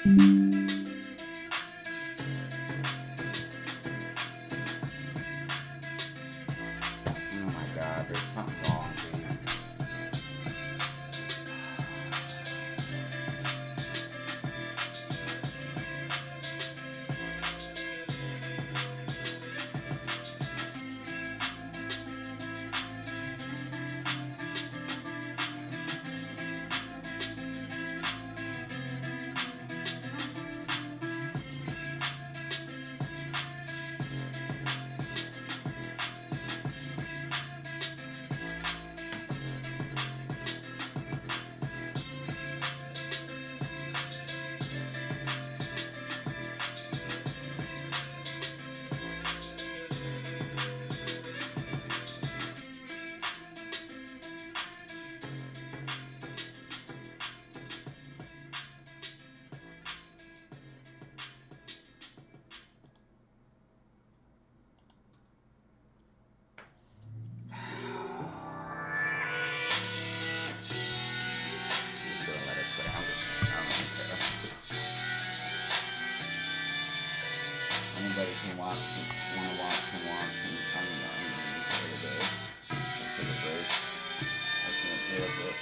Oh my God, there's something wrong, dude. Anybody can watch, want to watch and watch, and I'm for the day. I'll take a break. I can't deal with it.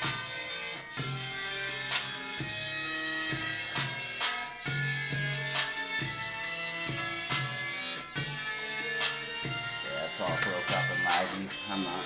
Yeah, it's all broke up and laggy. I'm not.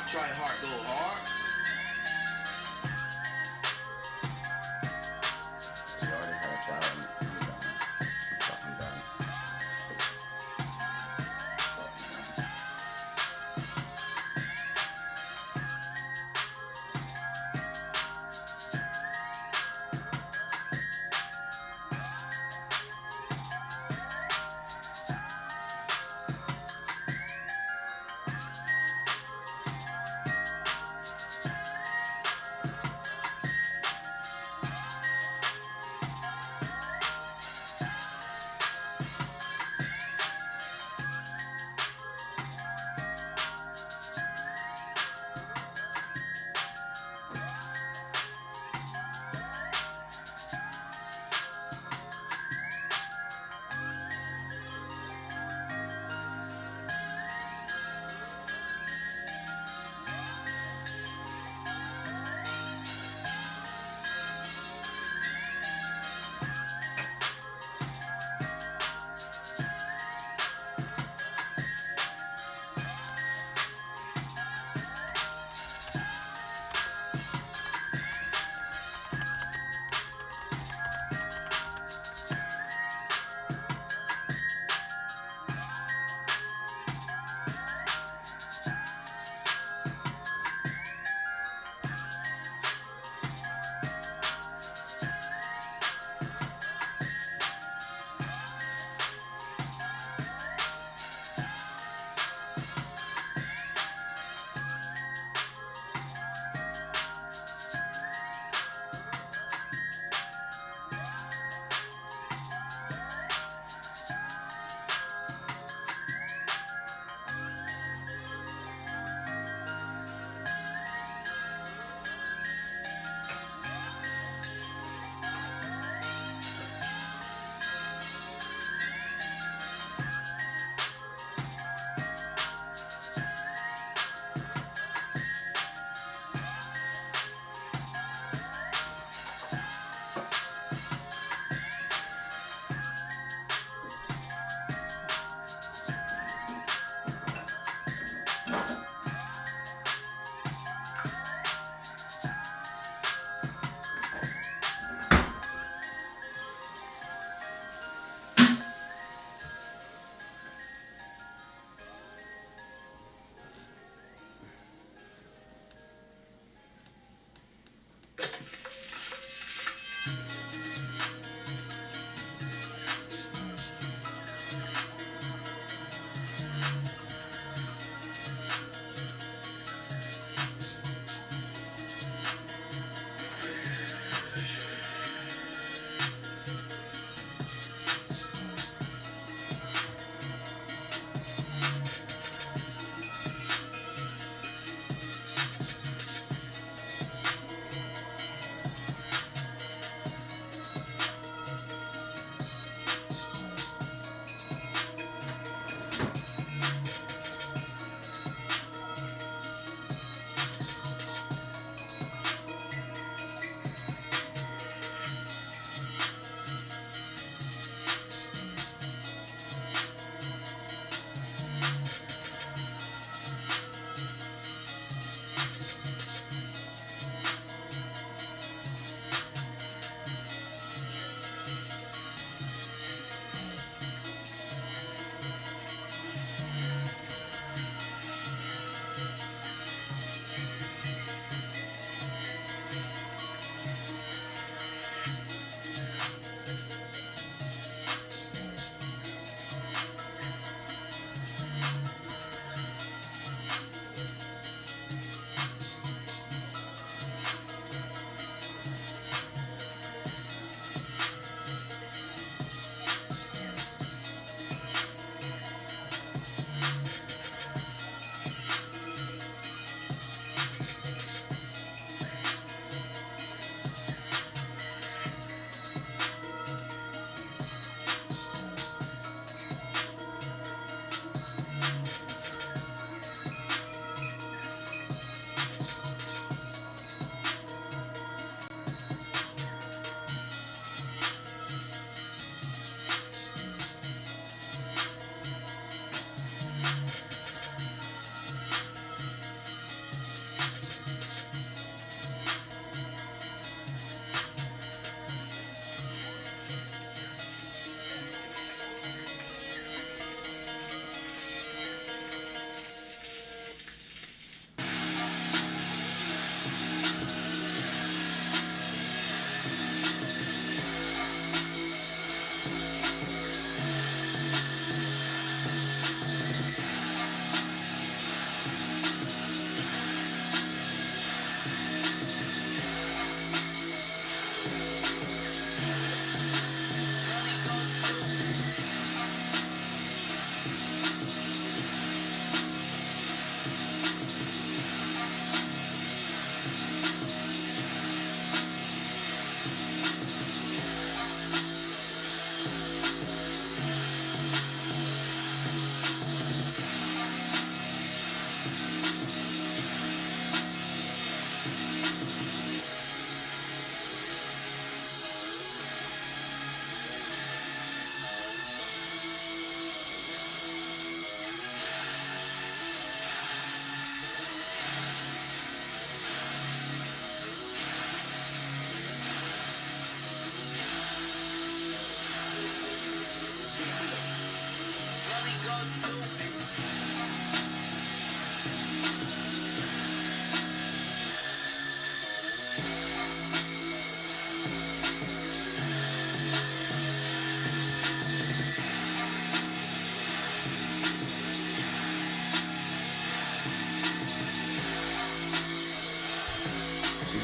Try hard, go hard. We already had a problem. Fucking done.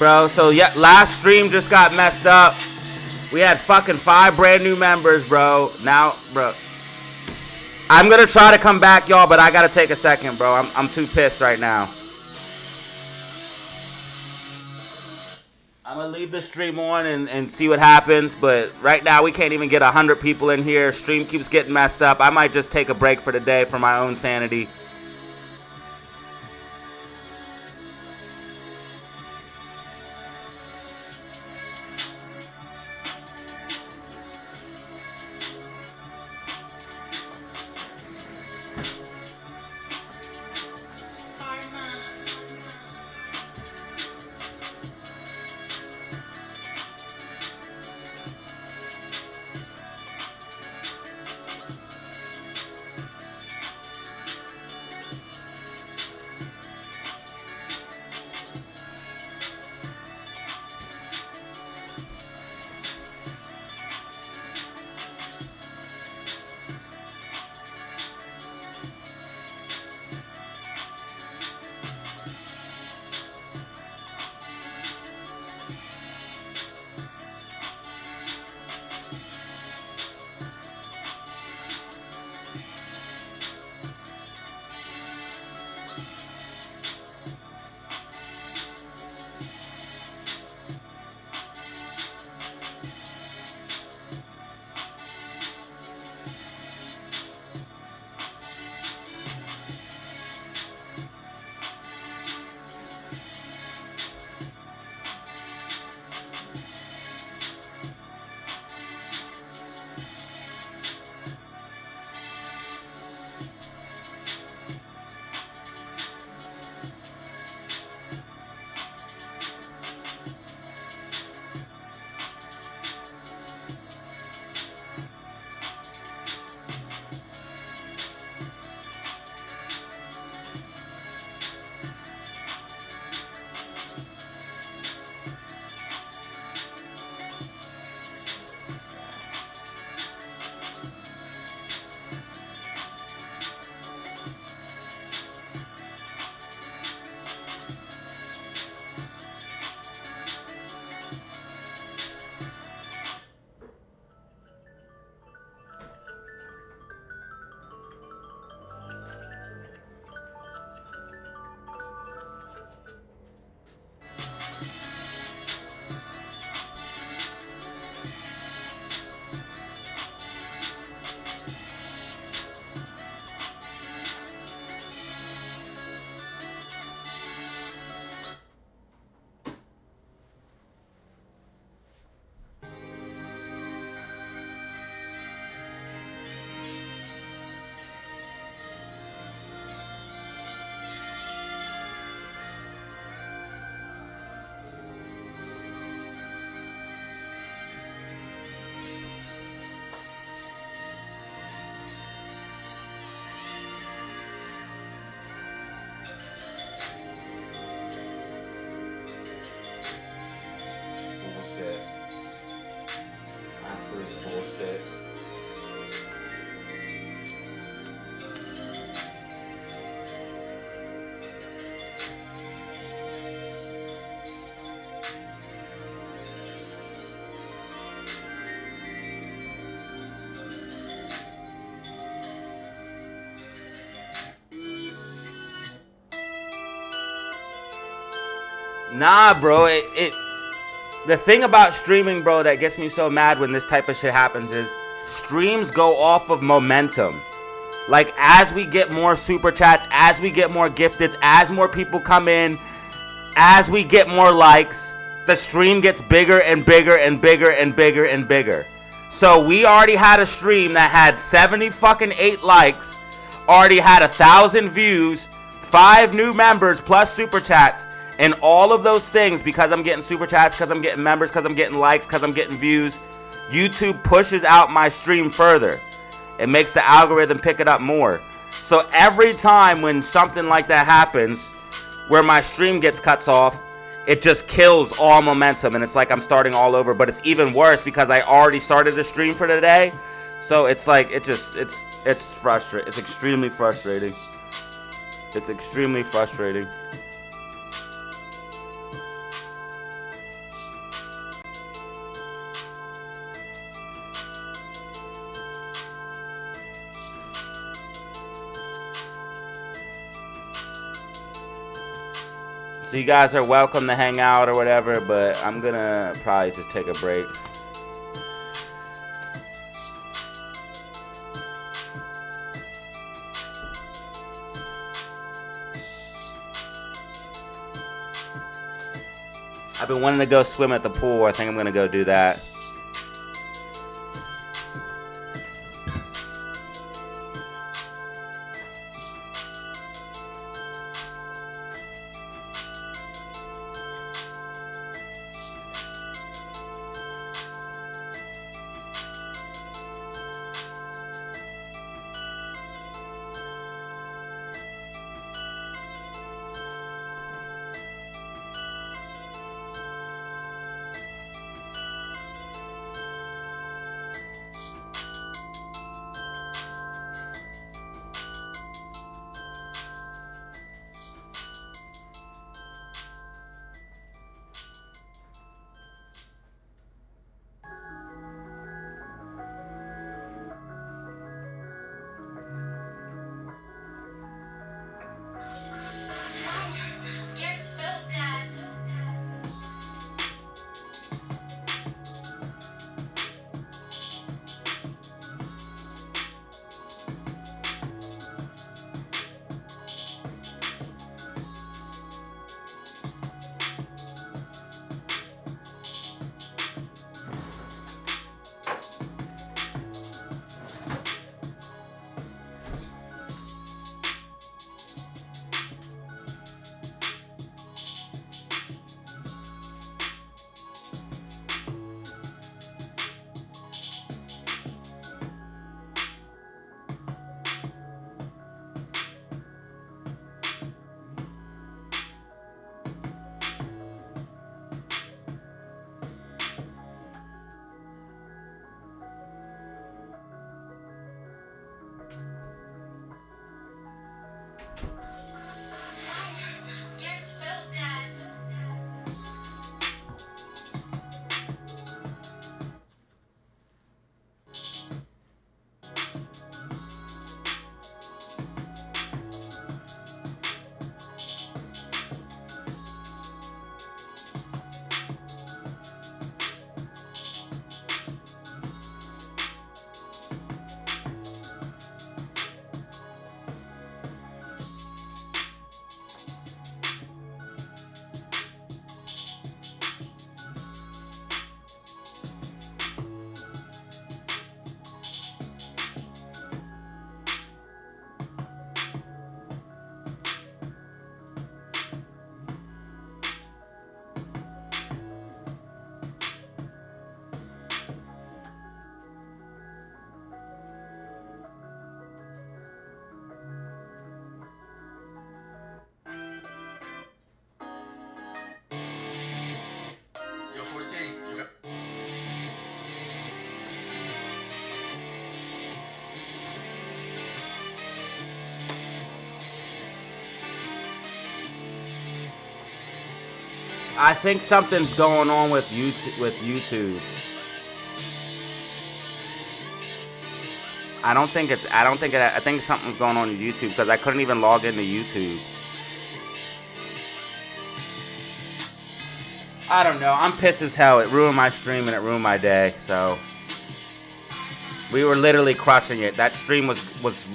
bro. So yeah, last stream just got messed up. We had fucking 5 brand new members, bro. Now, bro, I'm gonna try to come back, y'all, but I gotta take a second, bro. I'm too pissed right now. I'm gonna leave the stream on and see what happens, but right now we can't even get 100 people in here. Stream keeps getting messed up. I might just take a break for the day for my own sanity. Bullshit. Nah, bro, the thing about streaming, bro, that gets me so mad when this type of shit happens is streams go off of momentum. Like, as we get more super chats, as we get more gifteds, as more people come in, as we get more likes, the stream gets bigger and bigger and bigger and bigger and bigger. So we already had a stream that had 78 likes, already had 1,000 views, 5 new members plus super chats. And all of those things, because I'm getting super chats, because I'm getting members, because I'm getting likes, because I'm getting views, YouTube pushes out my stream further. It makes the algorithm pick it up more. So every time when something like that happens, where my stream gets cut off, it just kills all momentum. And it's like I'm starting all over. But it's even worse because I already started a stream for today. So it's like, it's frustrating. It's extremely frustrating. It's extremely frustrating. So you guys are welcome to hang out or whatever, but I'm gonna probably just take a break. I've been wanting to go swim at the pool. I think I'm gonna go do that. Yo, 14. Yo. I think something's going on with YouTube. I think something's going on with YouTube because I couldn't even log into YouTube. I don't know. I'm pissed as hell. It ruined my stream and it ruined my day. So we were literally crushing it. That stream was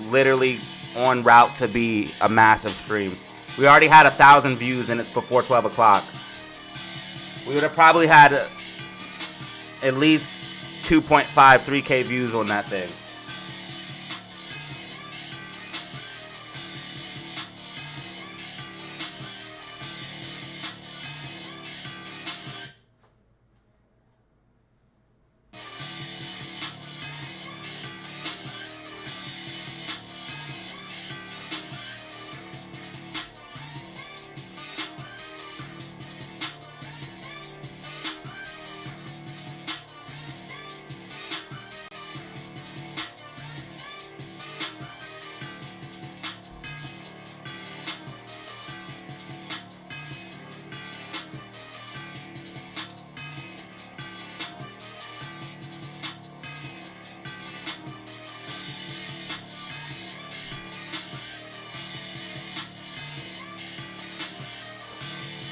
literally en route to be a massive stream. We already had 1,000 views and it's before 12 o'clock. We would have probably had at least 2.5, 3K views on that thing.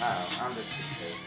I'm just too pissed.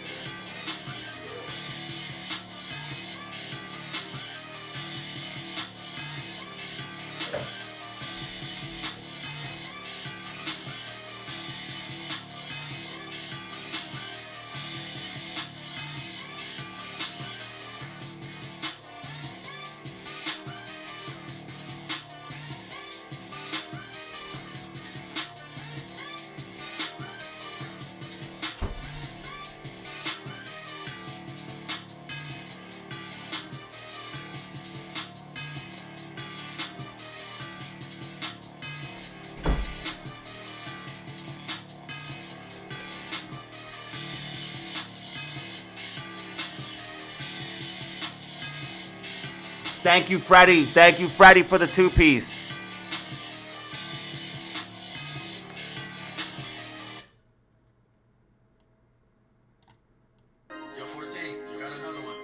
Thank you, Freddie. Thank you, Freddie, for the 2-piece. Yo, 14, you got another one.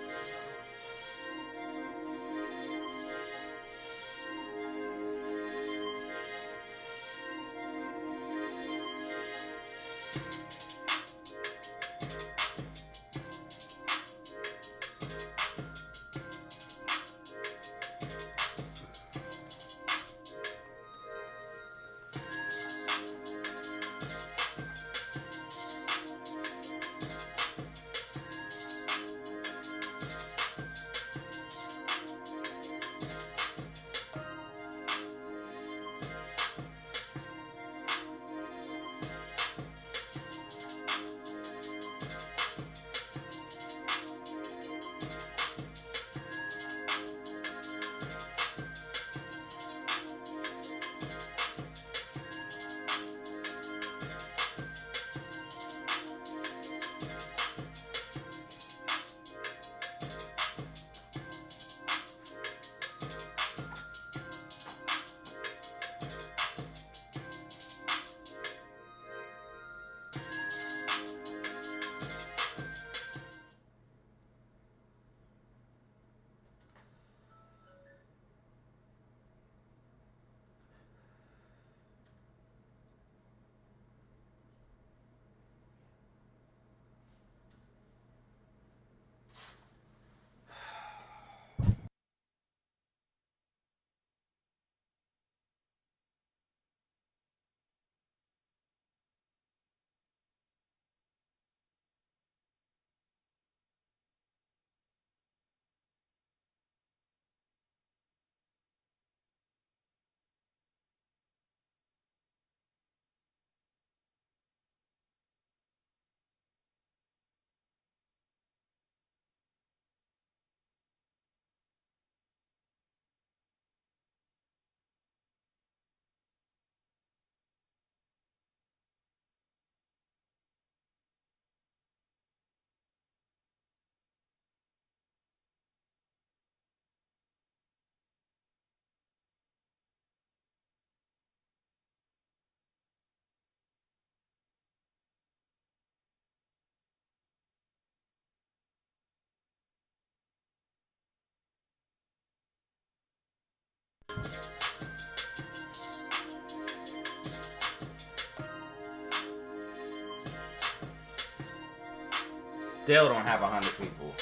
Still don't have 100 people.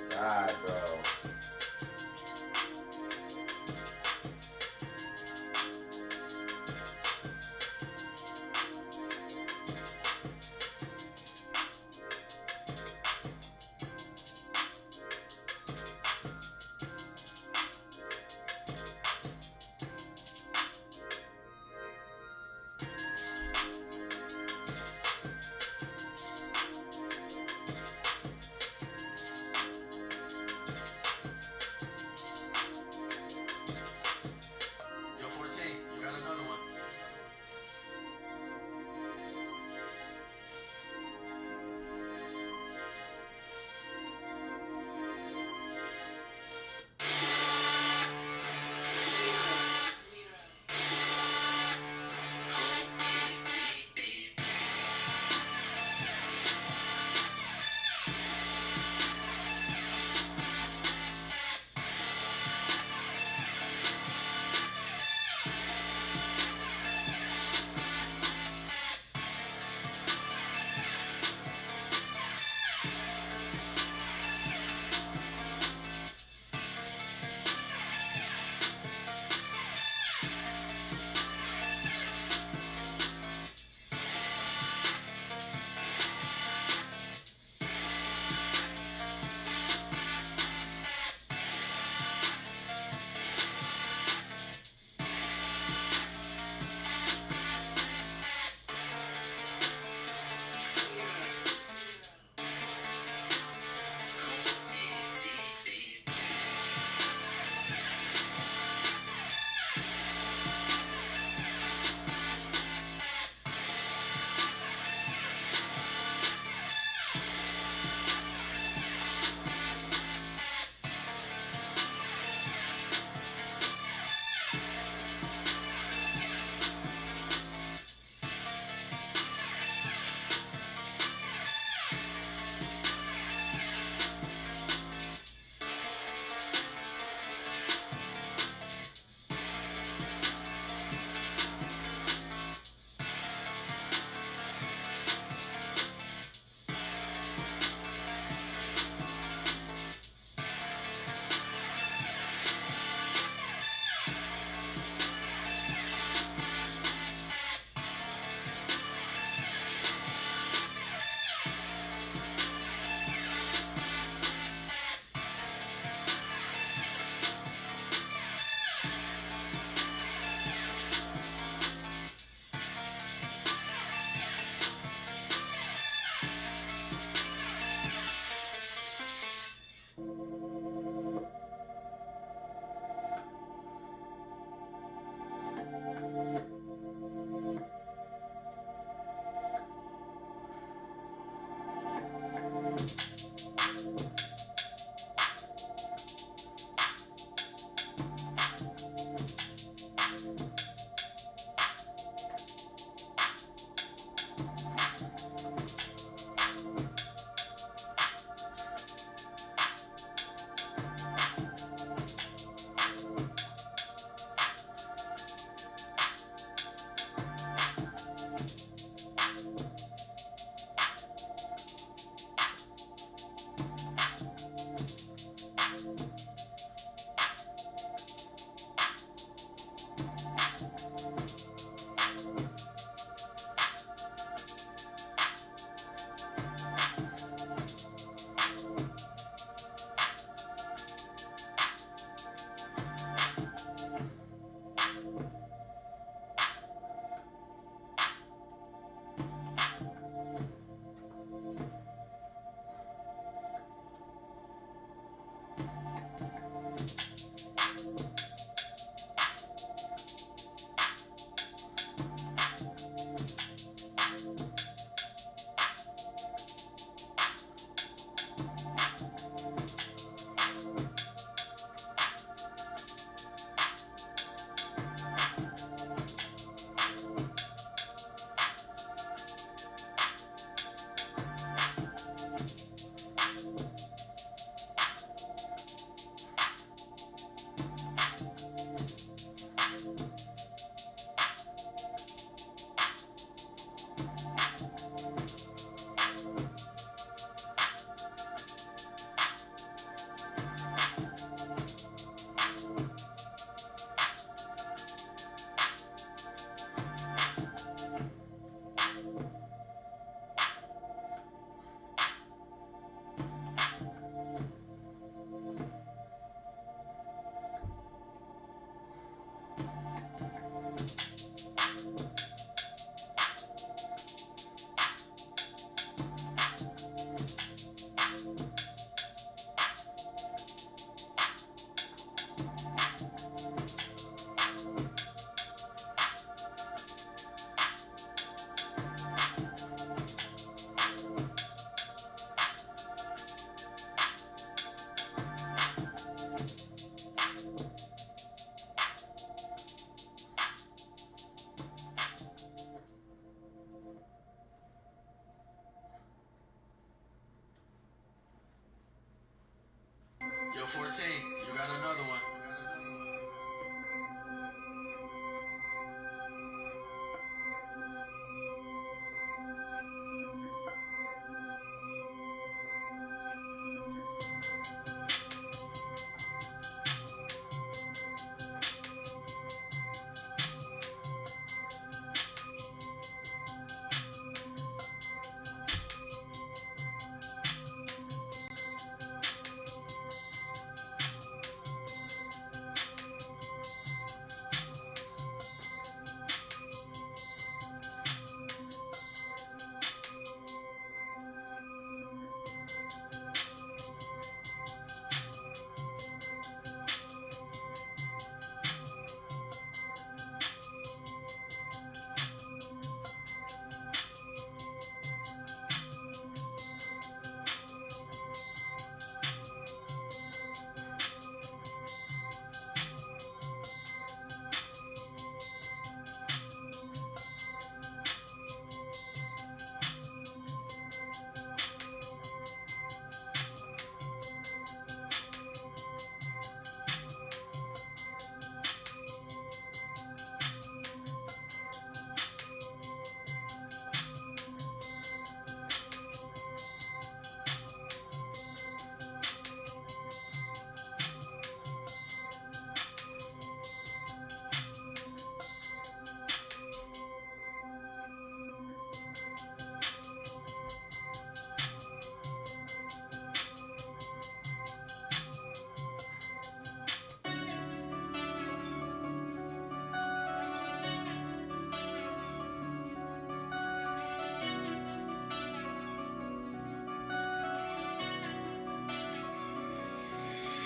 God, bro. Yo, 14, you got another one.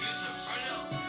Yes, sir. Right now.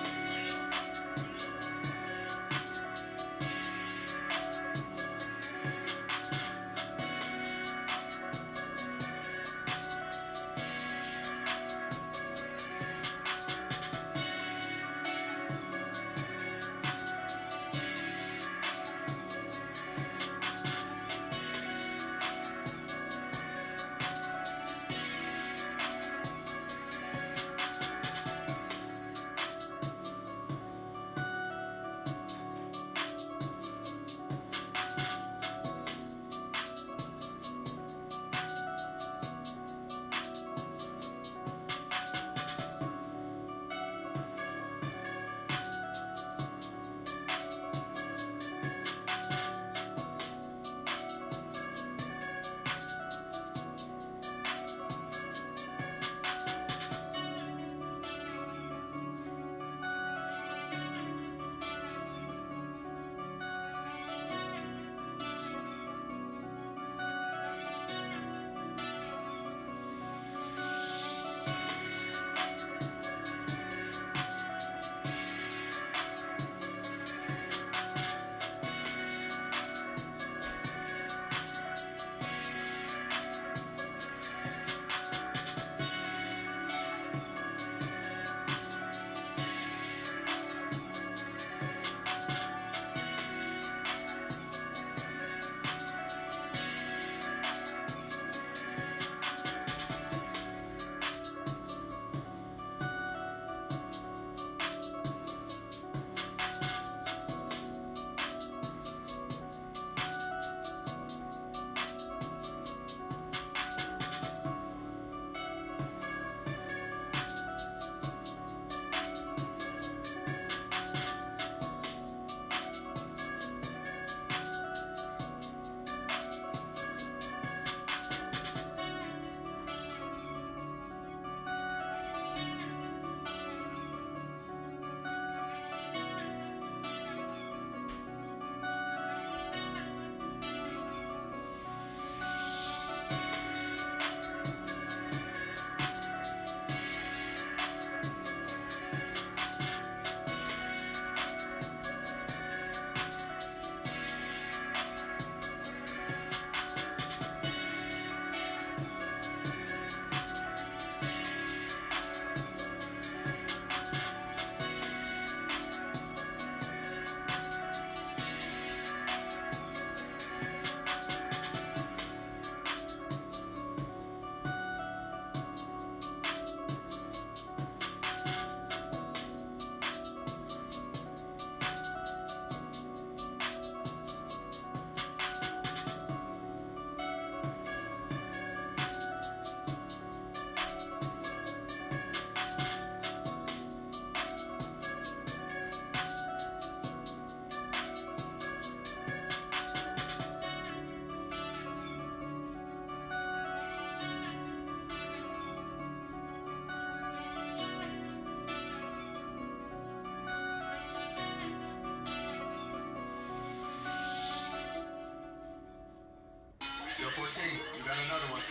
Yo, 14, you got another one.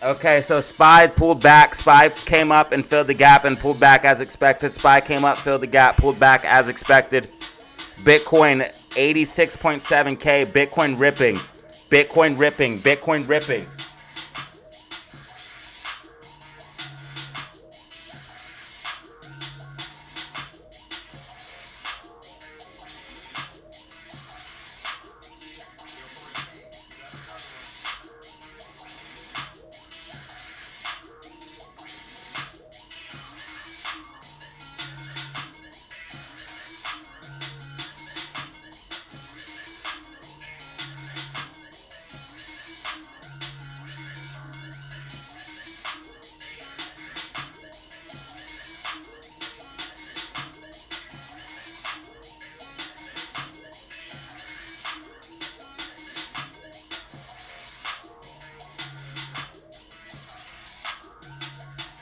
Okay, so SPY pulled back. SPY came up and filled the gap and pulled back as expected. SPY came up, filled the gap, pulled back as expected. Bitcoin 86.7K. Bitcoin ripping. Bitcoin ripping. Bitcoin ripping.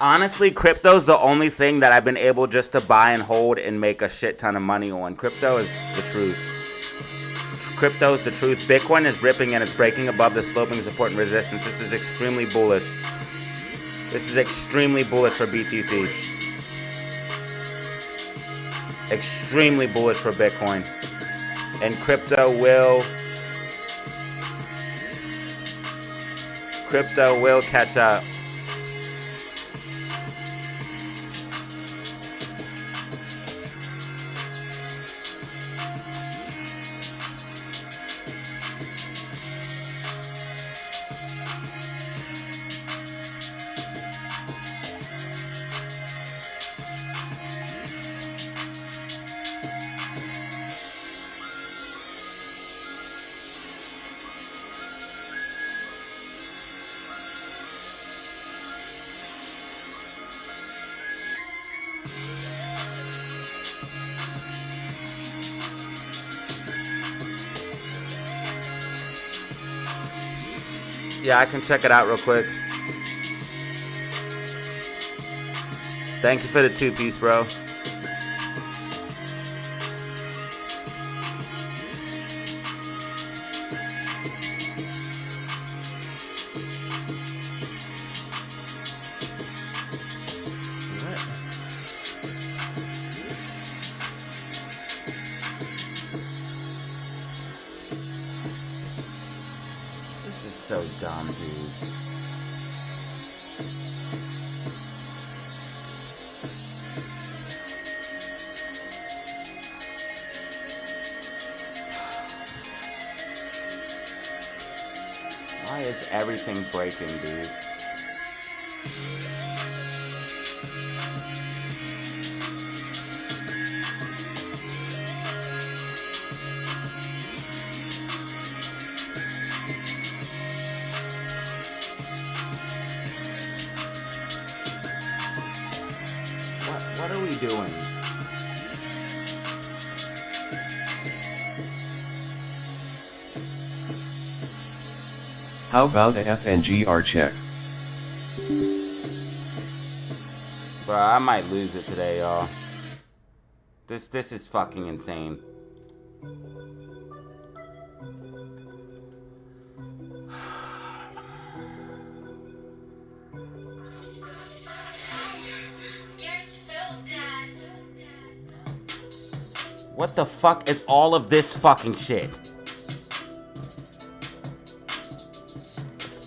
Honestly, crypto's the only thing that I've been able just to buy and hold and make a shit ton of money on. Crypto is the truth. Crypto is the truth. Bitcoin is ripping and it's breaking above the sloping support and resistance. This is extremely bullish. This is extremely bullish for BTC. Extremely bullish for Bitcoin. And crypto will catch up. Yeah, I can check it out real quick. Thank you for the 2-piece, bro. This is so dumb, dude. Why is everything breaking, dude? What are we doing? How about a FNGR check? Bro, I might lose it today, y'all. This is fucking insane. What the fuck is all of this fucking shit?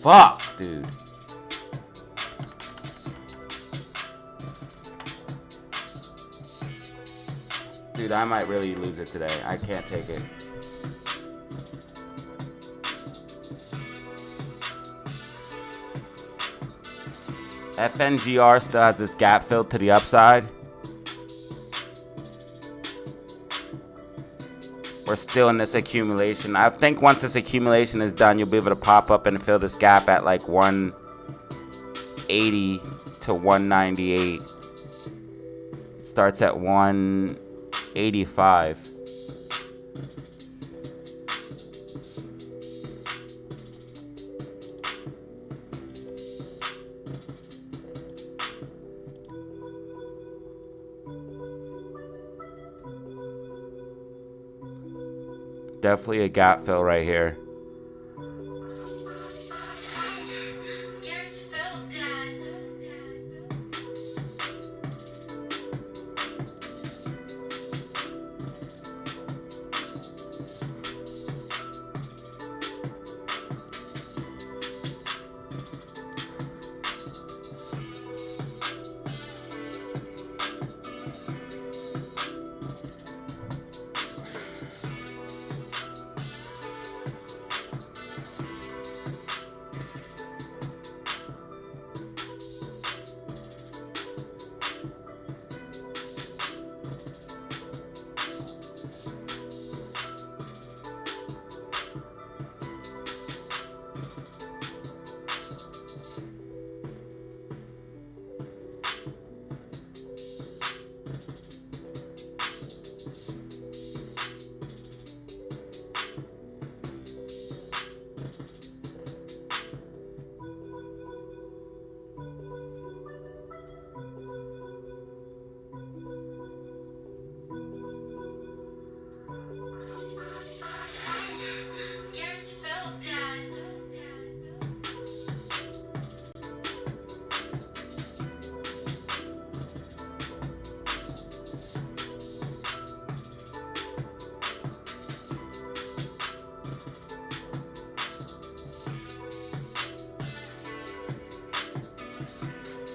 Fuck, dude. Dude, I might really lose it today. I can't take it. FNGR still has this gap filled to the upside. We're still in this accumulation. I think once this accumulation is done, you'll be able to pop up and fill this gap at like 180 to 198. It starts at 185. Definitely a gap fill right here.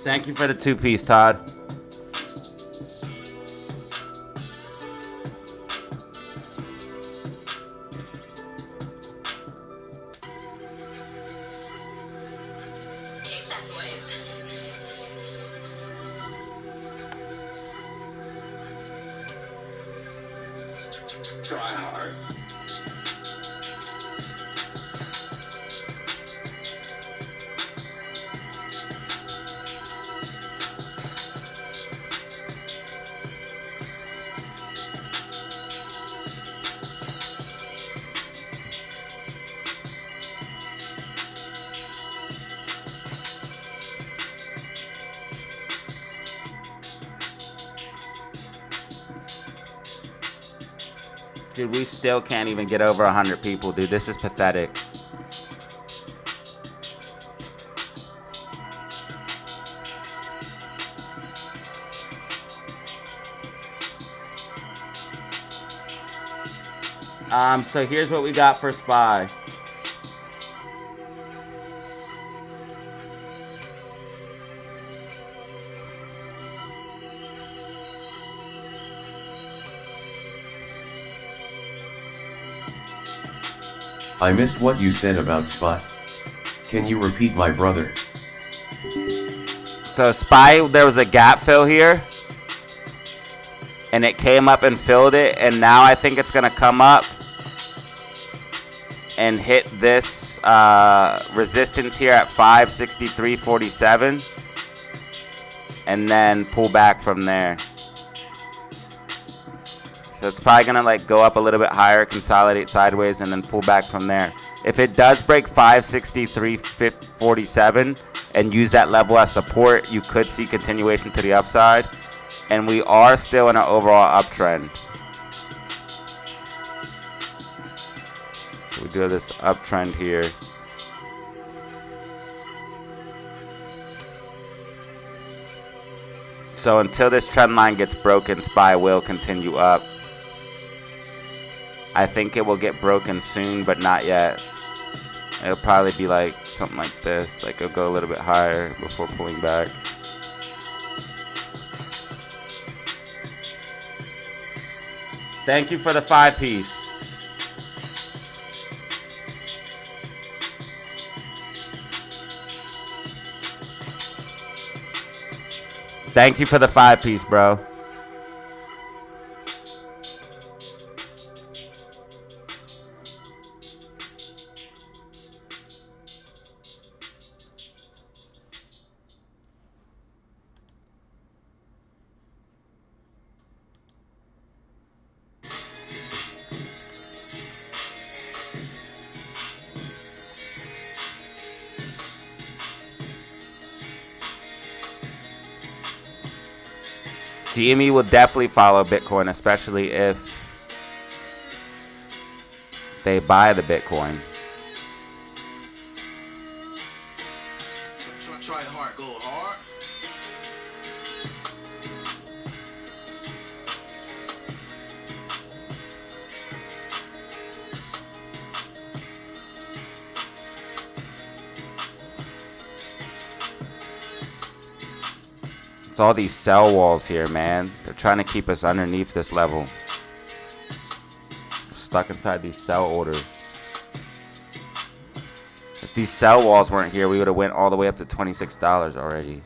Thank you for the 2-piece, Todd. Try hard. Dude, we still can't even get over 100 people, dude. This is pathetic. So here's what we got for SPY. I missed what you said about SPY. Can you repeat, my brother? So SPY, there was a gap fill here. And it came up and filled it. And now I think it's going to come up and hit this resistance here at 563.47. And then pull back from there. So it's probably going to like go up a little bit higher, consolidate sideways, and then pull back from there. If it does break 563.47 and use that level as support, you could see continuation to the upside. And we are still in an overall uptrend. So we do have this uptrend here. So until this trend line gets broken, SPY will continue up. I think it will get broken soon, but not yet. It'll probably be like something like this. Like it'll go a little bit higher before pulling back. Thank you for the 5-piece. Thank you for the 5-piece, bro. GME will definitely follow Bitcoin, especially if they buy the Bitcoin. Try hard, go hard. It's all these sell walls here, man. They're trying to keep us underneath this level. We're stuck inside these sell orders. If these sell walls weren't here, we would have went all the way up to $26 already.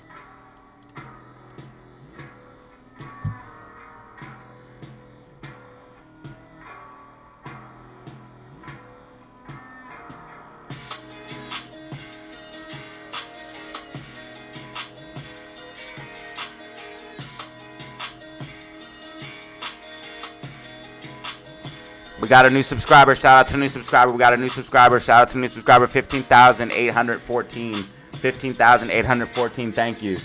We got a new subscriber. Shout out to the new subscriber. We got a new subscriber. Shout out to the new subscriber. 15,814. 15,814. Thank you.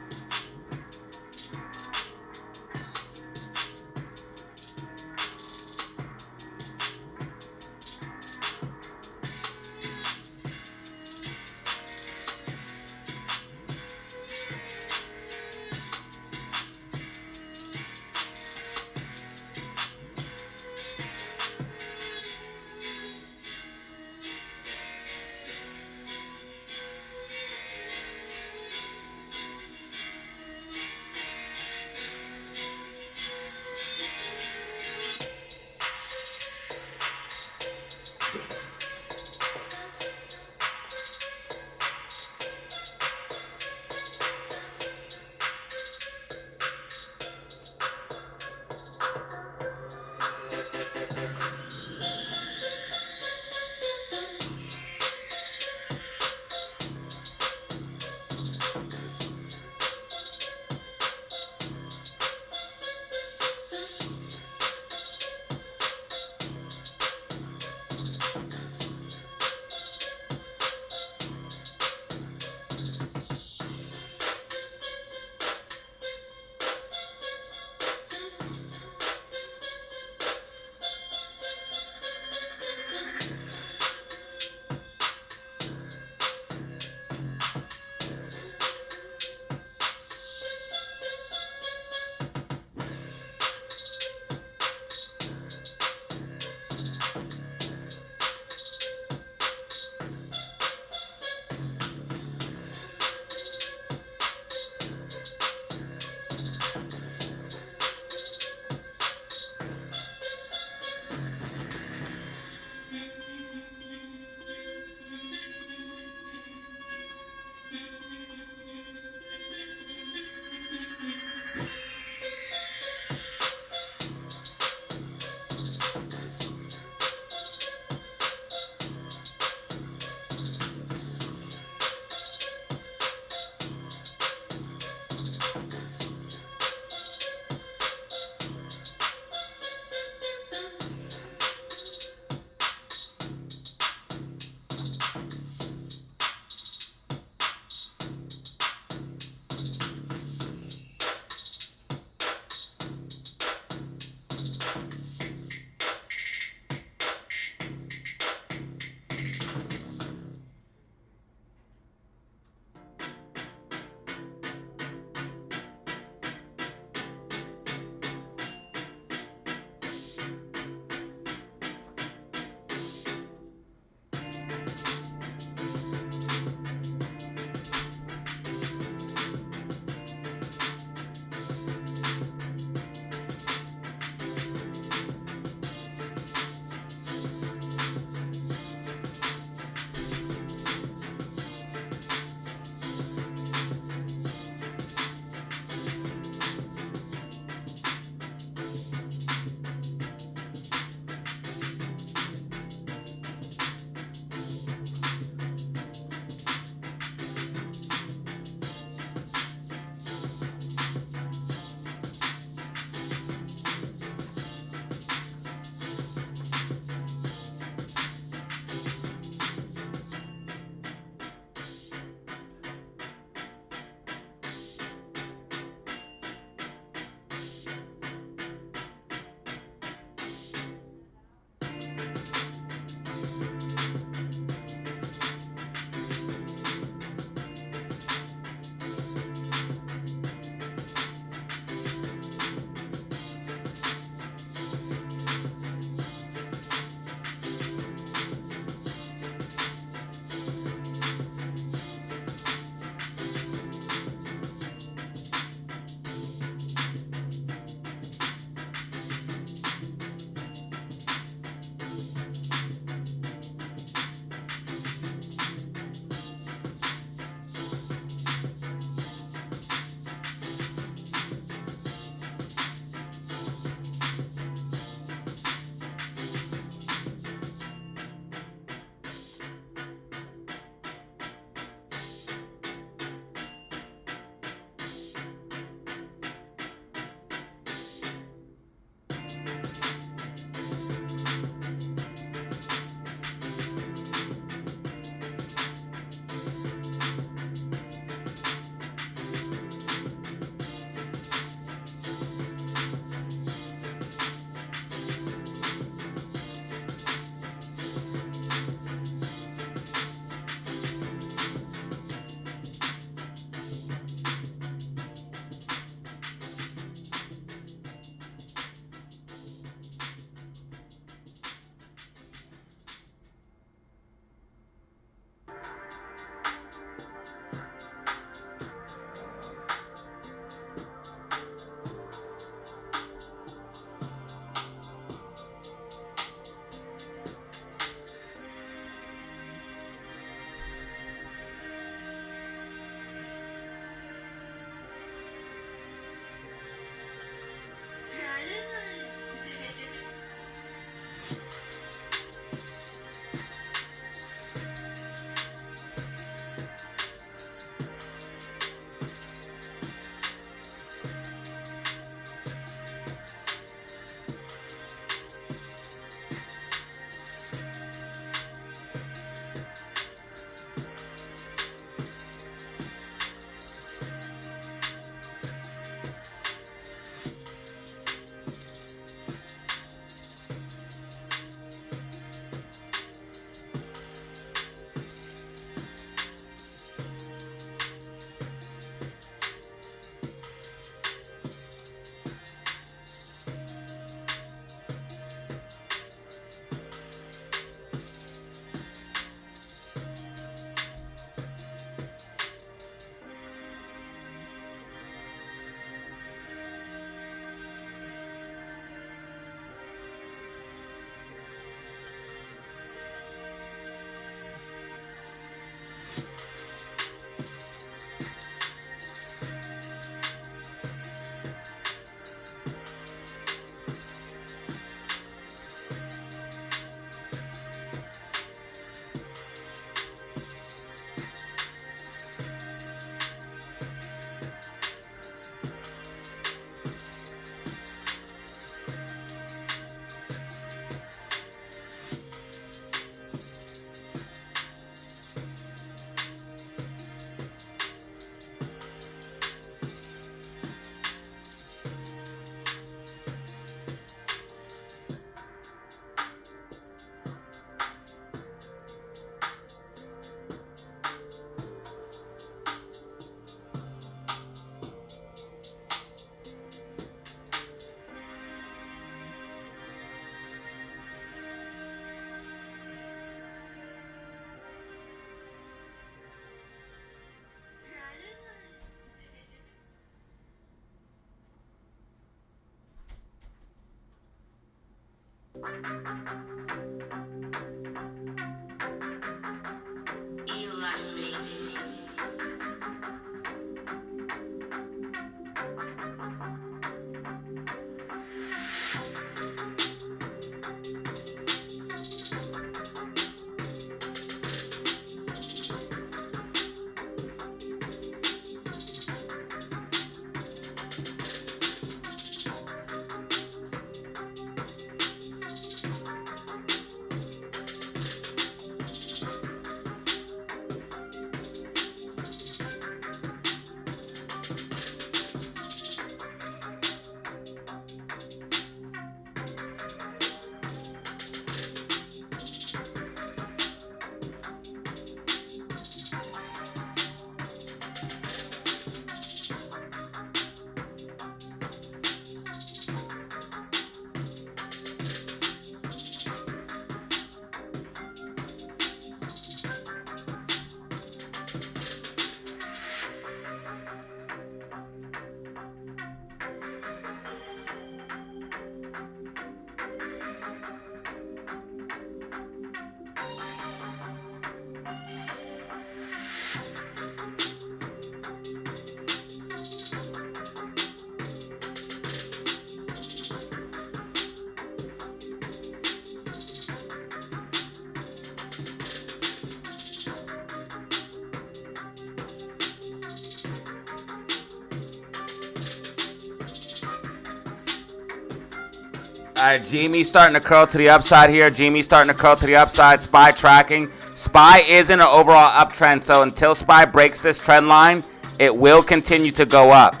All right, Jamie starting to curl to the upside here. Jamie starting to curl to the upside. SPY tracking. SPY is in an overall uptrend, so until SPY breaks this trend line, it will continue to go up.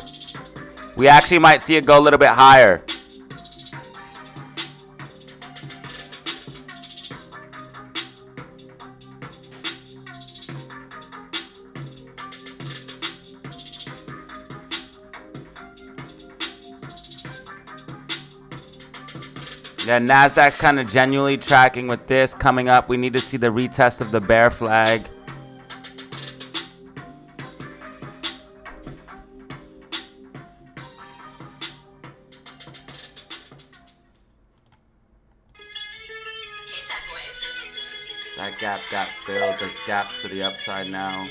We actually might see it go a little bit higher. Yeah, NASDAQ's kind of genuinely tracking with this coming up. We need to see the retest of the bear flag. That gap got filled. There's gaps to the upside now.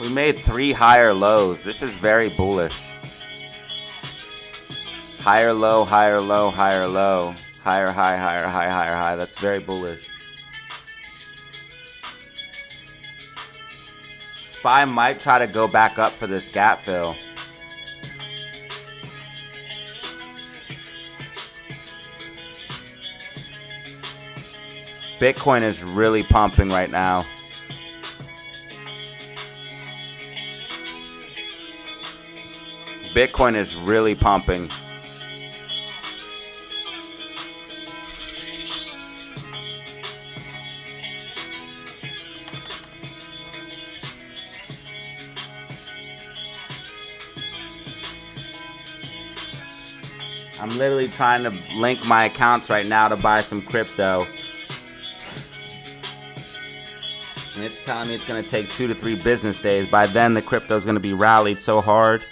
We made 3 higher lows. This is very bullish. Higher low, higher low, higher low. Higher high, higher high, higher high. That's very bullish. SPY might try to go back up for this gap fill. Bitcoin is really pumping right now. Bitcoin is really pumping. I'm literally trying to link my accounts right now to buy some crypto. And it's telling me it's going to take 2 to 3 business days. By then, the crypto is going to be rallied so hard.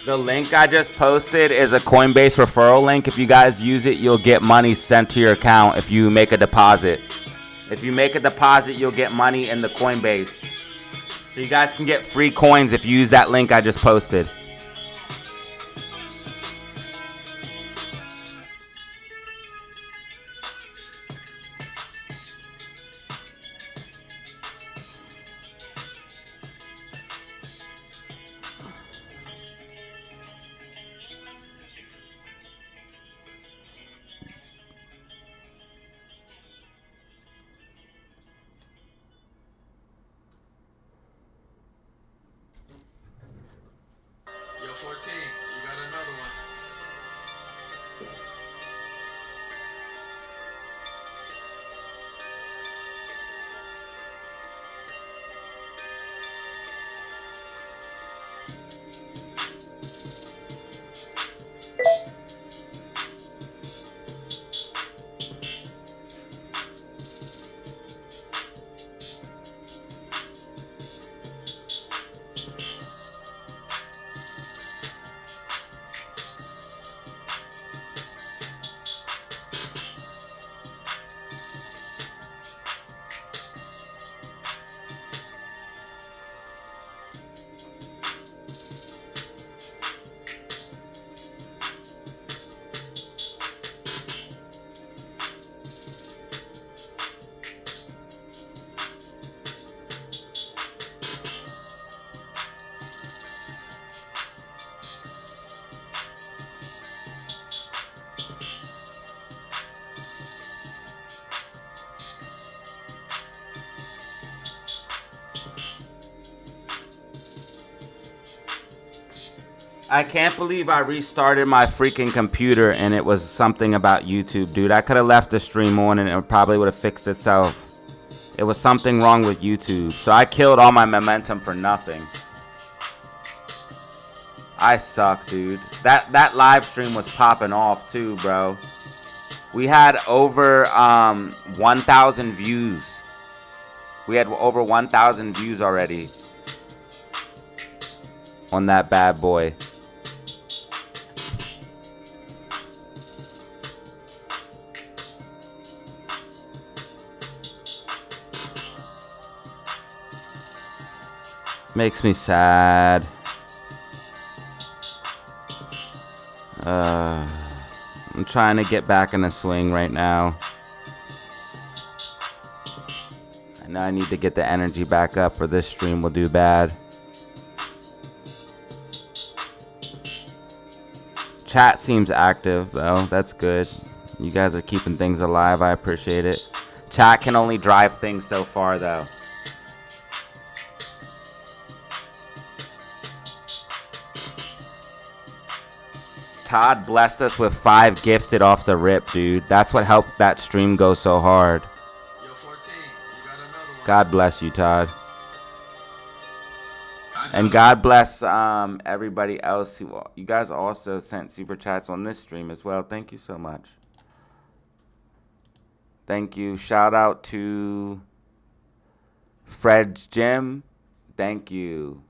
The link I just posted is a Coinbase referral link. If you guys use it, you'll get money sent to your account if you make a deposit. If you make a deposit, you'll get money in the Coinbase. So you guys can get free coins if you use that link I just posted. Yo, 14, you got another one. I can't believe I restarted my freaking computer and it was something about YouTube, dude. I could have left the stream on and it probably would have fixed itself. It was something wrong with YouTube. So I killed all my momentum for nothing. I suck, dude. That live stream was popping off too, bro. We had over 1,000 views. We had over 1,000 views already on that bad boy. Makes me sad. I'm trying to get back in the swing right now. I know I need to get the energy back up or this stream will do bad. Chat seems active though. That's good. You guys are keeping things alive. I appreciate it. Chat can only drive things so far though. Todd blessed us with 5 gifted off the rip, dude. That's what helped that stream go so hard. Yo, 14, you got another one. God bless you, Todd. And God bless everybody else who you guys also sent super chats on this stream as well. Thank you so much. Thank you. Shout out to Fred's Gym. Thank you.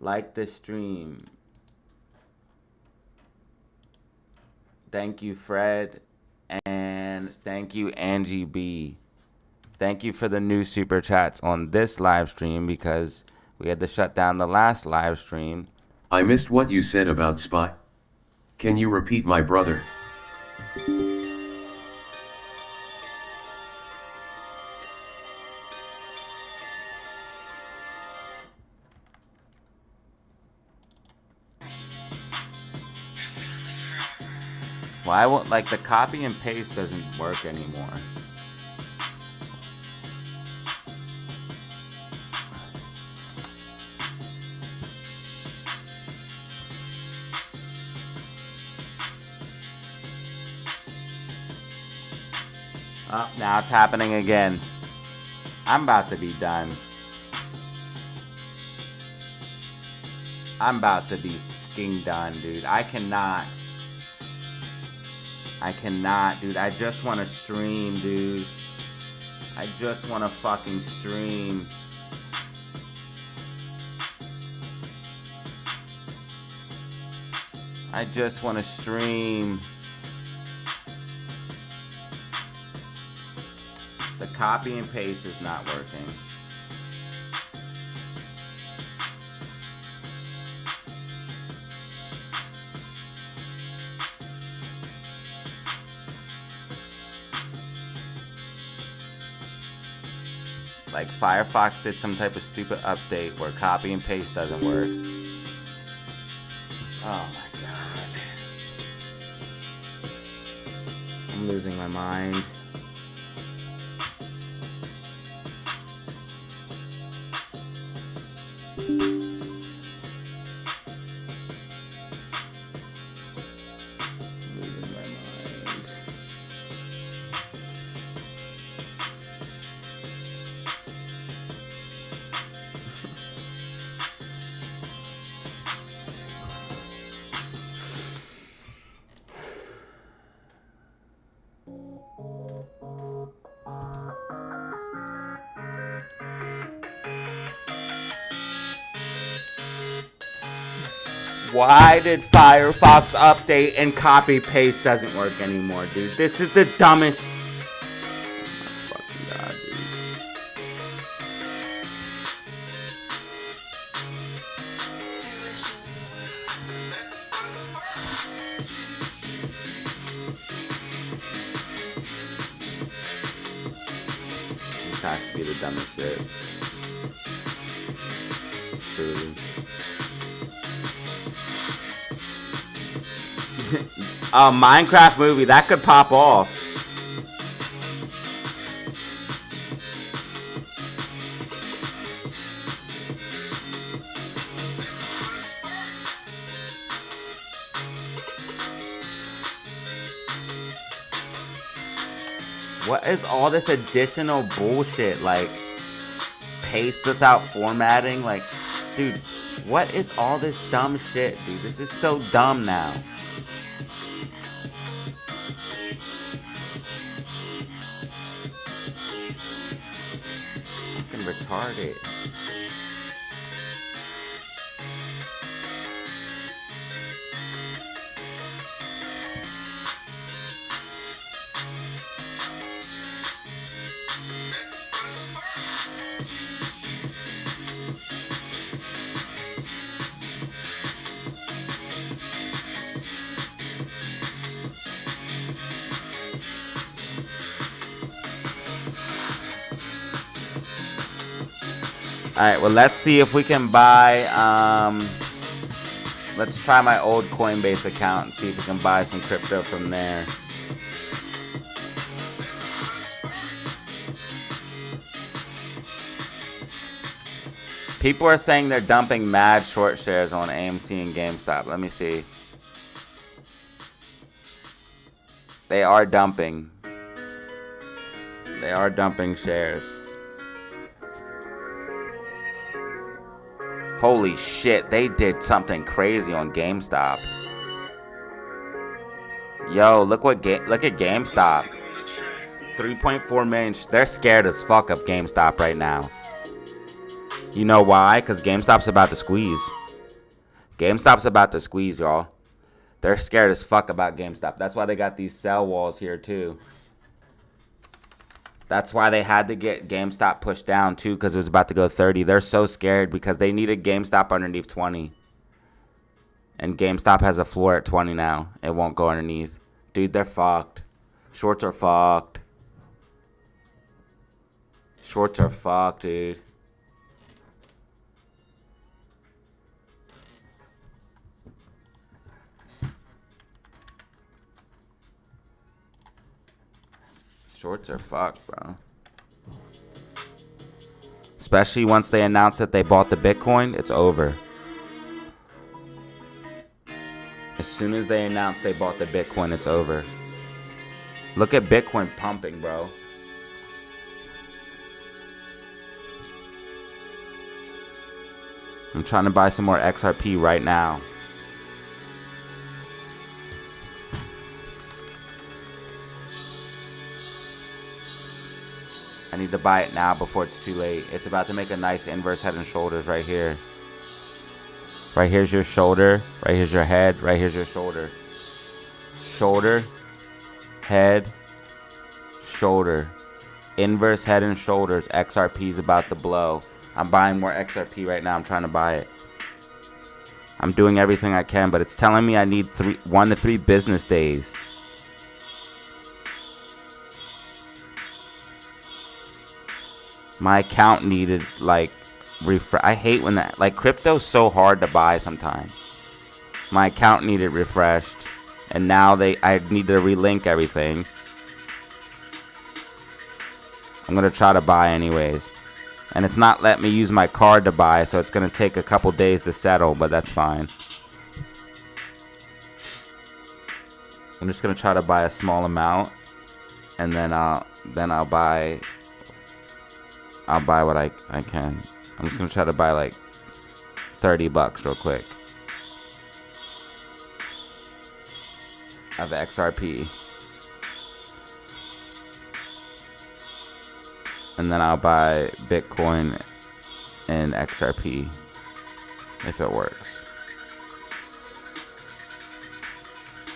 Like the stream. Thank you, Fred. And thank you, Angie B. Thank you for the new super chats on this live stream because we had to shut down the last live stream. I missed what you said about SPY. Can you repeat, my brother? Why won't, like, the copy and paste doesn't work anymore? Oh, now it's happening again. I'm about to be done. I'm about to be fucking done, dude. I cannot, dude. I just want to stream, dude. I just want to fucking stream. I just want to stream. The copy and paste is not working. Like Firefox did some type of stupid update where copy and paste doesn't work. Oh my god. I'm losing my mind. Why did Firefox update and copy paste doesn't work anymore, dude? This is the dumbest. Oh my fucking god, dude. This has to be the dumbest shit. Truly. A Minecraft movie that could pop off. What is all this additional bullshit? Like, paste without formatting? Like, dude, what is all this dumb shit, dude? This is so dumb now. Fucking retarded. Alright, well, let's see if we can buy, let's try my old Coinbase account and see if we can buy some crypto from there. People are saying they're dumping mad short shares on AMC and GameStop. Let me see. They are dumping. They are dumping shares. Holy shit, they did something crazy on GameStop. Yo, look at GameStop. 3.4 million. They're scared as fuck of GameStop right now. You know why? Because GameStop's about to squeeze. GameStop's about to squeeze, y'all. They're scared as fuck about GameStop. That's why they got these sell walls here too. That's why they had to get GameStop pushed down too, because it was about to go 30. They're so scared because they needed GameStop underneath 20. And GameStop has a floor at 20 now. It won't go underneath. Dude, they're fucked. Shorts are fucked. Shorts are fucked, dude. Shorts are fucked, bro. Especially once they announce that they bought the Bitcoin, it's over. As soon as they announce they bought the Bitcoin, it's over. Look at Bitcoin pumping, bro. I'm trying to buy some more XRP right now. I need to buy it now before it's too late. It's about to make a nice inverse head and shoulders right here. Right here's your shoulder. Right here's your head. Right here's your shoulder. Shoulder. Head. Shoulder. Inverse head and shoulders. XRP is about to blow. I'm buying more XRP right now. I'm trying to buy it. I'm doing everything I can, but it's telling me I need 1 to 3 business days. My account needed like refresh. I hate when that, like, crypto's so hard to buy sometimes. My account needed refreshed, and now I need to relink everything. I'm gonna try to buy anyways, and it's not letting me use my card to buy, so it's gonna take a couple days to settle, but that's fine. I'm just gonna try to buy a small amount, and then I'll buy what I can. I'm just gonna try to buy like $30 real quick of XRP, and then I'll buy Bitcoin and XRP if it works.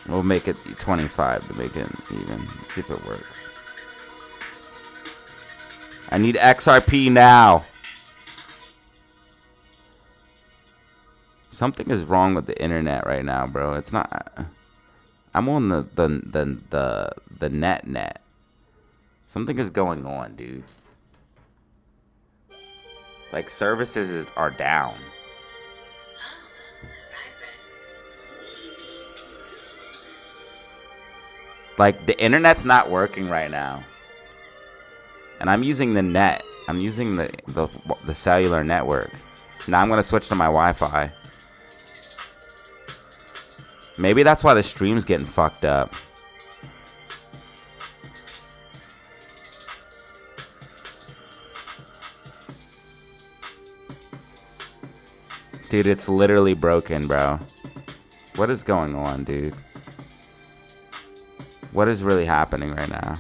We'll make it 25 to make it even. See if it works. I need XRP now. Something is wrong with the internet right now, bro. It's not. I'm on the net. Something is going on, dude. Like, services are down. Like, the internet's not working right now. And I'm using the net. I'm using the cellular network. Now I'm going to switch to my Wi-Fi. Maybe that's why the stream's getting fucked up. Dude, it's literally broken, bro. What is going on, dude? What is really happening right now?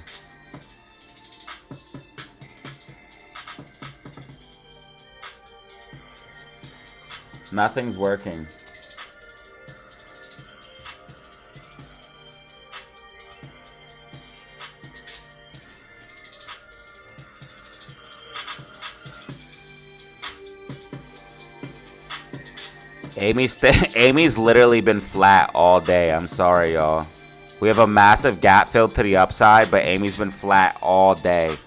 Nothing's working. Amy's literally been flat all day. I'm sorry, y'all. We have a massive gap filled to the upside, but Amy's been flat all day.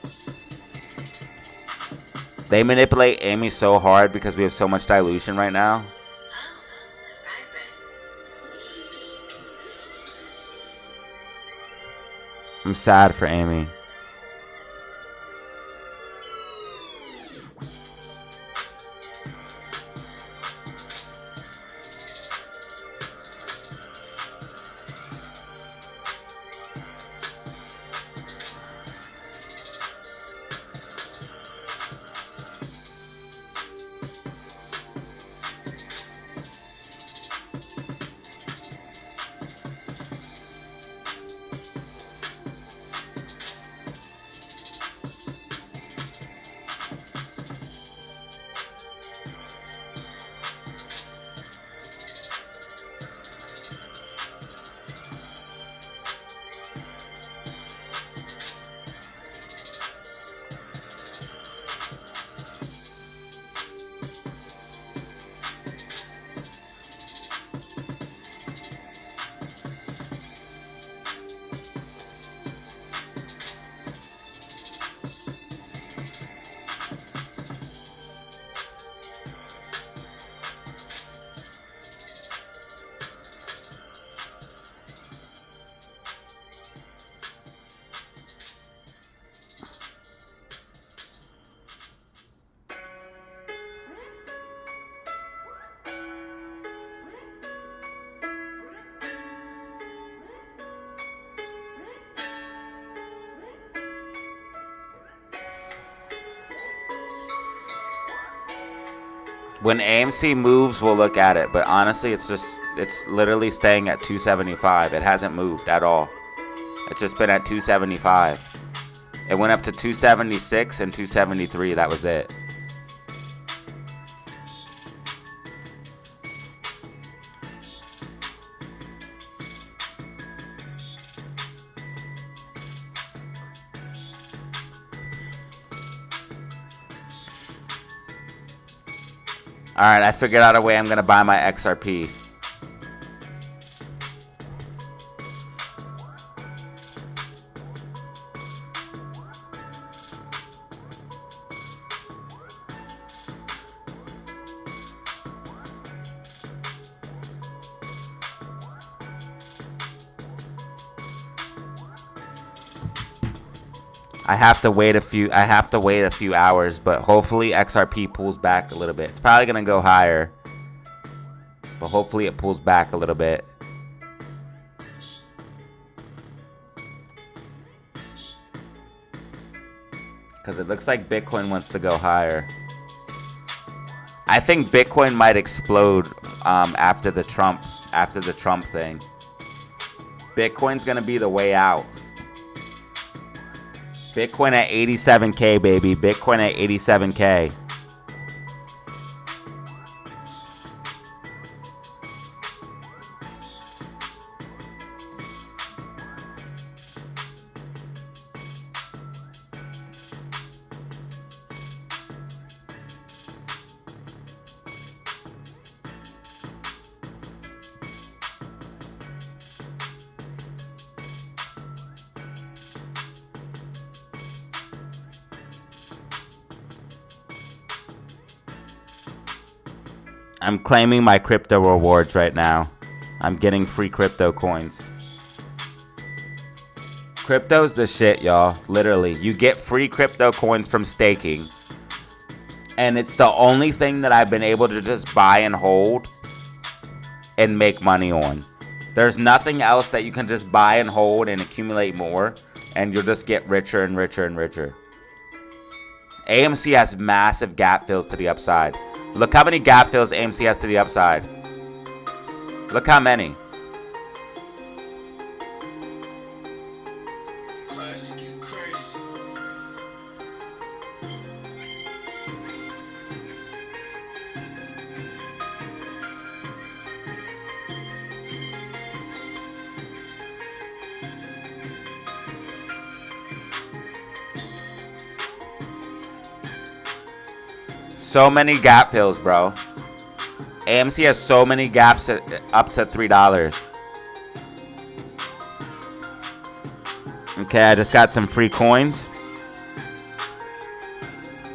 They manipulate Amy so hard because we have so much dilution right now. I'm sad for Amy. When AMC moves, we'll look at it. But honestly, it's literally staying at 275. It hasn't moved at all. It's just been at 275. It went up to 276 and 273. That was it. Alright, I figured out a way I'm going to buy my XRP. I have to wait a few hours, but hopefully XRP pulls back a little bit. It's probably going to go higher, but hopefully it pulls back a little bit. Because it looks like Bitcoin wants to go higher. I think Bitcoin might explode after the Trump thing. Bitcoin's going to be the way out. Bitcoin at 87K, baby. Bitcoin at 87K. I'm claiming my crypto rewards right now. I'm getting free crypto coins. Crypto's the shit, y'all. Literally. You get free crypto coins from staking. And it's the only thing that I've been able to just buy and hold and make money on. There's nothing else that you can just buy and hold and accumulate more. And you'll just get richer and richer and richer. AMC has massive gap fills to the upside. Look how many gap fills AMC has to the upside. Look how many. Classic, you crazy. So many gap fills, bro. AMC has so many gaps up to $3. Okay, I just got some free coins.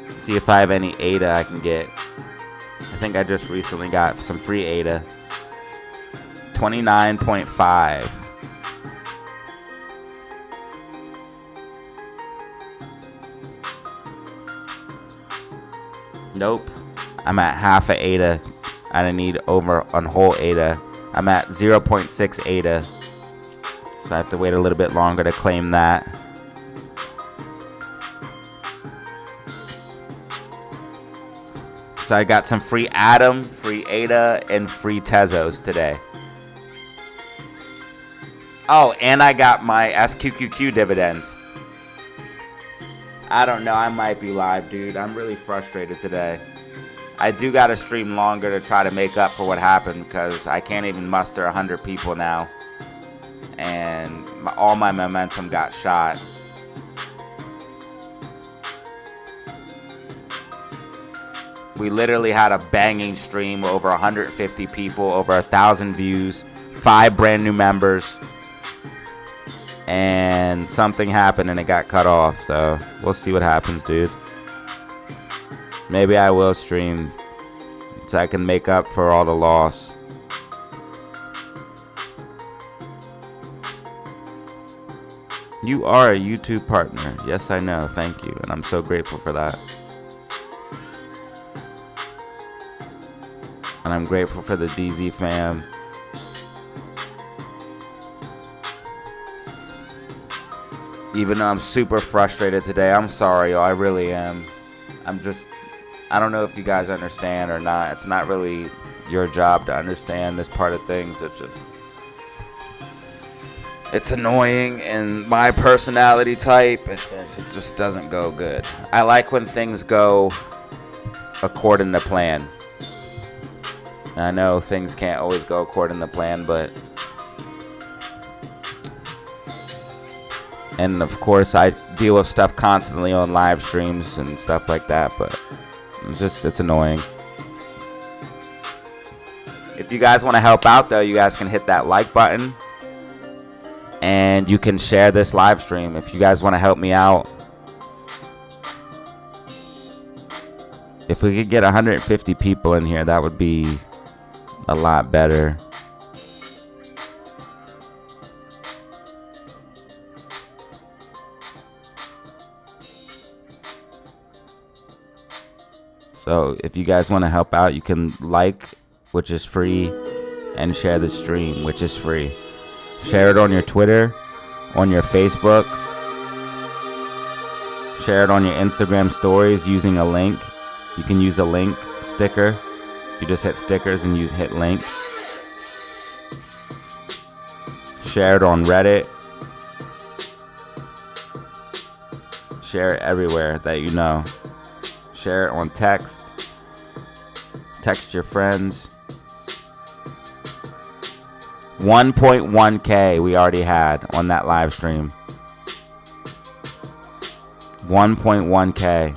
Let's see if I have any ADA I can get. I think I just recently got some free ADA. 29.5. Nope. I'm at half a ADA. I need over on whole ADA. I'm at 0.6 ADA. So I have to wait a little bit longer to claim that. So I got some free Atom, free ADA, and free Tezos today. Oh, and I got my SQQQ dividends. I don't know. I might be live, dude. I'm really frustrated today. I do got to stream longer to try to make up for what happened because I can't even muster 100 people now. And all my momentum got shot. We literally had a banging stream, over 150 people, over 1,000 views, 5 brand new members. And something happened and it got cut off. So we'll see what happens, dude. Maybe I will stream so I can make up for all the loss. You are a YouTube partner. Yes, I know. Thank you. And I'm so grateful for that. And I'm grateful for the DZ fam. Even though I'm super frustrated today, I'm sorry, y'all. I really am. I don't know if you guys understand or not. It's not really your job to understand this part of things. It's annoying, and my personality type, it just doesn't go good. I like when things go according to plan. I know things can't always go according to plan, but... And of course, I deal with stuff constantly on live streams and stuff like that, but it's annoying. If you guys want to help out, though, you guys can hit that like button. And you can share this live stream if you guys want to help me out. If we could get 150 people in here, that would be a lot better. So if you guys want to help out, you can like, which is free, and share the stream, which is free. Share it on your Twitter, on your Facebook. Share it on your Instagram stories using a link. You can use a link sticker. You just hit stickers and hit link. Share it on Reddit. Share it everywhere that you know. Share it on text. Text your friends. 1.1K we already had on that live stream. 1.1K.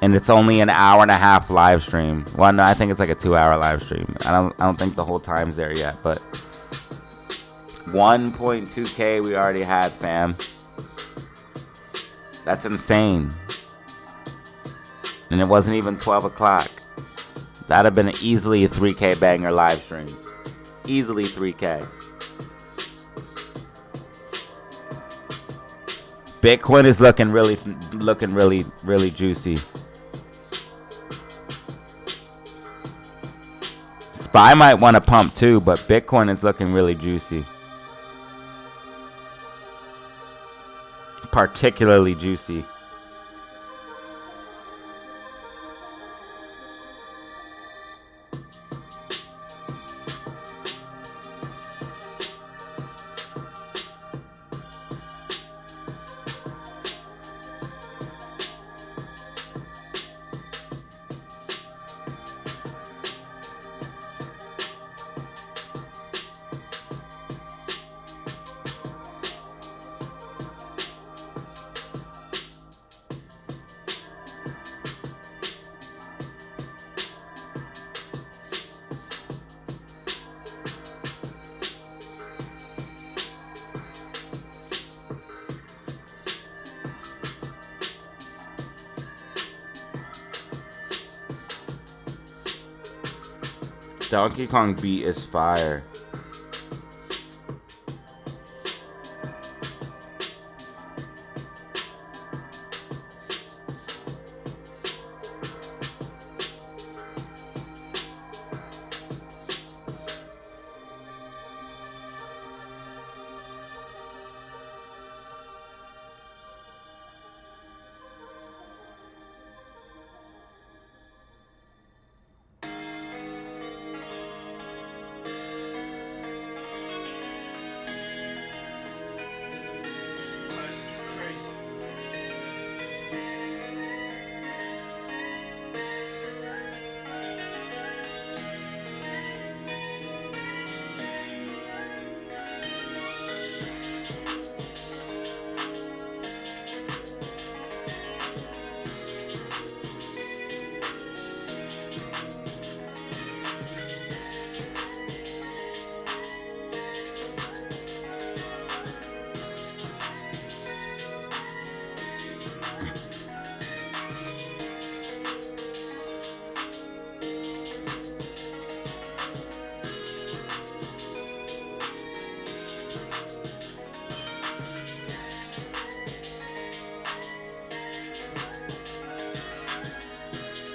And it's only an hour and a half live stream. Well, no, I think it's like a 2-hour live stream. I don't think the whole time's there yet, but 1.2K we already had, fam. That's insane. And it wasn't even 12 o'clock. That'd have been easily a 3K banger live stream. Easily 3K. Bitcoin is looking really juicy. SPY might want to pump too, but Bitcoin is looking really juicy. Particularly juicy. Donkey Kong beat is fire.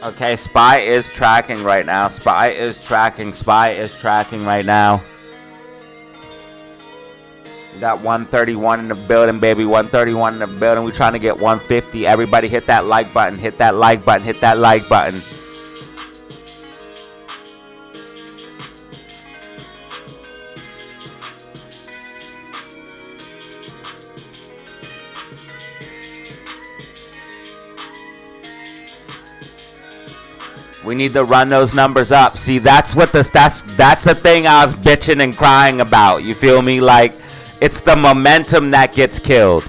Okay, SPY is tracking right now. SPY is tracking right now. Got 131 in the building, baby. 131 in the building. We're trying to get 150. Everybody hit that like button. Hit that like button. Hit that like button. We need to run those numbers up. See, that's what that's the thing I was bitching and crying about. You feel me? Like, it's the momentum that gets killed.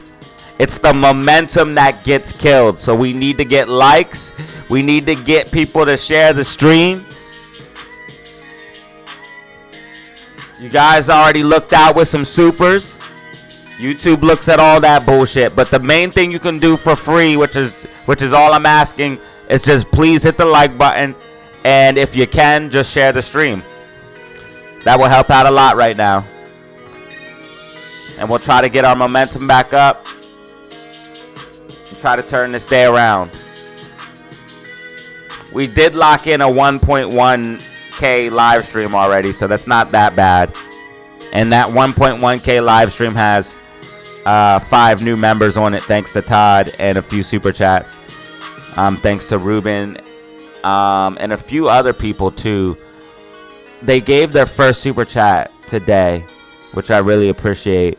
It's the momentum that gets killed. So we need to get likes. We need to get people to share the stream. You guys already looked out with some supers. YouTube looks at all that bullshit. But the main thing you can do for free, which is all I'm asking, is just please hit the like button, and if you can, just share the stream. That will help out a lot right now. And we'll try to get our momentum back up and try to turn this day around. We did lock in a 1.1K live stream already, so that's not that bad. And that 1.1K live stream has 5 new members on it, thanks to Todd, and a few super chats. Thanks to Ruben and a few other people too. They gave their first super chat today, which I really appreciate.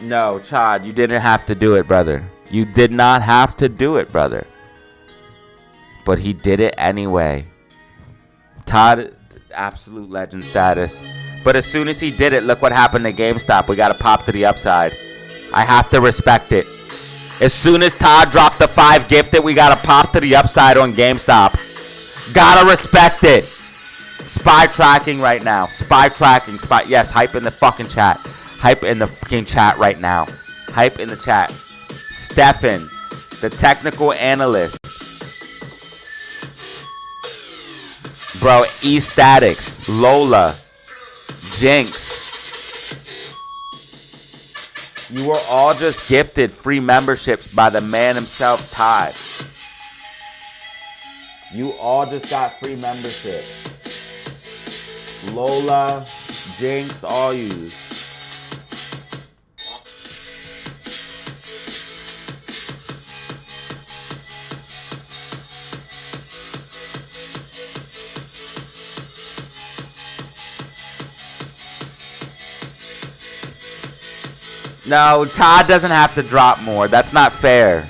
No, Chad, you didn't have to do it, brother. You did not have to do it, brother. But he did it anyway. Todd, absolute legend status. But as soon as he did it, look what happened to GameStop. We got to pop to the upside. I have to respect it. As soon as Todd dropped the 5 gifted, we got to pop to the upside on GameStop. Gotta respect it. SPY tracking right now. SPY tracking. SPY. Yes, hype in the fucking chat. Hype in the fucking chat right now. Hype in the chat. Stefan, the technical analyst. Bro, E-Statics, Lola, Jinx. You were all just gifted free memberships by the man himself, Todd. You all just got free memberships. Lola, Jinx, all yous. No, Todd doesn't have to drop more. That's not fair.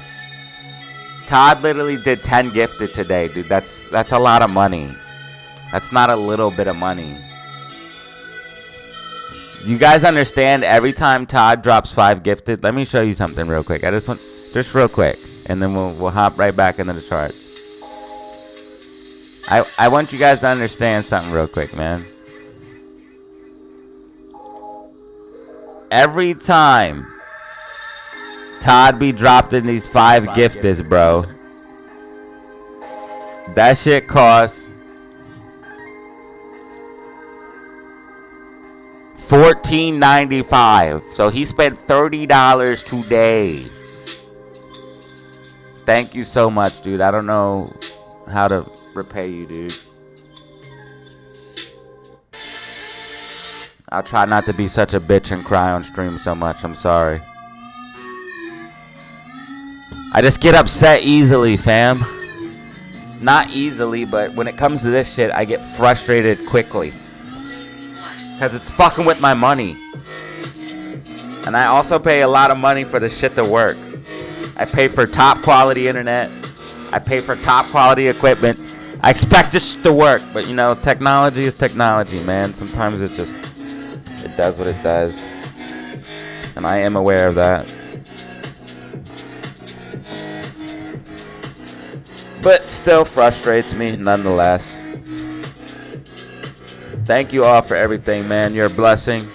Todd literally did 10 gifted today, dude. That's a lot of money. That's not a little bit of money. You guys understand every time Todd drops 5 gifted? Let me show you something real quick. I just real quick, and then we'll hop right back into the charts. I want you guys to understand something real quick, man. Every time Todd be dropped in these 5 gifteds, bro, that shit costs $14.95. So he spent $30 today. Thank you so much, dude. I don't know how to repay you, dude. I'll try not to be such a bitch and cry on stream so much. I'm sorry. I just get upset easily, fam. Not easily, but when it comes to this shit, I get frustrated quickly. Because it's fucking with my money. And I also pay a lot of money for the shit to work. I pay for top quality internet. I pay for top quality equipment. I expect this shit to work. But, you know, technology is technology, man. Sometimes it does what it does. And I am aware of that. But still frustrates me nonetheless. Thank you all for everything, man. You're a blessing.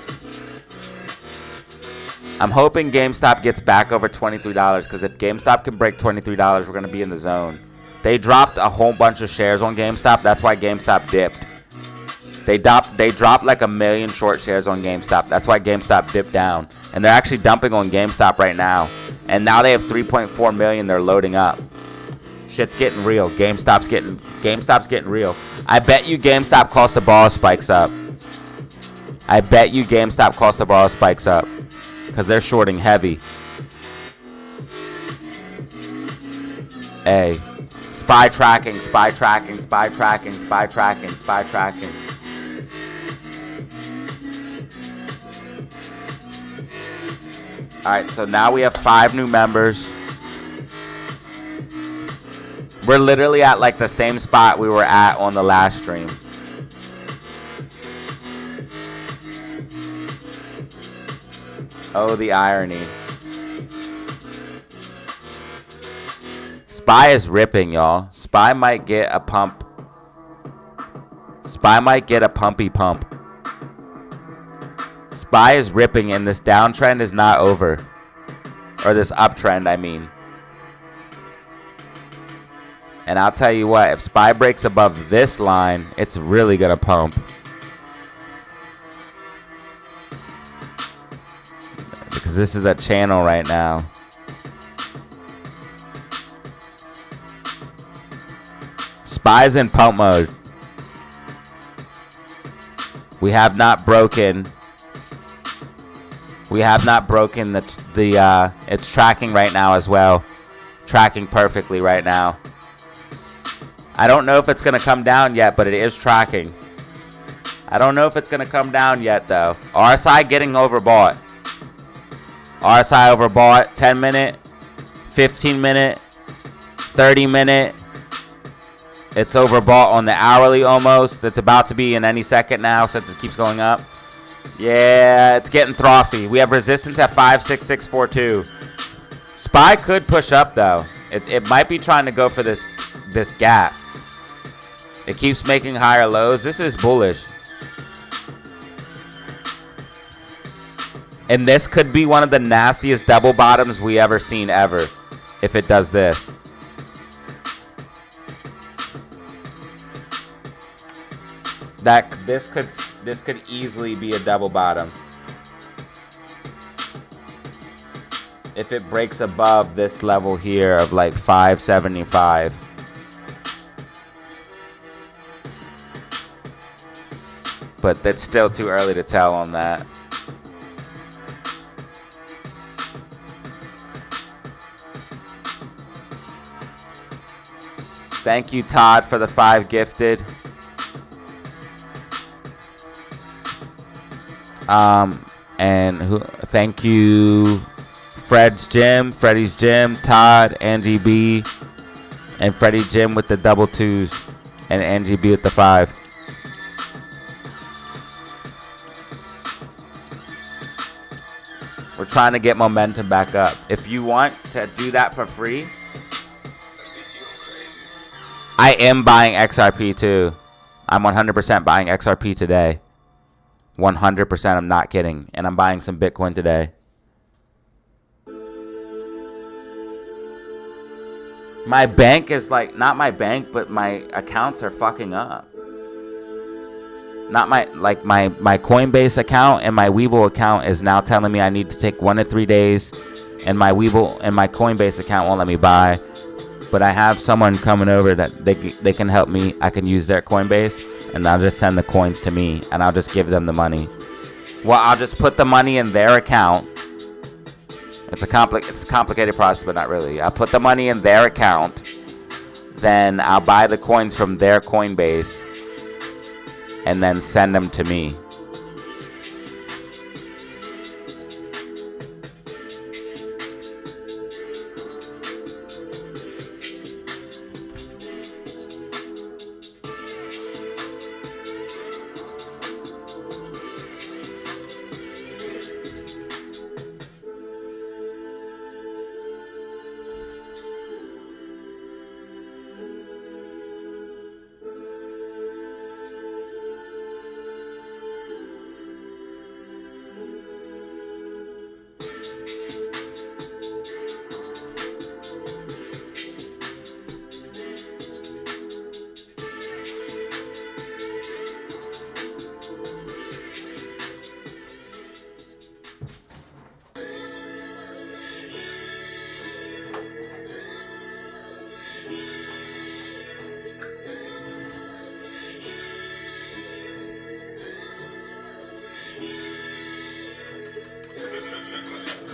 I'm hoping GameStop gets back over $23, because if GameStop can break $23, we're going to be in the zone. They dropped a whole bunch of shares on GameStop. That's why GameStop dipped. They dropped like 1 million short shares on GameStop. That's why GameStop dipped down. And they're actually dumping on GameStop right now. And now they have 3.4 million they're loading up. Shit's getting real. GameStop's getting real. I bet you GameStop cost of balls spikes up. I bet you GameStop cost to borrow spikes up because they're shorting heavy. Hey, SPY tracking, SPY tracking, SPY tracking, SPY tracking, SPY tracking. All right, so now we have 5 new members. We're literally at like the same spot we were at on the last stream. Oh, the irony. SPY is ripping, y'all. SPY might get a pump. SPY might get a pumpy pump. SPY is ripping and this downtrend is not over. Or this uptrend, I mean. And I'll tell you what, if SPY breaks above this line, it's really going to pump. Because this is a channel right now. SPY's in pump mode. We have not broken. We have not broken the it's tracking right now as well. Tracking perfectly right now. I don't know if it's going to come down yet, but it is tracking. I don't know if it's going to come down yet, though. RSI getting overbought. RSI overbought. 10 minute, 15 minute, 30 minute. It's overbought on the hourly almost. It's about to be in any second now since it keeps going up. Yeah, it's getting frothy. We have resistance at 56642. SPY could push up, though. It might be trying to go for this gap. It keeps making higher lows. This is bullish. And this could be one of the nastiest double bottoms we ever seen ever if it does this. This could easily be a double bottom. If it breaks above this level here of like 575. But that's still too early to tell on that. Thank you, Todd, for the 5 gifted. Thank you, Freddy's Gym, Todd, Angie B, and Freddie Jim with the double 2s, and Angie B with the 5. We're trying to get momentum back up. If you want to do that for free, I am buying XRP too. I'm 100% buying XRP today. 100%, I'm not kidding. And I'm buying some Bitcoin today. My bank is like, not my bank, but my accounts are fucking up. Not my Coinbase account and my Webull account is now telling me I need to take 1 to 3 days, and my Webull and my Coinbase account won't let me buy. But I have someone coming over that they can help me. I can use their Coinbase, and they'll just send the coins to me, and I'll just give them the money. Well, I'll just put the money in their account. It's a complicated process, but not really. I'll put the money in their account, then I'll buy the coins from their Coinbase, and then send them to me.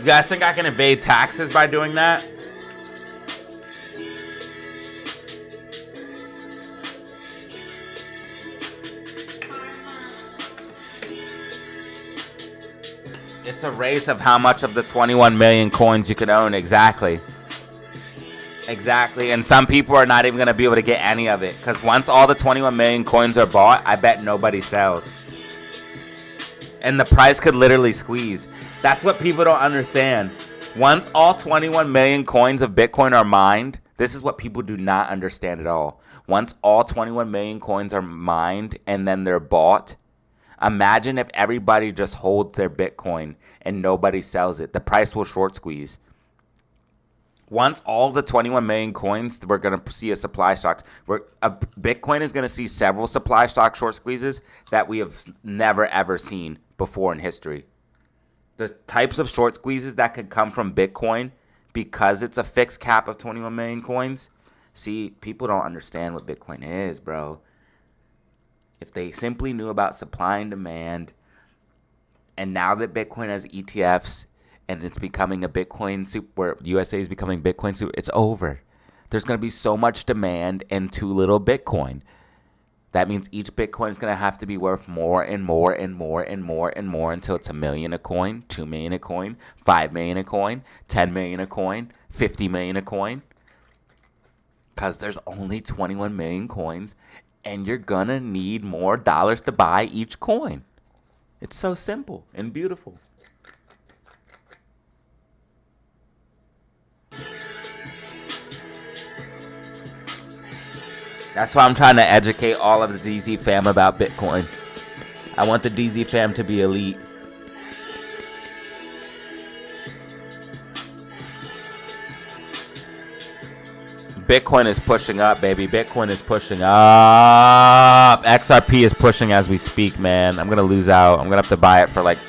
You guys think I can evade taxes by doing that? It's a race of how much of the 21 million coins you can own. Exactly. Exactly. And some people are not even going to be able to get any of it. Because once all the 21 million coins are bought, I bet nobody sells. And the price could literally squeeze. That's what people don't understand. Once all 21 million coins of Bitcoin are mined, this is what people do not understand at all. Once all 21 million coins are mined and then they're bought, imagine if everybody just holds their Bitcoin and nobody sells it. The price will short squeeze. Once all the 21 million coins, we're going to see a supply shock. Bitcoin is going to see several supply shock short squeezes that we have never, ever seen before in history. The types of short squeezes that could come from Bitcoin because it's a fixed cap of 21 million coins. See, people don't understand what Bitcoin is, bro. If they simply knew about supply and demand, and now that Bitcoin has ETFs and it's becoming a Bitcoin soup, where USA is becoming Bitcoin soup, it's over. There's going to be so much demand and too little Bitcoin. That means each Bitcoin is going to have to be worth more and more and more and more and more until it's $1 million a coin, $2 million a coin, $5 million a coin, $10 million a coin, $50 million a coin. Because there's only 21 million coins, and you're going to need more dollars to buy each coin. It's so simple and beautiful. That's why I'm trying to educate all of the DZ fam about Bitcoin. I want the DZ fam to be elite. Bitcoin is pushing up, baby. Bitcoin is pushing up. XRP is pushing as we speak, man. I'm going to lose out. I'm going to have to buy it for like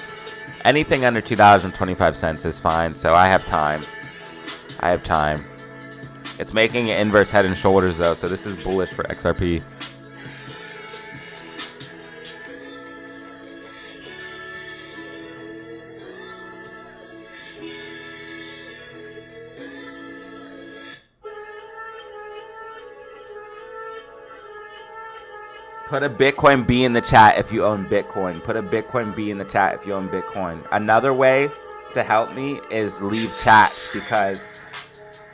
anything under $2.25 is fine. So I have time. It's making an inverse head and shoulders, though, so this is bullish for XRP. Put a Bitcoin B in the chat if you own Bitcoin. Put a Bitcoin B in the chat if you own Bitcoin. Another way to help me is leave chats, because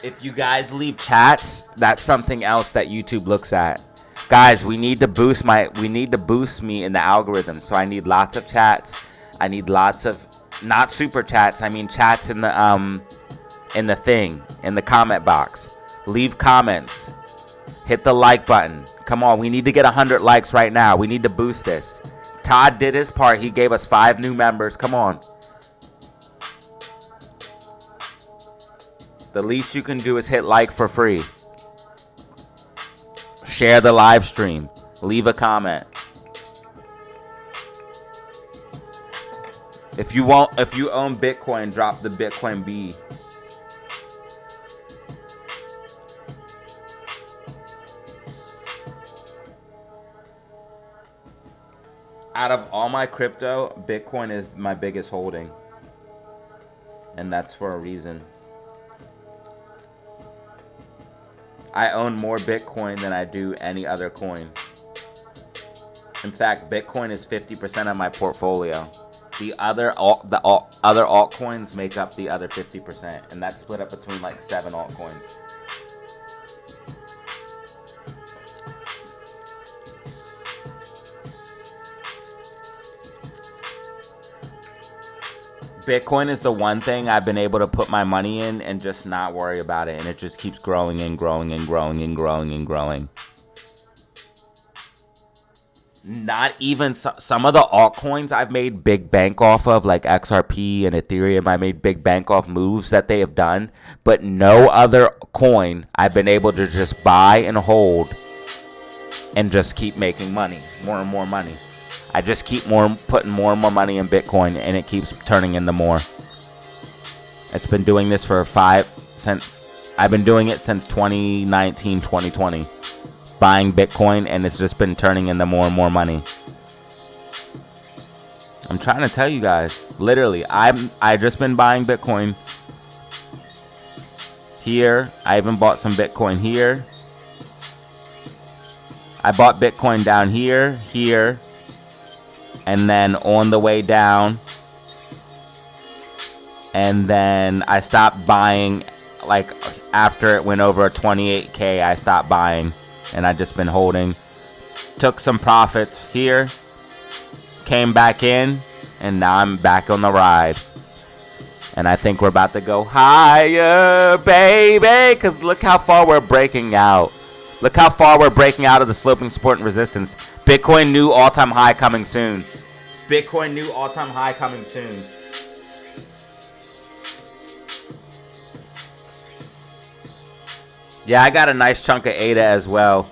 if you guys leave chats, that's something else that YouTube looks at. Guys, we need to boost me in the algorithm. So I need lots of chats. I need lots of, not super chats, I mean chats in the comment box. Leave comments. Hit the like button. Come on, we need to get 100 likes right now. We need to boost this. Todd did his part. He gave us 5 new members. Come on. The least you can do is hit like for free. Share the live stream. Leave a comment. If you own Bitcoin, drop the Bitcoin B. Out of all my crypto, Bitcoin is my biggest holding. And that's for a reason. I own more Bitcoin than I do any other coin. In fact, Bitcoin is 50% of my portfolio. The other altcoins make up the other 50%, and that's split up between like 7 altcoins. Bitcoin is the one thing I've been able to put my money in and just not worry about it. And it just keeps growing and growing and growing and growing and growing. Not even some of the altcoins I've made big bank off of, like XRP and Ethereum. I made big bank off moves that they have done. But no other coin I've been able to just buy and hold and just keep making money. More and more money. I just keep putting more and more money in Bitcoin, and it keeps turning into more. It's been doing this I've been doing it since 2019, 2020. Buying Bitcoin, and it's just been turning into more and more money. I'm trying to tell you guys. Literally, I just been buying Bitcoin here. I even bought some Bitcoin here. I bought Bitcoin down here, here, and then on the way down. And then I stopped buying, like after it went over 28K, I stopped buying, and I just been holding. Took some profits here, came back in, and now I'm back on the ride. And I think we're about to go higher, baby, because look how far we're breaking out. Look how far we're breaking out of the sloping support and resistance. Bitcoin new all-time high coming soon. Bitcoin new all-time high coming soon. Yeah, I got a nice chunk of ADA as well.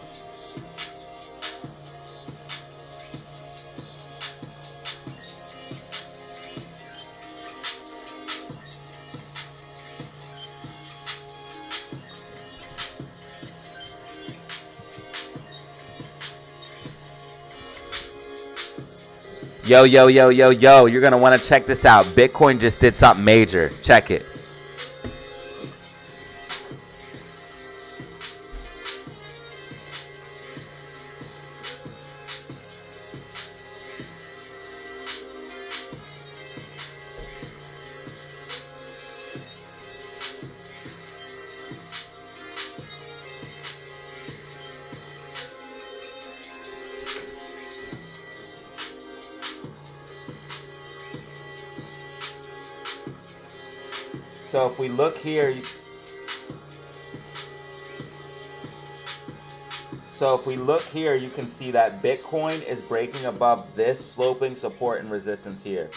Yo, yo, yo, yo, yo, you're going to want to check this out. Bitcoin just did something major. Check it. So if we look here, you can see that Bitcoin is breaking above this sloping support and resistance here.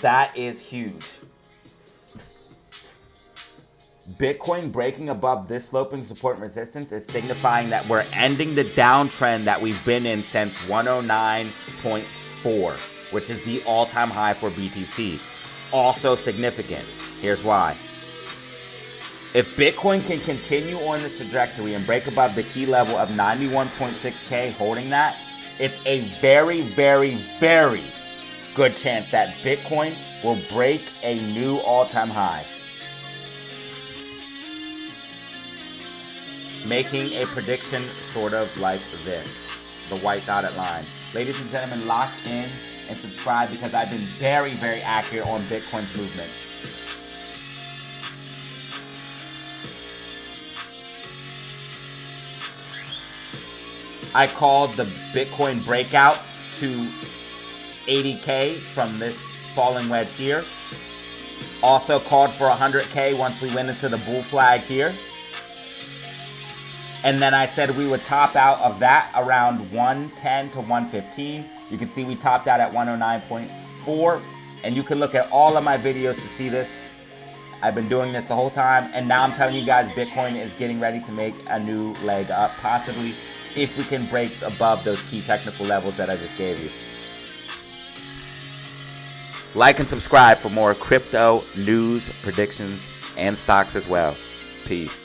That is huge. Bitcoin breaking above this sloping support and resistance is signifying that we're ending the downtrend that we've been in since 109.4, which is the all-time high for BTC. Also significant. Here's why. If Bitcoin can continue on this trajectory and break above the key level of 91.6K, holding that, it's a very, very, very good chance that Bitcoin will break a new all-time high. Making a prediction sort of like this, the white dotted line. Ladies and gentlemen, lock in and subscribe because I've been very, very accurate on Bitcoin's movements. I called the Bitcoin breakout to 80K from this falling wedge here. Also called for 100K once we went into the bull flag here. And then I said we would top out of that around 110 to 115. You can see we topped out at 109.4. And you can look at all of my videos to see this. I've been doing this the whole time. And now I'm telling you guys Bitcoin is getting ready to make a new leg up, possibly, if we can break above those key technical levels that I just gave you. Like and subscribe for more crypto news, predictions, and stocks as well. Peace.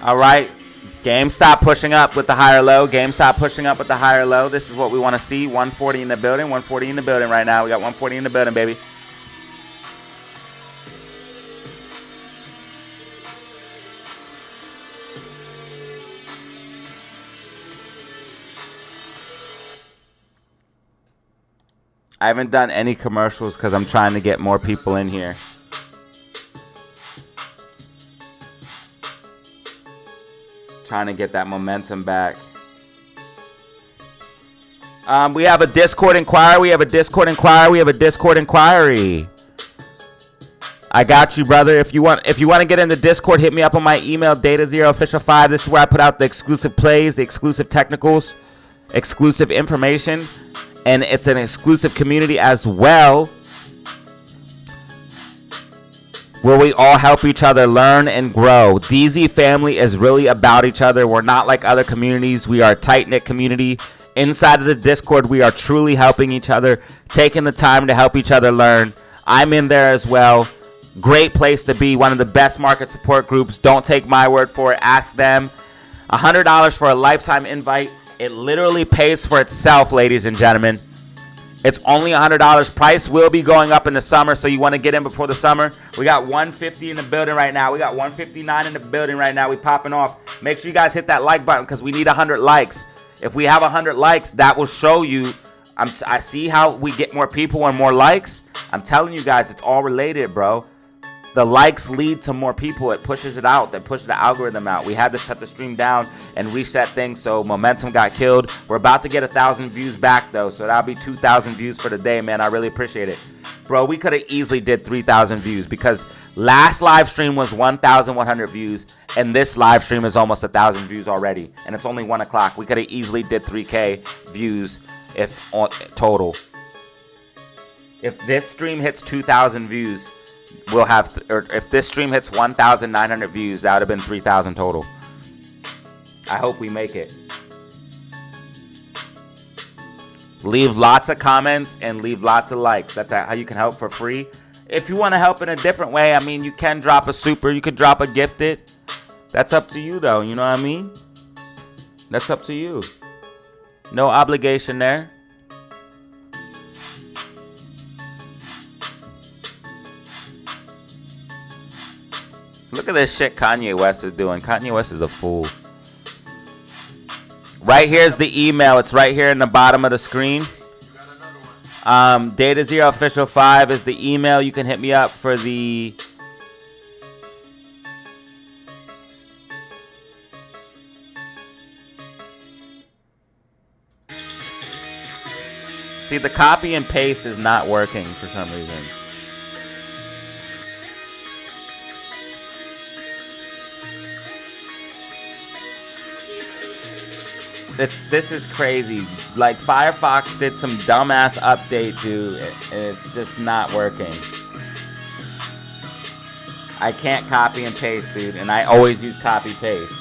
All right, GameStop pushing up with the higher low. GameStop pushing up with the higher low. This is what we want to see. 140 in the building. 140 in the building right now. We got 140 in the building, baby. I haven't done any commercials because I'm trying to get more people in here. Trying to get that momentum back. We have a Discord inquiry. We have a Discord inquiry. We have a Discord inquiry. I got you, brother. If you want to get in the Discord, hit me up on my email, DataZeroOfficial5. This is where I put out the exclusive plays, the exclusive technicals, exclusive information, and it's an exclusive community as well, where we all help each other learn and grow. DZ family is really about each other. We're not like other communities. We are a tight-knit community. Inside of the Discord, we are truly helping each other, taking the time to help each other learn. I'm in there as well. Great place to be. One of the best market support groups. Don't take my word for it. Ask them. $100 for a lifetime invite. It literally pays for itself, ladies and gentlemen. It's only $100. Price will be going up in the summer, so you want to get in before the summer. We got 150 in the building right now. We got 159 in the building right now. We popping off. Make sure you guys hit that like button because we need 100 likes. If we have 100 likes, that will show you. I see how we get more people and more likes. I'm telling you guys, it's all related, bro. The likes lead to more people. It pushes it out. That pushes the algorithm out. We had to shut the stream down and reset things, so momentum got killed. We're about to get 1,000 views back, though, so that'll be 2,000 views for the day, man. I really appreciate it. Bro, we could have easily did 3,000 views because last live stream was 1,100 views, and this live stream is almost 1,000 views already, and it's only 1 o'clock. We could have easily did 3K views if total. If this stream hits 2,000 views, we'll have, or if this stream hits 1,900 views, that would have been 3,000 total. I hope we make it. Leave lots of comments and leave lots of likes. That's how you can help for free. If you want to help in a different way, I mean, you can drop a super, you could drop a gifted. That's up to you, though. You know what I mean? That's up to you. No obligation there. Look at this shit Kanye West is doing. Kanye West is a fool. Right here's the email. It's right here in the bottom of the screen. DataZeroOfficial5 is the email. You can hit me up for the... See, the copy and paste is not working for some reason. This is crazy. Like, Firefox did some dumbass update, dude, and it's just not working. I can't copy and paste, dude, and I always use copy paste.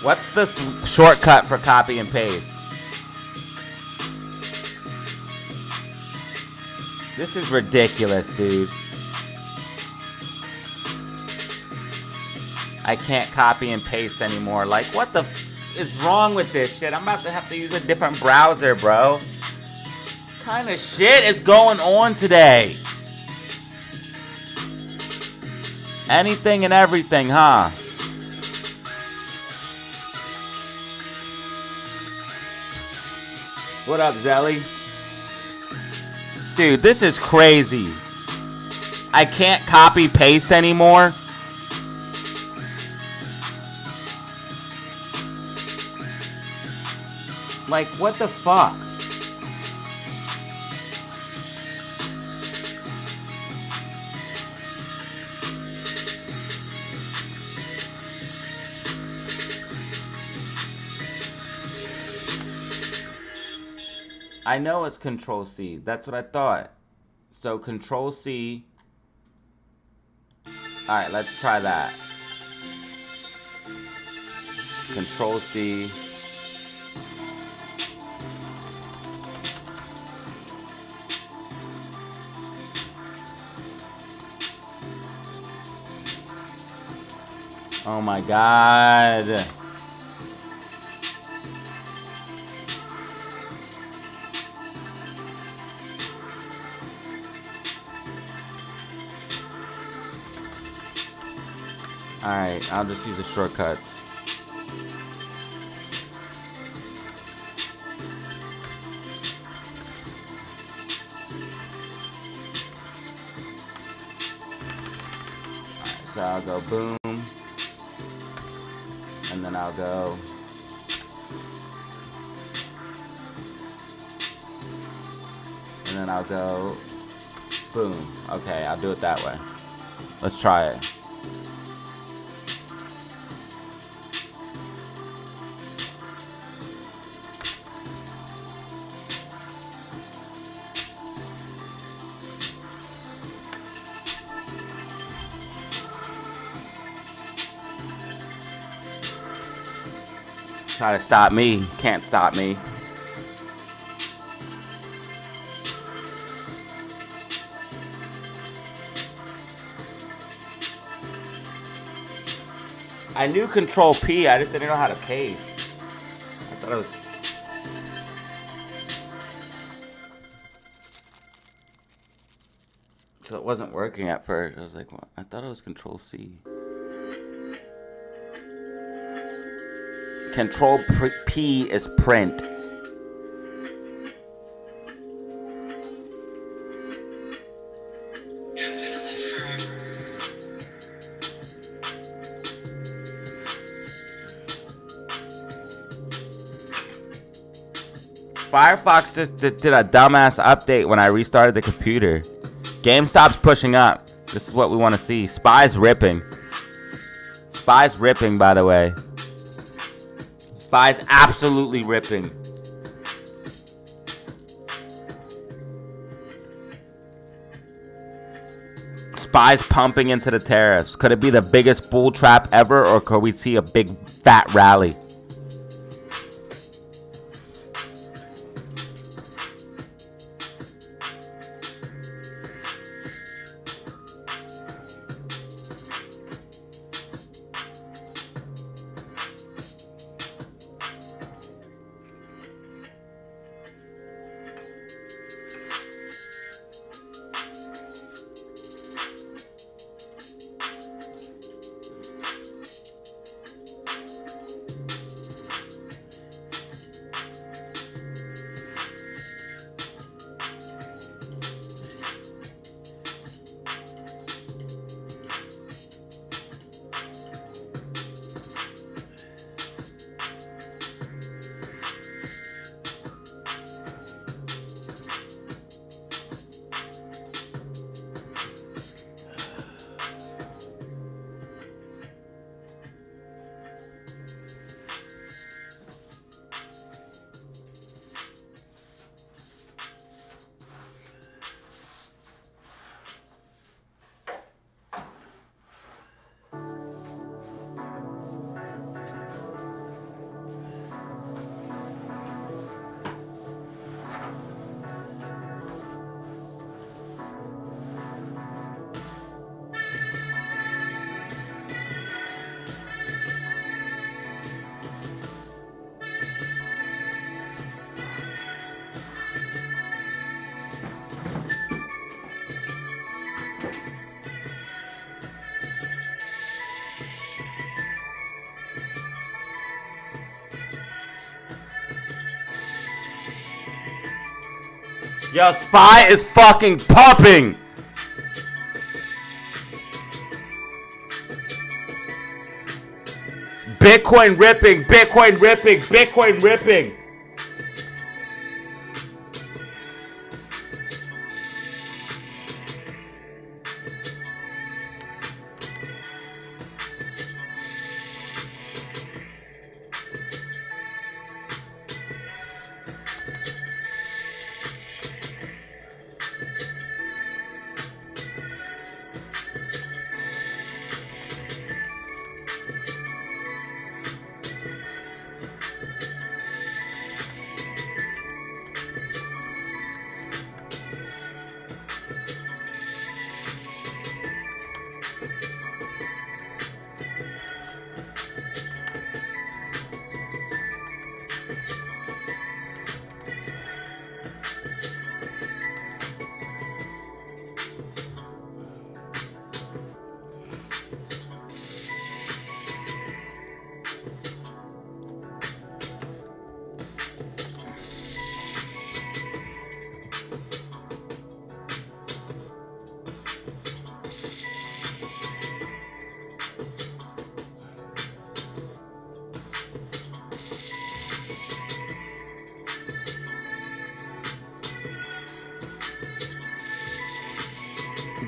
What's the shortcut for copy and paste? This is ridiculous, dude. I can't copy and paste anymore. Like, what the f is wrong with this shit? I'm about to have to use a different browser, bro. What kind of shit is going on today? Anything and everything, huh? What up, Zelly? Dude, this is crazy. I can't copy paste anymore. Like, what the fuck? I know it's Control C. That's what I thought. So Control C. Alright, let's try that. Control C. Oh my God. Alright, I'll just use the shortcuts. Alright, So I'll go boom, and then I'll go boom. Okay, I'll do it that way. Let's try it. Try to stop me. Can't stop me. I knew Control P, I just didn't know how to paste. I thought it was... So it wasn't working at first. I was like, well, I thought it was Control C. Control P is print. Firefox just did a dumbass update when I restarted the computer. GameStop's pushing up. This is what we want to see. SPY's ripping. SPY's ripping, by the way. SPY's absolutely ripping. SPY's pumping into the tariffs. Could it be the biggest bull trap ever, or could we see a big fat rally? Yo, SPY is fucking pumping. Bitcoin ripping, Bitcoin ripping, Bitcoin ripping.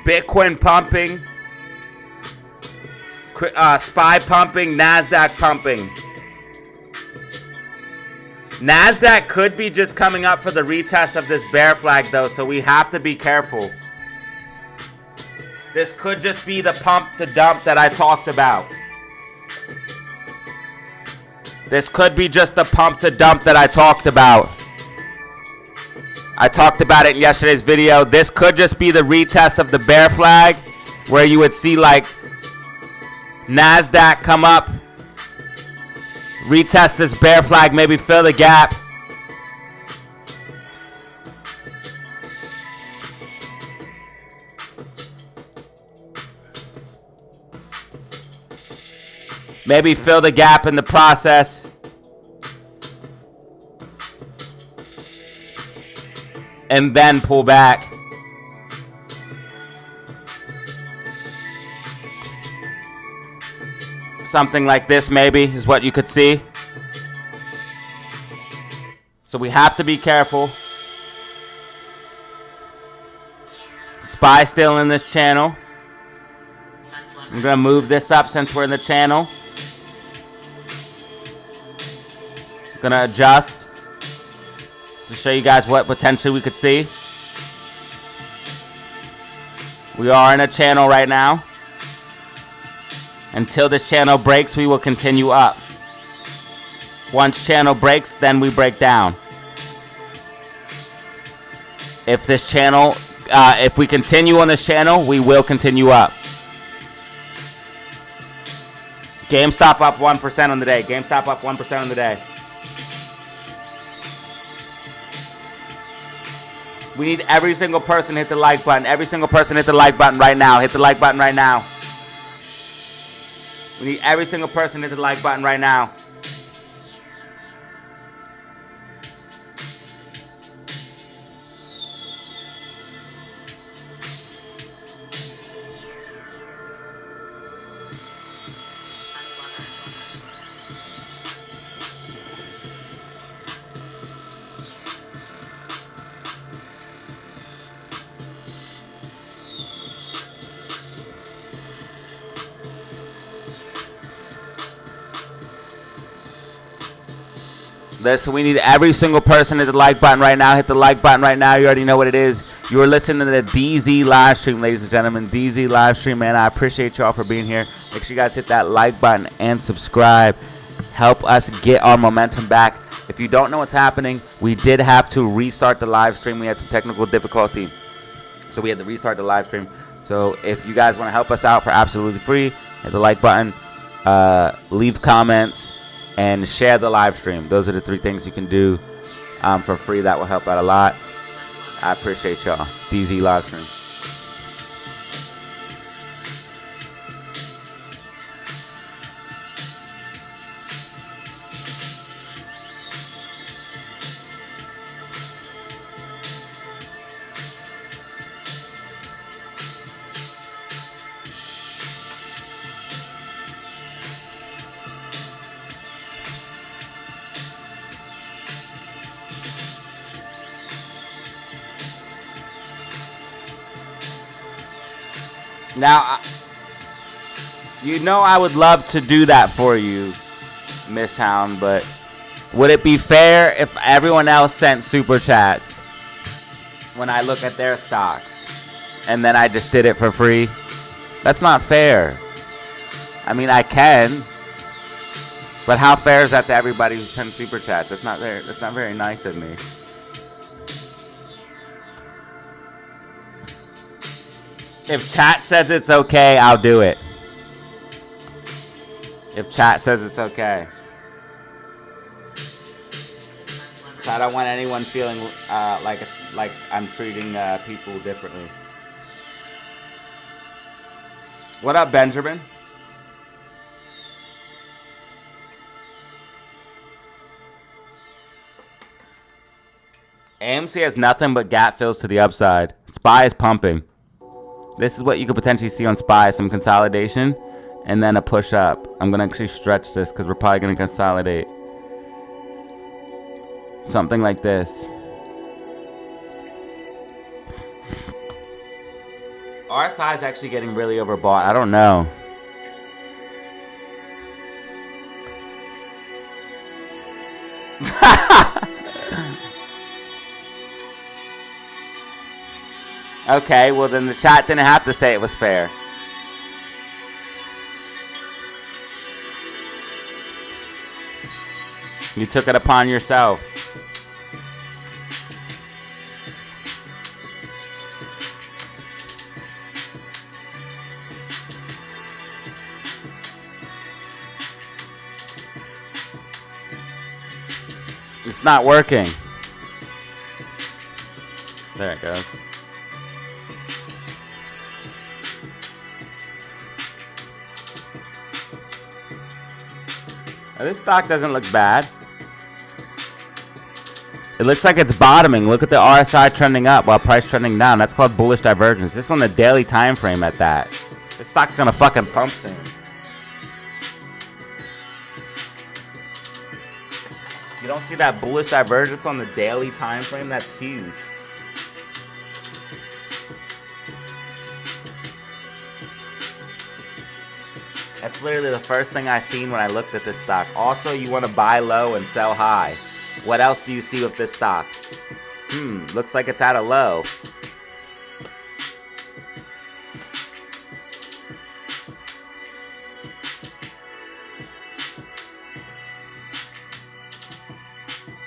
Bitcoin pumping. SPY pumping. NASDAQ pumping. NASDAQ could be just coming up for the retest of this bear flag though, so we have to be careful. This could just be the pump to dump that I talked about. This could be just the pump to dump that I talked about. I talked about it in yesterday's video. This could just be the retest of the bear flag, where you would see like NASDAQ come up, retest this bear flag, maybe fill the gap. Maybe fill the gap in the process. And then pull back. Something like this maybe is what you could see. So we have to be careful. SPY still in this channel. I'm going to move this up since we're in the channel. I'm going to adjust to show you guys what potentially we could see. We are in a channel right now. Until this channel breaks, we will continue up. Once channel breaks, then we break down. If this channel, if we continue on this channel, we will continue up. GameStop up 1% on the day. GameStop up 1% on the day. We need every single person to hit the like button. Every single person hit the like button right now. Hit the like button right now. We need every single person to hit the like button right now. Listen, we need every single person to hit the like button right now. Hit the like button right now. You already know what it is. You are listening to the DZ live stream, ladies and gentlemen. DZ live stream, man. I appreciate y'all for being here. Make sure you guys hit that like button and subscribe. Help us get our momentum back. If you don't know what's happening, we did have to restart the live stream. We had some technical difficulty, so we had to restart the live stream. So if you guys want to help us out for absolutely free, hit the like button, leave comments, and share the live stream. Those are the three things you can do for free. That will help out a lot. I appreciate y'all. DZ live stream. Now, you know I would love to do that for you, Miss Hound, but would it be fair if everyone else sent super chats when I look at their stocks and then I just did it for free? That's not fair. I mean, I can, but how fair is that to everybody who sends super chats? That's not very nice of me. If chat says it's okay, I'll do it. If chat says it's okay. So I don't want anyone feeling like I'm treating people differently. What up, Benjamin? AMC has nothing but gap fills to the upside. SPY is pumping. This is what you could potentially see on SPY, some consolidation, and then a push up. I'm going to actually stretch this because we're probably going to consolidate. Something like this. RSI is actually getting really overbought. I don't know. Okay, well then the chat didn't have to say it was fair. You took it upon yourself. It's not working. There it goes. Now, this stock doesn't look bad. It looks like it's bottoming. Look at the RSI trending up while price trending down. That's called bullish divergence. This is on the daily time frame at that. This stock's gonna fucking pump soon. You don't see that bullish divergence on the daily time frame? That's huge. That's literally the first thing I seen when I looked at this stock. Also, you want to buy low and sell high. What else do you see with this stock? Looks like it's at a low.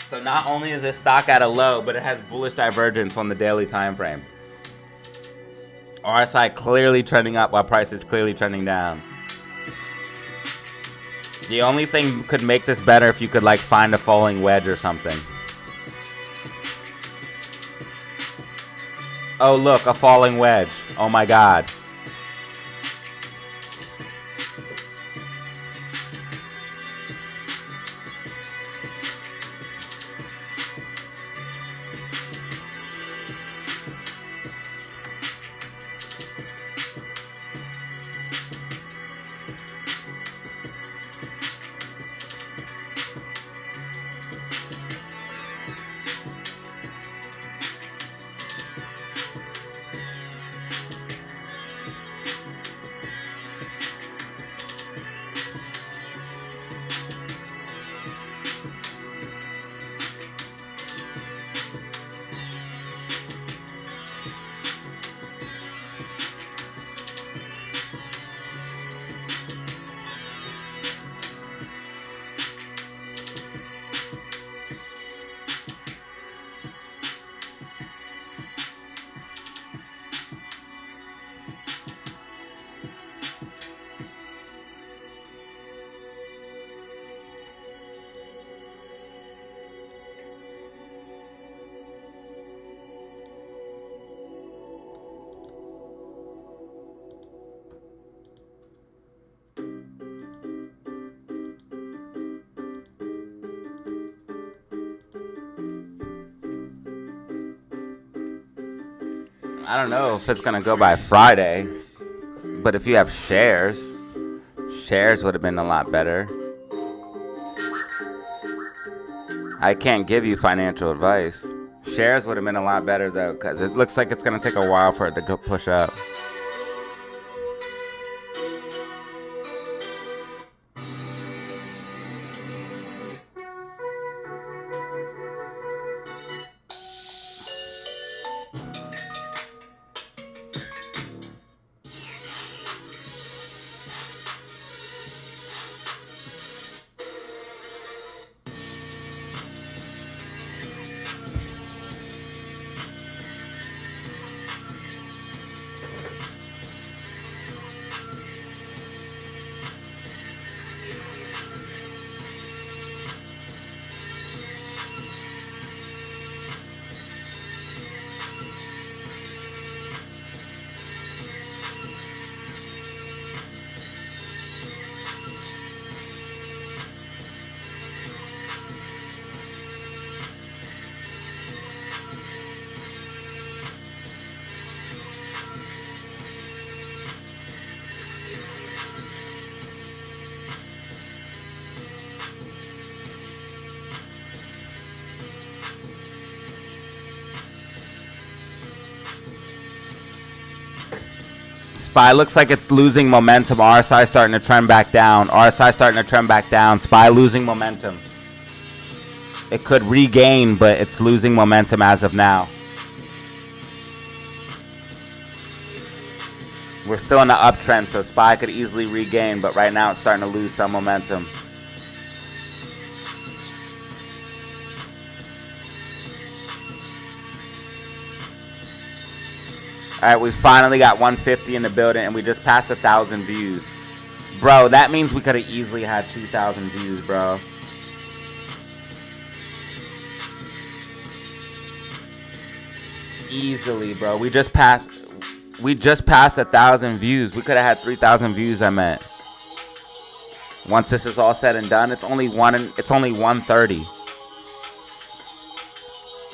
So not only is this stock at a low, but it has bullish divergence on the daily time frame. RSI clearly trending up while price is clearly trending down. The only thing could make this better if you could like find a falling wedge or something. Oh look, a falling wedge. Oh my god. I don't know if it's gonna go by Friday, but if you have shares would have been a lot better. I can't give you financial advice. Shares would have been a lot better though, because it looks like it's gonna take a while for it to go push up. SPY looks like it's losing momentum. RSI starting to trend back down. RSI starting to trend back down. SPY losing momentum. It could regain, but it's losing momentum as of now. We're still in the uptrend, so SPY could easily regain, but right now it's starting to lose some momentum. Alright, we finally got 150 in the building, and we just passed 1,000 views. Bro, that means we could have easily had 2,000 views, bro. Easily, bro. We just passed 1,000 views. We could have had 3,000 views, I meant. Once this is all said and done, it's only 1:30.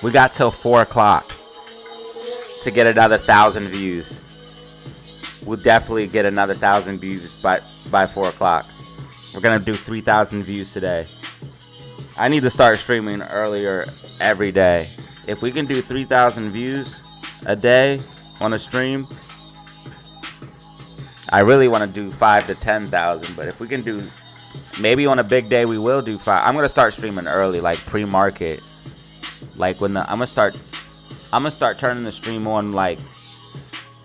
We got till 4 o'clock to get another 1,000 views. We'll definitely get another 1,000 views by 4 o'clock. We're gonna do 3,000 views today. I need to start streaming earlier every day. If we can do 3,000 views a day on a stream, I really want to do 5 to 10,000. But if we can do, maybe on a big day, we will do 5. I'm gonna start streaming early, like pre-market. Like when I'm gonna start turning the stream on like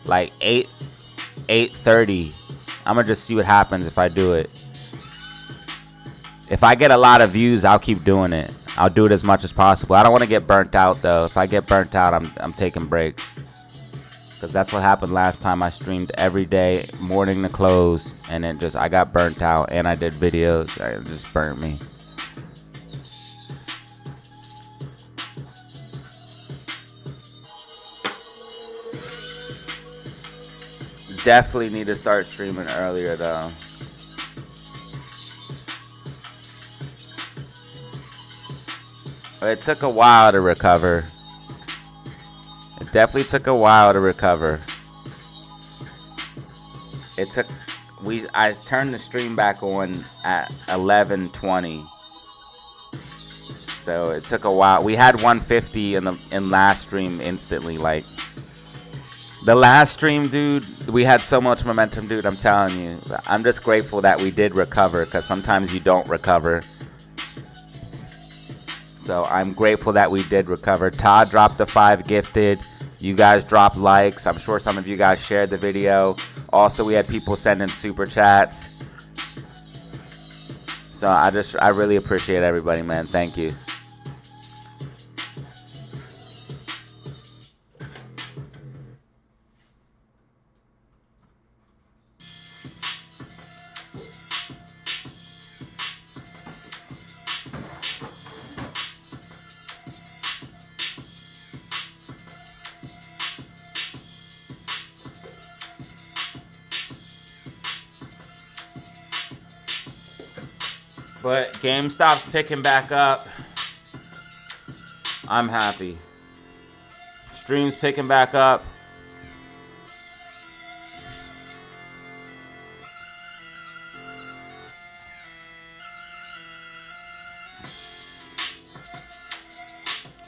8:30. I'm gonna just see what happens if I do it. If I get a lot of views, I'll keep doing it. I'll do it as much as possible. I don't want to get burnt out though. If I get burnt out, I'm taking breaks. Because that's what happened last time. I streamed every day, morning to close, and I got burnt out. And I did videos. It just burnt me. Definitely need to start streaming earlier though. It took a while to recover. It definitely took a while to recover. I turned the stream back on at 11:20. So it took a while. We had 150 in last stream instantly. Like the last stream, dude, we had so much momentum, dude. I'm telling you. I'm just grateful that we did recover, because sometimes you don't recover. So I'm grateful that we did recover. Todd dropped the 5 gifted. You guys dropped likes. I'm sure some of you guys shared the video. Also, we had people sending super chats. So I really appreciate everybody, man. Thank you. But GameStop's picking back up. I'm happy. Stream's picking back up.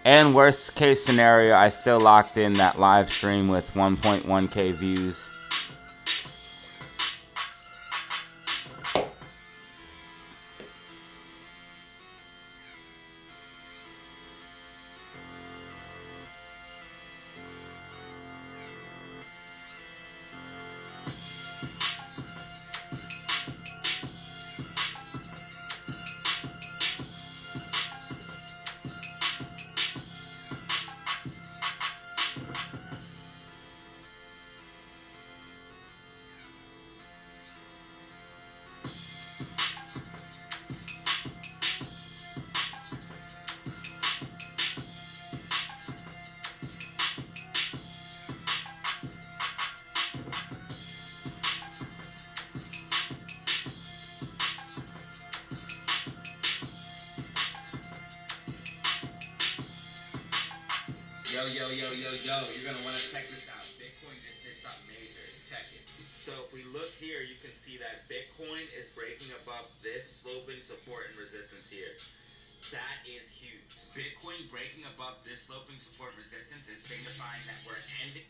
And worst case scenario, I still locked in that live stream with 1.1k views. Yo, you're gonna want to check this out. Bitcoin just did something major. Check it. So if we look here, you can see that Bitcoin is breaking above this sloping support and resistance here. That is huge. Bitcoin breaking above this sloping support resistance is signifying that we're ending.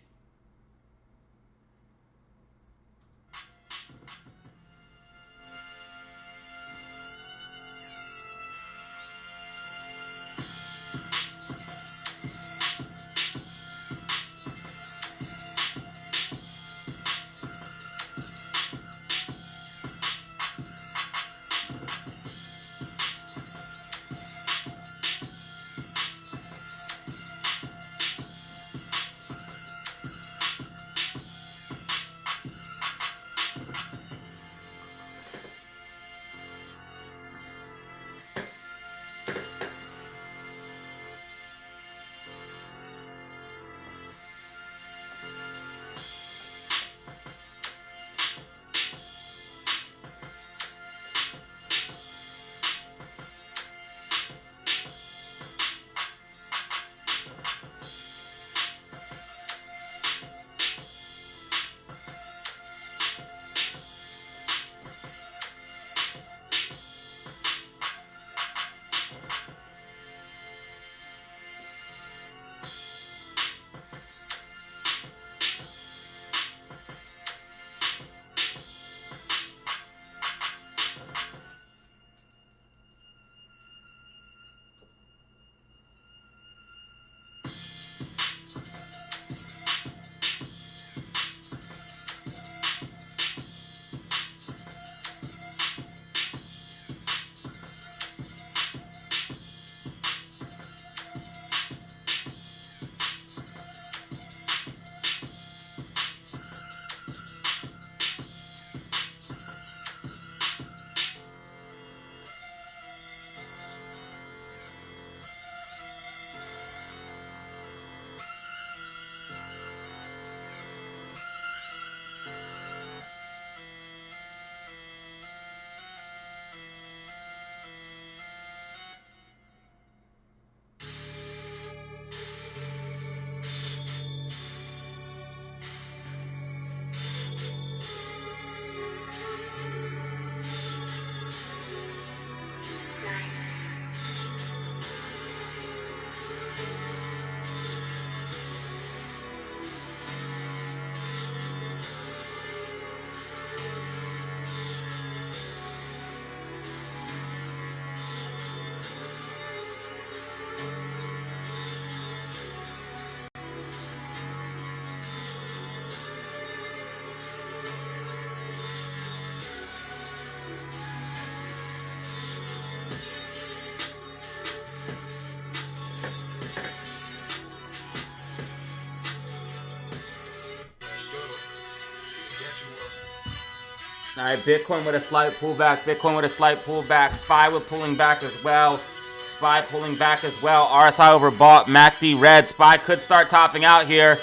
All right, Bitcoin with a slight pullback. Bitcoin with a slight pullback. SPY with pulling back as well. SPY pulling back as well. RSI overbought. MACD red. SPY could start topping out here.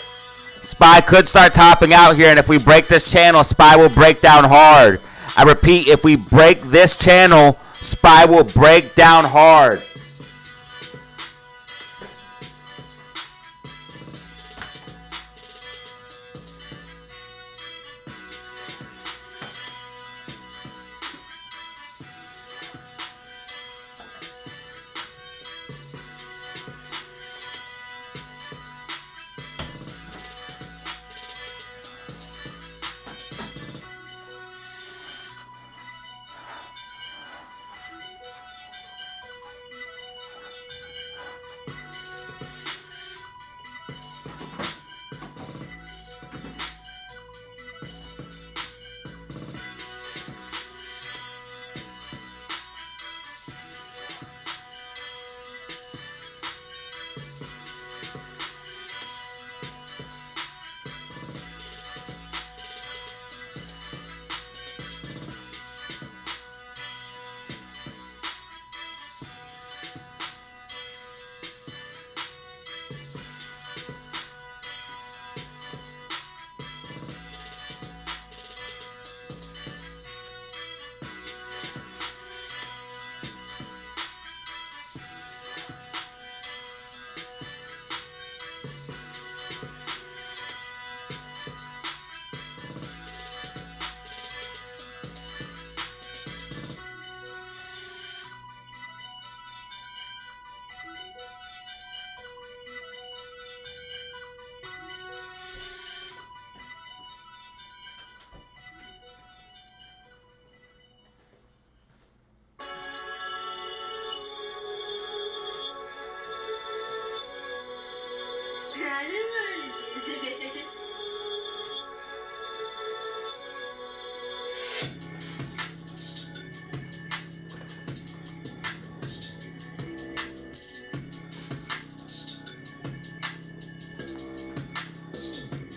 SPY could start topping out here, and if we break this channel, SPY will break down hard. I repeat, if we break this channel, SPY will break down hard.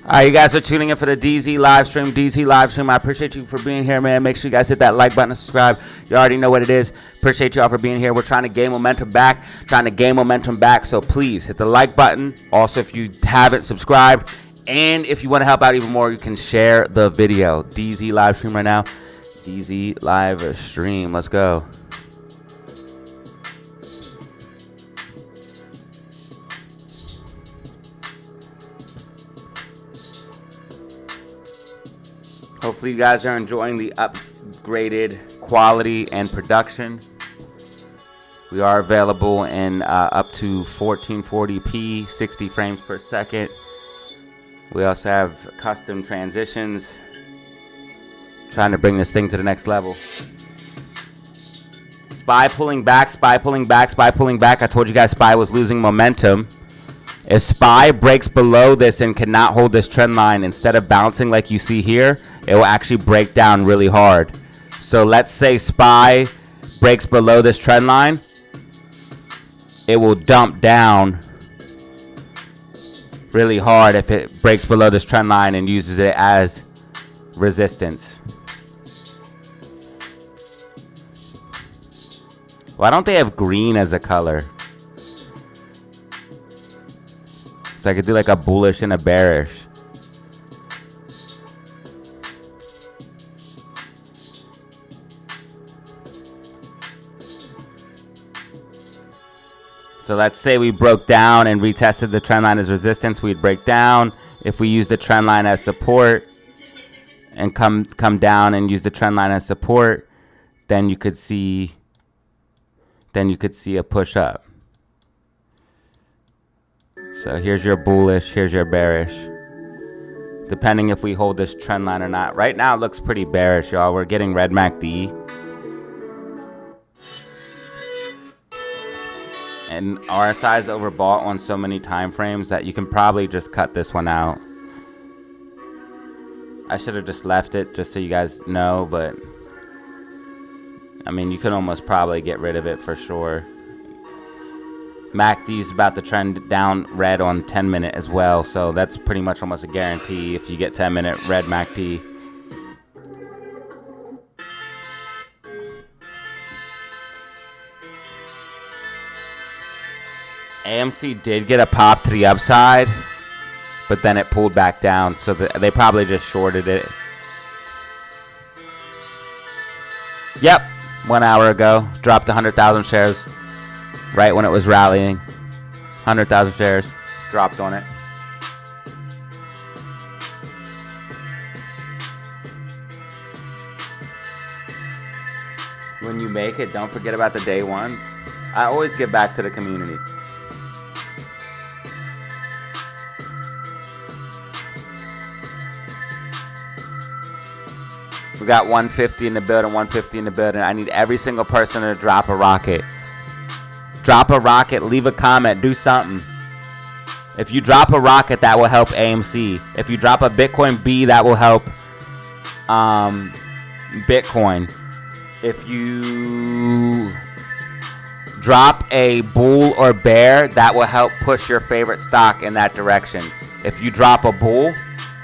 All right, you guys are tuning in for the DZ live stream. DZ live stream. I appreciate you for being here, man. Make sure you guys hit that like button and subscribe. You already know what it is. Appreciate y'all for being here. We're trying to gain momentum back. So please hit the like button. Also, if you haven't subscribed, and if you want to help out even more, you can share the video. DZ live stream right now. DZ live stream. Let's go. Hopefully you guys are enjoying the upgraded quality and production. We are available in up to 1440p, 60 frames per second. We also have custom transitions. Trying to bring this thing to the next level. SPY pulling back, SPY pulling back, SPY pulling back. I told you guys SPY was losing momentum. If SPY breaks below this and cannot hold this trend line, instead of bouncing like you see here, it will actually break down really hard. So let's say SPY breaks below this trend line. It will dump down really hard if it breaks below this trend line and uses it as resistance. Why don't they have green as a color? So I could do like a bullish and a bearish. So let's say we broke down and retested the trend line as resistance. We'd break down. If we use the trend line as support and come down and use the trend line as support, then you could see a push up. So here's your bullish, here's your bearish. Depending if we hold this trend line or not. Right now it looks pretty bearish, y'all. We're getting red MACD. And RSI is overbought on so many time frames that you can probably just cut this one out. I should have just left it just so you guys know, but I mean, you could almost probably get rid of it for sure. MACD is about to trend down red on 10-minute as well, so that's pretty much almost a guarantee if you get 10-minute red MACD. AMC did get a pop to the upside, but then it pulled back down, so they probably just shorted it. Yep, 1 hour ago, dropped 100,000 shares right when it was rallying. 100,000 shares dropped on it. When you make it, don't forget about the day ones. I always give back to the community. We got 150 in the building, 150 in the building. I need every single person to drop a rocket. Drop a rocket, leave a comment, do something. If you drop a rocket, that will help AMC. If you drop a Bitcoin B, that will help Bitcoin. If you drop a bull or bear, that will help push your favorite stock in that direction. If you drop a bull,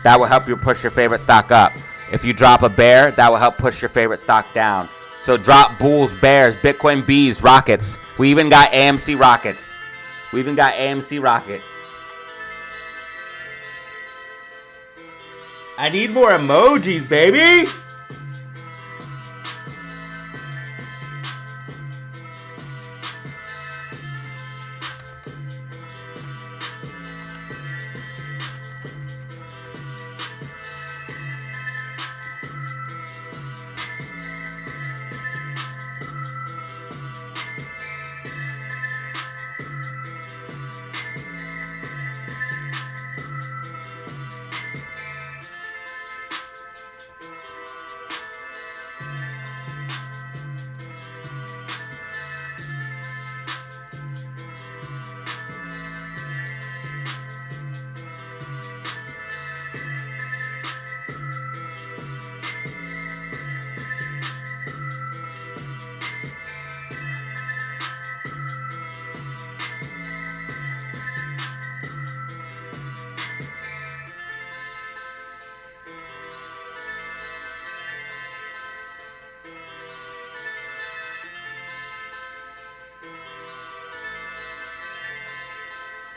that will help you push your favorite stock up. If you drop a bear, that will help push your favorite stock down. So drop bulls, bears, Bitcoin Bs, rockets. We even got AMC rockets. We even got AMC rockets. I need more emojis, baby.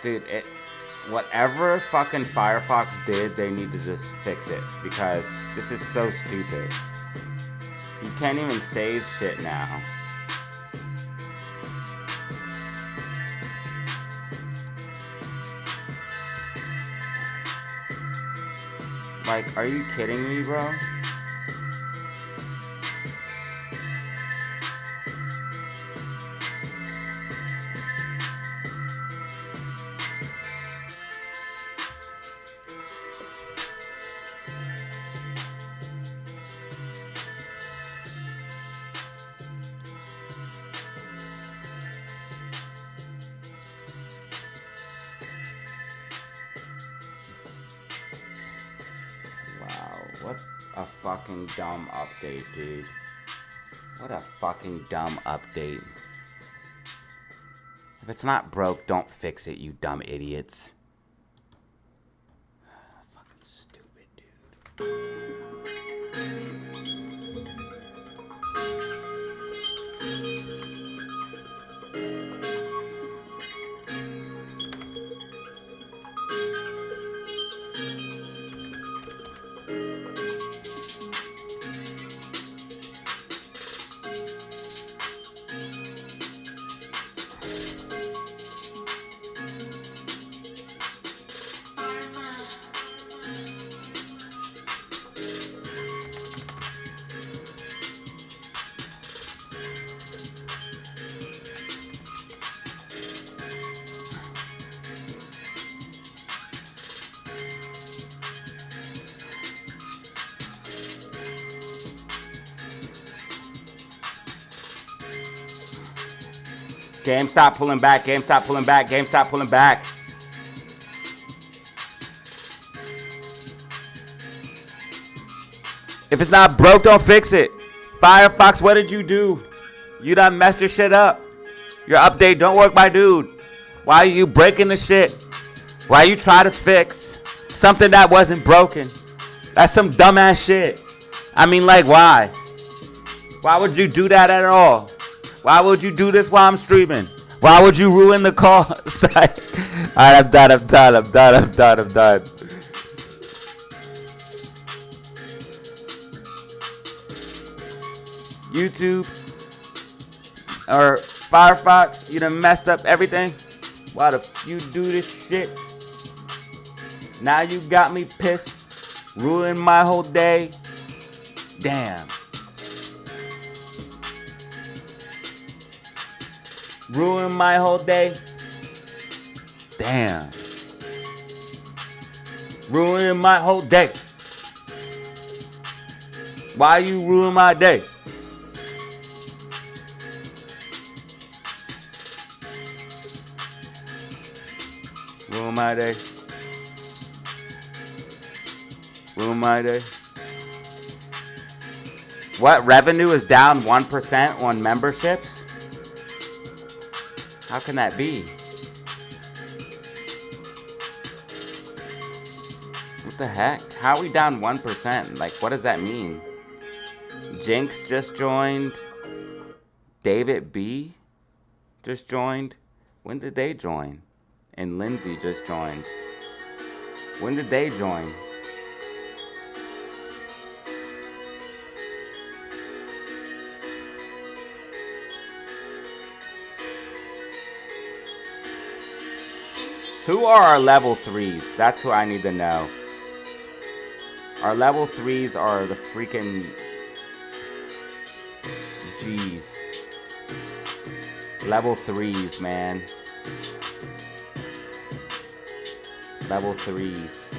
Dude, whatever fucking Firefox did, they need to just fix it, because this is so stupid. You can't even save shit now. Like, are you kidding me, bro? What a fucking dumb update, dude. What a fucking dumb update. If it's not broke, don't fix it, you dumb idiots. Fucking stupid, dude. GameStop pulling back, GameStop pulling back, GameStop pulling back. If it's not broke, don't fix it. Firefox, what did you do? You done messed your shit up. Your update don't work, my dude. Why are you breaking the shit? Why you try to fix something that wasn't broken? That's some dumbass shit. I mean, like, why? Why would you do that at all? Why would you do this while I'm streaming? Why would you ruin the call? Alright, I'm done. YouTube or Firefox, you done messed up everything. Why the f you do this shit? Now you got me pissed. Ruined my whole day. Damn. Ruined my whole day. Damn. Ruined my whole day. Why you ruin my day? Ruin my day. Ruin my day. What? Revenue is down 1% on memberships? How can that be? What the heck? How are we down 1%? Like, what does that mean? Jinx just joined. David B just joined. When did they join? And Lindsay just joined. When did they join? Who are our level 3s? That's who I need to know. Our level 3s are the freaking G's. Level 3s, man. Level 3s.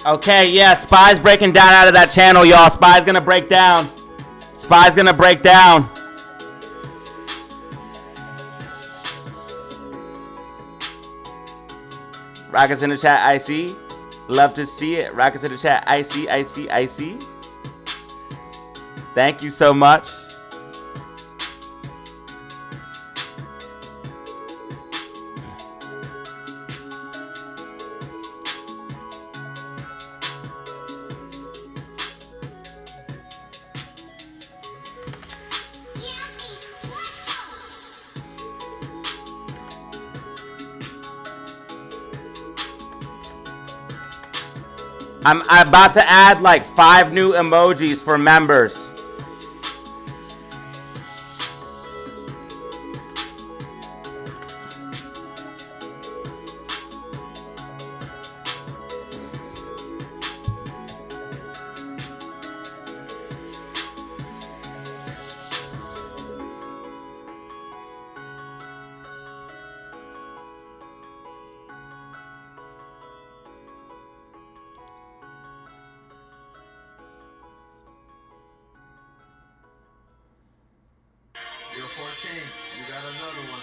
Okay, yeah, Spy's breaking down out of that channel, y'all. Spy's gonna break down. Spy's gonna break down. Rockets in the chat, I see. Love to see it. Rockets in the chat, I see, I see, I see. Thank you so much. I'm about to add like 5 new emojis for members. You're 14. You got another one.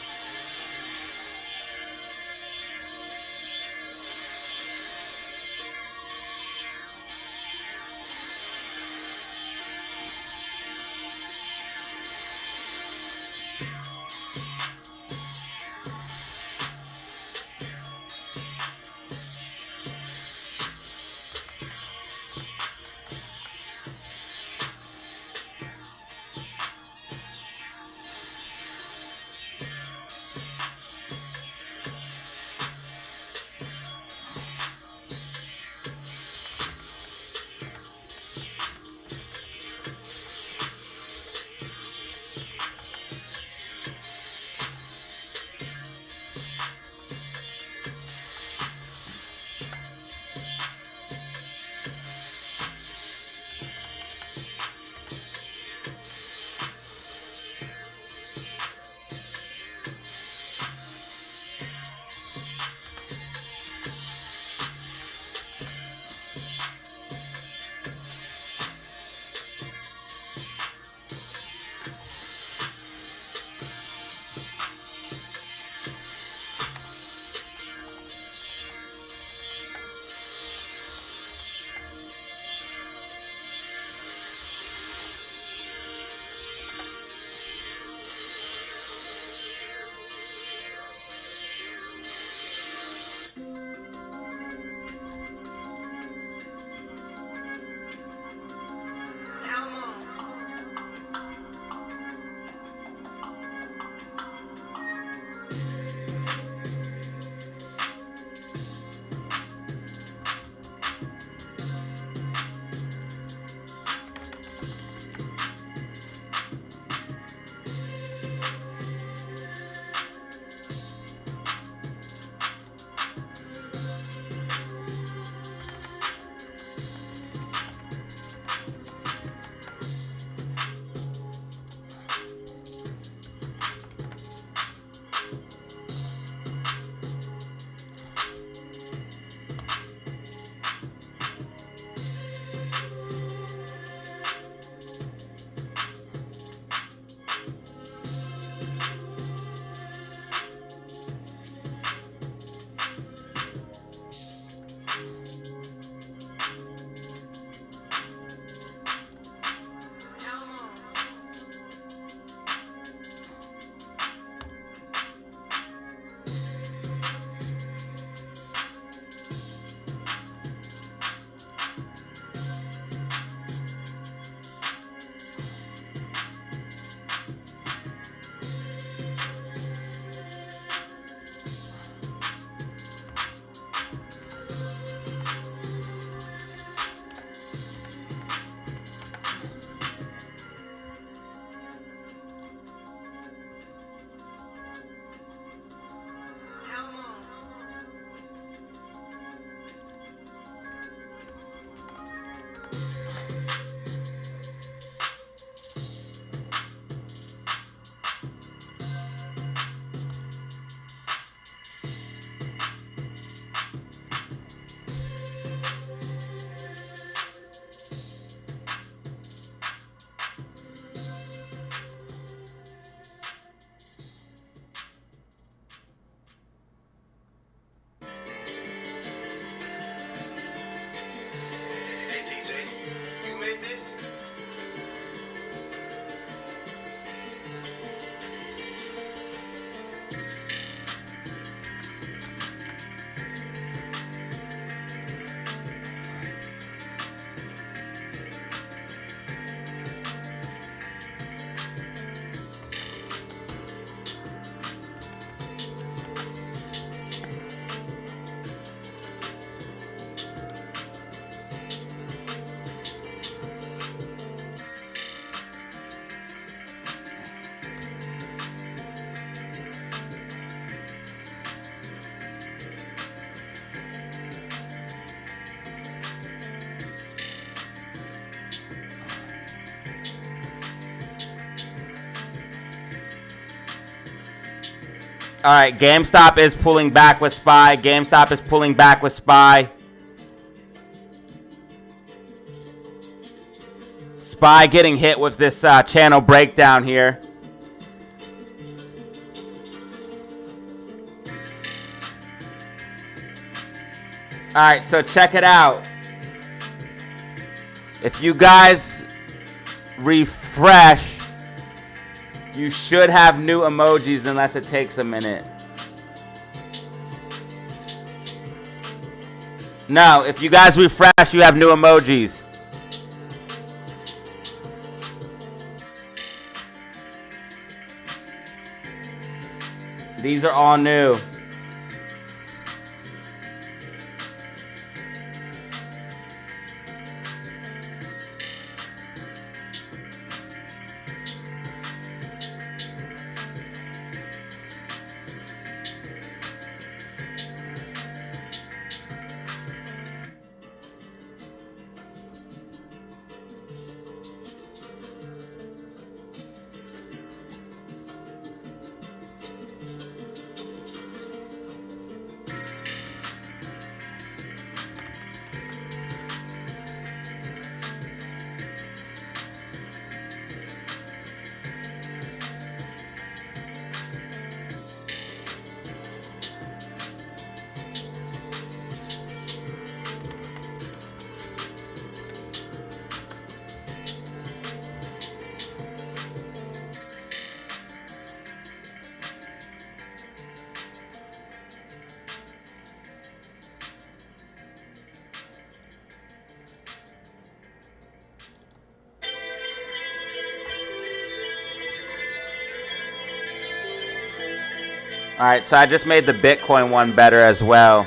All right, GameStop is pulling back with SPY. GameStop is pulling back with SPY. SPY getting hit with this channel breakdown here. All right, so check it out. If you guys refresh, you should have new emojis unless it takes a minute. No, if you guys refresh, you have new emojis. These are all new. All right, so I just made the Bitcoin one better as well.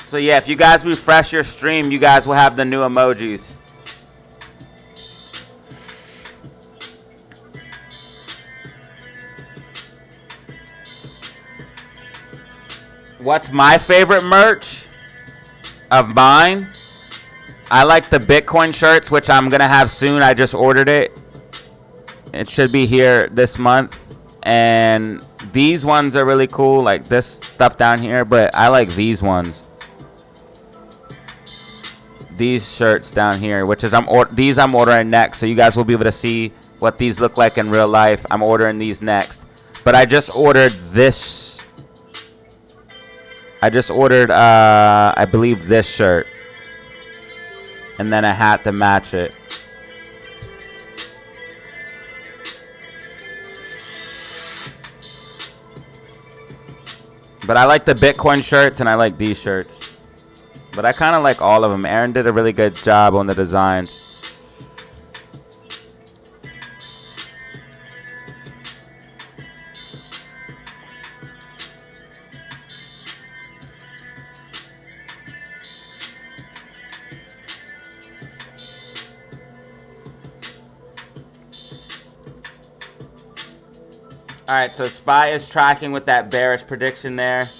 So yeah, if you guys refresh your stream, you guys will have the new emojis. What's my favorite merch of mine? I like the Bitcoin shirts, which I'm going to have soon. I just ordered it. It should be here this month. And these ones are really cool, like this stuff down here. But I like these ones. These shirts down here, which is these I'm ordering next. So you guys will be able to see what these look like in real life. I'm ordering these next. But I just ordered this. I just ordered, I believe, this shirt. And then a hat to match it. But I like the Bitcoin shirts and I like these shirts. But I kind of like all of them. Aaron did a really good job on the designs. All right, so SPY is tracking with that bearish prediction there.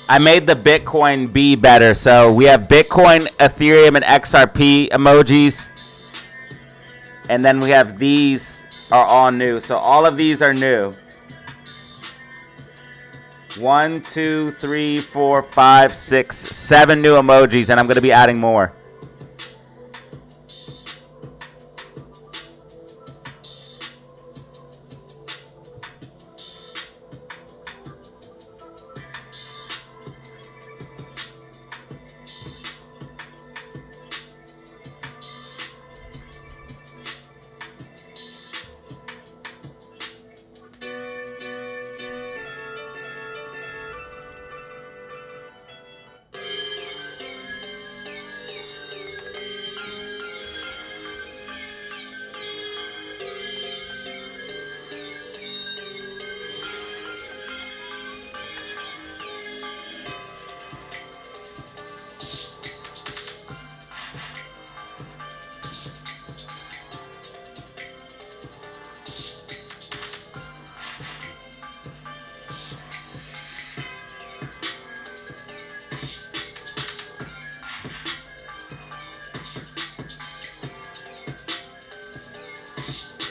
I made the Bitcoin be better. So we have Bitcoin, Ethereum, and XRP emojis. And then we have these are all new. So all of these are new. 1, 2, 3, 4, 5, 6, 7 new emojis. And I'm going to be adding more.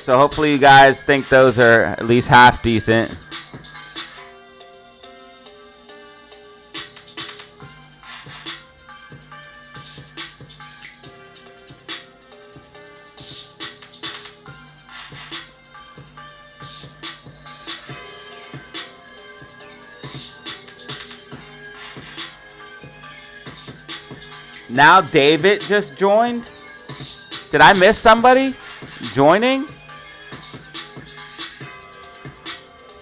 So hopefully you guys think those are at least half decent. Now David just joined. Did I miss somebody joining?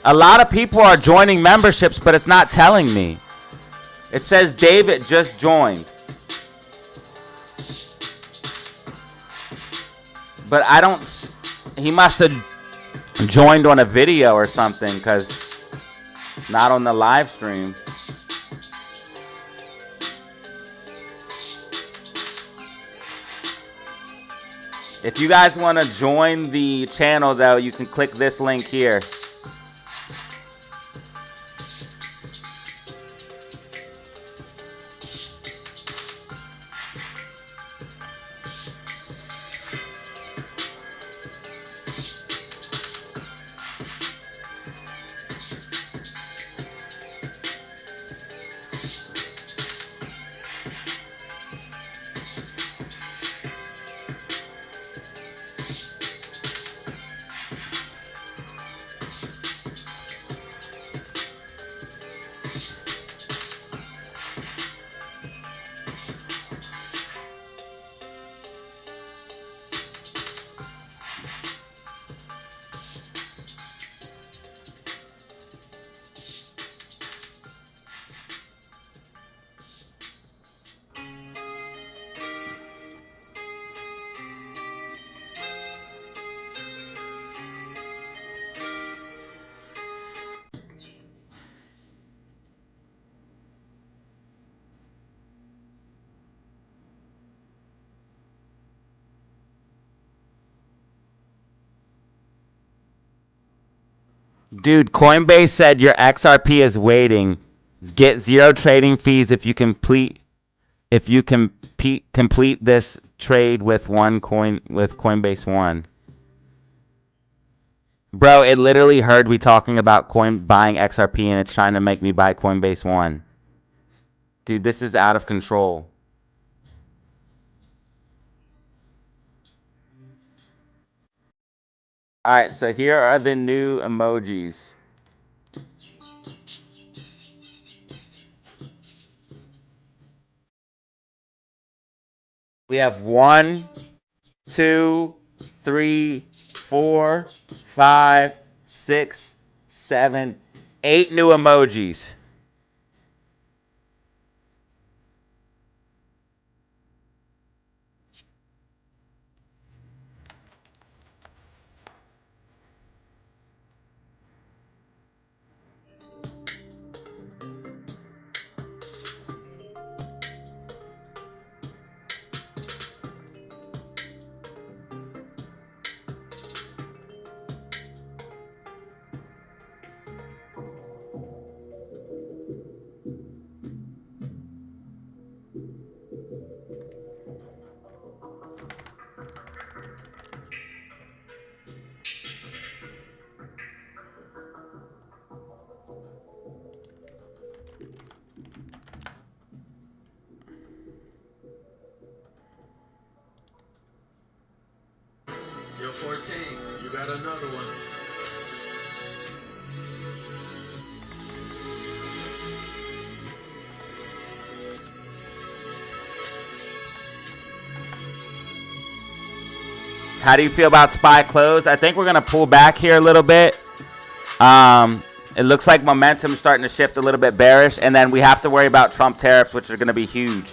A lot of people are joining memberships, but it's not telling me. It says David just joined. But I don't... He must have joined on a video or something, because not on the live stream. If you guys want to join the channel, though, you can click this link here. Dude, Coinbase said your XRP is waiting. Get 0 trading fees if you complete this trade with Coinbase One. Bro, it literally heard we talking about buying XRP and it's trying to make me buy Coinbase One. Dude, this is out of control. Alright, so here are the new emojis. We have 1, 2, 3, 4, 5, 6, 7, 8 new emojis. You're 14. You got another one. How do you feel about SPY close? I think we're going to pull back here a little bit. It looks like momentum is starting to shift a little bit bearish. And then we have to worry about Trump tariffs, which are going to be huge.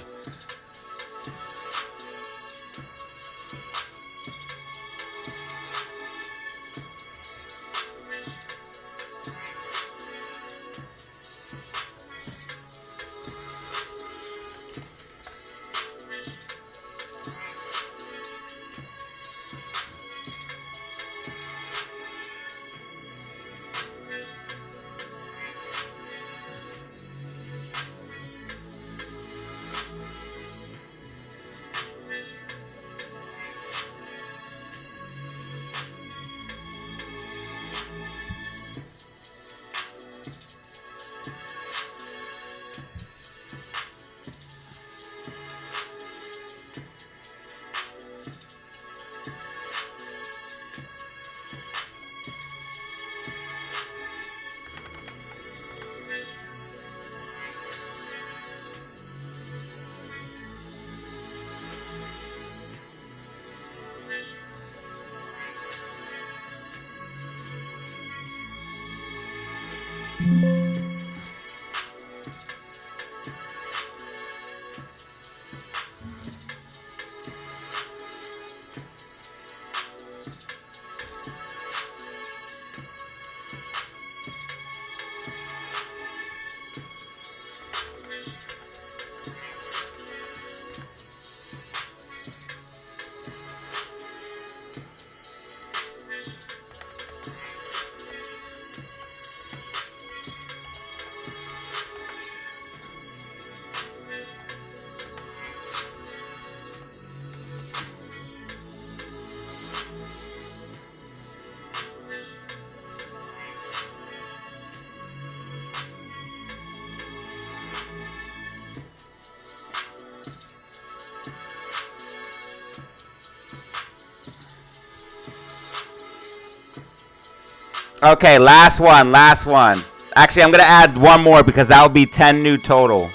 Okay, last one, last one. Actually, I'm going to add one more because that will be 10 new total.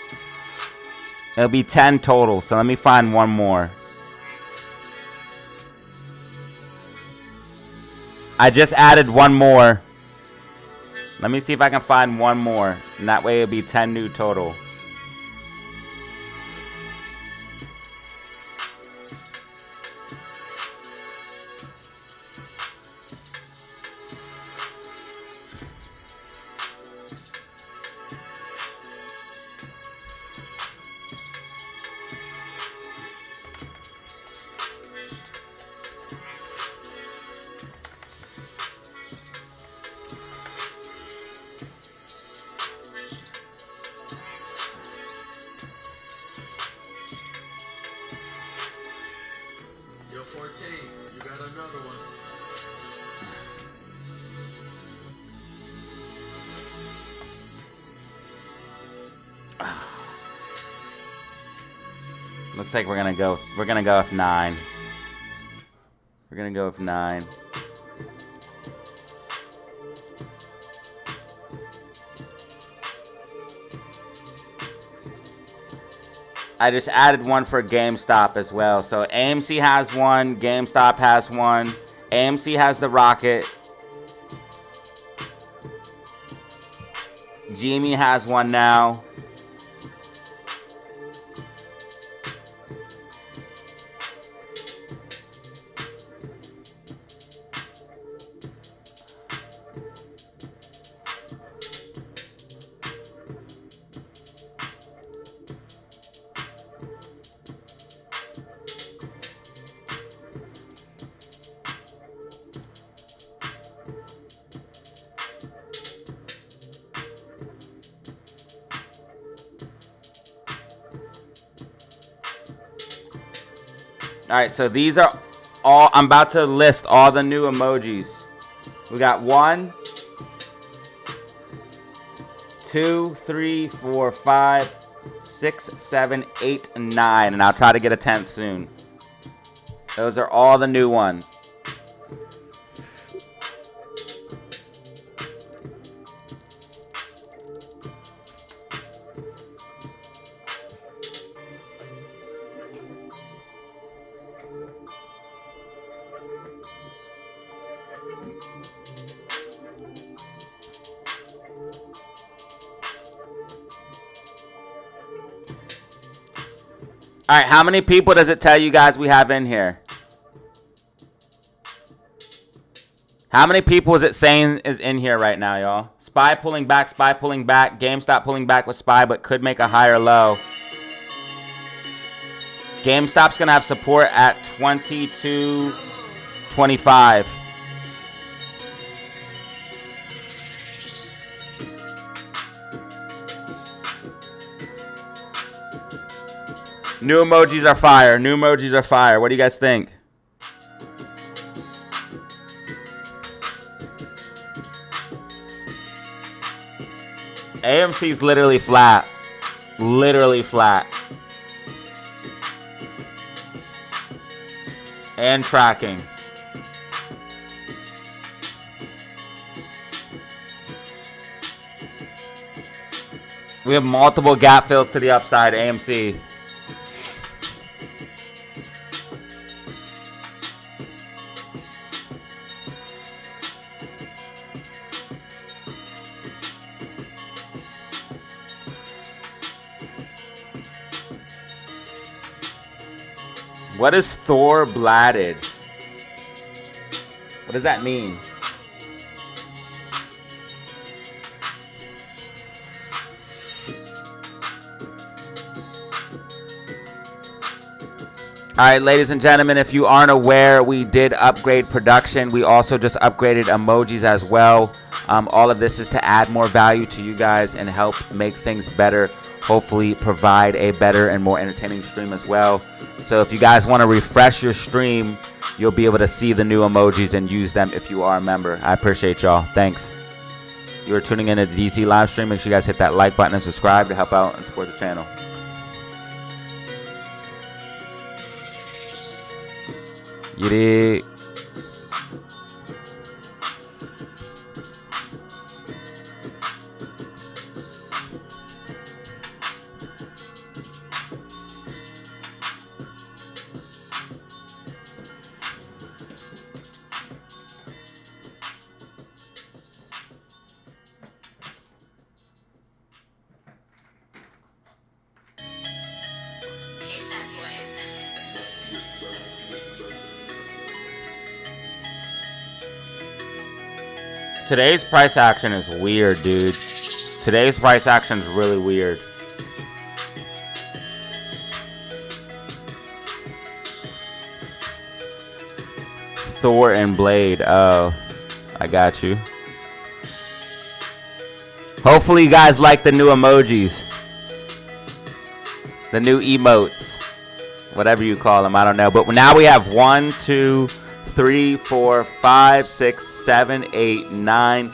It'll be 10 total, so let me find one more. I just added one more. Let me see if I can find one more. And that way it'll be 10 new total. Yo, 14, you got another one. Looks like we're gonna go with 9. We're gonna go with 9. I just added one for GameStop as well. So AMC has one, GameStop has one. AMC has the rocket. GME has one now. All right, so these are all, I'm about to list all the new emojis. We got 1, 2, 3, 4, 5, 6, 7, 8, 9, and I'll try to get a 10th soon. Those are all the new ones. All right, how many people does it tell you guys we have in here? How many people is it saying is in here right now, y'all? SPY pulling back, GameStop pulling back with SPY, but could make a higher low. GameStop's going to have support at 22.25. New emojis are fire. New emojis are fire. What do you guys think? AMC's literally flat. Literally flat. And tracking. We have multiple gap fills to the upside, AMC. What is Thor blatted? What does that mean? All right, ladies and gentlemen, if you aren't aware, we did upgrade production. We also just upgraded emojis as well. All of this is to add more value to you guys and help make things better. Hopefully provide a better and more entertaining stream as well. So if you guys want to refresh your stream, you'll be able to see the new emojis and use them if you are a member. I appreciate y'all. Thanks. You are tuning in to the DC live stream. Make sure you guys hit that like button and subscribe to help out and support the channel. You dig? Today's price action is weird, dude. Today's price action is really weird. Thor and Blade. Oh, I got you. Hopefully you guys like the new emojis. The new emotes. Whatever you call them, I don't know. But now we have 1, 2, 3, 4, 5, 6, 7, 8, 9,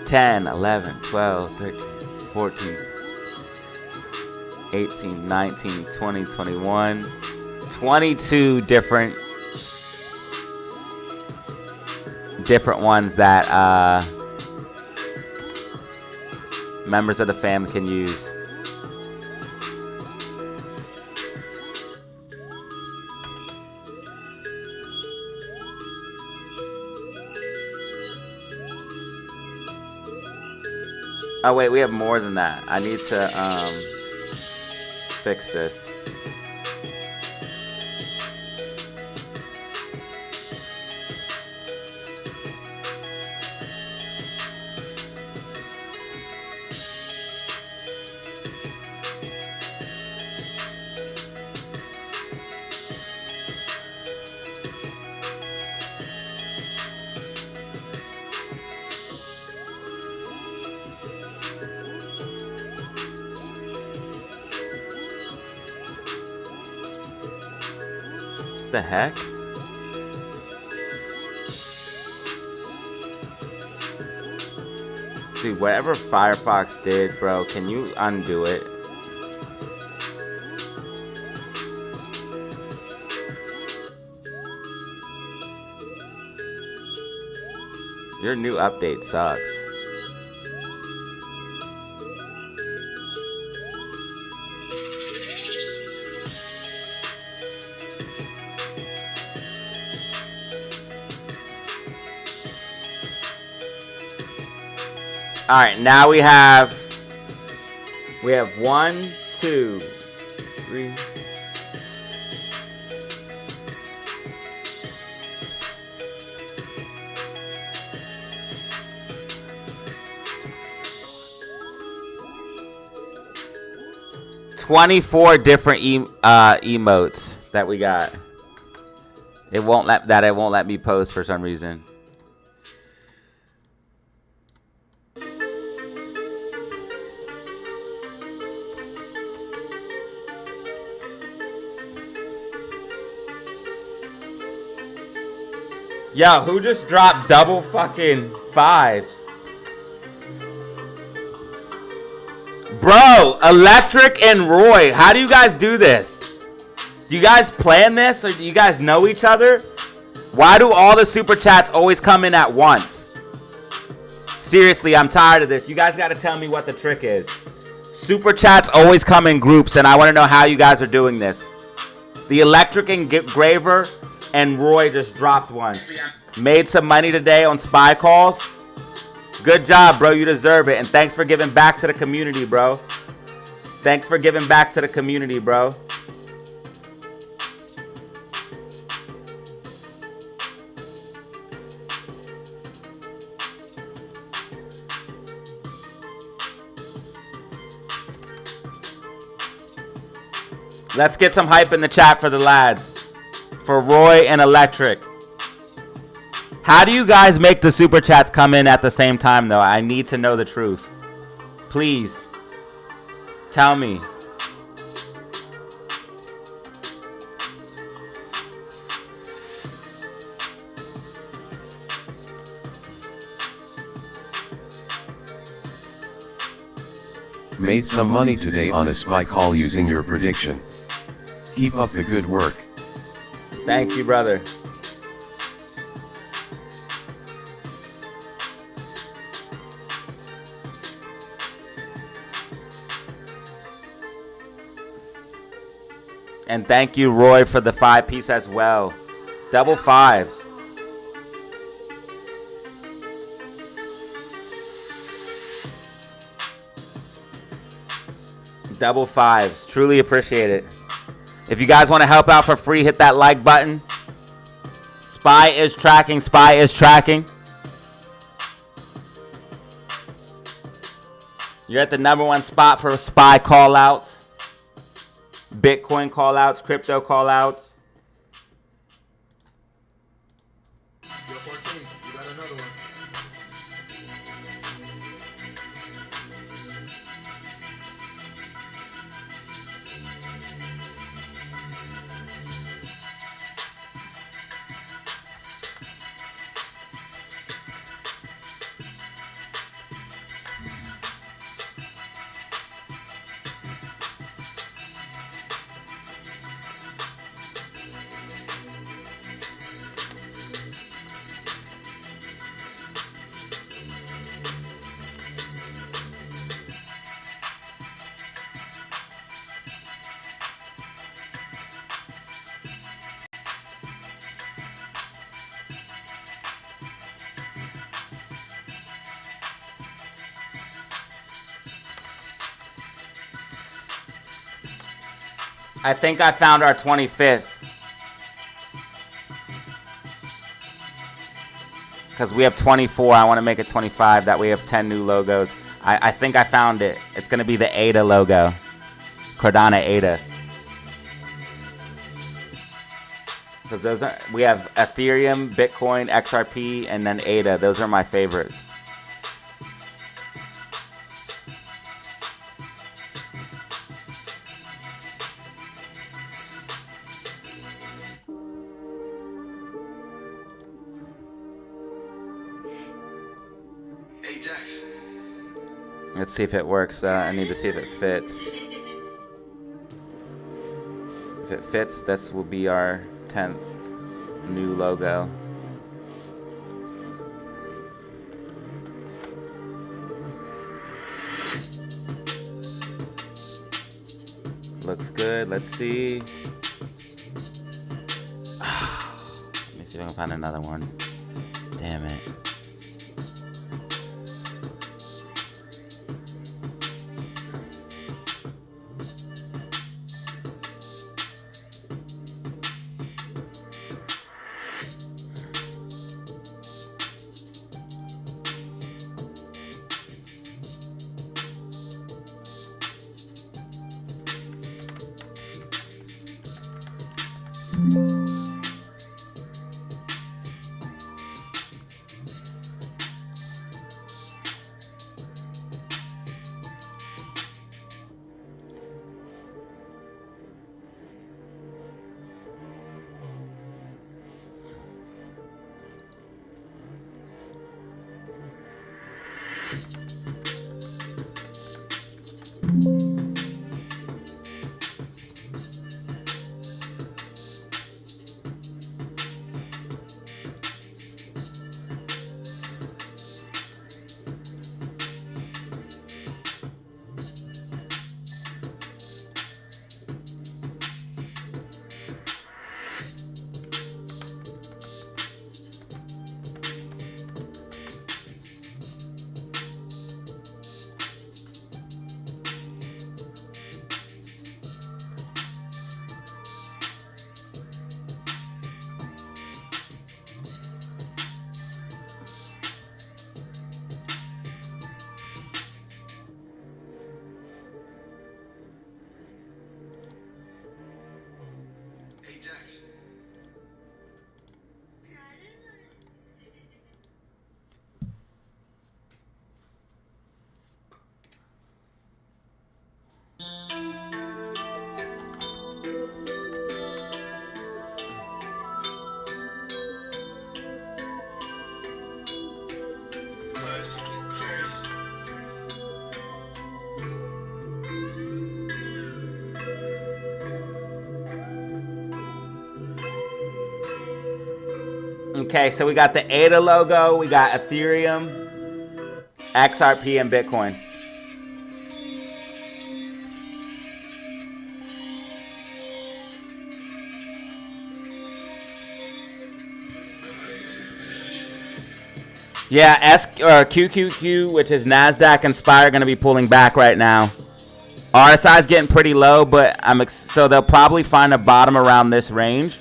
10, 11, 12, 13, 14, 18, 19, 20, 21, 22 different ones that members of the family can use. Oh wait, we have more than that. I need to fix this. The heck? Dude, whatever Firefox did, bro, can you undo it? Your new update sucks. All right, now we have 1, 2, 3. $24 different emotes that we got. It won't let me post for some reason. Yo, who just dropped double fucking 5s? Bro, Electric and Roy, how do you guys do this? Do you guys plan this or do you guys know each other? Why do all the super chats always come in at once? Seriously, I'm tired of this. You guys got to tell me what the trick is. Super chats always come in groups and I want to know how you guys are doing this. The Electric Engraver and Roy just dropped one. Made some money today on SPY calls. Good job, bro. You deserve it. And thanks for giving back to the community, bro. Thanks for giving back to the community, bro. Let's get some hype in the chat for the lads. for Roy and Electric. How do you guys make the super chats come in at the same time, though? I need to know the truth. Please. Tell me. Made some money today on a SPY call using your prediction. Keep up the good work. Thank you, brother. And thank you, Roy, for the 5-piece as well. Double fives. Double fives. Truly appreciate it. If you guys want to help out for free, hit that like button. SPY is tracking. SPY is tracking. You're at the #1 spot for SPY call-outs. Bitcoin call-outs, crypto call-outs. Yo, 14, you got another one. I think I found our 25th. Because we have 24. I want to make it 25. That way we have 10 new logos. I think I found it. It's going to be the ADA logo. Cardano ADA. Because those are, we have Ethereum, Bitcoin, XRP, and then ADA. Those are my favorites. Hey, Dex. Let's see if it works. I need to see if it fits. If it fits, this will be our 10th new logo. Looks good. Let's see. Let me see if I can find another one. Damn it. Hey, Dex. Okay, so we got the ADA logo, we got Ethereum, XRP, and Bitcoin. Yeah, QQQ, which is NASDAQ and SPY, are going to be pulling back right now. RSI is getting pretty low, but so they'll probably find a bottom around this range.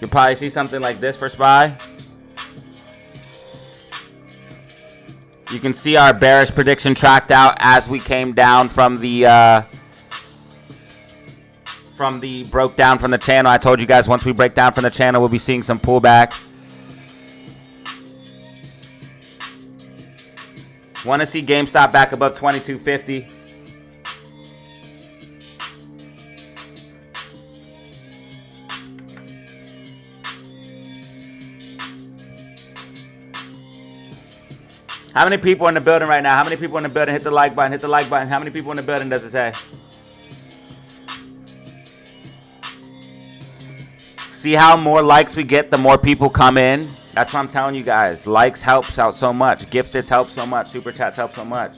You'll probably see something like this for SPY. You can see our bearish prediction tracked out as we came down from the broke down from the channel. I told you guys once we break down from the channel, we'll be seeing some pullback. Want to see GameStop back above 2250. How many people in the building right now? How many people in the building? Hit the like button. Hit the like button. How many people in the building does it say? See how more likes we get, the more people come in? That's what I'm telling you guys. Likes helps out so much. Gifteds help so much. Super chats help so much.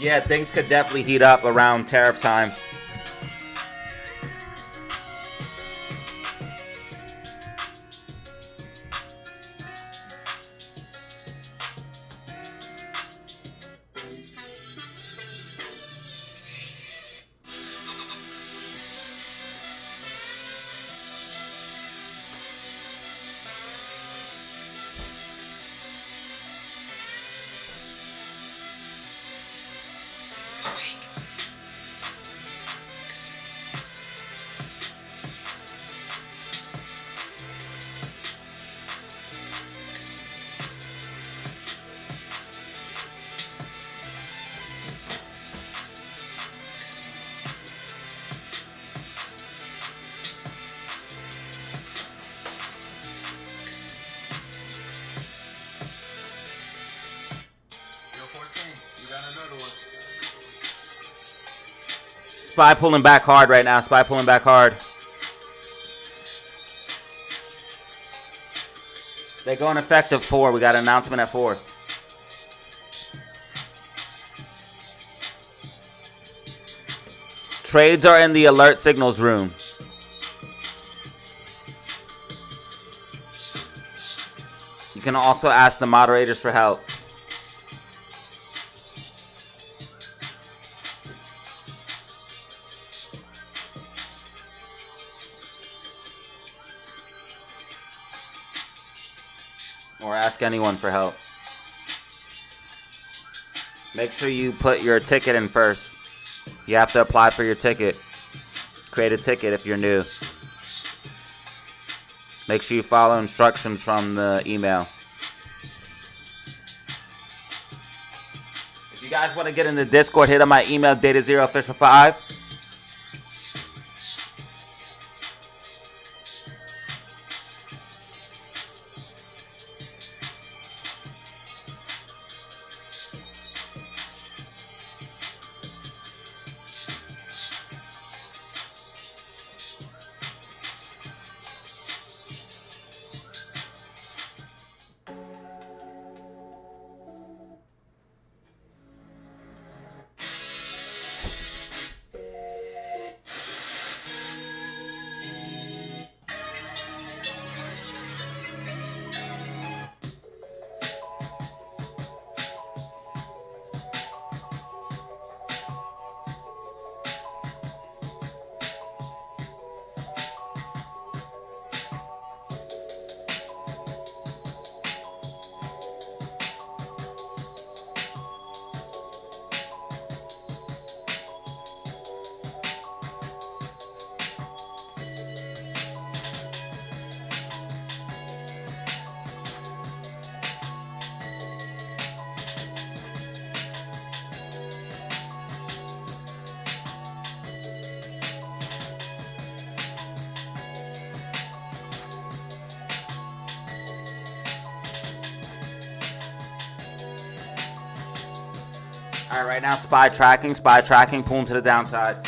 Yeah, things could definitely heat up around tariff time. SPY pulling back hard right now. SPY pulling back hard. They go in effect at 4. We got an announcement at 4. Trades are in the alert signals room. You can also ask the moderators for help. Or ask anyone for help. Make sure you put your ticket in first. You have to apply for your ticket. Create a ticket if you're new. Make sure you follow instructions from the email. You guys want to get in the Discord, hit on my email, DataZeroOfficial5. All right, right now, SPY tracking, pulling to the downside.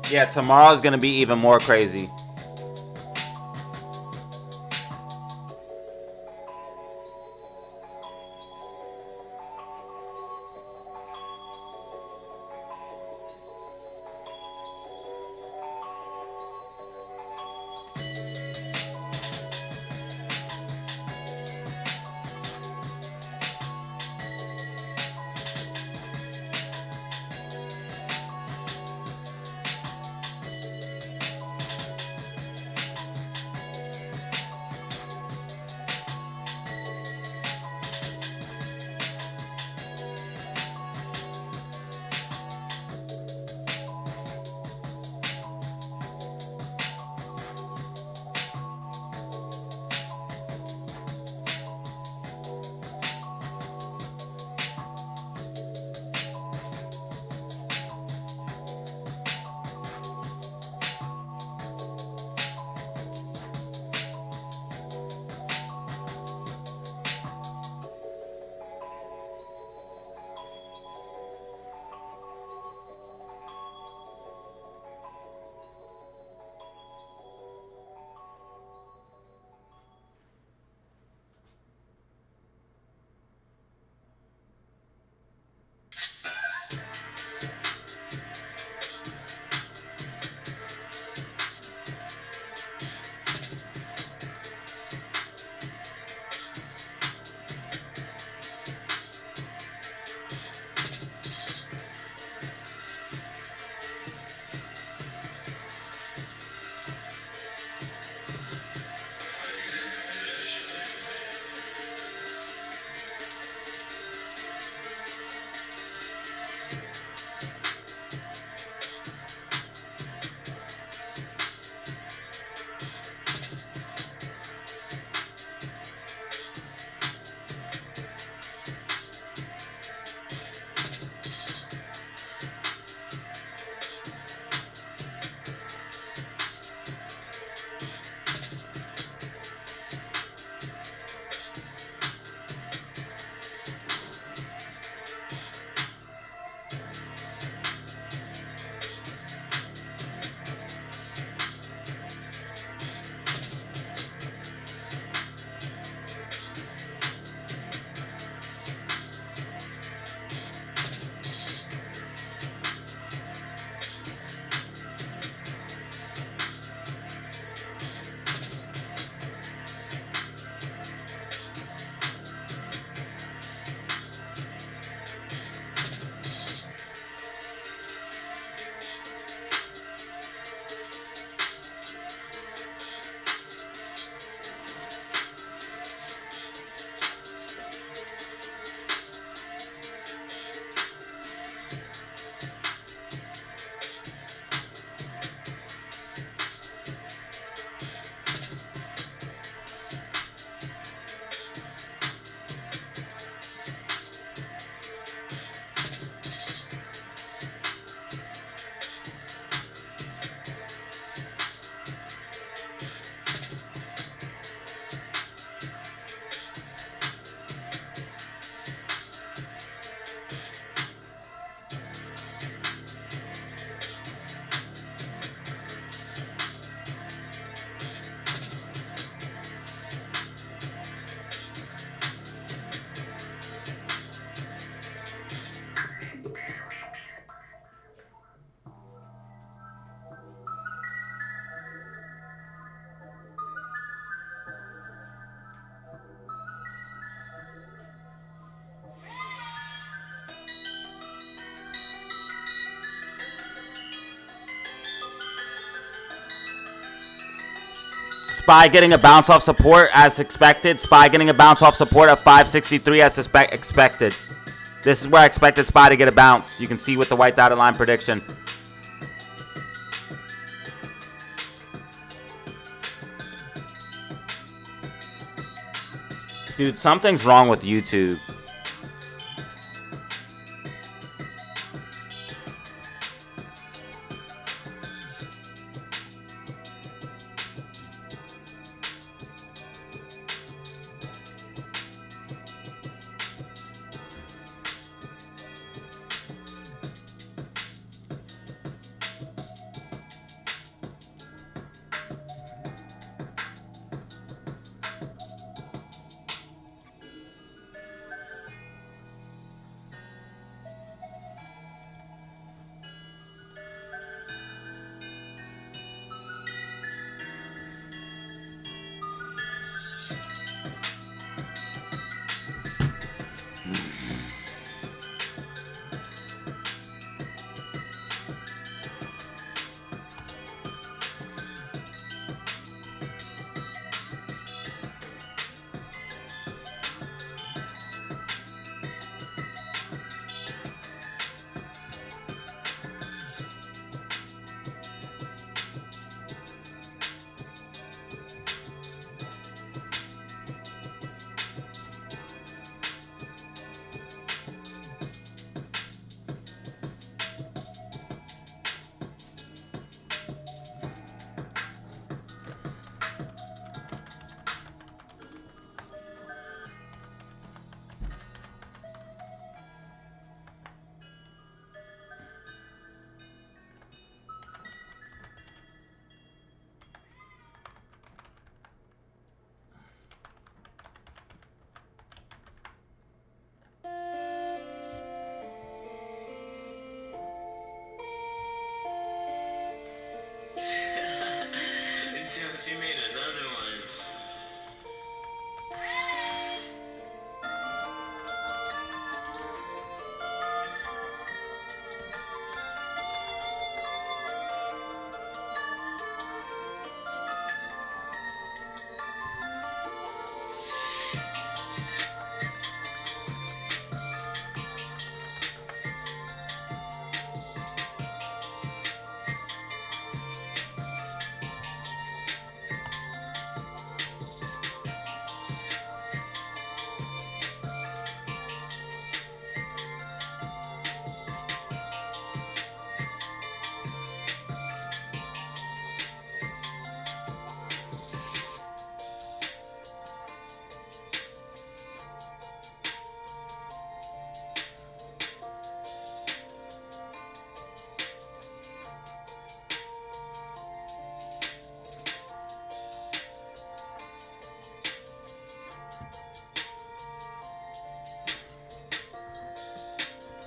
Yeah, tomorrow's gonna be even more crazy. SPY getting a bounce off support as expected. SPY getting a bounce off support of 563 as expected. This is where I expected SPY to get a bounce. You can see with the white dotted line prediction. Dude, something's wrong with YouTube. She made another one.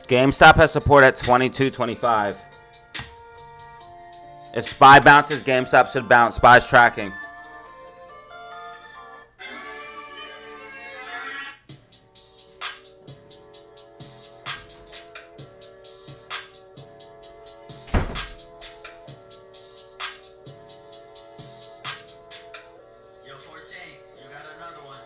GameStop has support at 22.25. If SPY bounces, GameStop should bounce. SPY's tracking. Yo, 14, you got another one.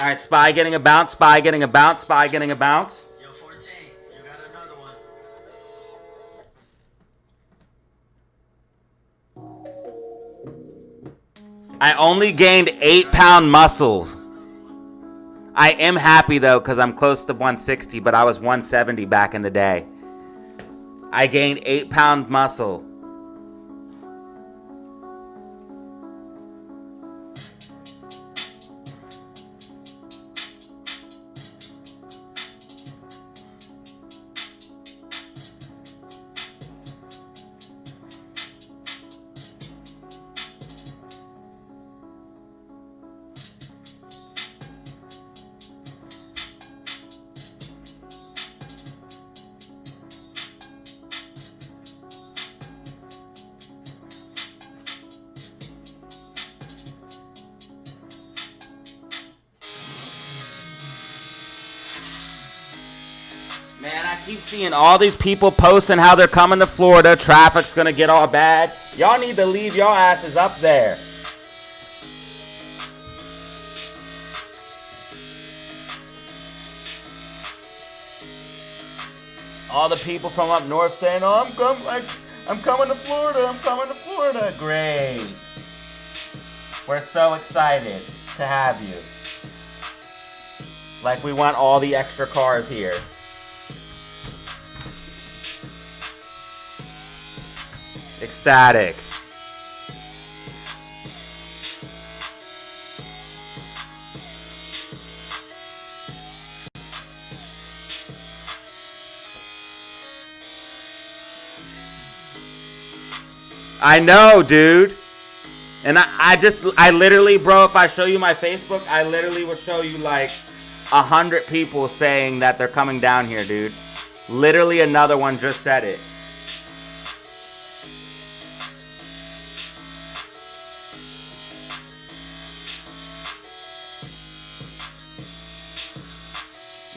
All right, SPY getting a bounce, SPY getting a bounce, SPY getting a bounce. Yo, 14, you got another one. I only gained 8-pound muscles. I am happy though because I'm close to 160, but I was 170 back in the day. I gained 8-pound muscle. Man, I keep seeing all these people posting how they're coming to Florida. Traffic's gonna get all bad. Y'all need to leave your asses up there. All the people from up north saying, "Oh, I'm coming to Florida. I'm coming to Florida." Great. We're so excited to have you. Like we want all the extra cars here. Ecstatic. I know, dude. And I literally, bro, if I show you my Facebook, I literally will show you like 100 people saying that they're coming down here, dude. Literally another one just said it.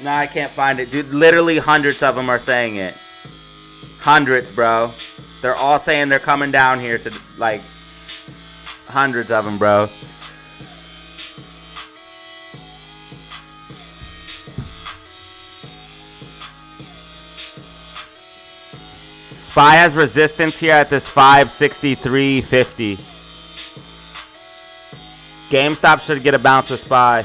No, I can't find it, dude. Literally hundreds of them are saying it. Hundreds, bro. They're all saying they're coming down here to, like, hundreds of them, bro. SPY has resistance here at this 563.50. GameStop should get a bounce with SPY.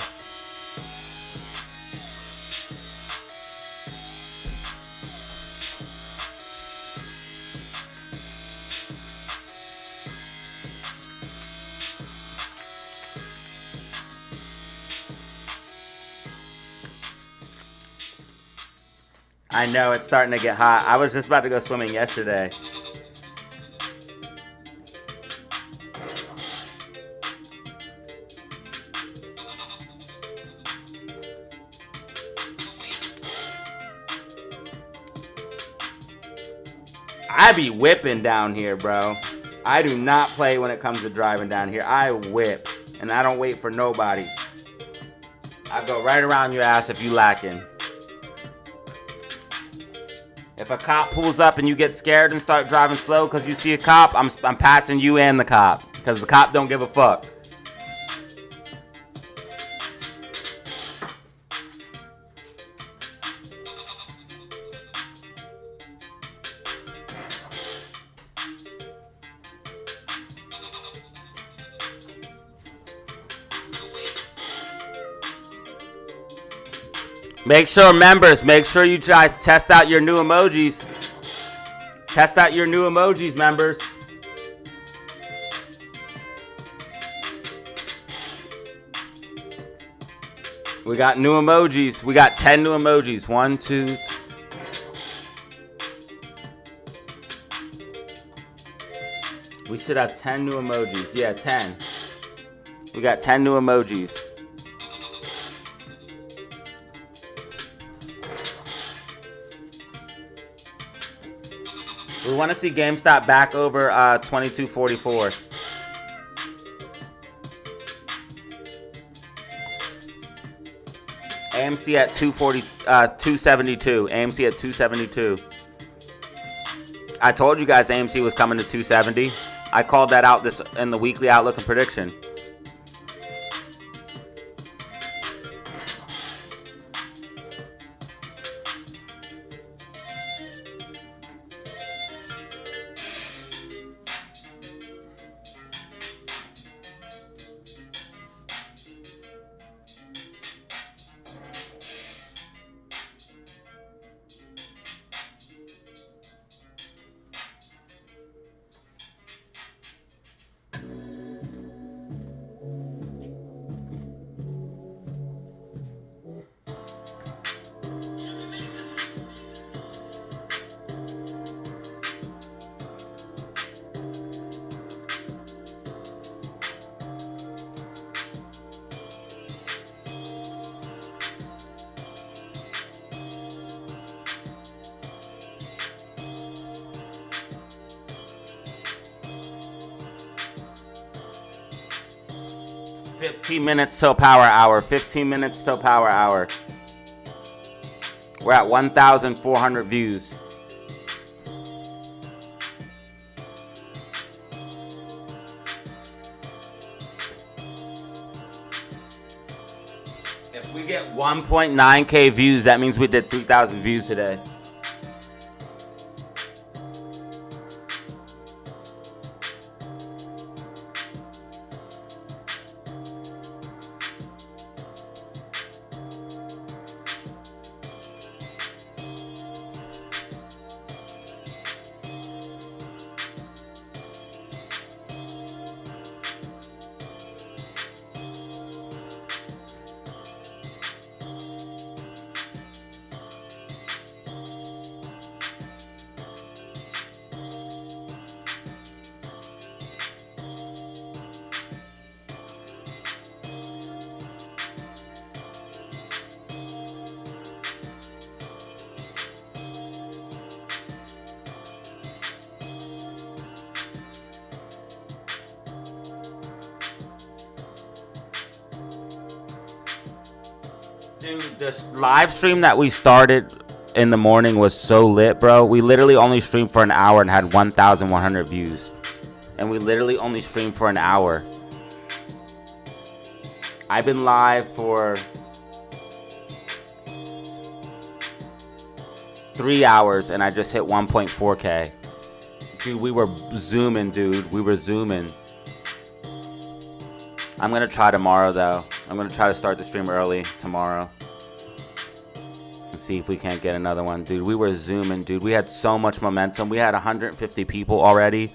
I know, it's starting to get hot. I was just about to go swimming yesterday. I be whipping down here, bro. I do not play when it comes to driving down here. I whip, and I don't wait for nobody. I go right around your ass if you lacking. If a cop pulls up and you get scared and start driving slow because you see a cop, I'm passing you and the cop because the cop don't give a fuck. Make sure, members, make sure you guys test out your new emojis. Test out your new emojis, members. We got new emojis. We got 10 new emojis. 1, 2. We should have 10 new emojis. Yeah, 10. We got 10 new emojis. We want to see GameStop back over 22.44. AMC at 272. AMC at 272. I told you guys AMC was coming to 270. I called that out this in the weekly outlook and prediction. 15 minutes till power hour. 15 minutes till power hour. We're at 1,400 views. If we get 1.9K views, that means we did 3,000 views today. Dude, this live stream that we started in the morning was so lit, bro. We literally only streamed for an hour and had 1,100 views. And we literally only streamed for an hour. I've been live for 3 hours and I just hit 1.4K. Dude, we were zooming, dude. We were zooming. I'm going to try tomorrow, though. I'm going to try to start the stream early tomorrow. And see if we can't get another one. Dude, we were zooming, dude. We had so much momentum. We had 150 people already.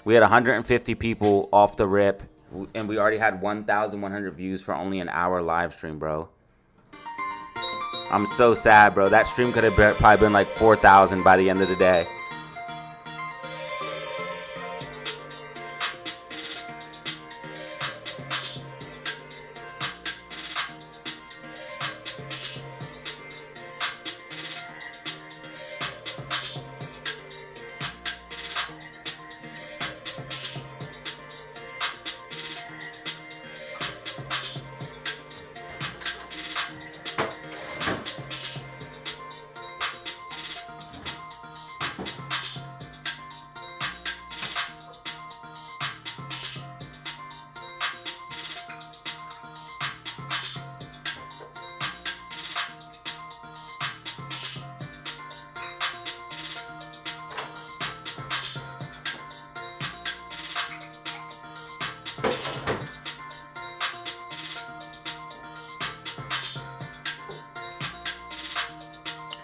We had 150 people off the rip. And we already had 1,100 views for only an hour live stream, bro. I'm so sad, bro. That stream could have probably been like 4,000 by the end of the day.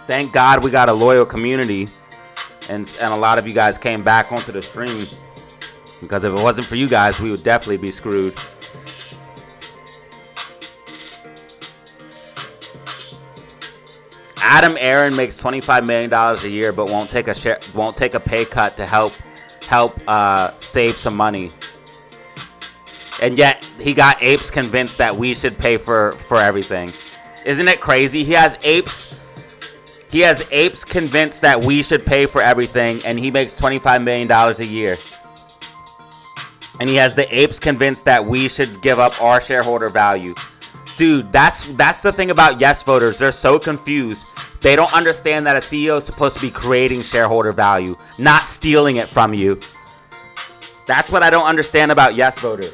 Thank God we got a loyal community, and a lot of you guys came back onto the stream, because if it wasn't for you guys, we would definitely be screwed. Adam Aaron makes $25 million a year, but won't take a pay cut to help save some money. And yet he got apes convinced that we should pay for everything. Isn't it crazy? He has apes convinced that we should pay for everything, and he makes $25 million a year. And he has the apes convinced that we should give up our shareholder value. Dude, that's the thing about yes voters. They're so confused. They don't understand that a CEO is supposed to be creating shareholder value, not stealing it from you. That's what I don't understand about yes voters.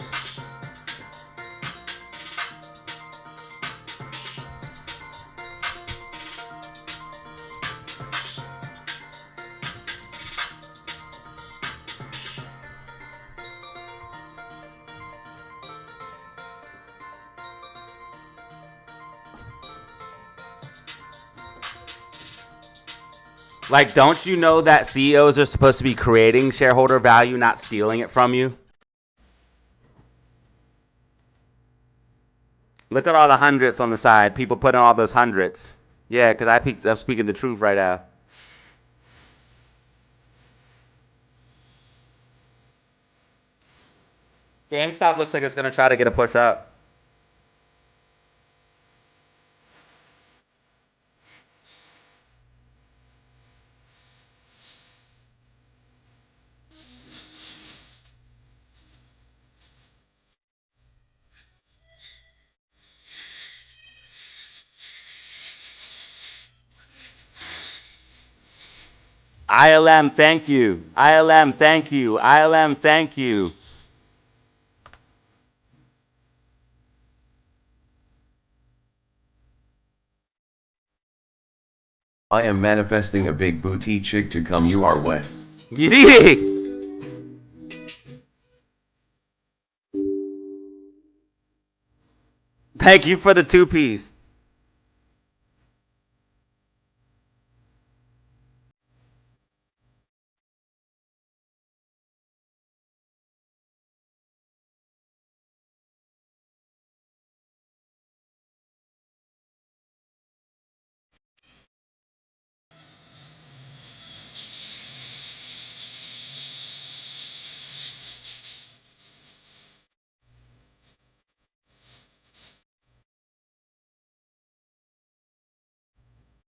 Like, don't you know that CEOs are supposed to be creating shareholder value, not stealing it from you? Look at all the hundreds on the side. People putting all those hundreds. Yeah, because I'm speaking the truth right now. GameStop looks like it's going to try to get a push up. ILM, thank you. ILM, thank you. ILM, thank you. I am manifesting a big booty chick to come your way. Yeah. Thank you for the 2-piece.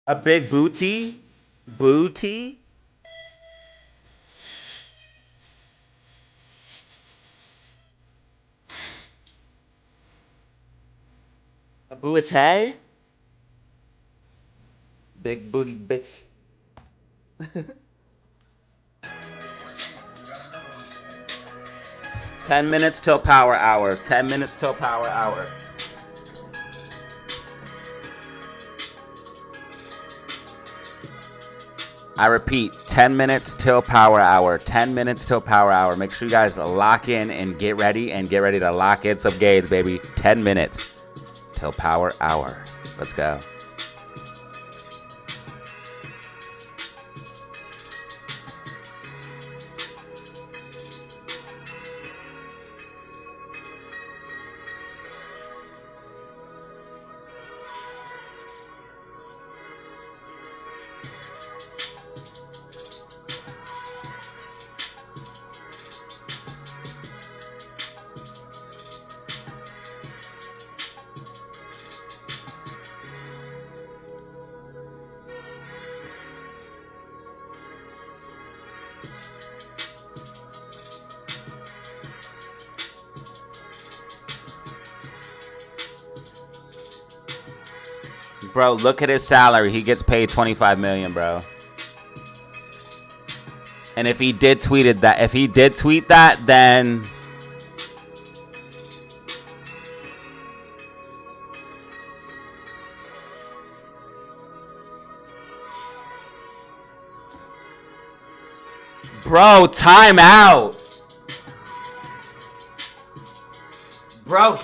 A big booty? Booty? A booty? Big booty bitch. 10 minutes till power hour. 10 minutes till power hour. I repeat, 10 minutes till power hour. 10 minutes till power hour. Make sure you guys lock in and get ready to lock in some gains, baby. 10 minutes till power hour. Let's go. Bro, look at his salary. He gets paid $25 million, bro. And if he did tweet that, then bro, time out. Bro,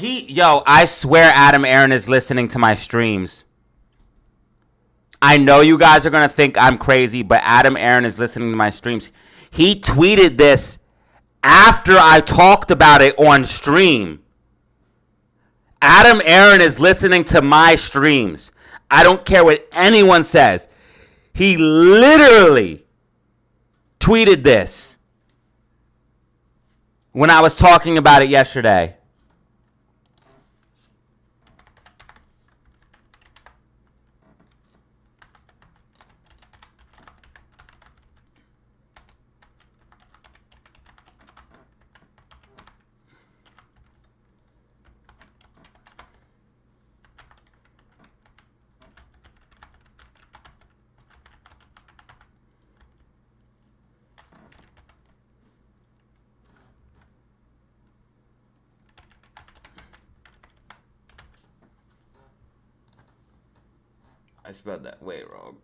I swear Adam Aaron is listening to my streams. I know you guys are going to think I'm crazy, but Adam Aaron is listening to my streams. He tweeted this after I talked about it on stream. Adam Aaron is listening to my streams. I don't care what anyone says. He literally tweeted this when I was talking about it yesterday. I spelled that way wrong.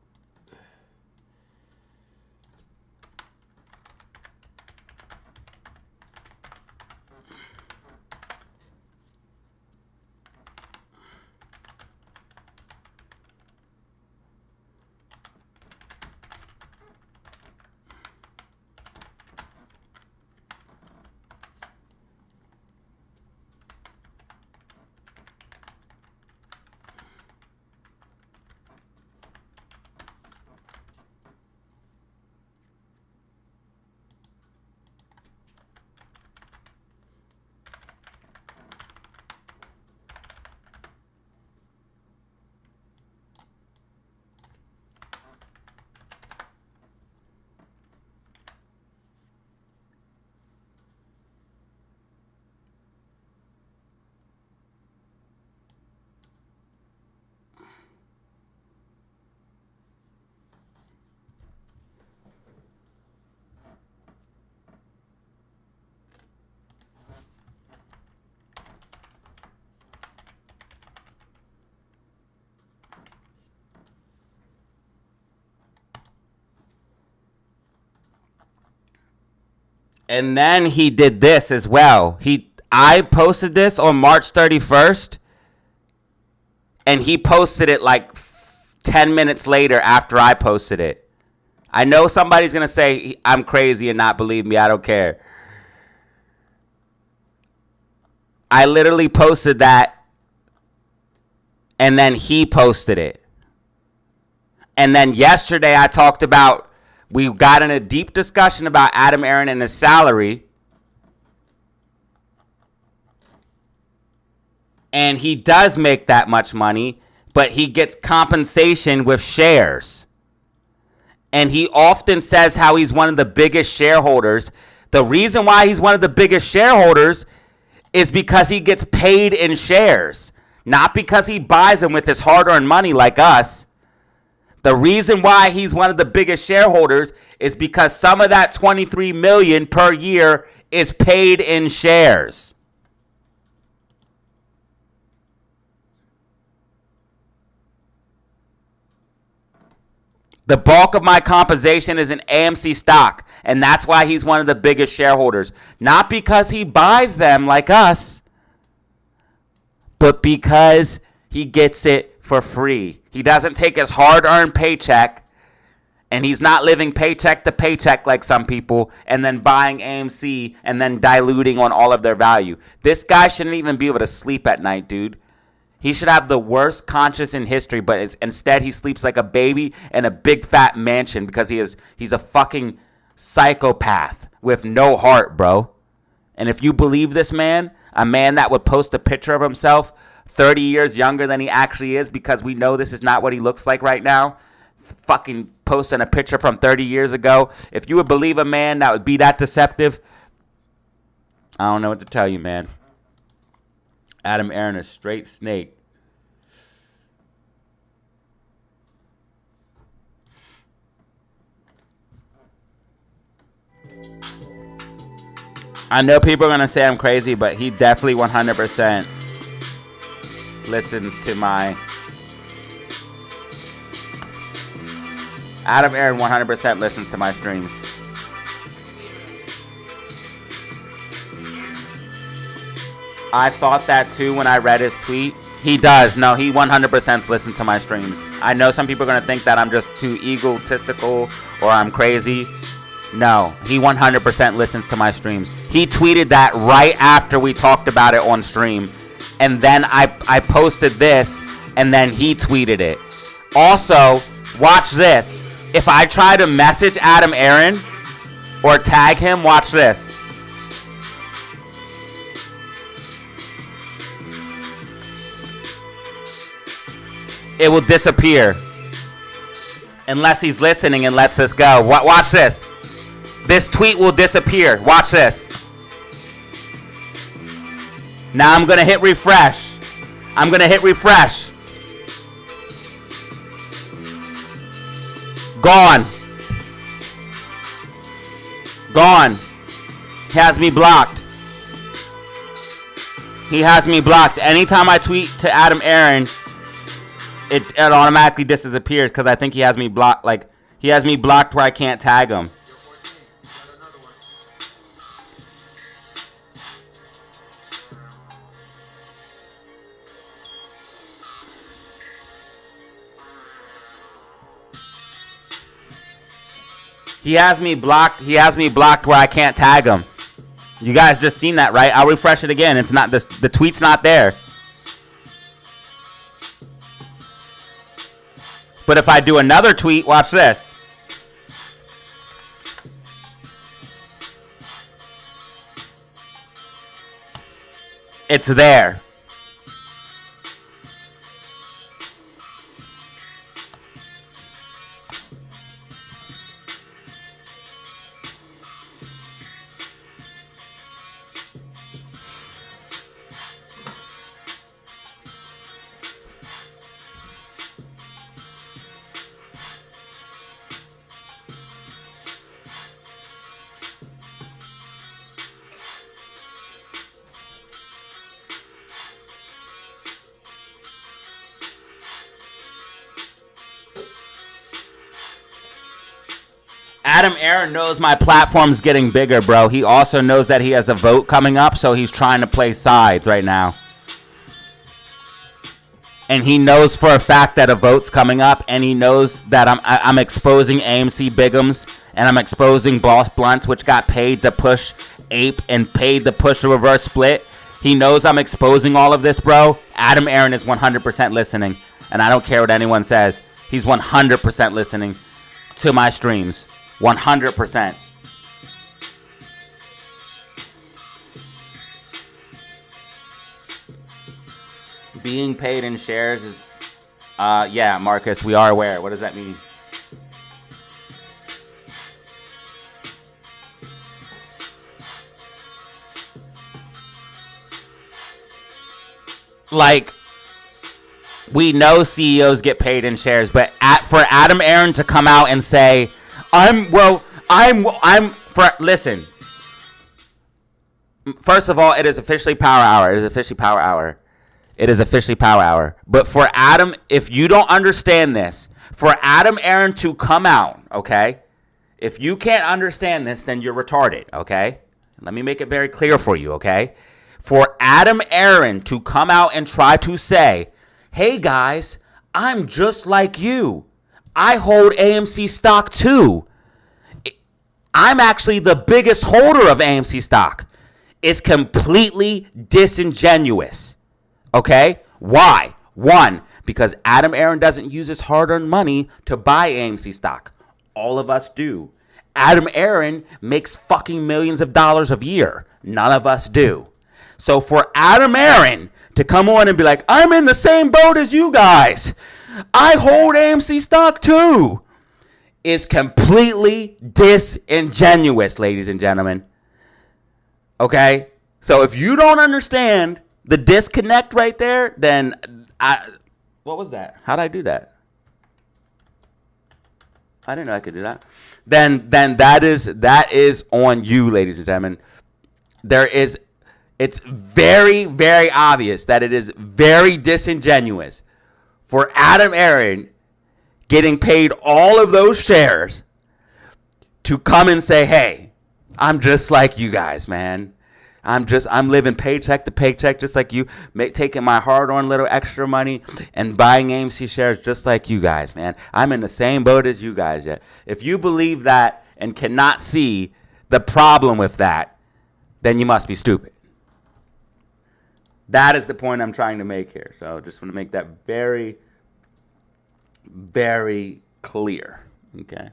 And then he did this as well. I posted this on March 31st, and he posted it like 10 minutes later after I posted it. I know somebody's going to say I'm crazy and not believe me. I don't care. I literally posted that, and then he posted it. And then yesterday I talked about, we got in a deep discussion about Adam Aaron and his salary. And he does make that much money, but he gets compensation with shares. And he often says how he's one of the biggest shareholders. The reason why he's one of the biggest shareholders is because he gets paid in shares, not because he buys them with his hard-earned money like us. The reason why he's one of the biggest shareholders is because some of that $23 million per year is paid in shares. The bulk of my compensation is in AMC stock, and that's why he's one of the biggest shareholders. Not because he buys them like us, but because he gets it for free. He doesn't take his hard-earned paycheck, and he's not living paycheck to paycheck like some people, and then buying AMC and then diluting on all of their value. This guy shouldn't even be able to sleep at night, dude. He should have the worst conscience in history, but instead he sleeps like a baby in a big fat mansion because he's a fucking psychopath with no heart, bro. And if you believe this man, a man that would post a picture of himself 30 years younger than he actually is, because we know this is not what he looks like right now, fucking posting a picture from 30 years ago. If you would believe a man that would be that deceptive, I don't know what to tell you, man. Adam Aaron, a straight snake. I know people are going to say I'm crazy, but he definitely 100% listens to my... Adam Aaron 100% listens to my streams. I thought that too when I read his tweet. He does. No, he 100% listens to my streams. I know some people are going to think that I'm just too egotistical or I'm crazy. No, he 100% listens to my streams. He tweeted that right after we talked about it on stream. And then I posted this, and then he tweeted it. Also, watch this. If I try to message Adam Aaron or tag him, watch this. It will disappear. Unless he's listening and lets us go. Watch this. This tweet will disappear. Watch this. Now I'm going to hit refresh. I'm going to hit refresh. Gone. Gone. He has me blocked. He has me blocked. Anytime I tweet to Adam Aaron, it automatically disappears because I think he has me blocked. Like, he has me blocked where I can't tag him. He has me blocked. He has me blocked where I can't tag him. You guys just seen that, right? I'll refresh it again. It's not this. The tweet's not there. But if I do another tweet, watch this. It's there. Adam Aaron knows my platform's getting bigger, bro. He also knows that he has a vote coming up, so he's trying to play sides right now. And he knows for a fact that a vote's coming up, and he knows that I'm exposing AMC Bigums, and I'm exposing Boss Blunts, which got paid to push Ape and paid to push the reverse split. He knows I'm exposing all of this, bro. Adam Aaron is 100% listening, and I don't care what anyone says. He's 100% listening to my streams. 100%. Being paid in shares is, yeah, Marcus, we are aware. What does that mean? Like, we know CEOs get paid in shares, but for Adam Aaron to come out and say, listen. First of all, it is officially power hour. It is officially power hour. It is officially power hour. But for Adam, if you don't understand this, for Adam Aaron to come out, okay? If you can't understand this, then you're retarded, okay? Let me make it very clear for you, okay? For Adam Aaron to come out and try to say, hey guys, I'm just like you. I hold AMC stock too. I'm actually the biggest holder of AMC stock. Is completely disingenuous. Okay? Why? One, because Adam Aaron doesn't use his hard-earned money to buy AMC stock. All of us do. Adam Aaron makes fucking millions of dollars a year. None of us do. So for Adam Aaron to come on and be like, I'm in the same boat as you guys. I hold AMC stock too. Is completely disingenuous, ladies and gentlemen. Okay? So if you don't understand the disconnect right there, then what was that? How did I do that? I didn't know I could do that. Then that is on you, ladies and gentlemen. It's very, very obvious that it is very disingenuous for Adam Aaron getting paid all of those shares to come and say, hey, I'm just like you guys, man. I'm living paycheck to paycheck just like you, taking my hard-earned little extra money and buying AMC shares just like you guys, man. I'm in the same boat as you guys yet. If you believe that and cannot see the problem with that, then you must be stupid. That is the point I'm trying to make here. So just want to make that very, very clear. Okay.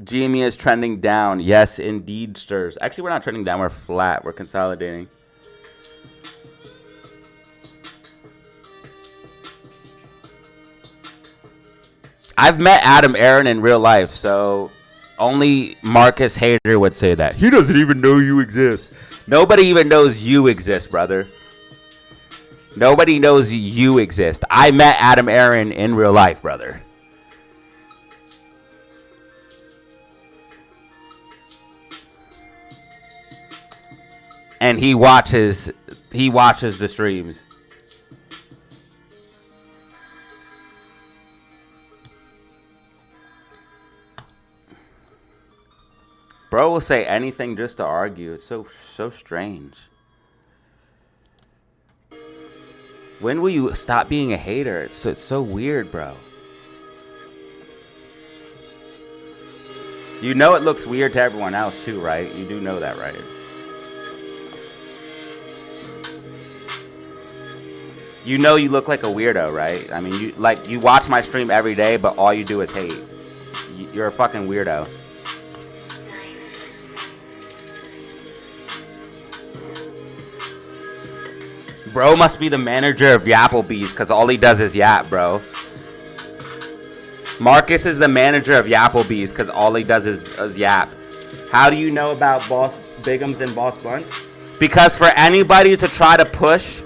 GME is trending down. Yes, indeed, stirs. Actually, we're not trending down. We're flat. We're consolidating. I've met Adam Aaron in real life, so only Marcus Hater would say that. He doesn't even know you exist. Nobody even knows you exist, brother. Nobody knows you exist. I met Adam Aaron in real life, brother. And he watches the streams. Bro will say anything just to argue. It's so strange. When will you stop being a hater? It's so weird, bro. You know it looks weird to everyone else too, right? You do know that, right? You know you look like a weirdo, right? I mean, you watch my stream every day, but all you do is hate. You're a fucking weirdo. Bro must be the manager of Yapplebee's because all he does is yap, bro. Marcus is the manager of Yapplebee's because all he does is yap. How do you know about Boss Bigums and Boss Blunts? Because for anybody to try to push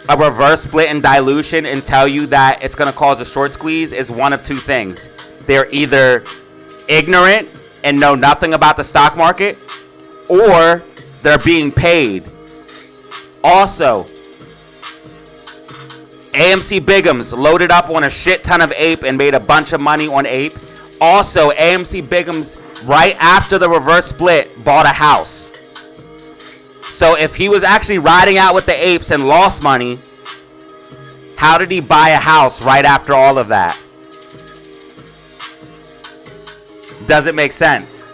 a reverse split and dilution and tell you that it's going to cause a short squeeze is one of two things. They're either ignorant and know nothing about the stock market, or they're being paid. Also, AMC Bigums loaded up on a shit ton of ape and made a bunch of money on ape. Also, AMC Bigums, right after the reverse split, bought a house. So if he was actually riding out with the apes and lost money, how did he buy a house right after all of that? Doesn't make sense.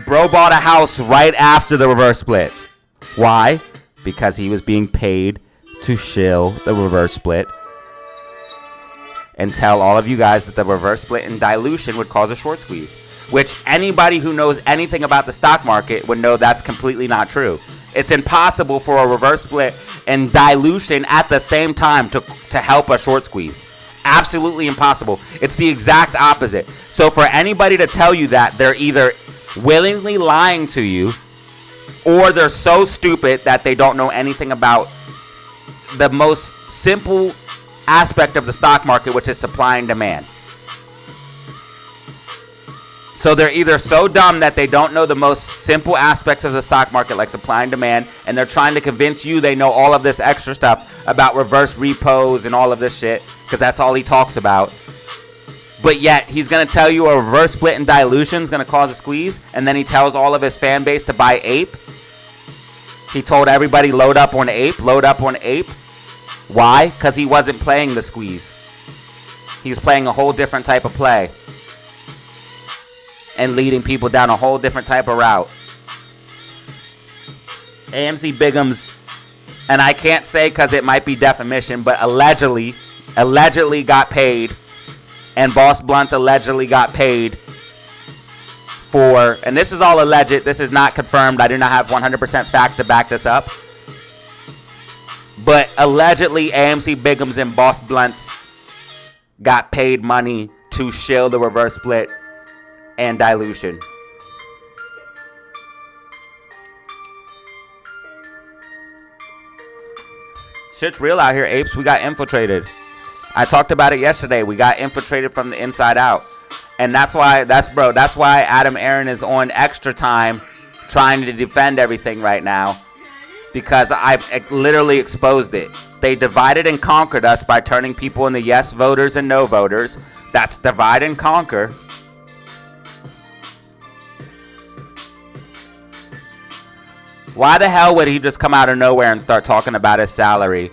Bro bought a house right after the reverse split. Why? Because he was being paid to shill the reverse split and tell all of you guys that the reverse split and dilution would cause a short squeeze, which anybody who knows anything about the stock market would know that's completely not true. It's impossible for a reverse split and dilution at the same time to help a short squeeze. Absolutely impossible. It's the exact opposite. So for anybody to tell you that, they're either willingly lying to you, or they're so stupid that they don't know anything about the most simple aspect of the stock market, which is supply and demand. So they're either so dumb that they don't know the most simple aspects of the stock market, like supply and demand, and they're trying to convince you they know all of this extra stuff about reverse repos and all of this shit, because that's all he talks about. But yet he's going to tell you a reverse split and dilution is going to cause a squeeze, and then he tells all of his fan base to buy ape. He told everybody load up on ape, load up on ape. Why? Because he wasn't playing the squeeze. He was playing a whole different type of play and leading people down a whole different type of route. AMC Bigums, and I can't say because it might be defamation, but allegedly got paid, and Boss Blunts allegedly got paid for, and this is all alleged, this is not confirmed, I do not have 100% fact to back this up, but allegedly AMC Bigums and Boss Blunts got paid money to shill the reverse split and dilution. Shit's real out here, apes. We got infiltrated. I talked about it yesterday. We got infiltrated from the inside out. And that's why Adam Aaron is on extra time trying to defend everything right now, because I literally exposed it. They divided and conquered us by turning people into yes voters and no voters. That's divide and conquer. Why the hell would he just come out of nowhere and start talking about his salary?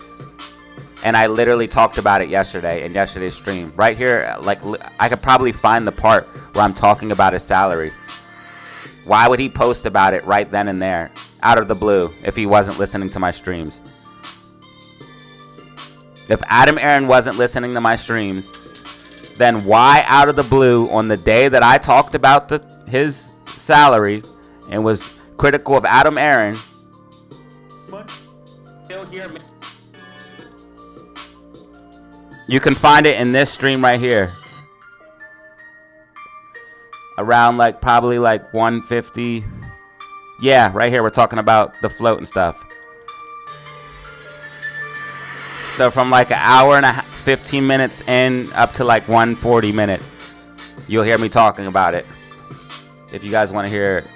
And I literally talked about it yesterday in yesterday's stream. Right here, like, I could probably find the part where I'm talking about his salary. Why would he post about it right then and there, out of the blue, if he wasn't listening to my streams? If Adam Aaron wasn't listening to my streams, then why out of the blue on the day that I talked about his salary and was critical of Adam Aaron, you can find it in this stream right here. Around probably 150. Yeah, right here we're talking about the float and stuff. So from an hour and 15 minutes in up to 140 minutes, you'll hear me talking about it. If you guys want to hear it.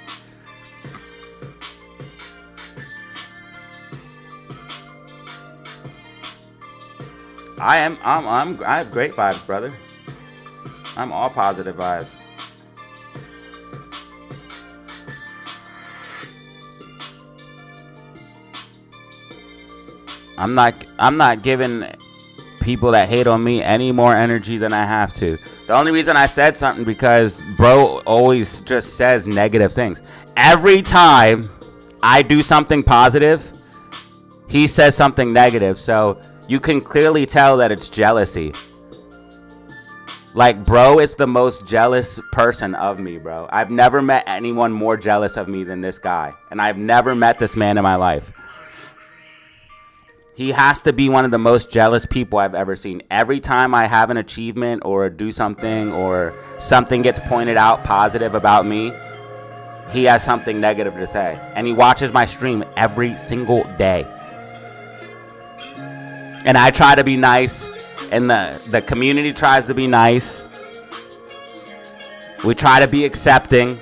I have great vibes, brother. I'm all positive vibes. I'm not giving people that hate on me any more energy than I have to. The only reason I said something because bro always just says negative things. Every time I do something positive, he says something negative. So you can clearly tell that it's jealousy. Bro is the most jealous person of me, bro. I've never met anyone more jealous of me than this guy. And I've never met this man in my life. He has to be one of the most jealous people I've ever seen. Every time I have an achievement or do something or something gets pointed out positive about me, he has something negative to say. And he watches my stream every single day. And I try to be nice, and the community tries to be nice. We try to be accepting.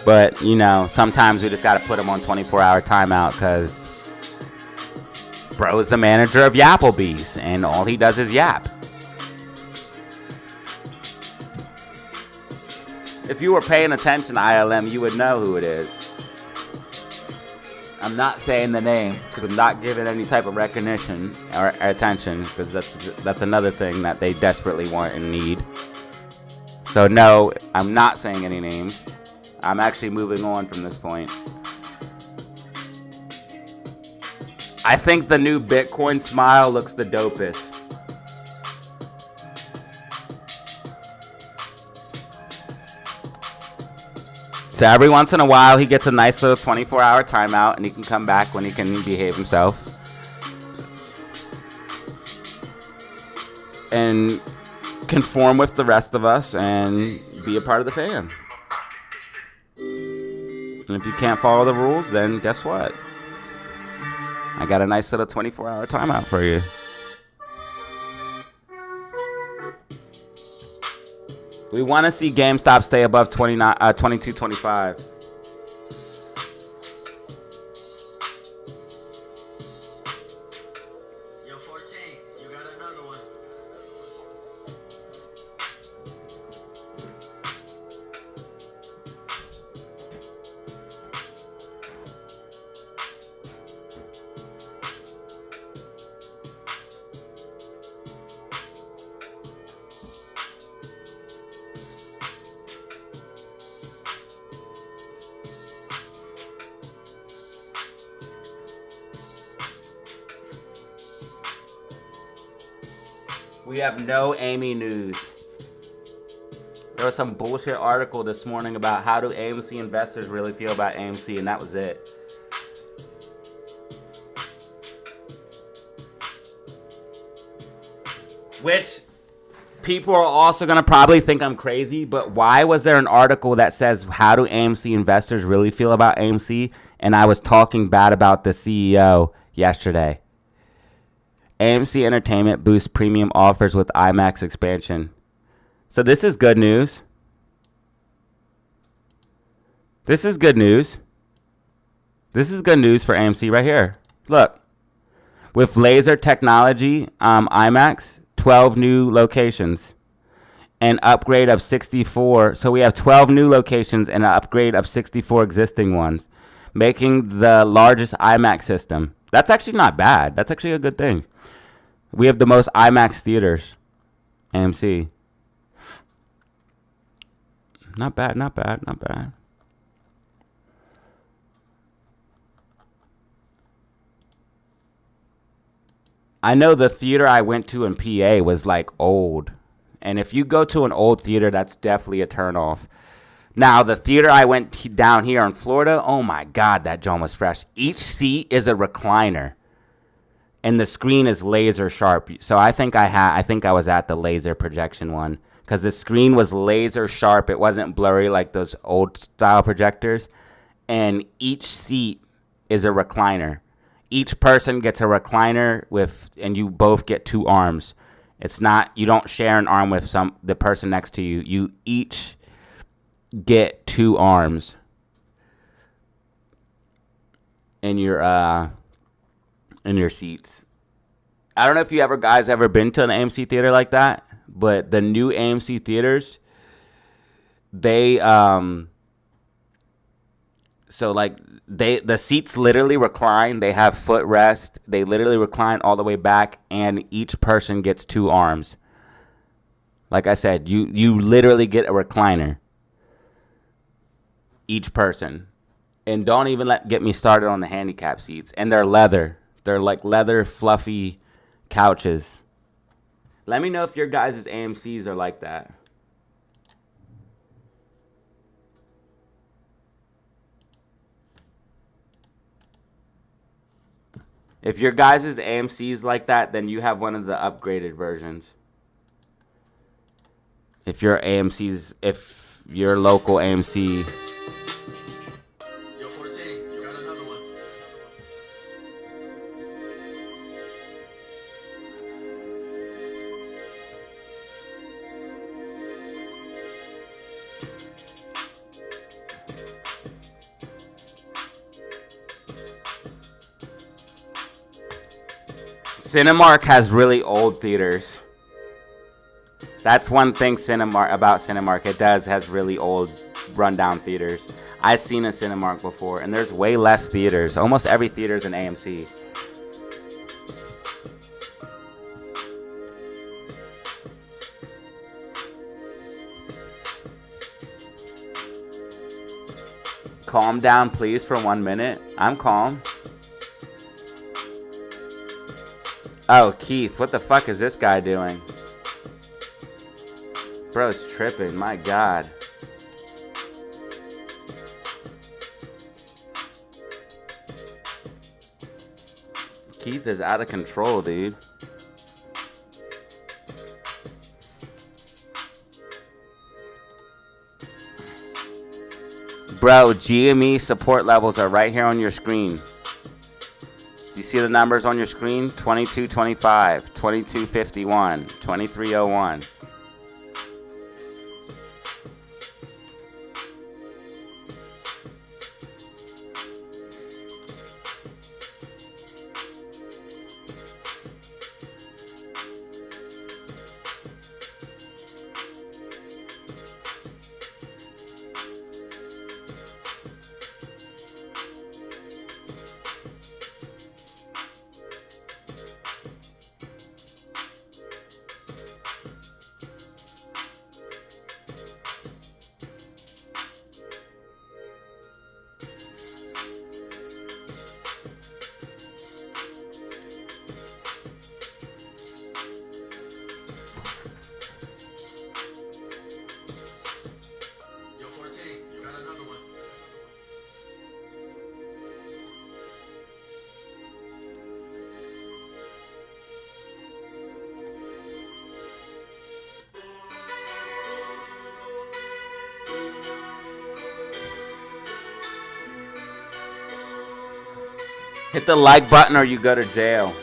But, you know, sometimes we just got to put him on 24-hour timeout because bro is the manager of Yapplebee's, and all he does is yap. If you were paying attention to ILM, you would know who it is. I'm not saying the name because I'm not giving any type of recognition or attention, because that's another thing that they desperately want and need. So no, I'm not saying any names. I'm actually moving on from this point. I think the new Bitcoin smile looks the dopest. So every once in a while, he gets a nice little 24-hour timeout, and he can come back when he can behave himself. And conform with the rest of us and be a part of the fam. And if you can't follow the rules, then guess what? I got a nice little 24-hour timeout for you. We want to see GameStop stay above 22.25. Yo, 14, you got another one. We have no Amy news. There was some bullshit article this morning about how do AMC investors really feel about AMC, and that was it. Which people are also going to probably think I'm crazy, but why was there an article that says how do AMC investors really feel about AMC, and I was talking bad about the CEO yesterday? AMC Entertainment boosts premium offers with IMAX expansion. So this is good news. This is good news. This is good news for AMC right here. Look. With laser technology, IMAX, 12 new locations. An upgrade of 64. So we have 12 new locations and an upgrade of 64 existing ones. Making the largest IMAX system. That's actually not bad. That's actually a good thing. We have the most IMAX theaters. AMC. Not bad, not bad, not bad. I know the theater I went to in PA was like old. And if you go to an old theater, that's definitely a turnoff. Now, the theater I went down here in Florida, oh my God, that joint was fresh. Each seat is a recliner. And the screen is laser sharp. So I think I was at the laser projection one. Because the screen was laser sharp. It wasn't blurry like those old style projectors. And each seat is a recliner. Each person gets a recliner and you both get two arms. It's not, you don't share an arm with the person next to you. You each get two arms in your seats. I don't know if you guys ever been to an AMC theater like that, but the new AMC theaters, they the seats literally recline. They have footrest. They literally recline all the way back, and each person gets two arms. Like I said, you literally get a recliner. Each person. And don't even get me started on the handicap seats. And they're leather. They're like leather, fluffy couches. Let me know if your guys' AMCs are like that. If your guys' AMC's like that, then you have one of the upgraded versions. If your local AMC. Yo, 14, you got another one. Cinemark has really old theaters. That's one thing about Cinemark. It has really old, rundown theaters. I've seen a Cinemark before, and there's way less theaters. Almost every theater is an AMC. Calm down, please, for 1 minute. I'm calm. Oh, Keith, what the fuck is this guy doing? Bro's tripping, my God. Keith is out of control, dude. Bro, GME support levels are right here on your screen. You see the numbers on your screen? 2225, 2251, 2301. Yo, 14, you got another one. Hit the like button or you go to jail.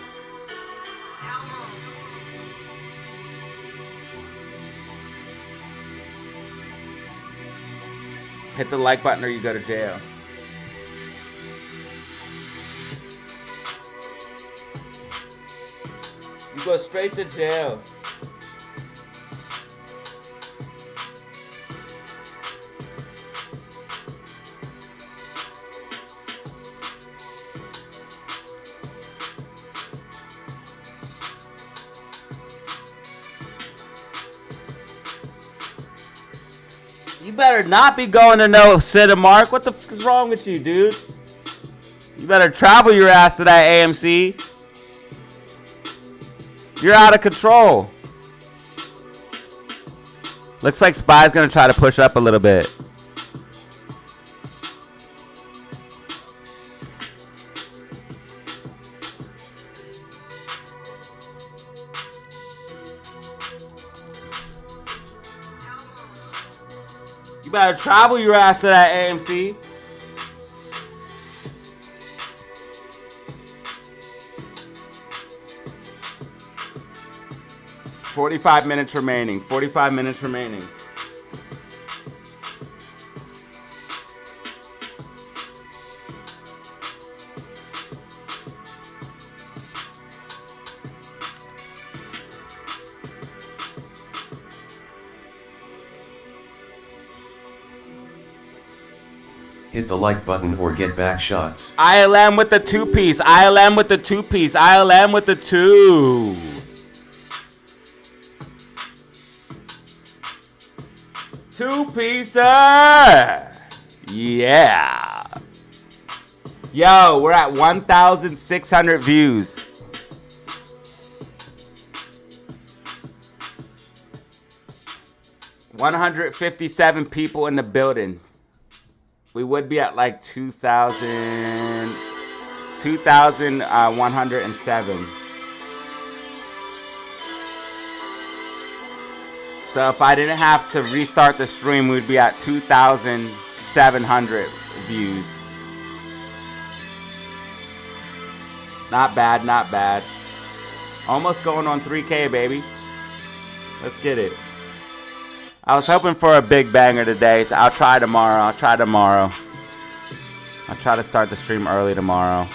Hit the like button or you go to jail. You go straight to jail. You better not be going to no Cinemark. What the fuck is wrong with you, dude? You better travel your ass to that AMC. You're out of control. Looks like SPY's gonna try to push up a little bit. You better travel your ass to that AMC. $45 minutes remaining. 45 minutes remaining. Hit the like button or get back shots. ILM with the two-piece. ILM with the two-piece. ILM with the two. Two-piecer. Yeah. Yo, we're at 1,600 views. $157 people in the building. We would be at like 2,107. So if I didn't have to restart the stream, we'd be at 2,700 views. Not bad, not bad. Almost going on 3K, baby. Let's get it. I was hoping for a big banger today, so I'll try tomorrow. I'll try to start the stream early tomorrow.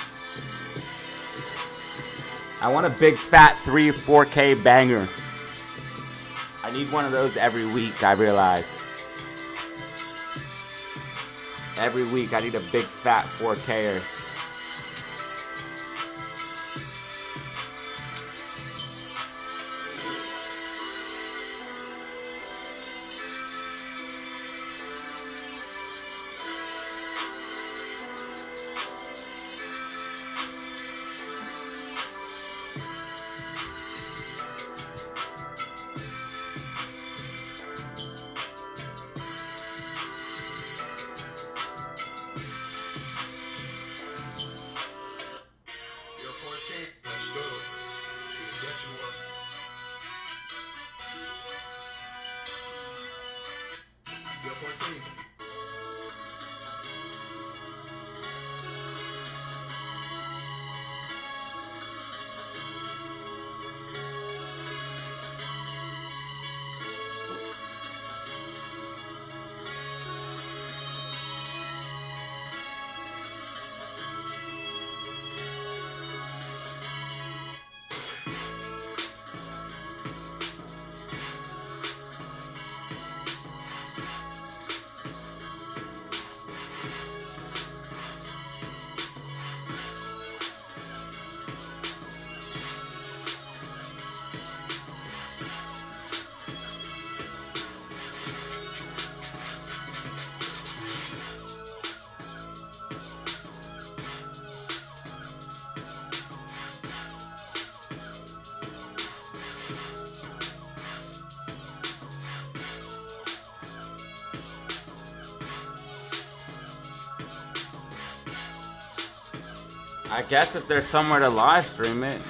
I want a big fat 4K banger. I need one of those every week, I realize. Every week I need a big fat 4K'er. I guess if there's somewhere to live stream it.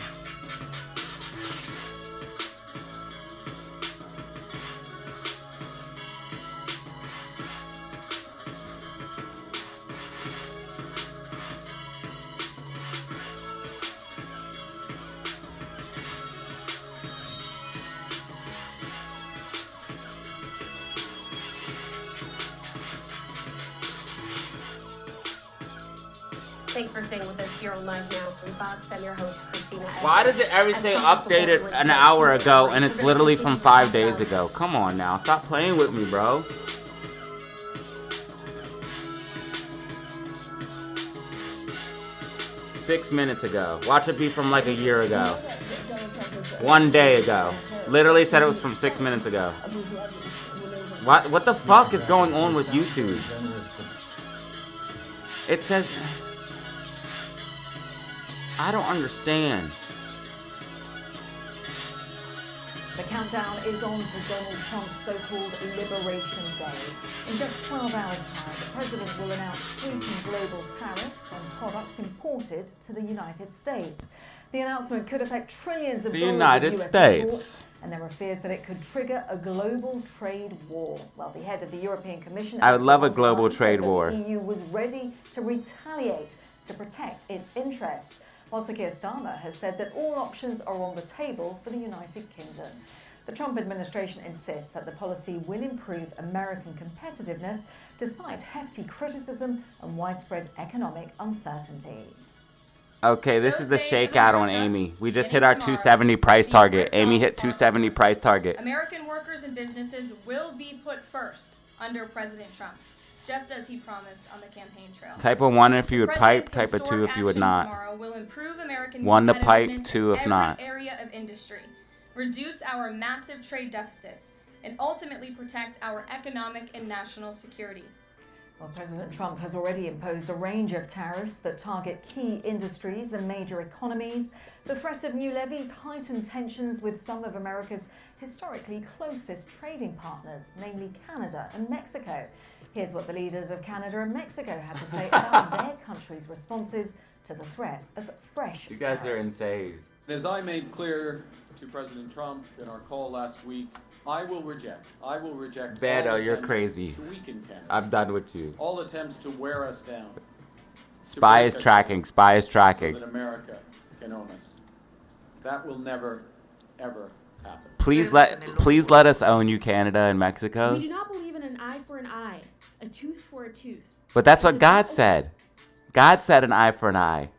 Thanks for staying with us here on Live Now from Fox. I'm your host, Christina. Why does it every say updated an hour ago and it's literally from 5 days ago? Come on now, stop playing with me, bro. Six minutes ago. Watch it be from like a year ago. 1 day ago. Literally said it was from 6 minutes ago. What the fuck is going on with YouTube? It says... I don't understand. The countdown is on to Donald Trump's so-called Liberation Day. In just 12 hours' time, the president will announce sweeping global tariffs on products imported to the United States. The announcement could affect trillions of dollars United of US States. Imports, and there are fears that it could trigger a global trade war. Well, the head of the European Commission... I would love a global trade war. The EU was ready to retaliate to protect its interests. While Sir Keir Starmer has said that all options are on the table for the United Kingdom. The Trump administration insists that the policy will improve American competitiveness despite hefty criticism and widespread economic uncertainty. Okay, this is the shakeout on Amy. We just hit our 270 price target. Amy hit 270 price target. American workers and businesses will be put first under President Trump, just as he promised on the campaign trail. Type a 1 if you would pipe, type a 2 if you would not. Tomorrow will improve American 1 to pipe, competitiveness 2 if in not. every area of industry, reduce our massive trade deficits, and ultimately protect our economic and national security. Well, President Trump has already imposed a range of tariffs that target key industries and major economies. The threat of new levies heightened tensions with some of America's historically closest trading partners, namely Canada and Mexico. Here's what the leaders of Canada and Mexico had to say about their countries' responses to the threat of fresh You guys are tariffs. insane. As I made clear to President Trump in our call last week, I will reject Beto, all you're attempts crazy. to weaken Canada. I'm done with you. All attempts to wear us down. Spy is tracking. Spy is So tracking. that America can own us. That will never, ever happen. Please let us own you, Canada and Mexico. We do not believe in an eye for an eye, a tooth for a tooth. But that's what God said. God said an eye for an eye.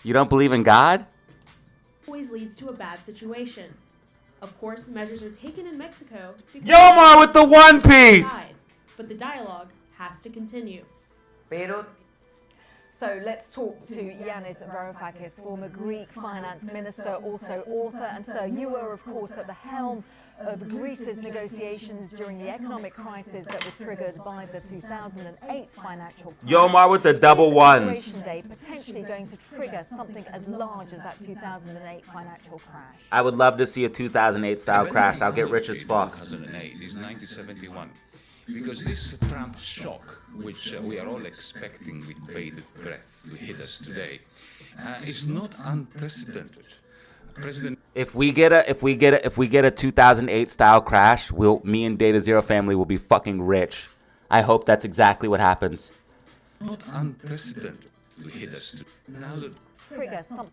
You don't believe in God? always leads to a bad situation. Of course, measures are taken in Mexico because Yomar with the One Piece! but the dialogue has to continue. So let's talk to Yanis Varoufakis, former Greek finance minister, also author. And sir, you were, of course, at the helm of Greece's negotiations during the economic crisis that was triggered by the 2008 financial crisis. Yomar with the double ones. Liberation Day potentially going to trigger something as large as that 2008 financial crash. I would love to see a 2008 style crash. I'll get rich as fuck. 2008 is 1971. Because this Trump shock, which we are all expecting with bated breath to hit us today, is not unprecedented. If we get a 2008 style crash, me and DataZero family will be fucking rich. I hope that's exactly what happens. Not unprecedented to hit us today. Trigger some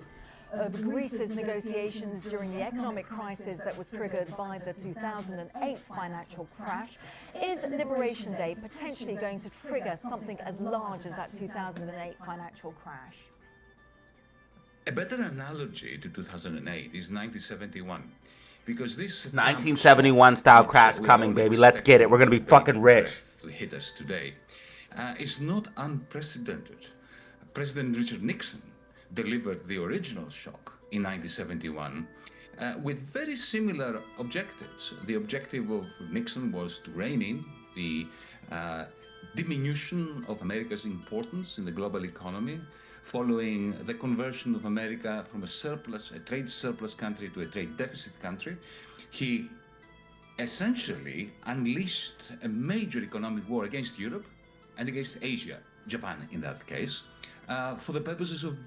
of Greece's negotiations during the economic crisis that was triggered by the 2008 financial crash. Is Liberation Day potentially going to trigger something as large as that 2008 financial crash? A better analogy to 2008 is 1971. Because this 1971 style crash coming, baby. Let's get it. We're going to be fucking rich. To hit us today is not unprecedented. President Richard Nixon delivered the original shock in 1971 with very similar objectives. The objective of Nixon was to rein in the diminution of America's importance in the global economy, following the conversion of America from a trade surplus country to a trade deficit country. He essentially unleashed a major economic war against Europe and against Asia, Japan in that case, for the purposes of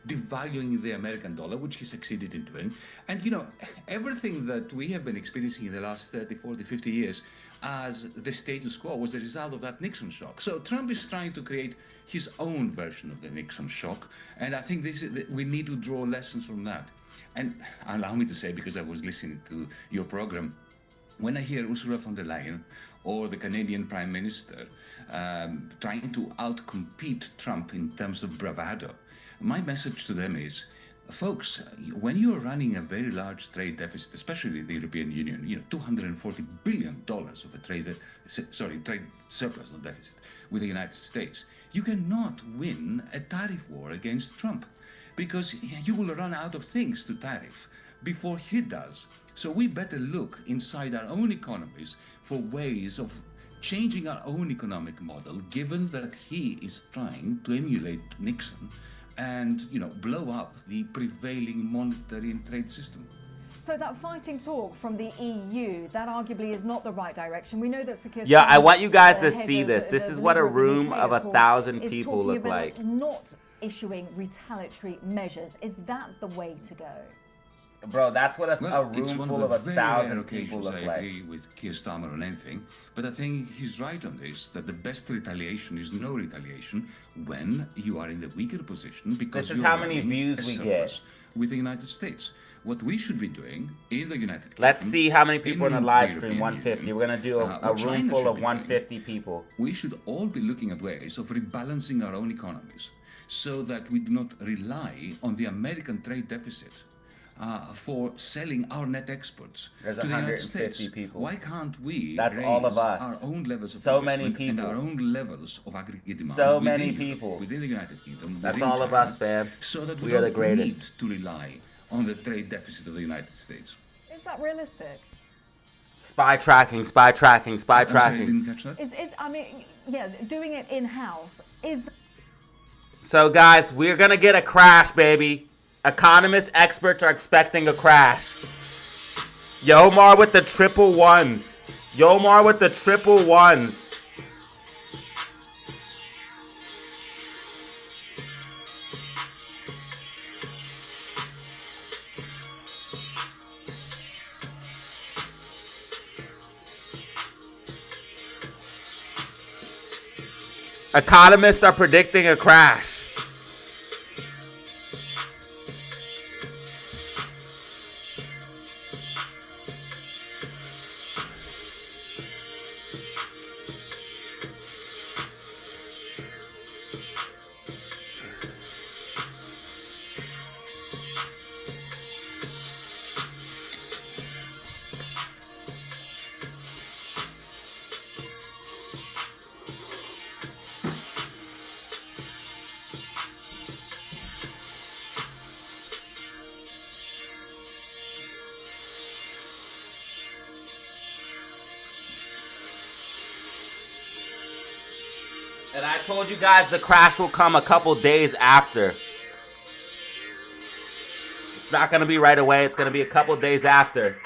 devaluing the American dollar, which he succeeded in doing. And, you know, everything that we have been experiencing in the last 30, 40, 50 years as the status quo was the result of that Nixon shock. So Trump is trying to create his own version of the Nixon shock. And I think we need to draw lessons from that. And allow me to say, because I was listening to your program, when I hear Ursula von der Leyen or the Canadian Prime Minister trying to outcompete Trump in terms of bravado, my message to them is, folks, when you're running a very large trade deficit, especially the European Union, you know, $240 billion of a trade surplus, not deficit, with the United States, you cannot win a tariff war against Trump because you will run out of things to tariff before he does. So we better look inside our own economies for ways of changing our own economic model, given that he is trying to emulate Nixon and, you know, blow up the prevailing monetary and trade system. So that fighting talk from the EU, that arguably is not the right direction. We know that Sakir. Yeah, I want you guys to see this. This is what a room of 1,000 people look like. Not issuing retaliatory measures. Is that the way to go? Bro, that's what a room full of 1,000 people look like. I agree with Keir Starmer on anything, but I think he's right on this, that the best retaliation is no retaliation when you are in the weaker position because this is how many views we get with the United States. What we should be doing in the United Kingdom... Let's see how many people in the live stream, 150. We're going to do a room full of 150 people. We should all be looking at ways of rebalancing our own economies so that we do not rely on the American trade deficit for selling our net exports There's to the United 150 States. people. Why can't we That's raise all of us. our own levels of so many investment people. and our own levels of aggregate demand so within many Europe, people within the United Kingdom? That's within all China, of us, fam. So that we are the don't greatest. need to rely on the trade deficit of the United States. Is that realistic? Spy tracking, spy tracking, spy tracking. Sorry, I didn't catch that. I mean, yeah, doing it in-house is... So guys, we're gonna get a crash, baby. Economists, experts are expecting a crash. Yomar with the triple ones. Yomar with the triple ones. Economists are predicting a crash. And I told you guys the crash will come a couple days after. It's not going to be right away. It's going to be a couple days after.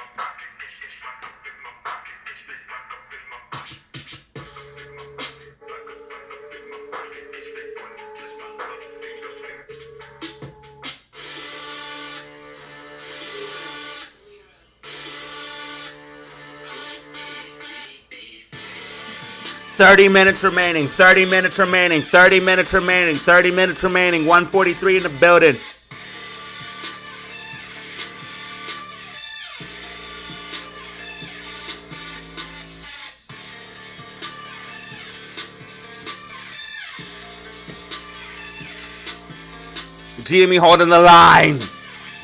"30 minutes remaining, 30 minutes remaining, 30 minutes remaining, 30 minutes remaining, 143 in the building." GME holding the line.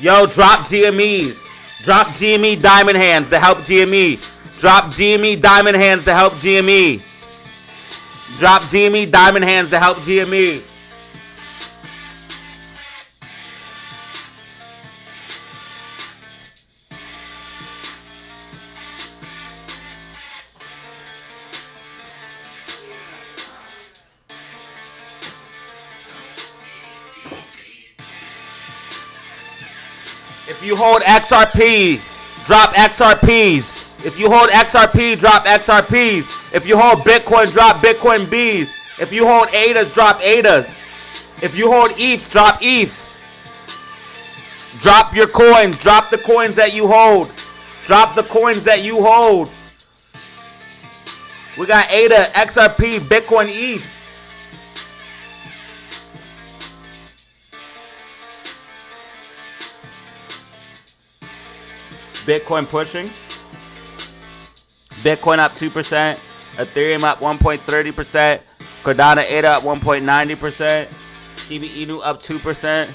Yo, drop GMEs. Drop GME diamond hands to help GME. Drop GME diamond hands to help GME. Drop GME diamond hands to help GME. If you hold XRP, drop XRPs. If you hold XRP, drop XRPs. If you hold Bitcoin, drop Bitcoin Bs. If you hold ADAs, drop ADAs. If you hold ETH, drop ETHs. Drop your coins. Drop the coins that you hold. Drop the coins that you hold. We got ADA, XRP, Bitcoin, ETH. Bitcoin pushing. Bitcoin up 2%. Ethereum up 1.30%. Cardano ADA up 1.90%. Shiba Inu up 2%.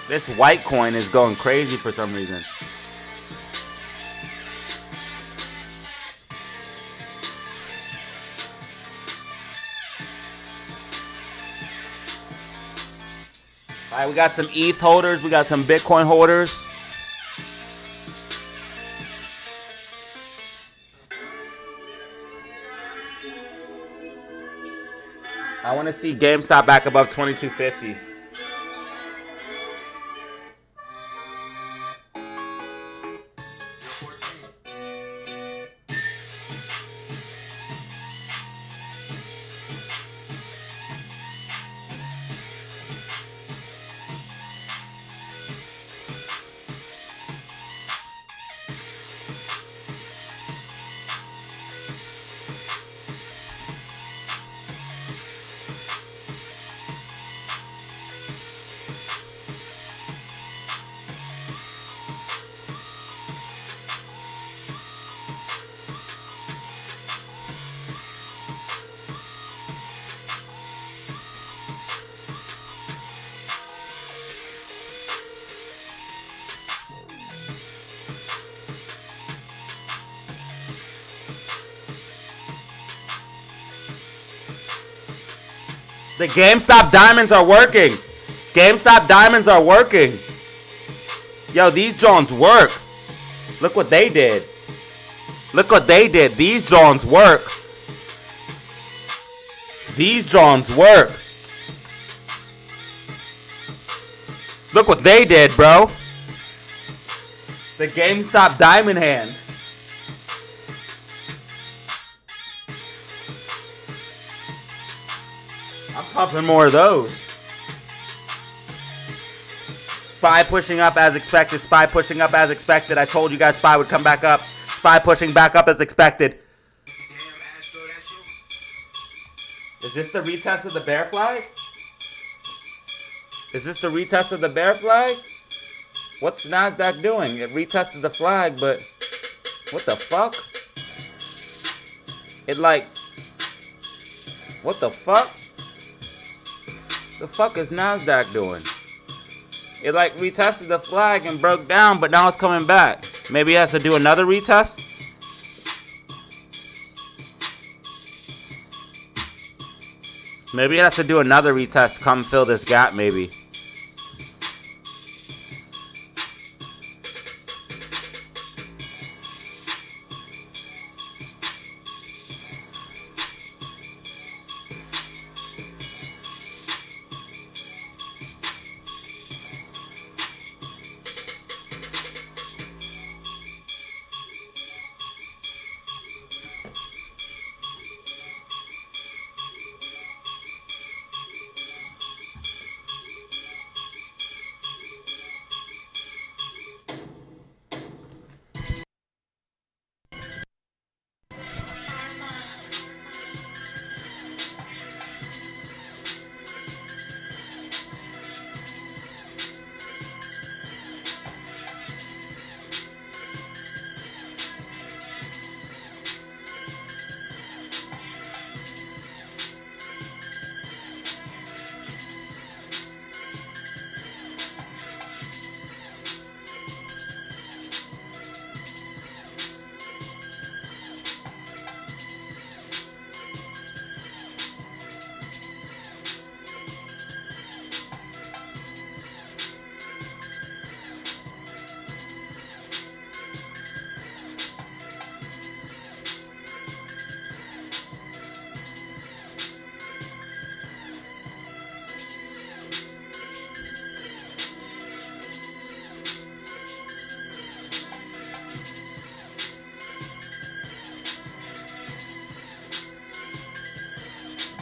This white coin is going crazy for some reason. All right, we got some ETH holders. We got some Bitcoin holders. I want to see GameStop back above 2250. The GameStop diamonds are working. GameStop diamonds are working. Yo, these Jones work. Look what they did. Look what they did. These Jones work. These Jones work. Look what they did, bro. The GameStop diamond hands. I'm pumping more of those. SPY pushing up as expected. SPY pushing up as expected. I told you guys SPY would come back up. SPY pushing back up as expected. Is this the retest of the bear flag? Is this the retest of the bear flag? What's NASDAQ doing? It retested the flag, but what the fuck? It like, what the fuck? The fuck is NASDAQ doing? It like retested the flag and broke down, but now it's coming back. Maybe it has to do another retest? Maybe it has to do another retest. Come fill this gap, maybe.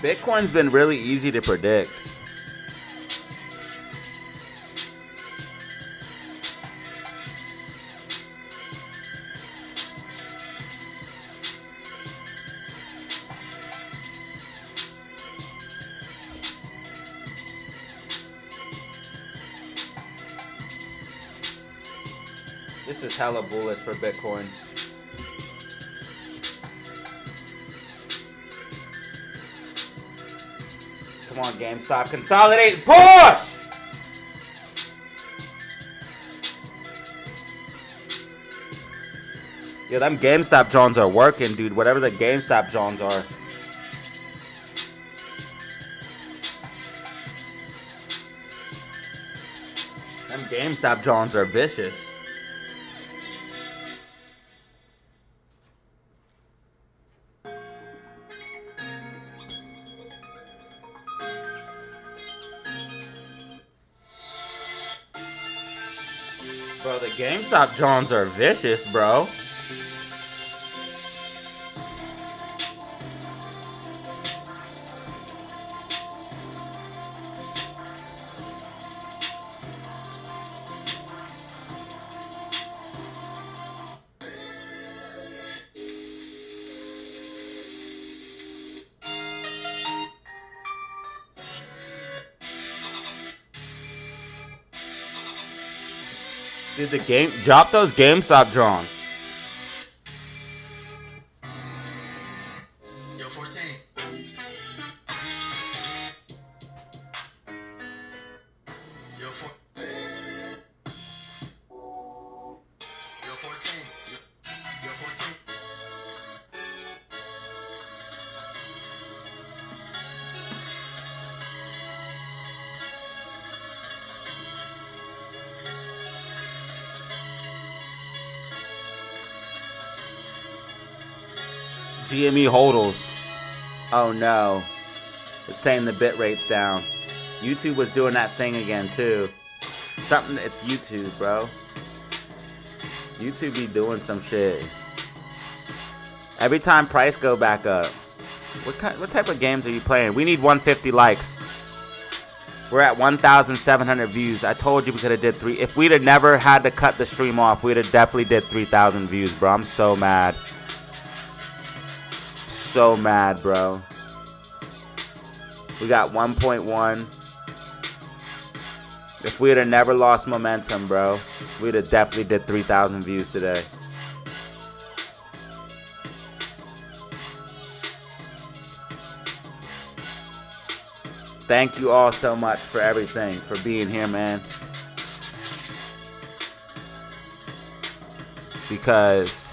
Bitcoin's been really easy to predict. This is hella bullish for Bitcoin. Come on, GameStop, consolidate, push! Yo, them GameStop Johns are working, dude. Whatever the GameStop Johns are. Them GameStop Johns are vicious. Bro, the GameStop Johns are vicious, bro. Dude, drop those GameStop Johns. Yo, 14. Yo, 14. Yo, 14. Yo, 14. GME hodls. Oh no. It's saying the bit rate's down. YouTube was doing that thing again too. It's YouTube, bro. YouTube be doing some shit. Every time price go back up. What type of games are you playing? We need 150 likes. We're at 1,700 views. I told you we could have did 3. If we'd have never had to cut the stream off, we'd have definitely did 3,000 views, bro. I'm so mad. So mad, bro. We got 1.1. If we'd have never lost momentum, bro, we'd have definitely did 3,000 views today. Thank you all so much for everything, for being here, man. Because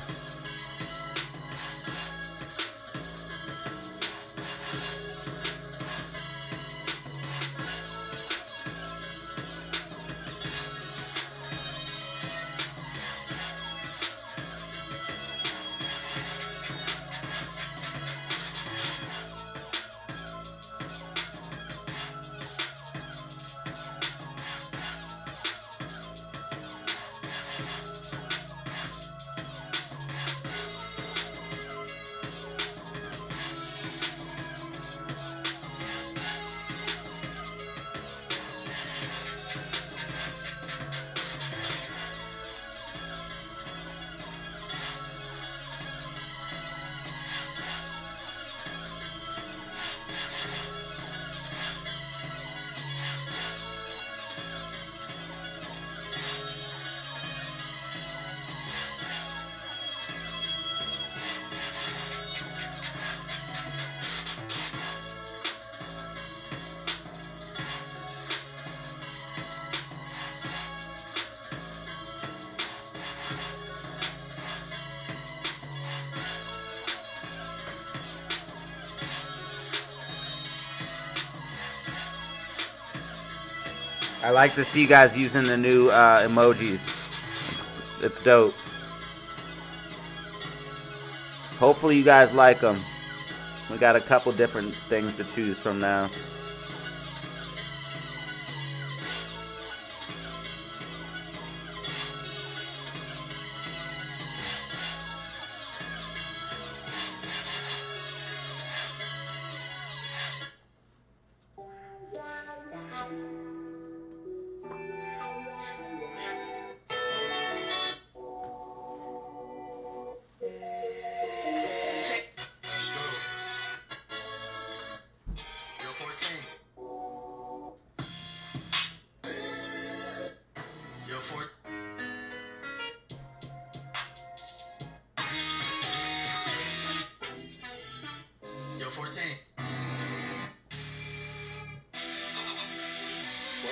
I like to see you guys using the new emojis. It's dope. Hopefully you guys like them. We got a couple different things to choose from now.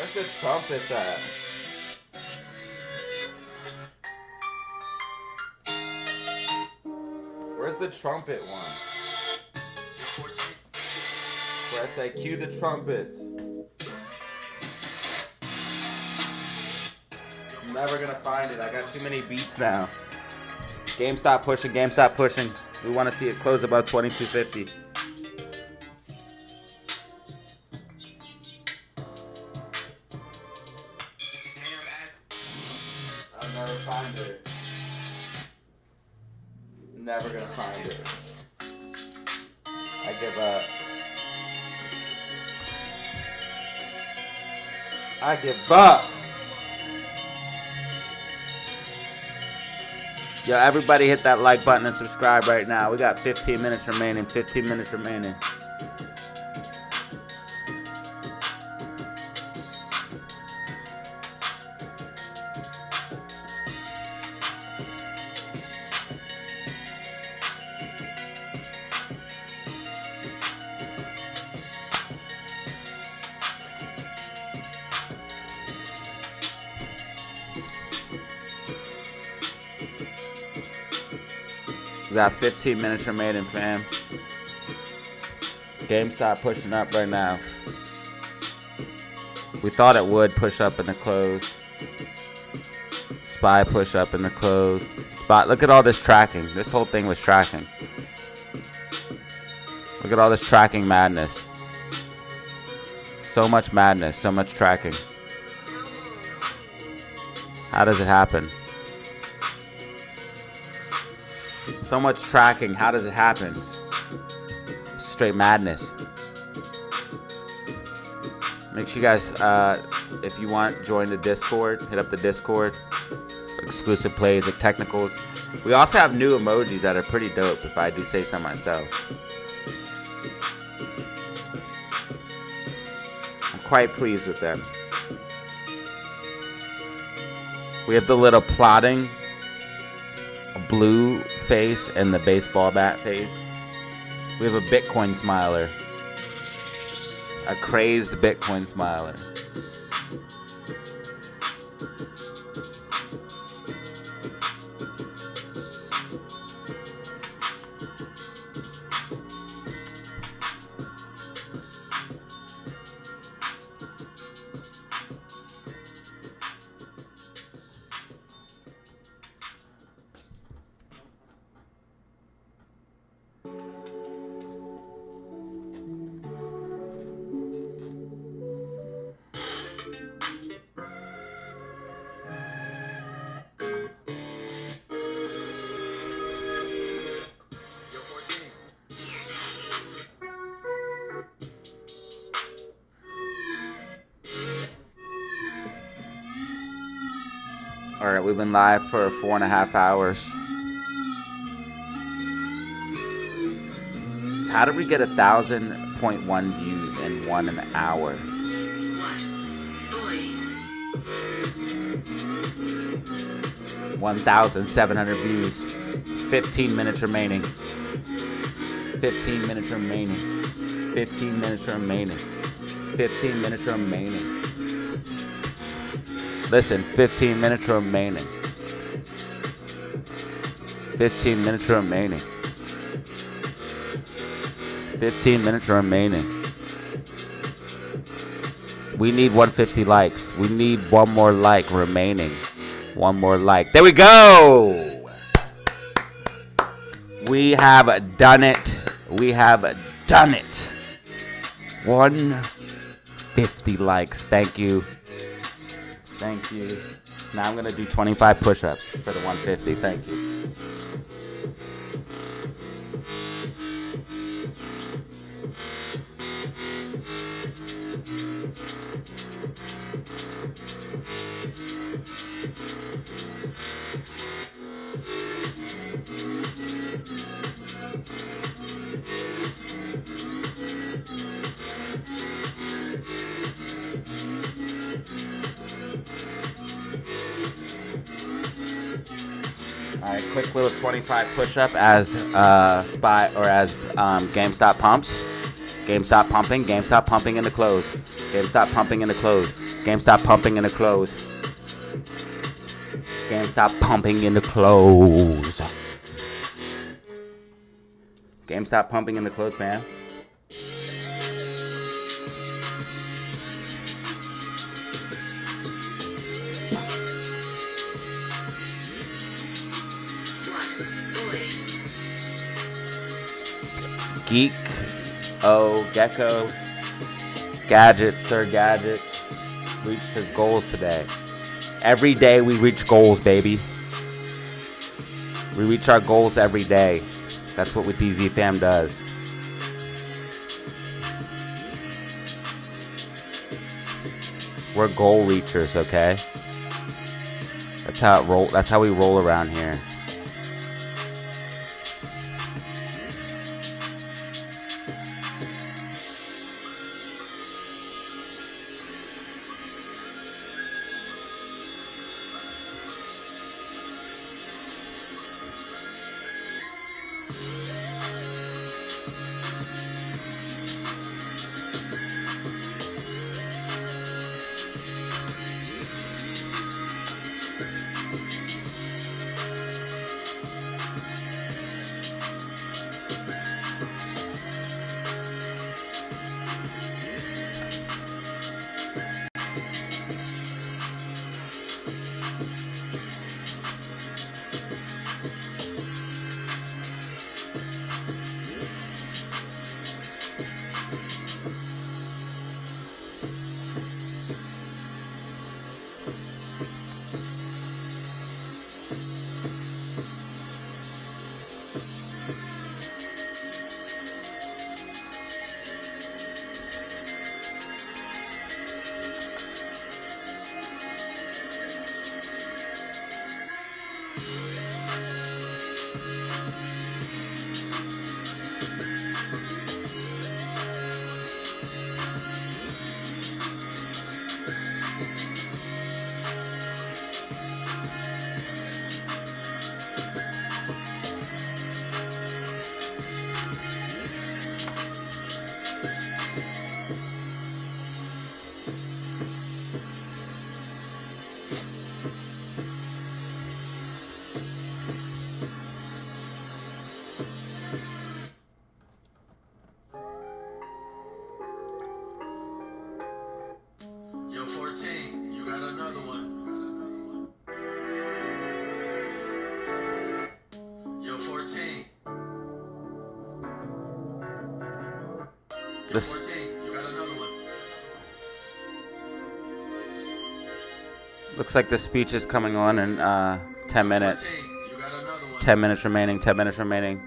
Where's the trumpets at? Where's the trumpet one? Where I say cue the trumpets. I'm never gonna find it. I got too many beats now. GameStop pushing, GameStop pushing. We want to see it close above 2250. I'll never find it. Never gonna find it. I give up. I give up. Yo, everybody hit that like button and subscribe right now. We got 15 minutes remaining. 15 minutes remaining. We got 15 minutes remaining, fam. GameStop pushing up right now. We thought it would push up in the close. SPY push up in the close. SPY, look at all this tracking. This whole thing was tracking. Look at all this tracking madness. So much madness, so much tracking. How does it happen? So much tracking. How does it happen? Straight madness. Make sure you guys, if you want, join the Discord. Hit up the Discord for exclusive plays, like technicals. We also have new emojis that are pretty dope, if I do say so myself. I'm quite pleased with them. We have the little plotting, blue face and the baseball bat face. We have a Bitcoin smiler. A crazed Bitcoin smiler. Alright, we've been live for 4.5 hours. How did we get 1,000.1 views in 1 hour? 1,700 views. 15 minutes remaining. 15 minutes remaining. 15 minutes remaining. 15 minutes remaining. Listen, 15 minutes remaining. 15 minutes remaining. 15 minutes remaining. We need 150 likes. We need one more like remaining. One more like. There we go! We have done it. We have done it. 150 likes. Thank you. Thank you. Now I'm going to do 25 push-ups for the 150. Thank you. All right, quick little 25 push-up as SPY or as GameStop pumps. GameStop pumping in the close. GameStop pumping in the close. GameStop pumping in the close. GameStop pumping in the close. GameStop pumping in the close, fam. Geek, Gecko, Gadgets, Sir Gadgets, reached his goals today. Every day we reach goals, baby. We reach our goals every day. That's what DZ Fam does. We're goal reachers, okay? That's how we roll around here. Yo, 14, you got another one. Yo, 14. Yo, 14, you got another one. Looks like the speech is coming on in 10 minutes. 14, you got another one. 10 minutes remaining, 10 minutes remaining.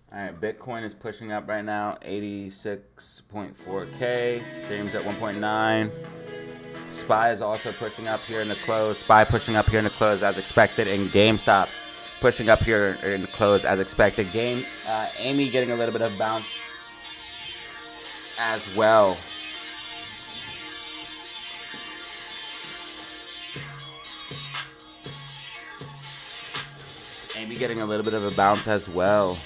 All right, Bitcoin is pushing up right now, 86.4K. Ethereum's at 1.9. SPY is also pushing up here in the close. SPY pushing up here in the close as expected, and GameStop pushing up here in the close as expected. Amy getting a little bit of bounce as well. Amy getting a little bit of a bounce as well.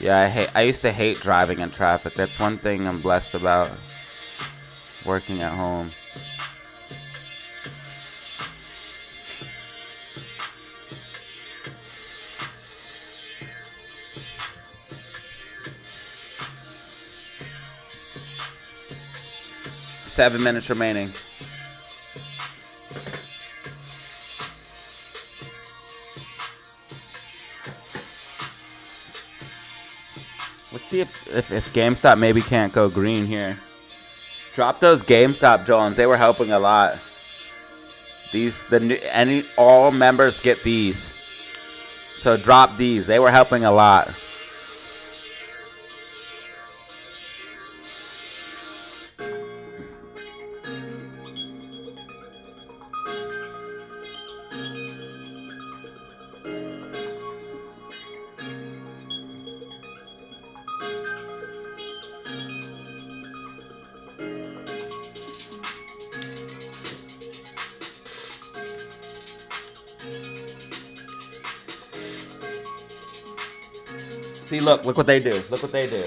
Yeah, I used to hate driving in traffic. That's one thing I'm blessed about working at home. Seven minutes remaining. Let's see if GameStop maybe can't go green here. Drop those GameStop Jones. They were helping a lot. All members get these. So drop these. They were helping a lot. See, look what they do. Look what they do.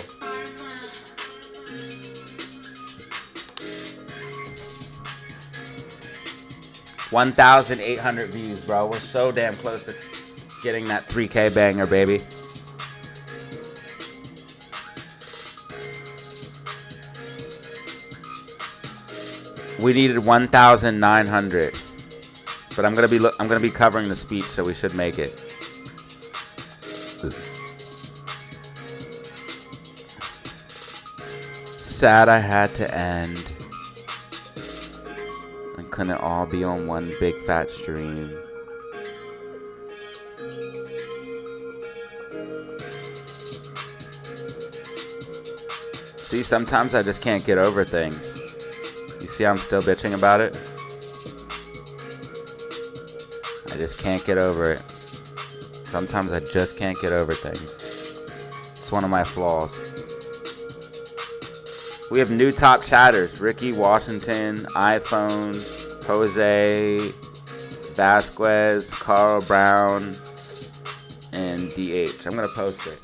$1,800 views, bro. We're so damn close to getting that 3K banger, baby. We needed 1,900, but I'm gonna be covering the speech, so we should make it. Sad I had to end. And couldn't all be on one big fat stream. See, sometimes I just can't get over things. You see I'm still bitching about it? I just can't get over it. Sometimes I just can't get over things. It's one of my flaws. We have new top chatters. Ricky Washington, iPhone, Jose, Vasquez, Carl Brown, and DH. I'm going to post it.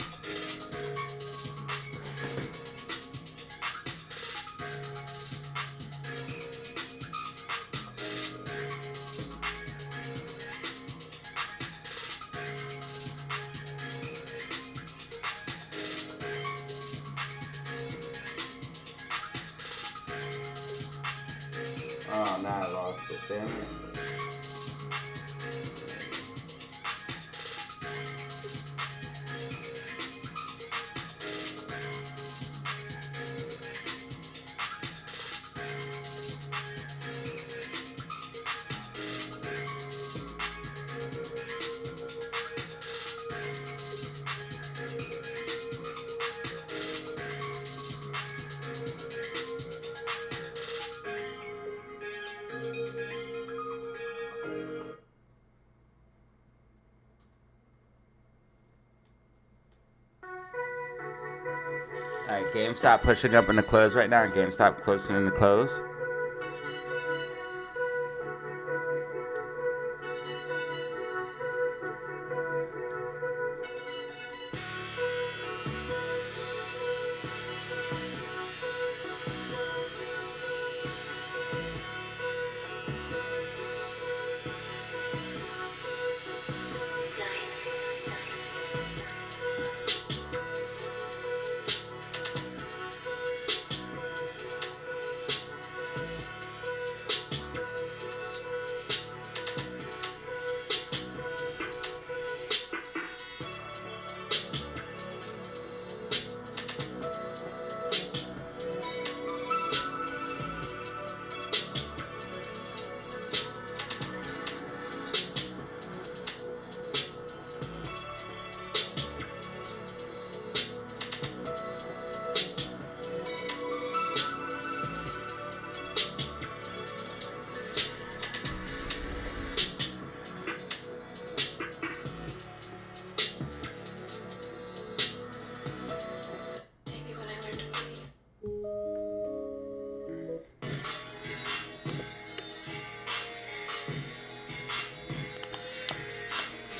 Oh, now I lost it. Damn it. Alright, GameStop pushing up in the close right now. GameStop closing in the close.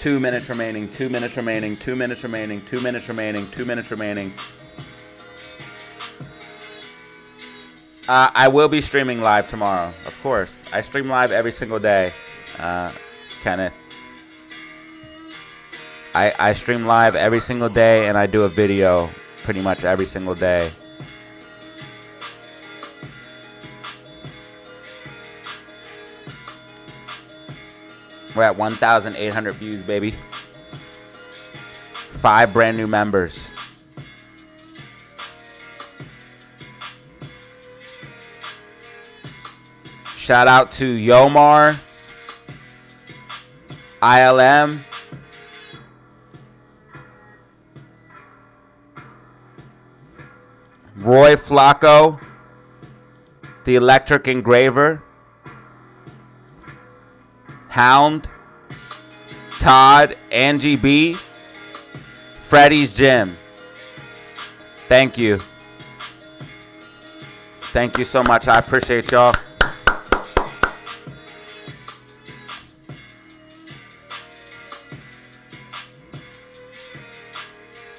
2 minutes remaining, 2 minutes remaining, 2 minutes remaining, 2 minutes remaining, 2 minutes remaining. I will be streaming live tomorrow, of course. I stream live every single day, Kenneth. I stream live every single day, and I do a video pretty much every single day. We're at 1,800 views, baby. 5 brand new members. Shout out to Yomar, ILM, Roy Flacco, the Electric Engraver, Hound, Todd, Angie B, Freddy's Gym. Thank you. Thank you so much. I appreciate y'all.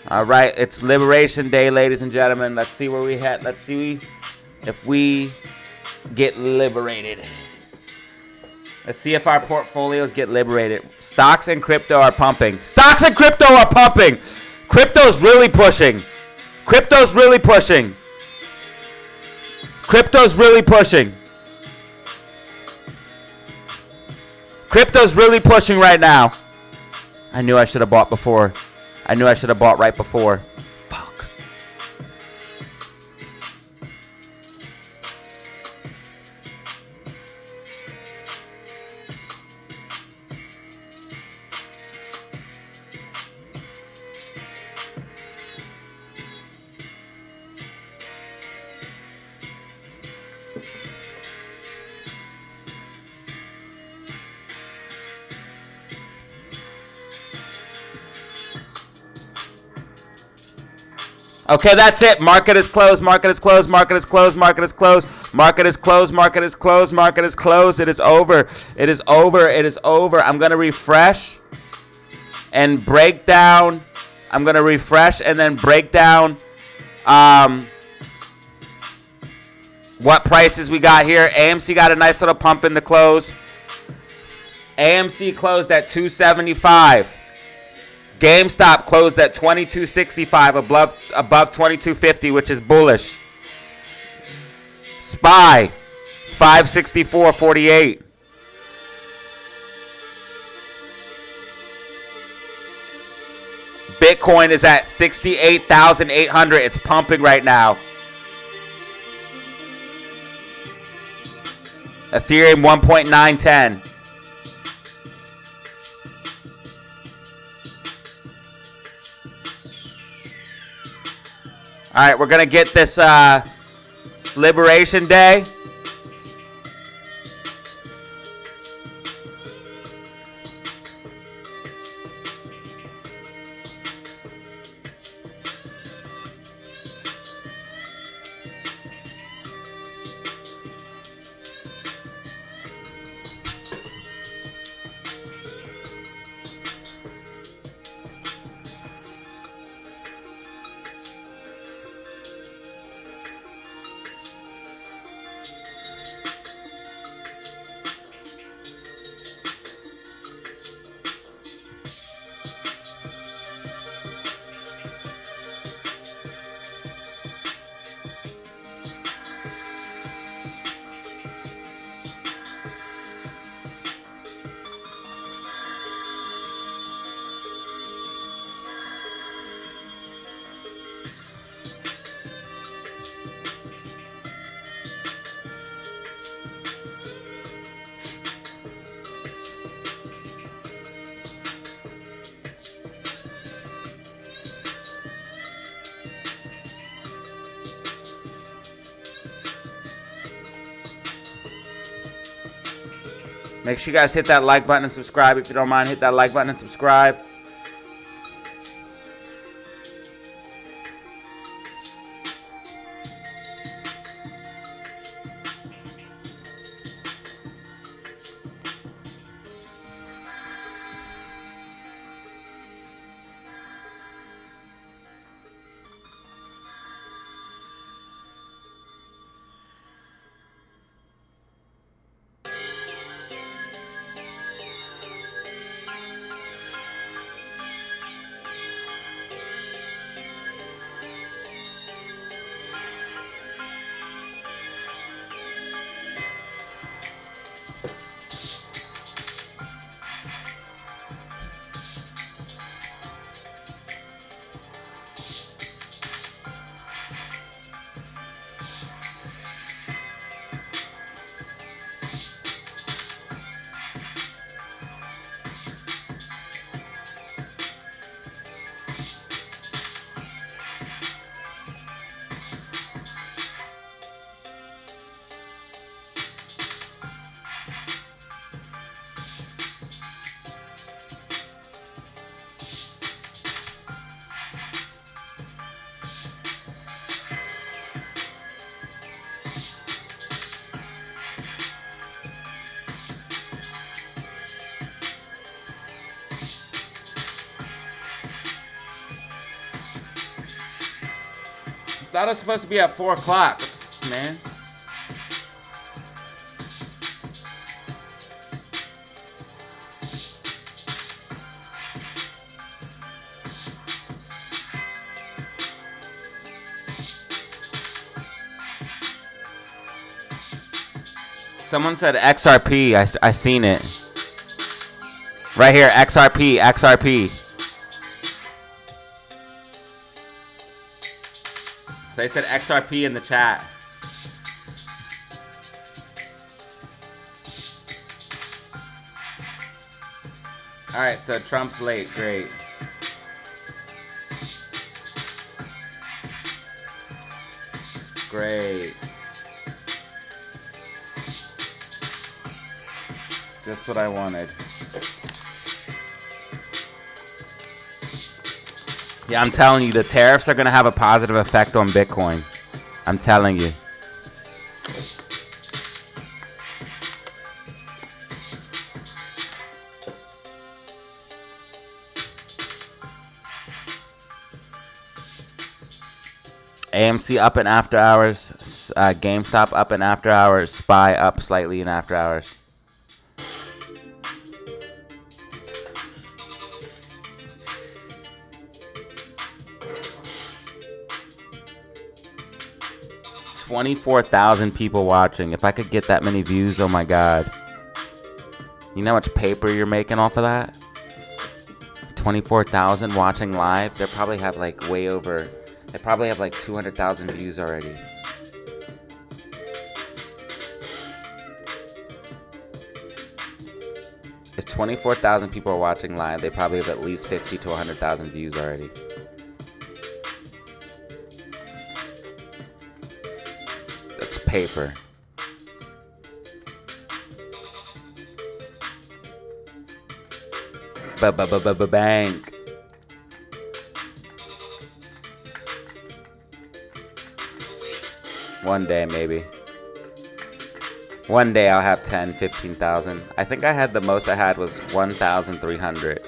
All right, it's Liberation Day, ladies and gentlemen. Let's see where we head. Let's see if we get liberated. Let's see if our portfolios get liberated. Stocks and crypto are pumping. Stocks and crypto are pumping. Crypto's really pushing. Crypto's really pushing. Crypto's really pushing. Crypto's really pushing right now. I knew I should have bought before. I knew I should have bought right before. Fuck. Okay, that's it. Market is closed. Market is closed. Market is closed. Market is closed. Market is closed. Market is closed. Market is closed. It is over. It is over. It is over. I'm going to refresh and break down. I'm going to refresh and then break down what prices we got here. AMC got a nice little pump in the close. AMC closed at 275. GameStop closed at 2265, above 2250, which is bullish. SPY 564.48. Bitcoin is at 68,800. It's pumping right now. Ethereum 1.910. All right, we're going to get this Liberation Day. Make sure you guys hit that like button and subscribe. If you don't mind, hit that like button and subscribe. Thought it was supposed to be at 4 o'clock, man. Someone said XRP. I seen it. Right here, XRP, XRP. They said XRP in the chat. Alright, so Trump's late. Great. Great. Just what I wanted. Yeah, I'm telling you, the tariffs are going to have a positive effect on Bitcoin. I'm telling you. AMC up in after hours. GameStop up in after hours. SPY up slightly in after hours. $24,000 people watching. If I could get that many views, oh my god. You know how much paper you're making off of that? 24,000 watching live. They probably have like way over. They probably have like 200,000 views already. If 24,000 people are watching live, they probably have at least 50 to 100,000 views already. That's paper. Bank. One day, maybe. One day I'll have 10, 15,000. I think I had the most I had was 1,300.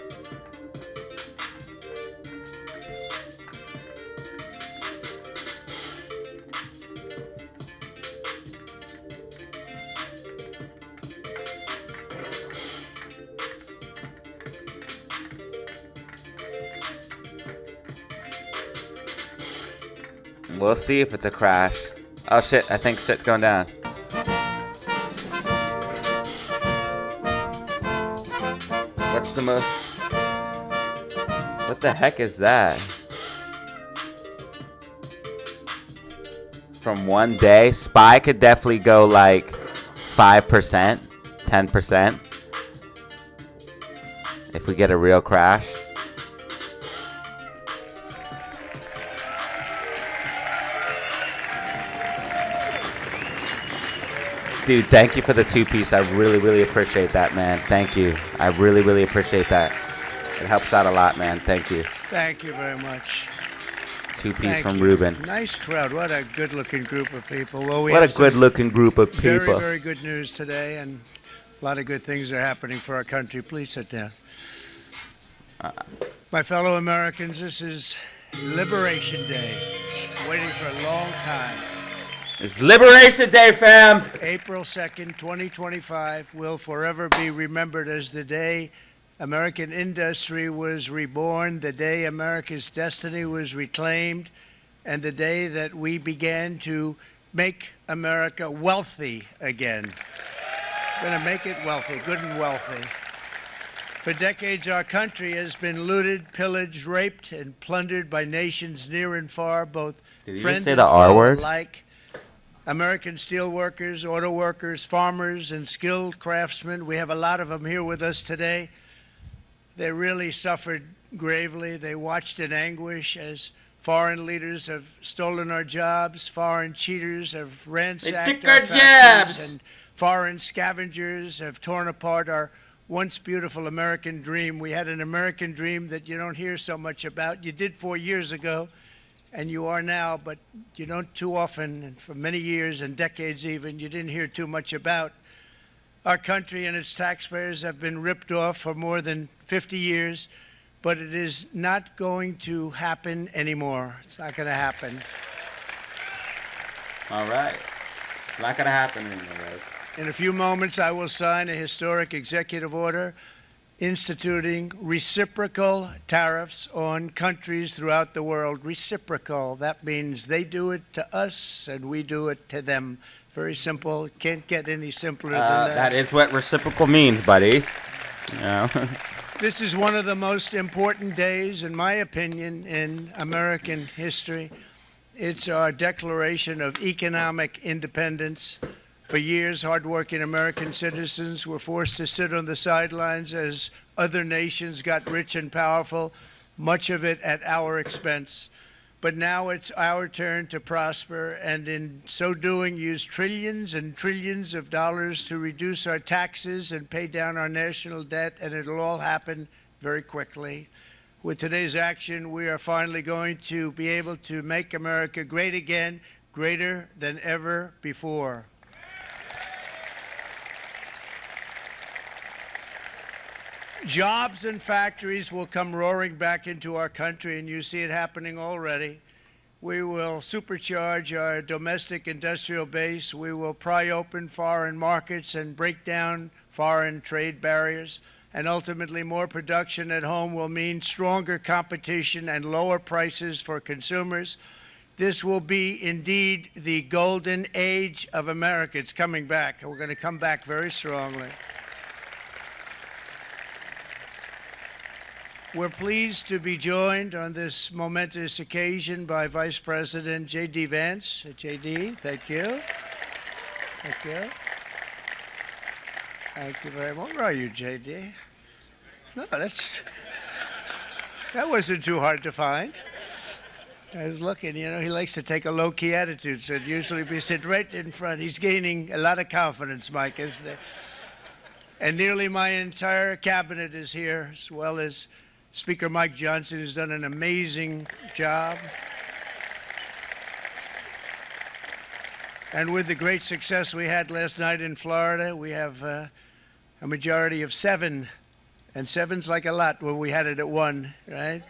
We'll see if it's a crash. Oh shit, I think shit's going down. What's the most... What the heck is that? From one day, SPY could definitely go like 5%, 10%. If we get a real crash. Dude, thank you for the 2-piece. I really, really appreciate that, man. Thank you. I really, really appreciate that. It helps out a lot, man. Thank you. Thank you very much. 2-piece from Ruben. Nice crowd. What a good-looking group of people. Well, we what a have good-looking group of people. Very, very good news today, and a lot of good things are happening for our country. Please sit down. My fellow Americans, this is Liberation Day. Waiting for a long time. It's Liberation Day, fam! April 2nd, 2025 will forever be remembered as the day American industry was reborn, the day America's destiny was reclaimed, and the day that we began to make America wealthy again. We're going to make it wealthy, good and wealthy. For decades, our country has been looted, pillaged, raped, and plundered by nations near and far, both friends and foe alike. American steel workers, auto workers, farmers, and skilled craftsmen. We have a lot of them here with us today. They really suffered gravely. They watched in anguish as foreign leaders have stolen our jobs, foreign cheaters have ransacked our factories, and foreign scavengers have torn apart our once beautiful American dream. We had an American dream that you don't hear so much about. You did 4 years ago. And you are now, but you don't too often, and for many years and decades even, you didn't hear too much about. Our country and its taxpayers have been ripped off for more than 50 years, but it is not going to happen anymore. It's not going to happen. All right. It's not going to happen anymore, guys. In a few moments, I will sign a historic executive order instituting reciprocal tariffs on countries throughout the world. Reciprocal. That means they do it to us and we do it to them. Very simple. Can't get any simpler than that. That is what reciprocal means, buddy. You know? This is one of the most important days, in my opinion, in American history. It's our declaration of economic independence. For years, hardworking American citizens were forced to sit on the sidelines as other nations got rich and powerful, much of it at our expense. But now it's our turn to prosper, and in so doing, use trillions and trillions of dollars to reduce our taxes and pay down our national debt, and it'll all happen very quickly. With today's action, we are finally going to be able to make America great again, greater than ever before. Jobs and factories will come roaring back into our country, and you see it happening already. We will supercharge our domestic industrial base. We will pry open foreign markets and break down foreign trade barriers. And ultimately, more production at home will mean stronger competition and lower prices for consumers. This will be indeed the golden age of America. It's coming back, and we're going to come back very strongly. We're pleased to be joined on this momentous occasion by Vice President J.D. Vance. J.D., thank you. Thank you. Thank you very much. Where are you, J.D.? No, that wasn't too hard to find. I was looking, you know, he likes to take a low-key attitude, so it'd usually be sit right in front. He's gaining a lot of confidence, Mike, isn't he? And nearly my entire cabinet is here, as well as Speaker Mike Johnson, who's done an amazing job. And with the great success we had last night in Florida, we have a majority of 7. And 7's like a lot when we had it at 1, right?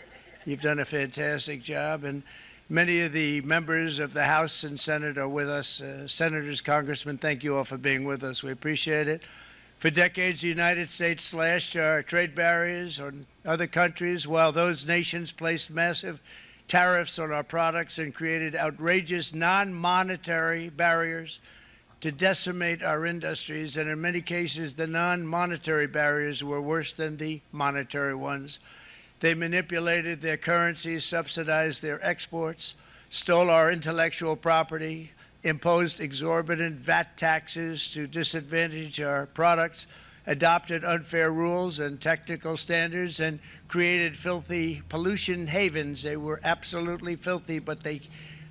You've done a fantastic job. And many of the members of the House and Senate are with us. Senators, Congressmen, thank you all for being with us. We appreciate it. For decades, the United States slashed our trade barriers on other countries, while those nations placed massive tariffs on our products and created outrageous non-monetary barriers to decimate our industries. And in many cases, the non-monetary barriers were worse than the monetary ones. They manipulated their currencies, subsidized their exports, stole our intellectual property, imposed exorbitant VAT taxes to disadvantage our products, adopted unfair rules and technical standards, and created filthy pollution havens. They were absolutely filthy, but they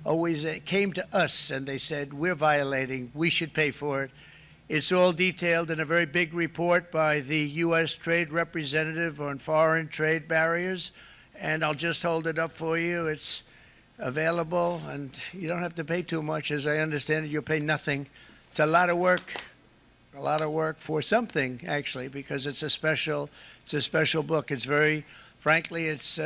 always came to us and they said, we're violating, we should pay for it. It's all detailed in a very big report by the U.S. Trade Representative on foreign trade barriers, and I'll just hold it up for you. It's available, and you don't have to pay too much. As I understand it, you'll pay nothing. It's a lot of work for something, actually, because it's a special book. It's very, frankly, it's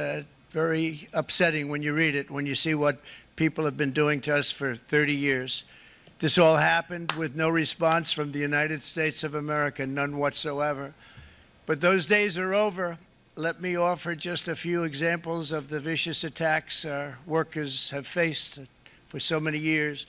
very upsetting when you read it, when you see what people have been doing to us for 30 years. This all happened with no response from the United States of America, none whatsoever. But those days are over. Let me offer just a few examples of the vicious attacks our workers have faced for so many years.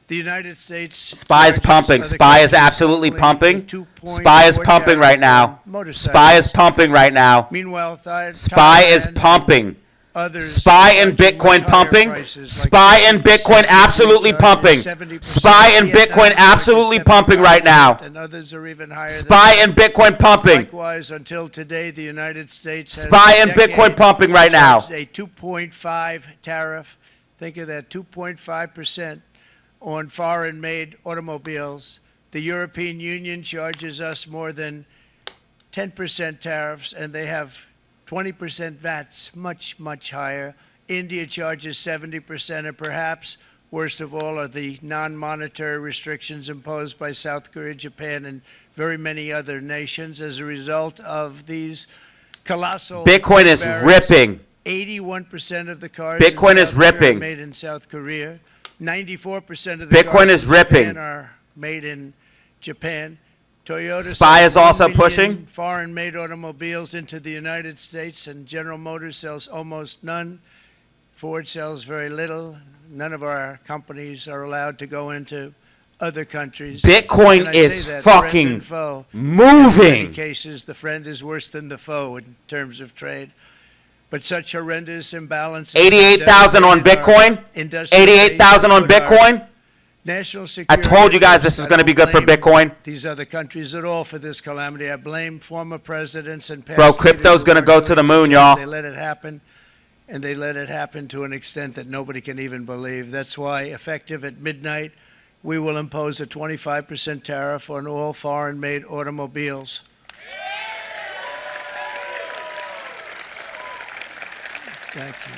The United States... SPY is pumping. SPY is absolutely pumping. SPY is pumping right now. SPY is pumping right now. Meanwhile, SPY is pumping. SPY and Bitcoin pumping. SPY and Bitcoin absolutely pumping. SPY and Bitcoin absolutely pumping right now. And others are even higher. SPY and Bitcoin pumping. Likewise, until today, the United States has SPY and Bitcoin pumping right now. A 2.5 tariff. Think of that, 2.5% on foreign-made automobiles. The European Union charges us more than 10% tariffs, and they have 20% VATs, much, much higher. India charges 70%, and perhaps worst of all are the non-monetary restrictions imposed by South Korea, Japan, and very many other nations as a result of these colossal... Bitcoin is ripping. 81% of the cars Bitcoin is ripping. are made in South Korea. 94% of the Bitcoin cars is in ripping. Japan are made in Japan. Toyota SPY sells is also 1 million pushing. foreign-made automobiles into the United States, and General Motors sells almost none. Ford sells very little. None of our companies are allowed to go into other countries. Bitcoin And I is say that, fucking friend and foe. moving. In many cases, the friend is worse than the foe in terms of trade. But such horrendous imbalances. 88,000 on Bitcoin. 88,000 on Bitcoin. National I security. told you guys this was going to be good for Bitcoin. These other countries at all for this calamity. I blame former presidents and past Bro, leaders crypto's who going to weren't go doing to the this. moon, y'all. They let it happen, and they let it happen to an extent that nobody can even believe. That's why, effective at midnight, we will impose a 25% tariff on all foreign-made automobiles. Thank you.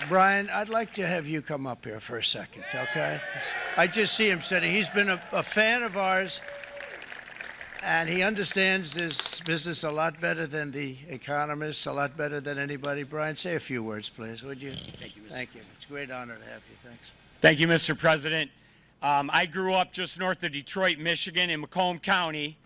Brian, I'd like to have you come up here for a second, okay? I just see him sitting. He's been a fan of ours, and he understands this business a lot better than the economists, a lot better than anybody. Brian, say a few words, please, would you? Thank you, Mr. Thank you. It's a great honor to have you. Thanks. Thank you, Mr. President. I grew up just north of Detroit, Michigan, in Macomb County,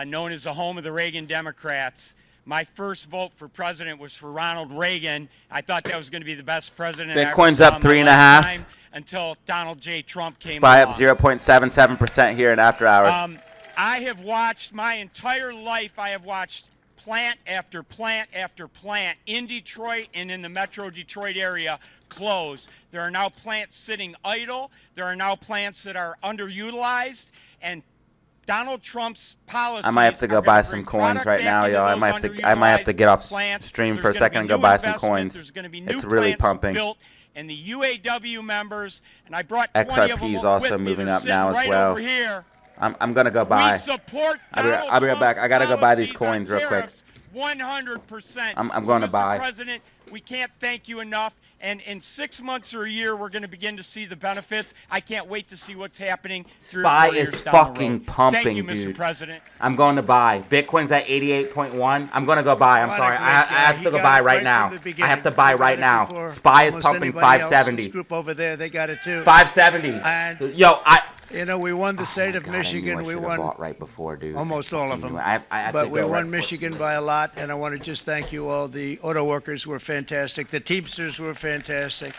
known as the home of the Reagan Democrats. My first vote for president was for Ronald Reagan. I thought that was going to be the best president I ever Bitcoin's saw up in my 3.5. lifetime until Donald J. Trump came SPY up along. 0.77% here in after hours. I have watched my entire life, I have watched plant after plant after plant in Detroit and in the metro Detroit area close. There are now plants sitting idle. There are now plants that are underutilized. And Donald Trump's policies. I might have to go buy some coins right now, y'all. I might have to get off stream for a second and go buy some coins. It's really pumping. Built, and the UAW members, and I brought 20 of them XRP is with also me. moving They're up now sitting as right well. over here. I'm gonna go buy. We support I'll be right back. I gotta go buy these coins real quick. 100%. I'm going to buy. Mr. President, we can't thank you enough. And in 6 months or a year, we're going to begin to see the benefits. I can't wait to see what's happening. SPY is fucking pumping, Thank you, Mr. dude. President. I'm going to buy. Bitcoin's at 88.1. I'm going to go buy. I'm sorry. I have to go buy right now. I have to buy right now. SPY is pumping 570. Group over there, they got it too. 570. And yo, you know, we won the state of Michigan. We won bought right before, dude. almost all of them. I have but to we go won right Michigan by a lot, and I want to just thank you all. The auto workers were fantastic. The Teamsters were fantastic.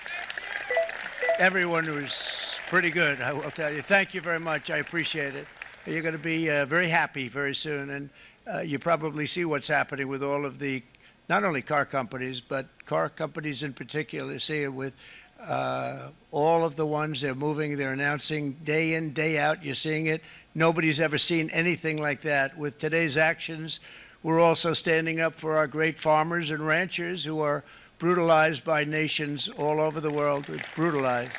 Everyone was pretty good, I will tell you. Thank you very much. I appreciate it. You're going to be very happy very soon, and you probably see what's happening with all of the, not only car companies, but car companies in particular. See it with all of the ones they're moving, they're announcing day in, day out. You're seeing it. Nobody's ever seen anything like that. With today's actions, we're also standing up for our great farmers and ranchers who are brutalized by nations all over the world. Brutalized.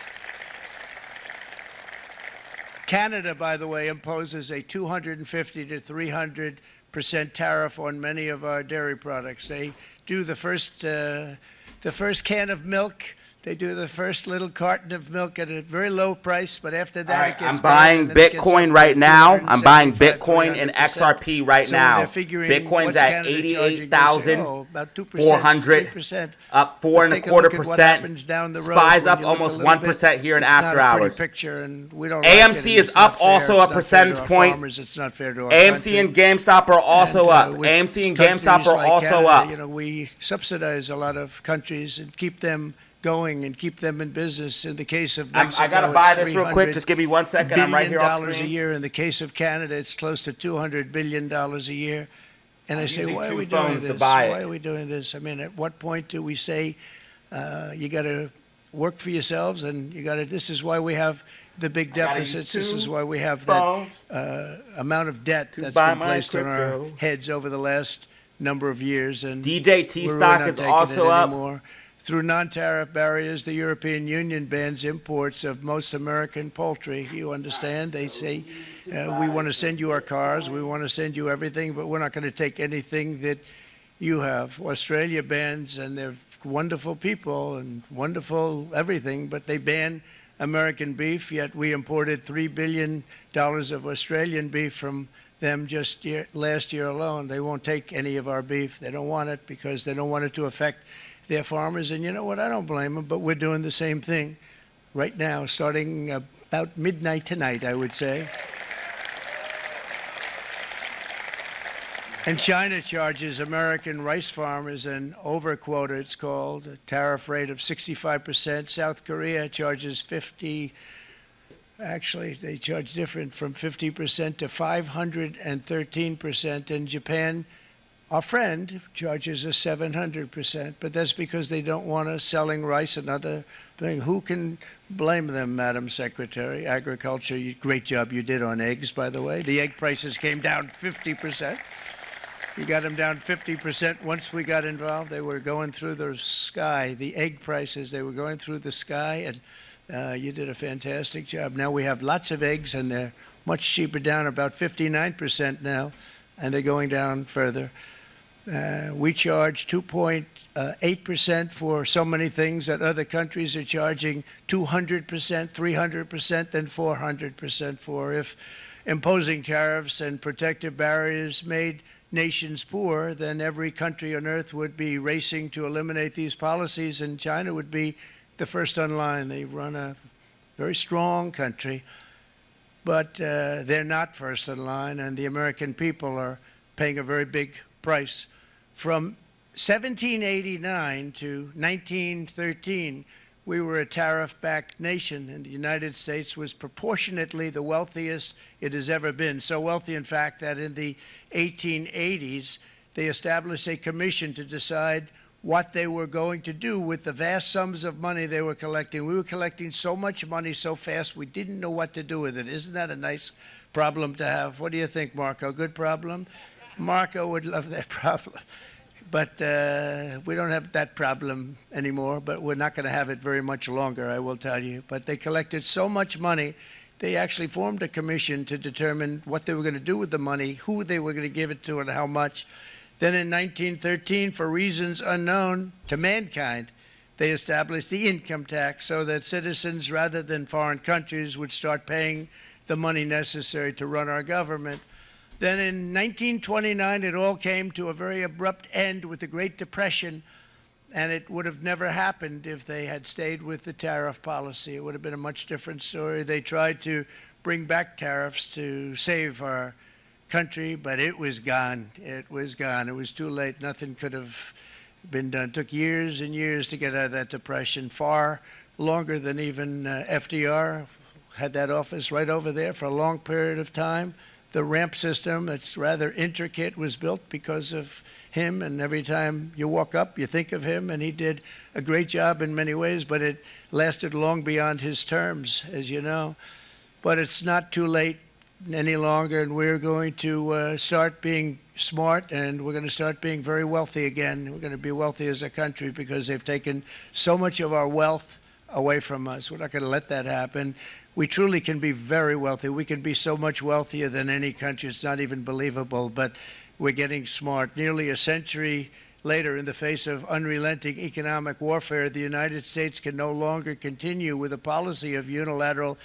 Canada, by the way, imposes a 250 to 300% tariff on many of our dairy products. They do the first can of milk. They do the first little carton of milk at a very low price, but after that, it gets I'm buying Bitcoin right now. I'm buying Bitcoin and 300%. XRP right So now. they're figuring Bitcoin's what's at Canada charging? They say, oh, about 2%, 88,400, 3%. up But take a look at what happens down the road 4.25%. SPY's when up you look a almost little 1% here in It's after not a pretty hours. picture, and we don't like it, AMC and is it's not up fair. also It's a not fair to percentage our point. farmers. It's not fair to our AMC country. and GameStop are also up. with AMC and GameStop countries are like also Canada, up. You know, we subsidize a lot of countries and keep them going and keep them in business. In the case of Mexico, I gotta buy this real quick. Just give me 1 second. I'm right here off $1 billion screen. a year. In the case of Canada, it's close to $200 billion a year. And I say, using why are two we doing phones to this? buy it. Why are we doing this? I mean, at what point do we say you got to work for yourselves and you got to? This is why we have the big gotta use deficits. This two is why we have phones that amount of debt that's buy been my placed on our crypto. heads over the last number of years. And DJT we're really stock not is taking also it up. anymore. Through non-tariff barriers, the European Union bans imports of most American poultry. You understand? They say, we want to send you our cars, we want to send you everything, but we're not going to take anything that you have. Australia bans, and they're wonderful people and wonderful everything, but they ban American beef, yet we imported $3 billion of Australian beef from them just last year alone. They won't take any of our beef. They don't want it because they don't want it to affect their farmers. And you know what? I don't blame them, but we're doing the same thing. right now, starting about midnight tonight, I would say. And China charges American rice farmers an overquota, it's called, a tariff rate of 65%. South Korea charges 50%. Actually, they charge different, from 50% to 513%. And Japan, our friend, charges us 700%. But that's because they don't want us selling rice and other things. Who can blame them, Madam Secretary? Agriculture, great job you did on eggs, by the way. The egg prices came down 50%. You got them down 50%. Once we got involved, they were going through the sky. The egg prices, they were going through the sky, and you did a fantastic job. Now we have lots of eggs, and they're much cheaper, down about 59% now, and they're going down further. We charge 2.8% for so many things that other countries are charging 200%, 300%, and 400% for. If imposing tariffs and protective barriers made nations poor, then every country on earth would be racing to eliminate these policies, and China would be the first on line. They run a very strong country, but they're not first in line, and the American people are paying a very big price. From 1789 to 1913, we were a tariff-backed nation, and the United States was proportionately the wealthiest it has ever been. So wealthy, in fact, that in the 1880s, they established a commission to decide what they were going to do with the vast sums of money they were collecting. We were collecting so much money so fast, we didn't know what to do with it. Isn't that a nice problem to have? What do you think, Marco? Good problem? Marco would love that problem. But we don't have that problem anymore, but we're not going to have it very much longer, I will tell you. But they collected so much money, they actually formed a commission to determine what they were going to do with the money, who they were going to give it to, and how much. Then in 1913, for reasons unknown to mankind, they established the income tax so that citizens, rather than foreign countries, would start paying the money necessary to run our government. Then in 1929, it all came to a very abrupt end with the Great Depression, and it would have never happened if they had stayed with the tariff policy. It would have been a much different story. They tried to bring back tariffs to save our country, but it was gone. It was gone. It was too late. Nothing could have been done. It took years and years to get out of that depression, far longer than even FDR had that office right over there for a long period of time. The ramp system, that's rather intricate, was built because of him, and every time you walk up, you think of him, and he did a great job in many ways, but it lasted long beyond his terms, as you know. But it's not too late any longer, and we're going to start being smart, and we're going to start being very wealthy again. We're going to be wealthy as a country because they've taken so much of our wealth away from us. We're not going to let that happen. We truly can be very wealthy. We can be so much wealthier than any country. It's not even believable, but we're getting smart. Nearly a century later, in the face of unrelenting economic warfare, the United States can no longer continue with a policy of unilateral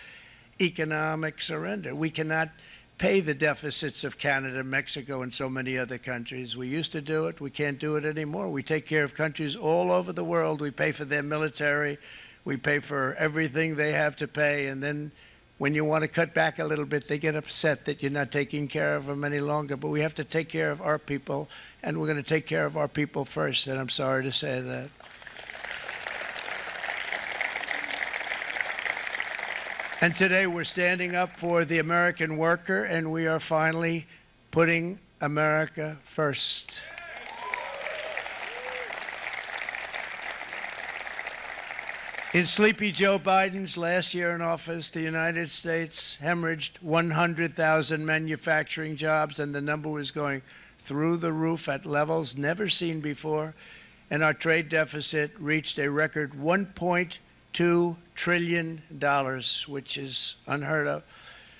economic surrender. We cannot pay the deficits of Canada, Mexico, and so many other countries. We used to do it. We can't do it anymore. We take care of countries all over the world. We pay for their military. We pay for everything they have to pay, and then when you want to cut back a little bit, they get upset that you're not taking care of them any longer. But we have to take care of our people, and we're going to take care of our people first, and I'm sorry to say that. And today we're standing up for the American worker, and we are finally putting America first. In Sleepy Joe Biden's last year in office, the United States hemorrhaged 100,000 manufacturing jobs, and the number was going through the roof at levels never seen before. And our trade deficit reached a record $1.2 trillion, which is unheard of.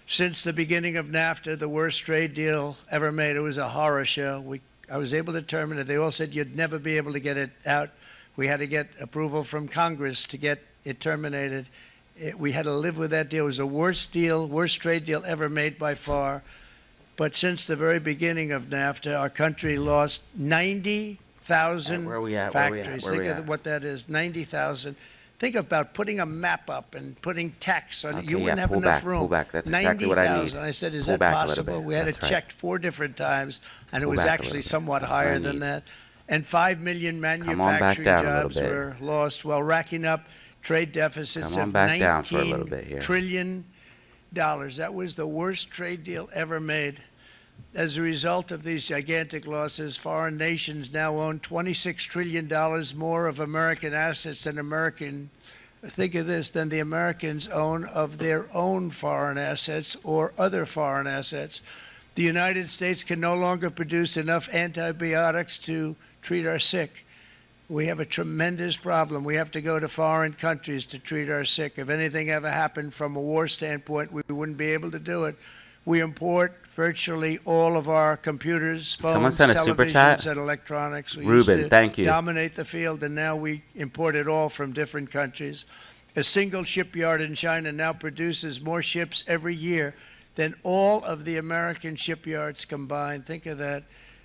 Since the beginning of NAFTA, the worst trade deal ever made. It was a horror show. I was able to terminate it. They all said you'd never be able to get it out. We had to get approval from Congress to get it terminated. We had to live with that deal. It was the worst deal, worst trade deal ever made by far. But since the very beginning of NAFTA, our country lost 90,000 factories. Think of what that is, 90,000. Think about putting a map up and putting tax on it. Okay, You wouldn't yeah, have pull enough back, room. pull back. That's exactly what I need. 90,000. I said, is Pull that back a little possible? bit. We had That's it right. checked 4 different times, and it Pull was back a actually little bit. somewhat That's what I higher than need. that. And 5 million on back manufacturing down a little jobs bit. were lost while racking up trade deficits Come on of back down for a little $19 bit here. trillion. That was the worst trade deal ever made. As a result of these gigantic losses, foreign nations now own $26 trillion more of American assets than think of this, than the Americans own of their own foreign assets or other foreign assets. The United States can no longer produce enough antibiotics to treat our sick. We have a tremendous problem. We have to go to foreign countries to treat our sick. If anything ever happened from a war standpoint, we wouldn't be able to do it. We import virtually all of our computers, phones, Someone sent a super chat? televisions, and electronics. We Ruben, used to thank you. dominate the field, and now we import it all from different countries. A single shipyard in China now produces more ships every year than all of the American shipyards combined. Think of that.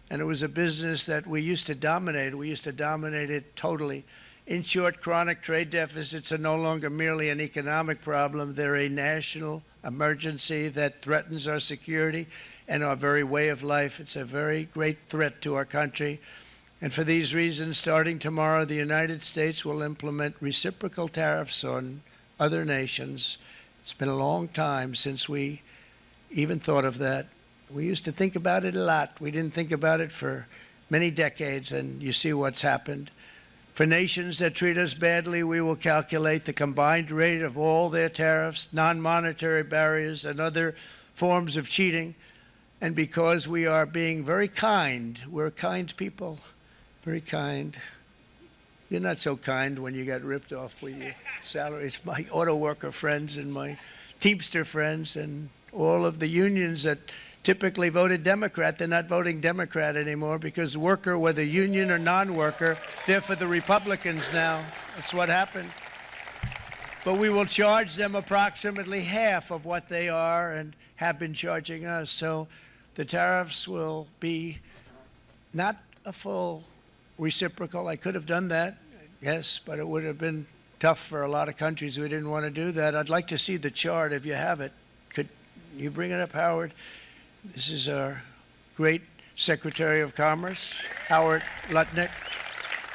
And it was a business that we used to dominate. We used to dominate it totally. In short, chronic trade deficits are no longer merely an economic problem. They're a national emergency that threatens our security and our very way of life. It's a very great threat to our country. And for these reasons, starting tomorrow, the United States will implement reciprocal tariffs on other nations. It's been a long time since we even thought of that. We used to think about it a lot. We didn't think about it for many decades, and you see what's happened. For nations that treat us badly, we will calculate the combined rate of all their tariffs, non-monetary barriers, and other forms of cheating. And because we are being very kind, we're kind people, very kind. You're not so kind when you got ripped off with your salaries. My auto worker friends and my Teamster friends and all of the unions that typically voted Democrat, they're not voting Democrat anymore because worker, whether union or non-worker, they're for the Republicans now. That's what happened. But we will charge them approximately half of what they are and have been charging us. So the tariffs will be not a full reciprocal. I could have done that, yes, but it would have been tough for a lot of countries who didn't want to do that. I'd like to see the chart if you have it. Could you bring it up, Howard? This is our great Secretary of Commerce, Howard Lutnick.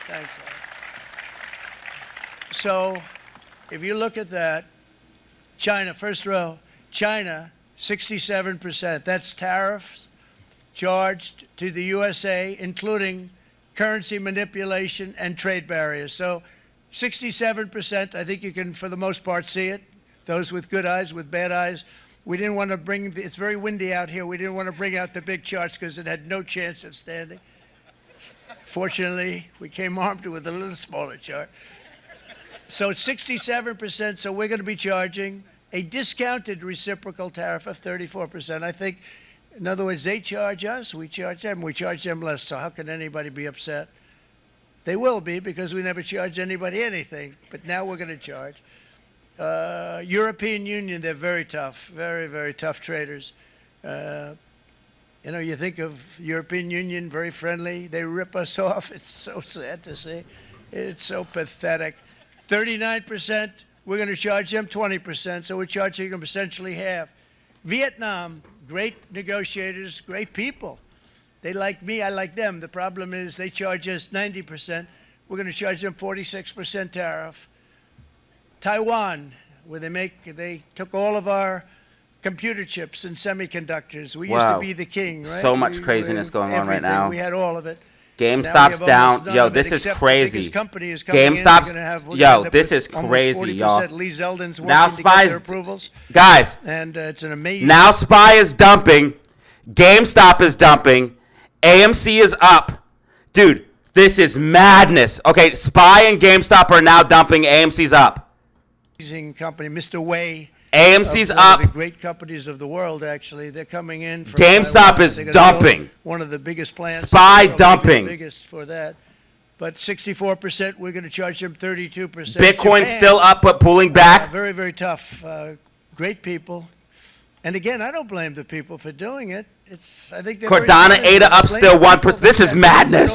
Thanks, Howard. So if you look at that, China, first row, China, 67%. That's tariffs charged to the USA, including currency manipulation and trade barriers. So 67%, I think you can, for the most part, see it. Those with good eyes, with bad eyes. We didn't want to bring, it's very windy out here. We didn't want to bring out the big charts because it had no chance of standing. Fortunately, we came armed with a little smaller chart. So it's 67%, so we're going to be charging a discounted reciprocal tariff of 34%. I think, in other words, they charge us, we charge them less, so how can anybody be upset? They will be because we never charge anybody anything, but now we're going to charge. European Union, they're very tough, very, very tough traders. You know, you think of European Union, very friendly. They rip us off. It's so sad to see. It's so pathetic. 39%, we're going to charge them 20%, so we're charging them essentially half. Vietnam, great negotiators, great people. They like me, I like them. The problem is they charge us 90%. We're going to charge them 46% tariff. Taiwan, where they took all of our computer chips and semiconductors. We used to be the king, right? So much craziness going on right now. We had all of it. GameStop's down. Yo, this is crazy. GameStop's, yo, this is crazy, y'all. Now SPY's, guys, and it's an amazing. Now SPY is dumping. GameStop is dumping. AMC is up. Dude, this is madness. Okay, SPY and GameStop are now dumping. AMC's up. Amazing company, Mr. Wei. AMC's up. One of the great companies of the world, actually. They're coming in. For GameStop is dumping. One of the biggest plants. SPY dumping. The biggest for that. But 64%, we're going to charge them 32%. Bitcoin's still up, but pulling back. Very, very tough. Great people. And again, I don't blame the people for doing it. I think Cardano, ADA up still 1%. This is madness.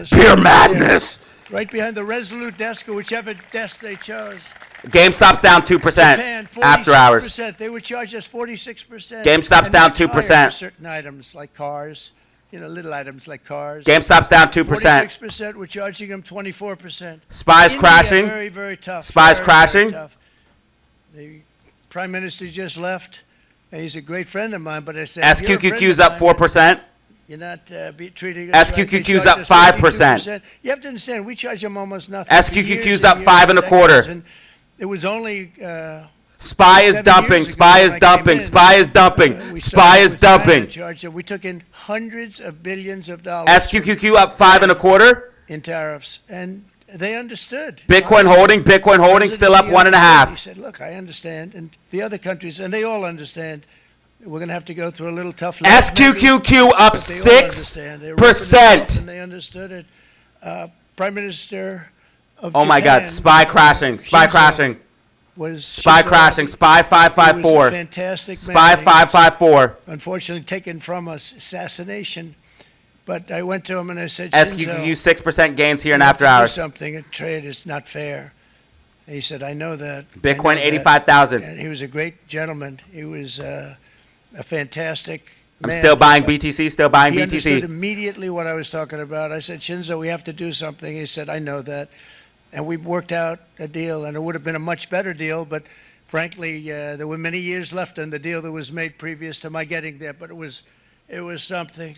Pure madness. right behind the Resolute desk or whichever desk they chose. GameStop's down 2% Japan, after hours. 46%. They would charge us 46%. GameStop's and down much higher 2%. for certain items like cars, you know, little items like cars. GameStop's down 2%. 46%. We're charging them 24%. SPY's India, crashing. Very, very tough. SPY's Very, crashing. very tough. The Prime Minister just left. And he's a great friend of mine, but I said, SQQQ's up 4%. You're not treating us SQQQ's right. up 5%. You have to understand, we charge them almost nothing. SQQQ's up 5.25%. It was only SPY is dumping. SPY is dumping. SPY is dumping. SPY is dumping. We took in hundreds of billions of dollars. SQQQ up 5.25% in tariffs, and they understood. Bitcoin holding still up 1.5%. He said, "Look, I understand," and the other countries, and they all understand. We're going to have to go through a little tough life. SQQQ up 6%. And they understood it. Prime Minister of Oh my Japan, God! SPY crashing. SPY crashing. SPY crashing. SPY 554. Fantastic. SPY 554. Unfortunately, taken from us. Assassination. But I went to him and I said, SQQQ 6% gains here in you have after to do hours. something. A trade is not fair. He said, I know that. Bitcoin I know 85,000. that. And he was a great gentleman. He was a fantastic I'm man. still buying BTC. Still buying He BTC. understood immediately what I was talking about. I said, Shinzo, we have to do something. He said, I know that. And we worked out a deal, and it would have been a much better deal, but frankly, there were many years left on the deal that was made previous to my getting there, but it was something.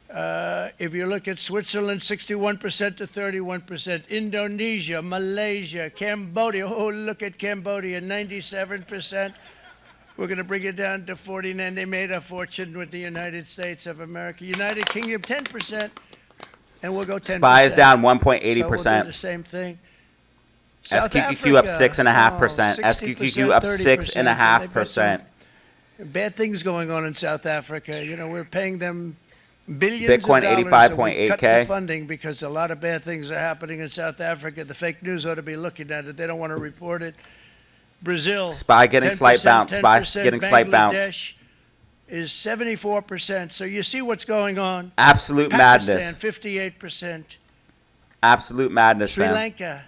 If you look at Switzerland, 61% to 31%. Indonesia, Malaysia, Cambodia. Oh, look at Cambodia, 97%. We're going to bring it down to 49. They made a fortune with the United States of America. United Kingdom, 10%. And we'll go 10%. SPY is down So we'll 1.80%. do the same thing. SQQQ up 6.5%. SQQQ up 6.5%. Bad things going on in South Africa. You know, we're paying them billions Bitcoin of dollars. and we cut 85.8K. the funding because a lot of bad things are happening in South Africa. The fake news ought to be looking at it. They don't want to report it. Brazil. SPY getting 10%, slight bounce. SPY 10%. getting slight bounce. Bangladesh is 74%. So you see what's going on. Absolute Pakistan, madness. 58%. Absolute madness, Sri man. Lanka,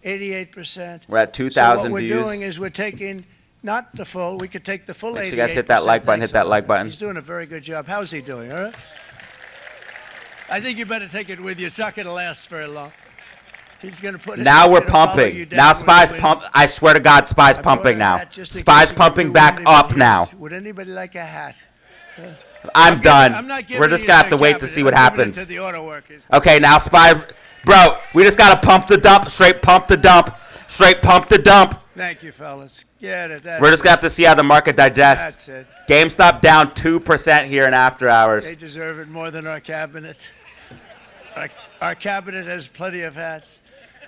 88%. We're at So 2,000 what we're views. doing is we're taking not the full. We could take the full 88%. Make sure you guys hit that like button. Hit that like button. He's doing a very good job. How's he doing? All right. I think you better take it with you. It's not going to last very long. He's going to put it. Now he's we're gonna follow you pumping. down Now with SPY's the wind. pump. I swear to God, SPY's I brought pumping a now. hat just in SPY's case pumping you back wanted up to now. use. Would anybody like a hat? I'm done. I'm not giving We're just you gonna have to the wait to cabinet. see what I'm giving it happens. to the auto workers. Okay, now SPY, bro. We just gotta pump the dump. Straight pump the dump. Straight pump the dump. Thank you, fellas. Get it. That's We're just gonna have to see how the market digests. That's it. GameStop down 2% here in after hours. They deserve it more than our cabinet. Our cabinet has plenty of hats.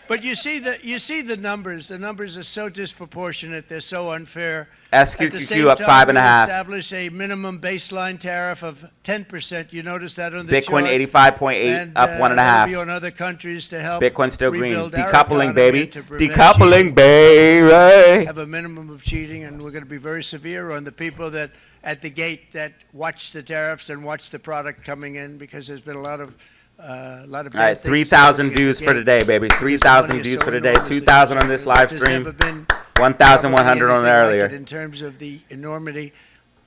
But you see the numbers. The numbers are so disproportionate. They're so unfair. SQQQ up 5.5. Establish a minimum baseline tariff of 10%. You notice that on the Bitcoin chart. 85.8 And, up that'll be 1.5. on other countries to help Bitcoin still green. rebuild our Decoupling, economy baby. and to prevent Decoupling, cheating. baby. Have a minimum of cheating, and we're going to be very severe on the people that at the gate that watch the tariffs and watch the product coming in, because there's been a lot of bad All right, things 3,000 happening at views the for gate. today, baby. Because the 3,000 money is views so for today. enormous. 2,000 on this live There's stream. never been 1,100 on probably anything earlier. like it in terms of the enormity,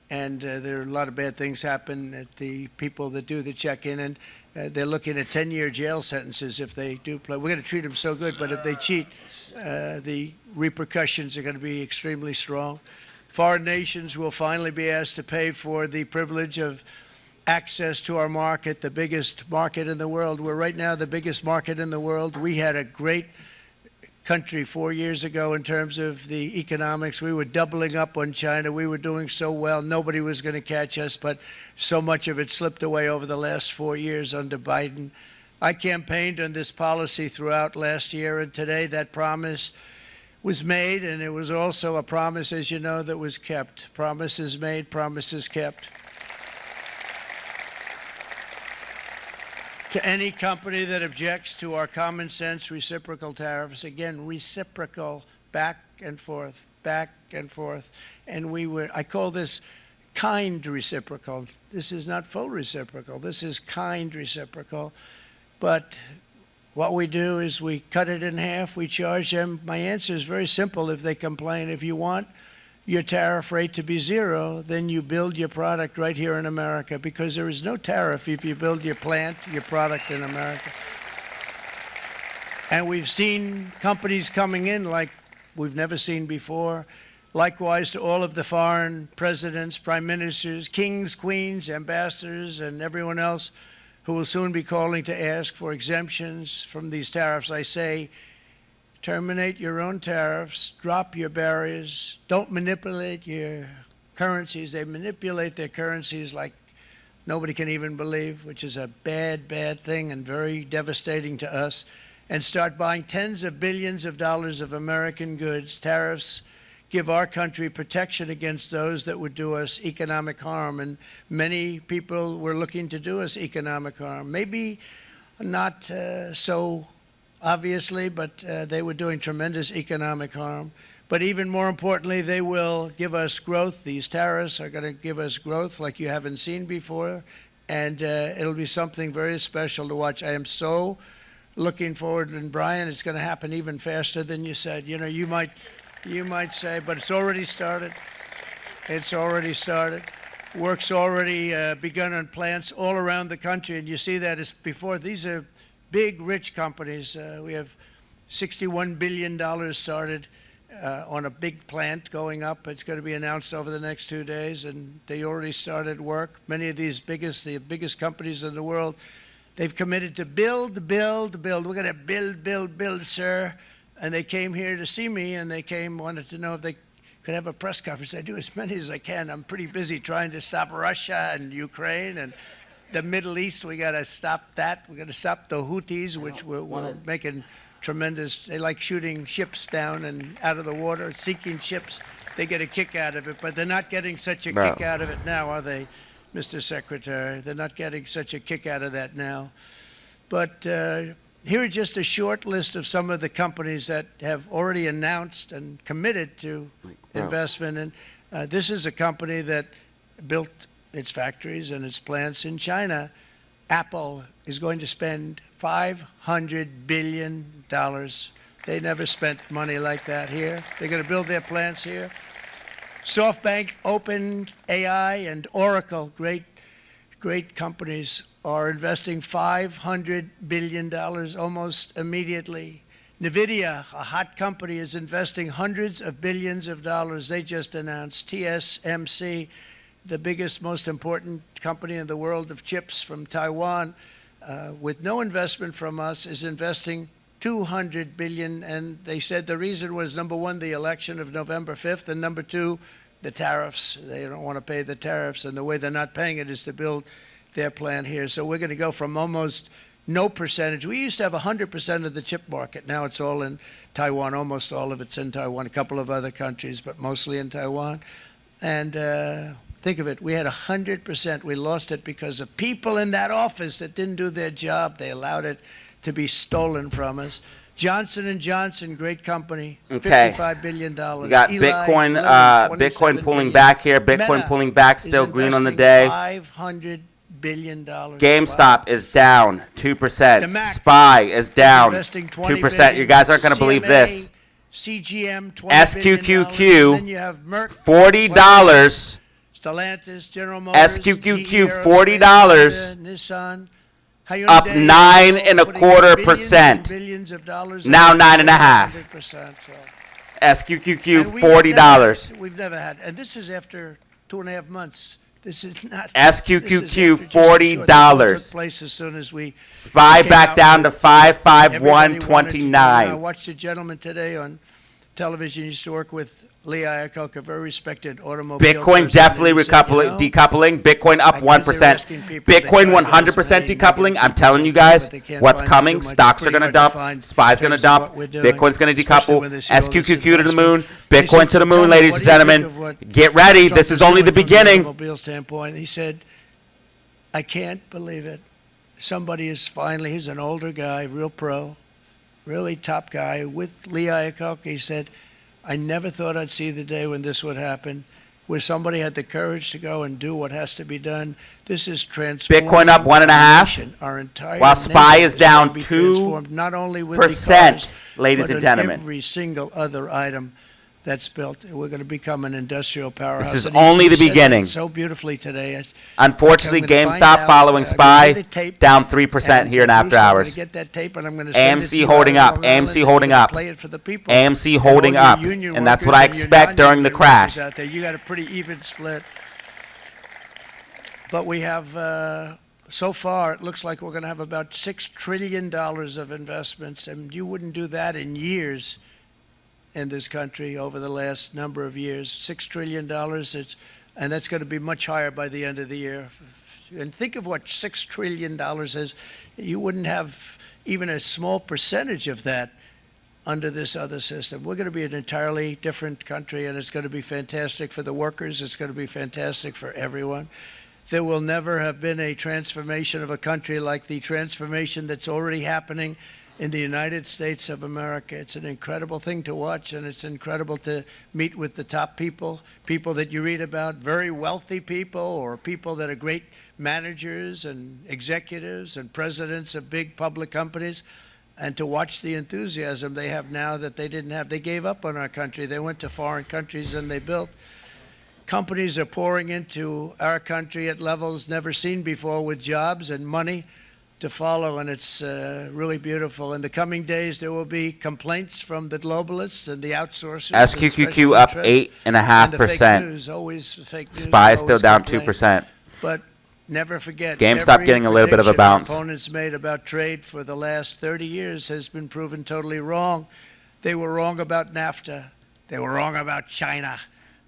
and there are a lot of bad things happen at the people that do the check-in, and they're looking at 10-year jail sentences if they do play. We're going to treat them so good, but if they cheat, the repercussions are going to be extremely strong. Foreign nations will finally be asked to pay for the privilege of access to our market, the biggest market in the world. We're right now the biggest market in the world. We had a great country 4 years ago in terms of the economics. We were doubling up on China. We were doing so well. Nobody was going to catch us, but so much of it slipped away over the last 4 years under Biden. I campaigned on this policy throughout last year, and today that promise was made, and it was also a promise, as you know, that was kept. Promises made, promises kept. To any company that objects to our common sense reciprocal tariffs, again, reciprocal, back and forth, back and forth. And I call this kind reciprocal. This is not full reciprocal. This is kind reciprocal. But What we do is we cut it in half. We charge them. My answer is very simple. If they complain, if you want your tariff rate to be zero, then you build your product right here in America, because there is no tariff if you build your plant, your product in America. And we've seen companies coming in like we've never seen before. Likewise to all of the foreign presidents, prime ministers, kings, queens, ambassadors, and everyone else who will soon be calling to ask for exemptions from these tariffs. I say, terminate your own tariffs, drop your barriers, don't manipulate your currencies. They manipulate their currencies like nobody can even believe, which is a bad, bad thing and very devastating to us. And start buying tens of billions of dollars of American goods. Tariffs give our country protection against those that would do us economic harm. And many people were looking to do us economic harm. Maybe not so obviously, but they were doing tremendous economic harm. But even more importantly, they will give us growth. These tariffs are going to give us growth like you haven't seen before. And it'll be something very special to watch. I am so looking forward. And Brian, it's going to happen even faster than you said. You know, you might say, but it's already started. It's already started. Work's already begun on plants all around the country. And you see that as before. These are big, rich companies. We have $61 billion started on a big plant going up. It's going to be announced over the next 2 days, and they already started work. Many of these the biggest companies in the world, they've committed to build. We're going to build, sir. And they came here to see me, and they wanted to know if they could have a press conference. I do as many as I can. I'm pretty busy trying to stop Russia and Ukraine and the Middle East. We got to stop that. We got to stop the Houthis, which we're making tremendous. They like shooting ships down and out of the water, sinking ships. They get a kick out of it, but they're not getting such a kick out of it now, are they, Mr. Secretary? They're not getting such a kick out of that now. But here are just a short list of some of the companies that have already announced and committed to investment. And this is a company that built its factories and its plants in China. Apple is going to spend $500 billion. They never spent money like that here. They're going to build their plants here. SoftBank, OpenAI, and Oracle, great companies, are investing $500 billion almost immediately. NVIDIA, a hot company, is investing hundreds of billions of dollars. They just announced. TSMC, the biggest, most important company in the world of chips from Taiwan, with no investment from us, is investing $200 billion. And they said the reason was, number one, the election of November 5th, and number two, the tariffs. They don't want to pay the tariffs, and the way they're not paying it is to build their plant here. So we're going to go from almost no percentage. We used to have 100% of the chip market. Now it's all in Taiwan. Almost all of it's in Taiwan, a couple of other countries, but mostly in Taiwan. And think of it, we had 100%. We lost it because of people in that office that didn't do their job. They allowed it to be stolen from us. Johnson & Johnson, great company, $55 billion. We got Bitcoin pulling back here. Bitcoin pulling back, still green on the day. $500 billion. GameStop is down 2%. SPY is down 2%. You guys aren't going to believe this. CGM, SQQQ, $40. Stellantis, General Motors, SQQQ, $40. Nissan. Up 9.25%. Now 9.5%. SQQQ, $40. We've never had, and this is after 2.5 months. This is not SQQQ, $40. Took place as soon as we SPY back down to 551.29. I watched a gentleman today on television. He used to work with Lee Iacocca, a very respected automobile. Bitcoin definitely decoupling. Bitcoin up 1%. Bitcoin 100% decoupling. I'm telling you guys what's coming. Stocks are going to dump. SPY's going to dump. Bitcoin's going to decouple. SQQQ to the moon. Bitcoin to the moon, ladies and gentlemen. Get ready. This is only the beginning. Automobile standpoint, he said, "I can't believe it. Somebody is finally." He's an older guy, real pro, really top guy with Lee Iacocca. He said, "I never thought I'd see the day when this would happen." where somebody had the courage to go and do what has to be done. This is transforming Bitcoin up 1.5%, our entire while SPY is nation down going to be transformed, not only with the 2%, cars, ladies but and on gentlemen. every single other item that's built. We're going to become an industrial powerhouse. This is And only you the said that beginning. so beautifully today. Unfortunately, I'm gonna find GameStop out, following I'm SPY gonna get a tape, down 3% here in Bruce, after I'm hours. gonna get that tape and I'm gonna send it to AMC you holding out up. of Long Island, AMC and you're holding gonna up. play it for the people. AMC And holding all your up. union And that's what I workers and your expect during the non-union crash. workers out there. You got a pretty even split. But we have, so far, it looks like we're going to have about $6 trillion of investments, and you wouldn't do that in years in this country over the last number of years. $6 trillion, and that's going to be much higher by the end of the year. And think of what $6 trillion is. You wouldn't have even a small percentage of that under this other system. We're going to be an entirely different country, and it's going to be fantastic for the workers. It's going to be fantastic for everyone. There will never have been a transformation of a country like the transformation that's already happening in the United States of America. It's an incredible thing to watch, and it's incredible to meet with the top people, people that you read about, very wealthy people, or people that are great managers and executives and presidents of big public companies, and to watch the enthusiasm they have now that they didn't have. They gave up on our country. They went to foreign countries and they built. Companies are pouring into our country at levels never seen before with jobs and money to follow, and it's really beautiful. In the coming days, there will be complaints from the globalists and the outsourcers. SQQQ up 8.5%. Always fake news. SPY is still down 2%. But never forget, GameStop every getting a little bit of a prediction our bounce. opponents made about trade for the last 30 years has been proven totally wrong. They were wrong about NAFTA. They were wrong about China.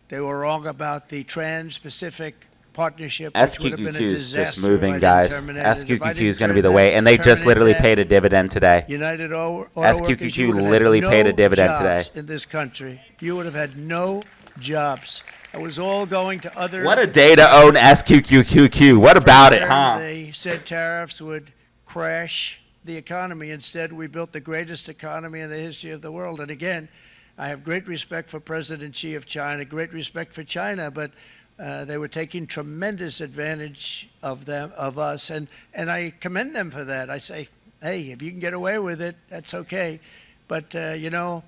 They were wrong about the Trans-Pacific Partnership. SQQQ is just moving, guys. SQQQ is going to be the way, and they just literally paid a dividend today. United Auto SQQQ literally paid a dividend today. In this country, you would have had no jobs. It was all going to other. What a day to own SQQQ. What about it, huh? They said tariffs would crash the economy. Instead, we built the greatest economy in the history of the world. And again, I have great respect for President Xi of China, great respect for China, but they were taking tremendous advantage of us, and I commend them for that. I say, hey, if you can get away with it, that's okay. But, you know,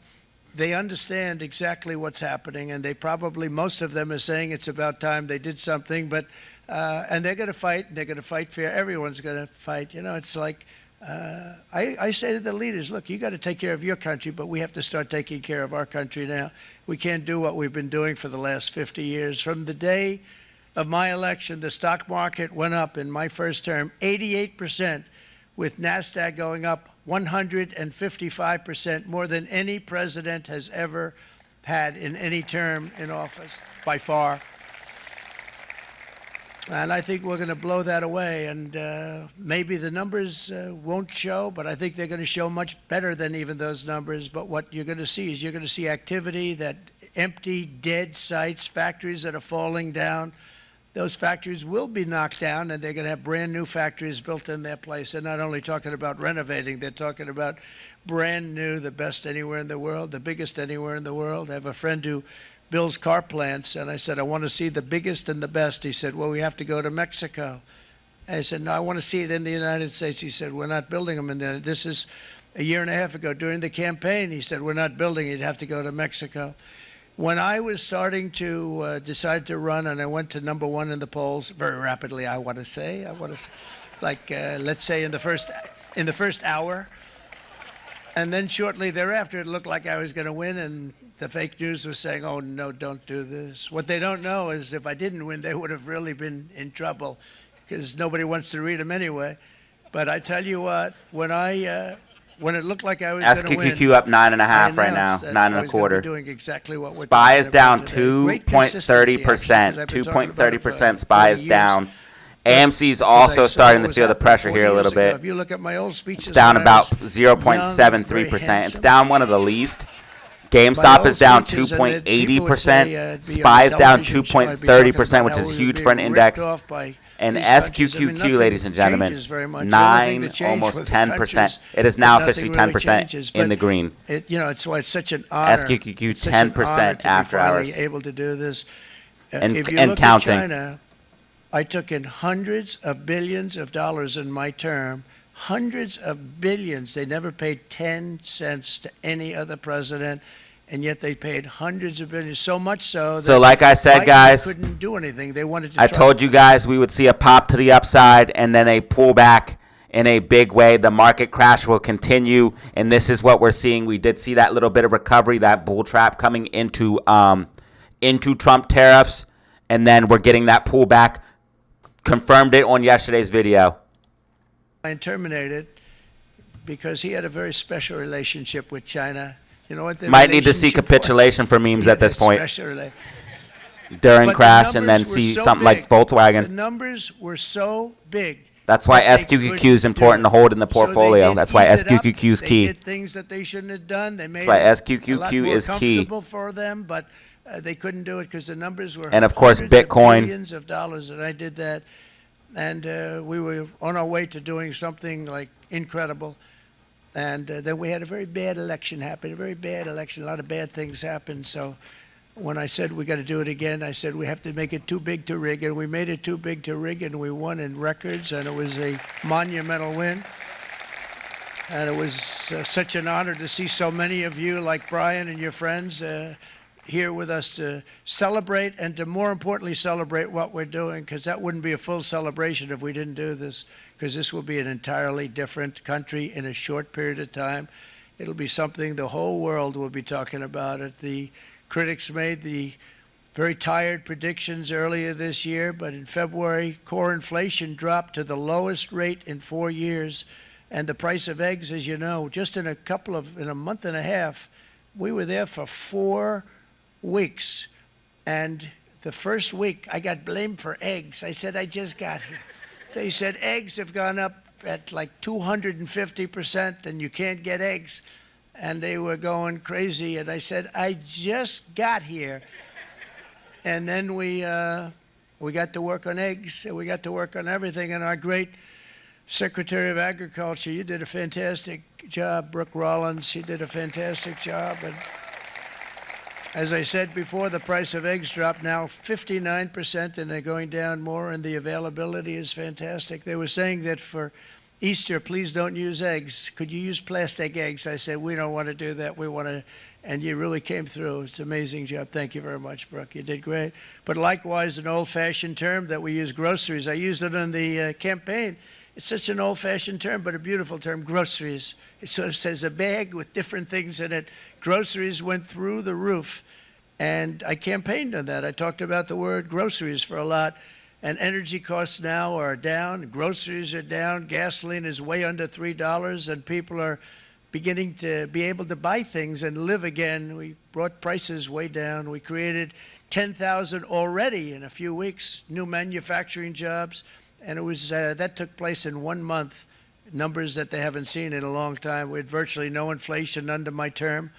they understand exactly what's happening, and they probably, most of them are saying it's about time they did something, but, and they're going to fight, and they're going to fight fair. Everyone's going to fight. You know, it's like, I say to the leaders, look, you got to take care of your country, but we have to start taking care of our country now. We can't do what we've been doing for the last 50 years. From the day of my election, the stock market went up in my first term 88%, with NASDAQ going up 155%, more than any president has ever had in any term in office, by far. And I think we're going to blow that away, and maybe the numbers won't show, but I think they're going to show much better than even those numbers. But what you're going to see is you're going to see activity, that empty, dead sites, factories that are falling down. Those factories will be knocked down, and they're going to have brand new factories built in their place. They're not only talking about renovating, they're talking about brand new, the best anywhere in the world, the biggest anywhere in the world. I have a friend who builds car plants, and I said, I want to see the biggest and the best. He said, well, we have to go to Mexico. I said, no, I want to see it in the United States. He said, we're not building them in there. This is a year and a half ago during the campaign. He said, we're not building it. You'd have to go to Mexico. When I was starting to decide to run, and I went to #1 in the polls very rapidly, I want to say, like, let's say in the first hour. And then shortly thereafter, it looked like I was going to win, and the fake news was saying, oh, no, don't do this. What they don't know is if I didn't win, they would have really been in trouble, because nobody wants to read them anyway. But I tell you what, when it looked like I was going to win, SQQQ up 9.5 right now, 9.25. Doing exactly what we're SPY is down today. 2.30%. 2.30% SPY is down. AMC is also starting to feel the pressure here a little bit. If you look at my old speeches, it's down about 0.73%. It's down one of the least. GameStop is down 2.80%. SPY is down 2.30%, which is huge for an index. And SQQQ, ladies and gentlemen, 9, almost 10%. It is now officially 10% in the green. You know, it's why it's such an honor. SQQQ 10% after hours. Able to do this. if you and look counting. at China, I took in hundreds of billions of dollars in my term, hundreds of billions. They never paid 10 cents to any other president, and yet they paid hundreds of billions, so much so that So like I said, Biden guys, couldn't do anything. They wanted to I try- told you guys we would see a pop to the upside and then a pullback in a big way. The market crash will continue, and this is what we're seeing. We did see that little bit of recovery, that bull trap coming into Trump tariffs, and then we're getting that pullback. Confirmed it on yesterday's video. and terminated because he had a very special relationship with China. You know what? Might need to see capitulation for memes at this point during But the crash, and then numbers were see so something big. like Volkswagen. The numbers were so big. That's why that they SQQQ is couldn't important do to hold in the it. So they portfolio. did That's why ease it up. SQQQ is They key. did things that they shouldn't have done. They made why it a lot SQQQ more is key. comfortable for them, but they couldn't do it because the numbers were And of course, hundreds of Bitcoin. billions of dollars, and I did that. And we were on our way to doing something like incredible. And then we had a very bad election happen, a very bad election. A lot of bad things happened. So when I said we got to do it again, I said we have to make it too big to rig. And we made it too big to rig, and we won in records. And it was a monumental win. And it was such an honor to see so many of you, like Brian and your friends, here with us to celebrate, and to more importantly celebrate what we're doing, because that wouldn't be a full celebration if we didn't do this, because this will be an entirely different country in a short period of time. It'll be something the whole world will be talking about it. The critics made the very tired predictions earlier this year, but in February, core inflation dropped to the lowest rate in 4 years, and the price of eggs, as you know, just in a month and a half, we were there for 4 weeks, and the first week I got blamed for eggs. I said, I just got here. They said eggs have gone up at like 250% and you can't get eggs, and they were going crazy, and I said, I just got here. And then we got to work on eggs, and we got to work on everything, and our great Secretary of Agriculture, you did a fantastic job, Brooke Rollins, she did a fantastic job. And as I said before, the price of eggs dropped now 59%, and they're going down more, and the availability is fantastic. They were saying that for Easter, please don't use eggs. Could you use plastic eggs? I said, we don't want to do that. We want to, and you really came through. It's an amazing job. Thank you very much, Brooke. You did great. But likewise, an old-fashioned term that we use, groceries. I used it in the campaign. It's such an old-fashioned term, but a beautiful term, groceries. It sort of says a bag with different things in it. Groceries went through the roof, and I campaigned on that. I talked about the word groceries for a lot, and energy costs now are down. Groceries are down. Gasoline is way under $3, and people are beginning to be able to buy things and live again. We brought prices way down. We created 10,000 already in a few weeks, new manufacturing jobs. And it was that took place in 1 month, numbers that they haven't seen in a long time. We had virtually no inflation under my term.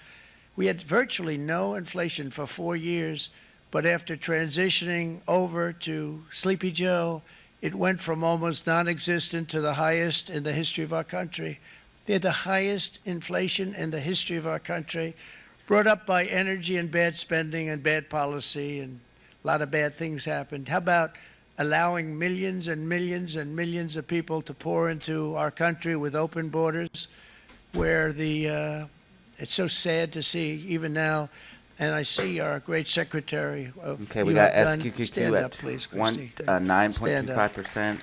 We had virtually no inflation for 4 years, but after transitioning over to Sleepy Joe, it went from almost non-existent to the highest in the history of our country. They're the highest inflation in the history of our country, brought up by energy and bad spending and bad policy, and a lot of bad things happened. How about allowing millions and millions and millions of people to pour into our country with open borders, where it's so sad to see even now. And I see our great secretary. Okay, we got SQQQ at 9.25%.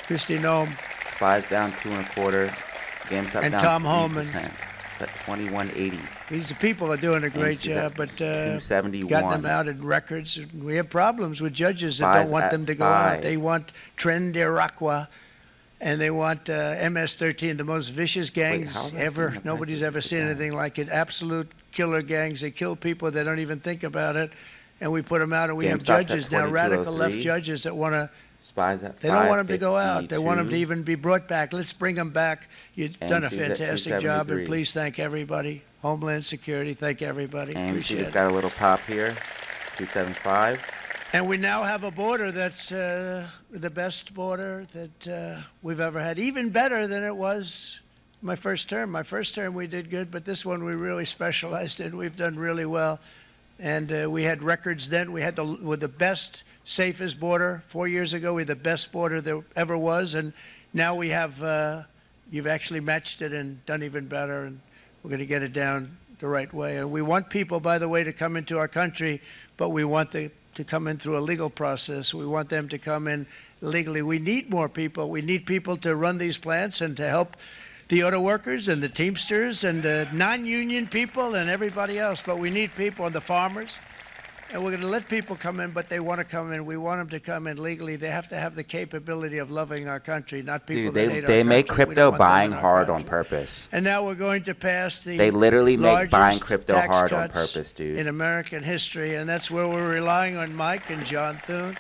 Christy Nome. SPY's down 2.25%. GameStop and down Tom 3%. Homan. It's at 21.80. These people are doing a great AMC's job, but 271. got them out in records. We have problems with judges that SPY's don't want at them to go 5. out. They want Tren de Araqua, and they want MS-13, the most vicious gangs ever. Nobody's ever seen anything like it. Absolute killer gangs. They kill people. They don't even think about it. And we put them out, and we have GameStop's judges at now, radical left 22.03. judges that want to. SPY's at They don't want them to go out. They want them to 5.52. even be brought back. Let's bring them back. You've done a AMC's at fantastic job, and 273. please thank everybody. Homeland Security, thank everybody. AMC Appreciate just it. got a little pop here. 275. And we now have a border that's the best border that we've ever had, even better than it was my first term. My first term we did good, but this one we really specialized in. We've done really well. And we had records then. We had with the best, safest border. 4 years ago, we had the best border there ever was. And now we have, you've actually matched it and done even better. And we're going to get it down the right way. And we want people, by the way, to come into our country, but we want them to come in through a legal process. We want them to come in legally. We need more people. We need people to run these plants and to help the auto workers and the Teamsters and the non-union people and everybody else. But we need people and the farmers. And we're going to let people come in, but they want to come in. We want them to come in legally. They have to have the capability of loving our country, not people that hate our country. They make crypto buying hard on purpose. And now we're going to pass the They literally make buying largest crypto tax hard on cuts purpose, dude. in American history, and that's where we're relying on Mike and John Thune.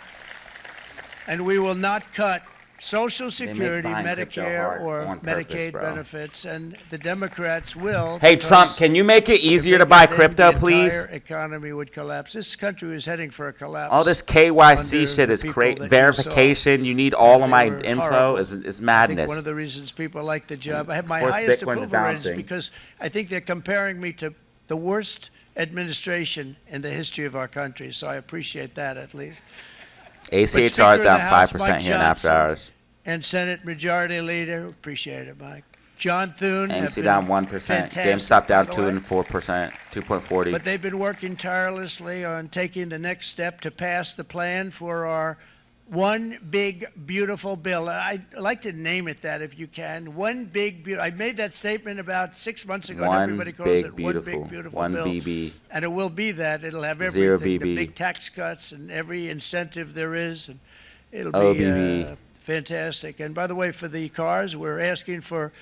And we will not cut Social Security, buying crypto Medicare, hard or on purpose, Medicaid bro. benefits, and the Democrats will. Hey, because Trump, can you make it if easier they to buy get in, crypto, the please? entire economy would collapse. This country is heading for a collapse. All this under KYC shit the is people great. that you Verification, saw. you need all of They my were info horrible. is I think madness. one of the reasons people like the job. I have my course, highest Bitcoin's approval ratings bouncing. because I think they're comparing me to the worst administration in the history of our country. So I appreciate that at least. ACHR Speaker is of the down House, 5% Mike here in after Johnson, hours. And Senate Majority Leader, appreciate it, Mike. John Thune. have AMC been down 1%. fantastic, GameStop down by the 2 way. and 4%, 2.40. But they've been working tirelessly on taking the next step to pass the plan for our one big, beautiful bill. I'd like to name it that if you can. One big, beautiful. I made that statement about 6 months ago, and One everybody calls big, it beautiful. one big, beautiful One bill. BB. And it will be that. It'll have everything. Zero The BB. big tax cuts and every incentive there is. And it'll OBB. be fantastic. And by the way, for the cars, we're asking for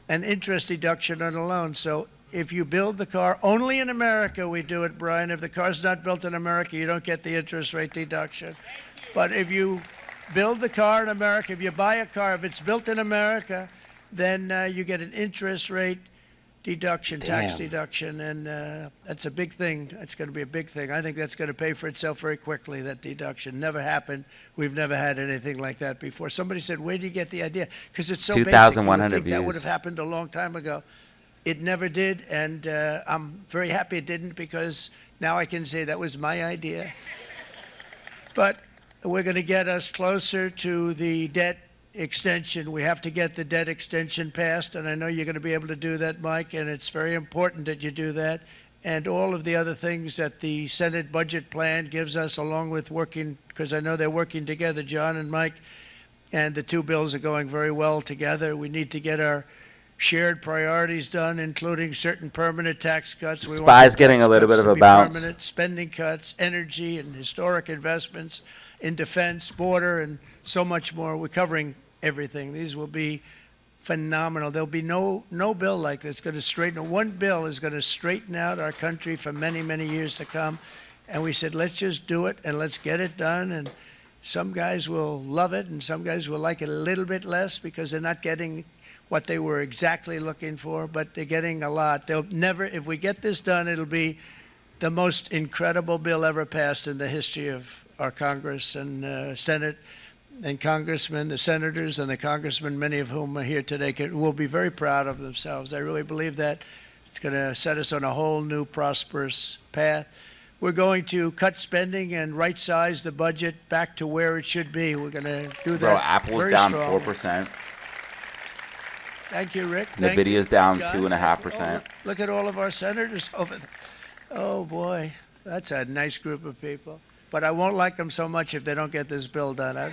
an interest deduction on a loan. So if you build the car only in America, we do it, Brian. If the car's not built in America, you don't get the interest rate deduction. But if you build the car in America, if you buy a car, if it's built in America, then you get an interest rate deduction, tax Damn. deduction, and that's a big thing. That's going to be a big thing. I think that's going to pay for itself very quickly, that deduction. Never happened. We've never had anything like that before. Somebody said, where do you get the idea? Because it's so basic. 2,100 You would think that would views. have happened a long time ago. It never did, and I'm very happy it didn't, because now I can say that was my idea. But we're going to get us closer to the debt extension. We have to get the debt extension passed, and I know you're going to be able to do that, Mike, and it's very important that you do that. And all of the other things that the Senate budget plan gives us, along with working, because I know they're working together, John and Mike, and the two bills are going very well together. We need to get our shared priorities done, including certain permanent tax cuts. We want SPY's the getting tax a little cuts bit of to a be bounce. permanent, spending cuts, energy and historic investments in defense, border, and so much more. We're covering everything. These will be phenomenal. There'll be no bill like this going to straighten. One bill is going to straighten out our country for many, many years to come. And we said, let's just do it and let's get it done. And some guys will love it, and some guys will like it a little bit less because they're not getting what they were exactly looking for, but they're getting a lot. They'll never, if we get this done, it'll be the most incredible bill ever passed in the history of our Congress and Senate and congressmen, the senators and the congressmen, many of whom are here today, will be very proud of themselves. I really believe that it's going to set us on a whole new prosperous path. We're going to cut spending and right-size the budget back to where it should be. We're going to do that. Bro, Apple's very down strongly. 4%. Thank you, Rick. Thank Nvidia's you, down John. 2.5%. Look at all of our senators over there. Oh, boy. That's a nice group of people. But I won't like them so much if they don't get this bill done.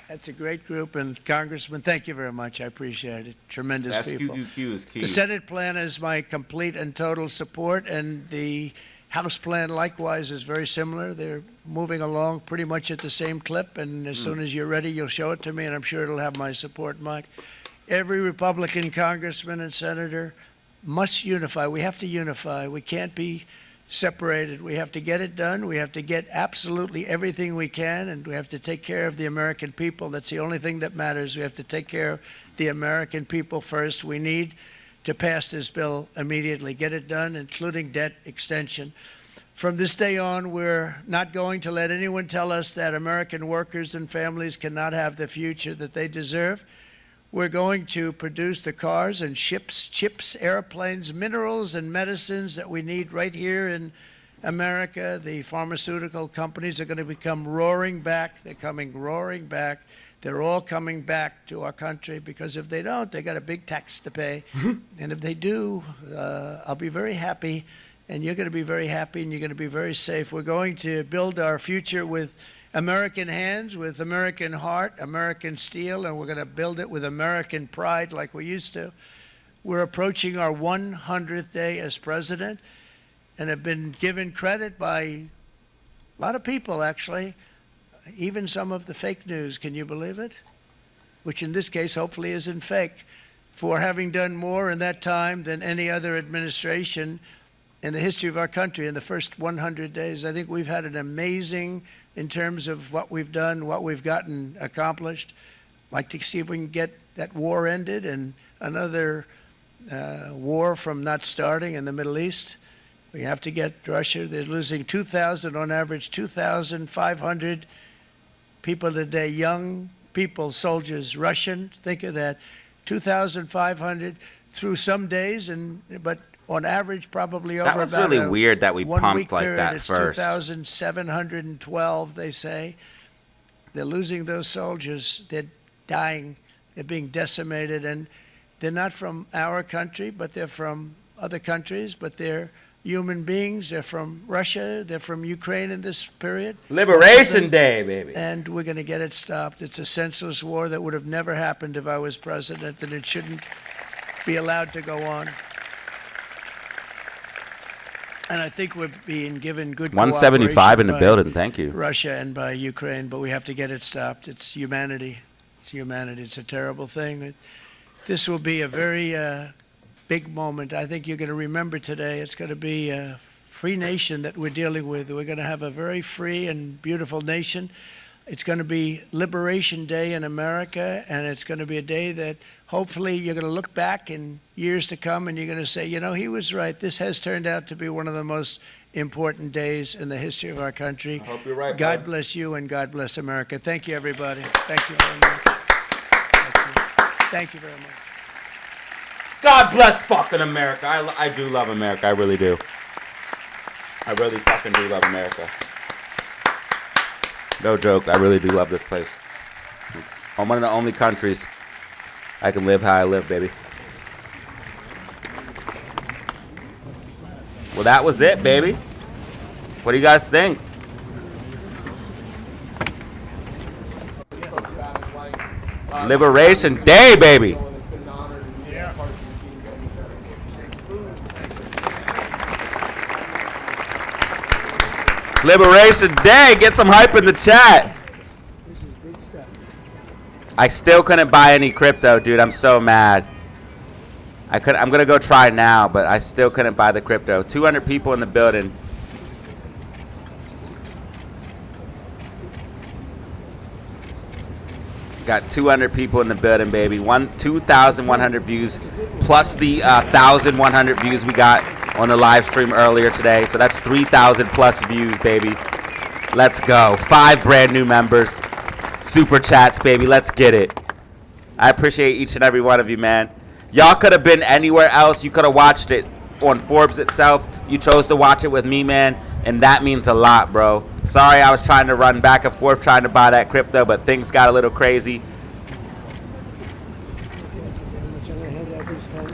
That's a great group. And, Congressman, thank you very much. I appreciate it. Tremendous people. SQQQ is key. The Senate plan is my complete and total support, and the House plan likewise is very similar. They're moving along pretty much at the same clip, and as soon as you're ready, you'll show it to me, and I'm sure it'll have my support, Mike. Every Republican congressman and senator must unify. We have to unify. We can't be separated. We have to get it done. We have to get absolutely everything we can, and we have to take care of the American people. That's the only thing that matters. We have to take care of the American people first. We need to pass this bill immediately, get it done, including debt extension. From this day on, we're not going to let anyone tell us that American workers and families cannot have the future that they deserve. We're going to produce the cars and ships, chips, airplanes, minerals, and medicines that we need right here in America. The pharmaceutical companies are going to become roaring back. They're coming roaring back. They're all coming back to our country because if they don't, they got a big tax to pay. And if they do, I'll be very happy, and you're going to be very happy, and you're going to be very safe. We're going to build our future with American hands, with American heart, American steel, and we're going to build it with American pride like we used to. We're approaching our 100th day as president and have been given credit by a lot of people, actually, even some of the fake news. Can you believe it? Which in this case hopefully isn't fake, for having done more in that time than any other administration in the history of our country in the first 100 days. I think we've had an amazing, in terms of what we've done, what we've gotten accomplished. I'd like to see if we can get that war ended and another war from not starting in the Middle East. We have to get Russia. They're losing 2,000 on average, 2,500 people a day, young people, soldiers, Russian. Think of that, 2,500 through some days, but on average, probably over that was about really weird that we 1 pumped week like period. that It's first. 2,712, they say. They're losing those soldiers. They're dying. They're being decimated. And they're not from our country, but they're from other countries. But they're human beings. They're from Russia. They're from Ukraine in this period. Liberation Day, baby. And we're going to get it stopped. It's a senseless war that would have never happened if I was president, and it shouldn't be allowed to go on. And I think we're being given good 175 in the cooperation building. Thank you. by Russia and by Ukraine, but we have to get it stopped. It's humanity. It's humanity. It's a terrible thing. This will be a very big moment. I think you're going to remember today. It's going to be a free nation that we're dealing with. We're going to have a very free and beautiful nation. It's going to be Liberation Day in America, and it's going to be a day that hopefully you're going to look back in years to come and you're going to say, you know, he was right. This has turned out to be one of the most important days in the history of our country. I hope you're right, God bud. bless you and God bless America. Thank you, everybody. Thank you very much. Thank you. Thank you very much. God bless fucking America. I do love America. I really do. I really fucking do love America. No joke. I really do love this place. I'm one of the only countries I can live how I live, baby. Well, that was it, baby. What do you guys think? Liberation Day, baby. Liberation Day. Get some hype in the chat. I still couldn't buy any crypto, dude. I'm so mad. I'm gonna go try now, but I still couldn't buy the crypto. 200 people in the building. Got 200 people in the building, baby. 2,100 views, plus the 1,100 views we got on the live stream earlier today. So that's 3,000 plus views, baby. Let's go. 5 brand new members. Super chats, baby. Let's get it. I appreciate each and every one of you, man. Y'all could have been anywhere else. You could have watched it on Forbes itself. You chose to watch it with me, man, and that means a lot, bro. Sorry I was trying to run back and forth trying to buy that crypto, but things got a little crazy.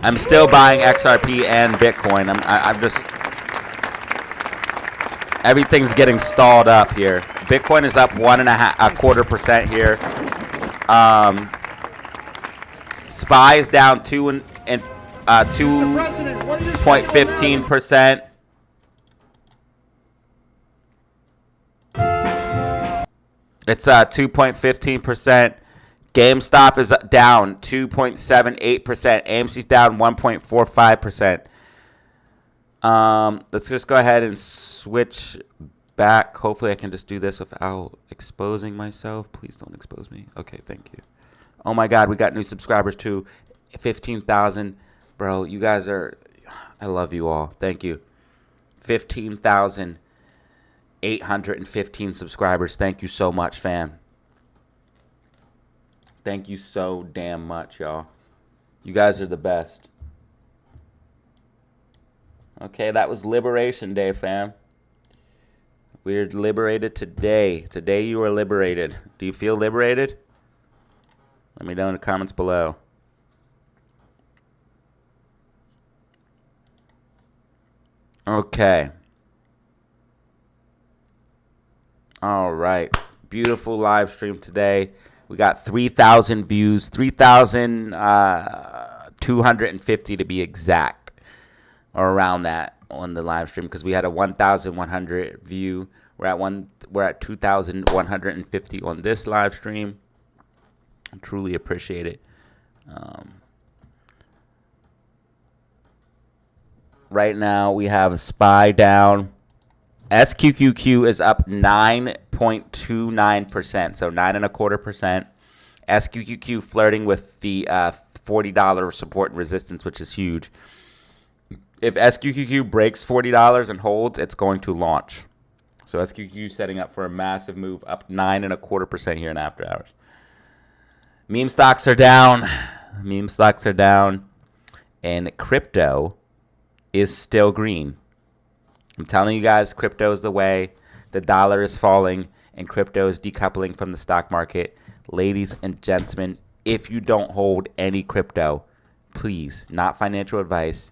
I'm still buying XRP and Bitcoin. I'm just... Everything's getting stalled up here. Bitcoin is up 1.25% here. SPY is down 2.15%. It's 2.15%. GameStop is down 2.78%. AMC's down 1.45%. Let's just go ahead and switch back. Hopefully I can just do this without exposing myself. Please don't expose me. Okay, thank you. Oh my God, we got new subscribers too. 15,000. Bro, you guys are... I love you all. Thank you. 15,815 subscribers. Thank you so much, fam. Thank you so damn much, y'all. You guys are the best. Okay, that was Liberation Day, fam. We're liberated today. Today you are liberated. Do you feel liberated? Let me know in the comments below. Okay. All right. Beautiful live stream today. We got 3,000 views, 3,250 to be exact, or around that on the live stream, because we had a 1,100 view. We're at 2,150 on this live stream. I truly appreciate it. Right now we have SPY down. SQQQ is up 9.29%, so 9.25%. SQQQ flirting with the $40 support and resistance, which is huge. If SQQQ breaks $40 and holds, it's going to launch. So SQQQ setting up for a massive move, up 9.25% here in after hours. Meme stocks are down. Meme stocks are down, and crypto is still green. I'm telling you guys, crypto is the way. The dollar is falling, and crypto is decoupling from the stock market. Ladies and gentlemen, if you don't hold any crypto, please, not financial advice,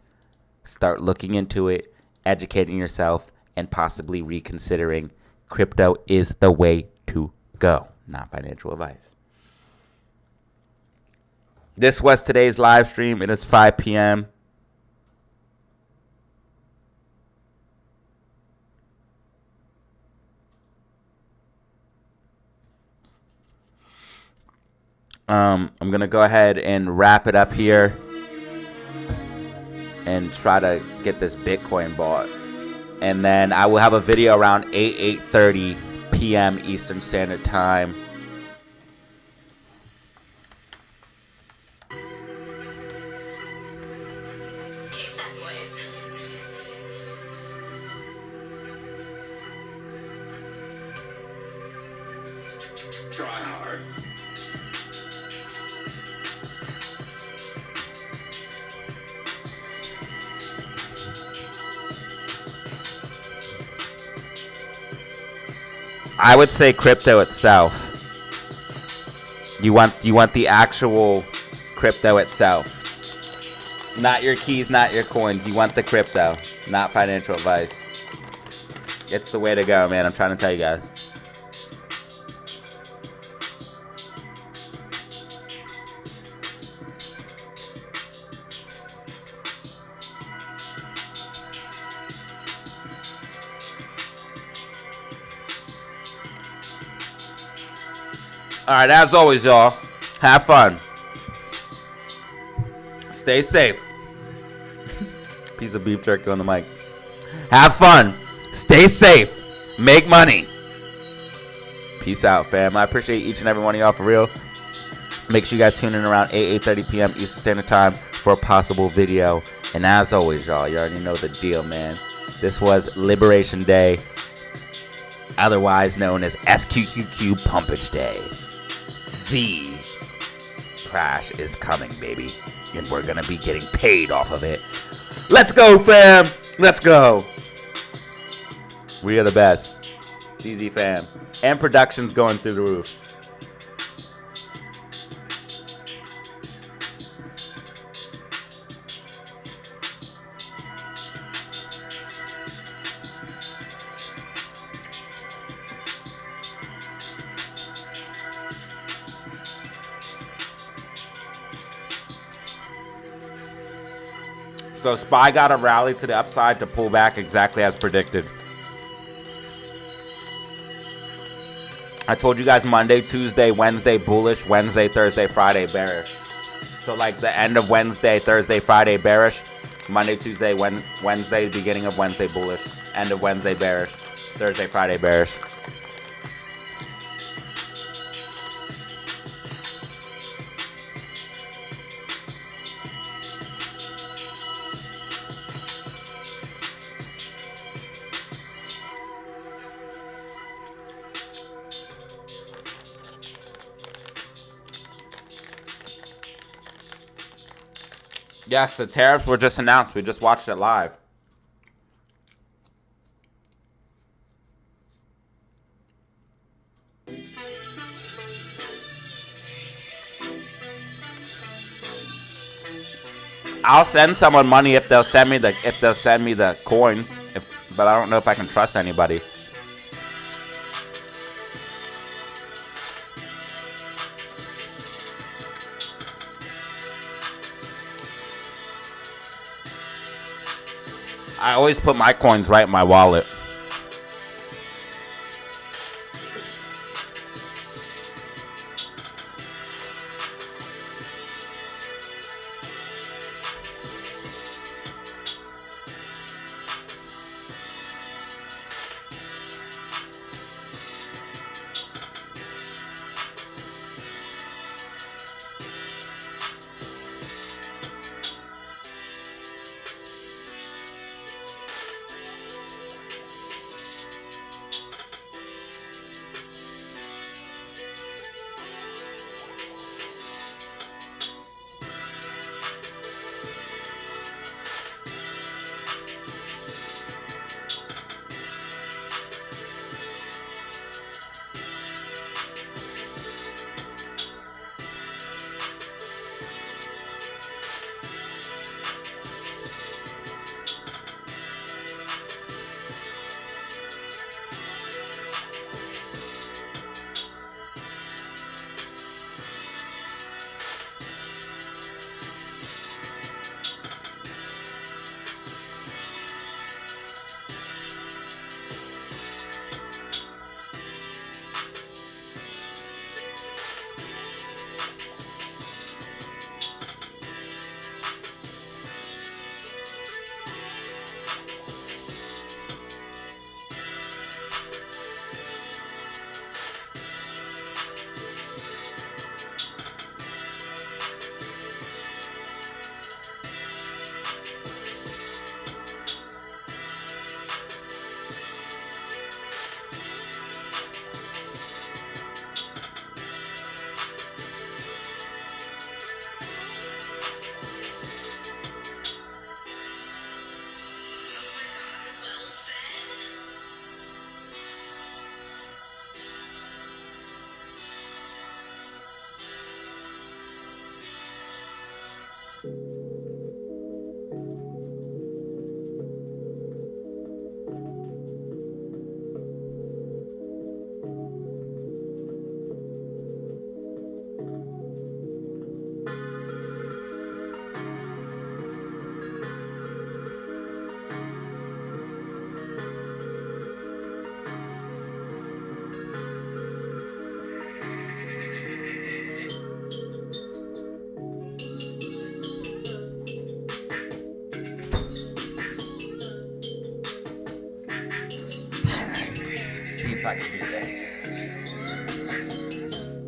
start looking into it, educating yourself, and possibly reconsidering. Crypto is the way to go, not financial advice. This was today's live stream. It is 5 p.m. I'm going to go ahead and wrap it up here and try to get this Bitcoin bought. And then I will have a video around 8:30 p.m. Eastern Standard Time. Try hard. I would say crypto itself. You want the actual crypto itself. Not your keys, not your coins. You want the crypto, not financial advice. It's the way to go, man. I'm trying to tell you guys. All right, as always, y'all, have fun. Stay safe. Piece of beef jerky on the mic. Have fun. Stay safe. Make money. Peace out, fam. I appreciate each and every one of y'all for real. Make sure you guys tune in around 8:30 p.m. Eastern Standard Time for a possible video. And as always, y'all, you already know the deal, man. This was Liberation Day, otherwise known as SQQQ Pumpage Day. The crash is coming, baby, and we're gonna be getting paid off of it. Let's go, fam. Let's go. We are the best. DZ fam. And production's going through the roof. So SPY got a rally to the upside to pull back exactly as predicted. I told you guys Monday, Tuesday, Wednesday bullish, Wednesday, Thursday, Friday bearish. So like the end of Wednesday, Thursday, Friday bearish, Monday, Tuesday, Wednesday, beginning of Wednesday bullish, end of Wednesday bearish, Thursday, Friday bearish. Yes, the tariffs were just announced. We just watched it live. I'll send someone money if they'll send me the coins. But I don't know if I can trust anybody. I always put my coins right in my wallet. If I can do this.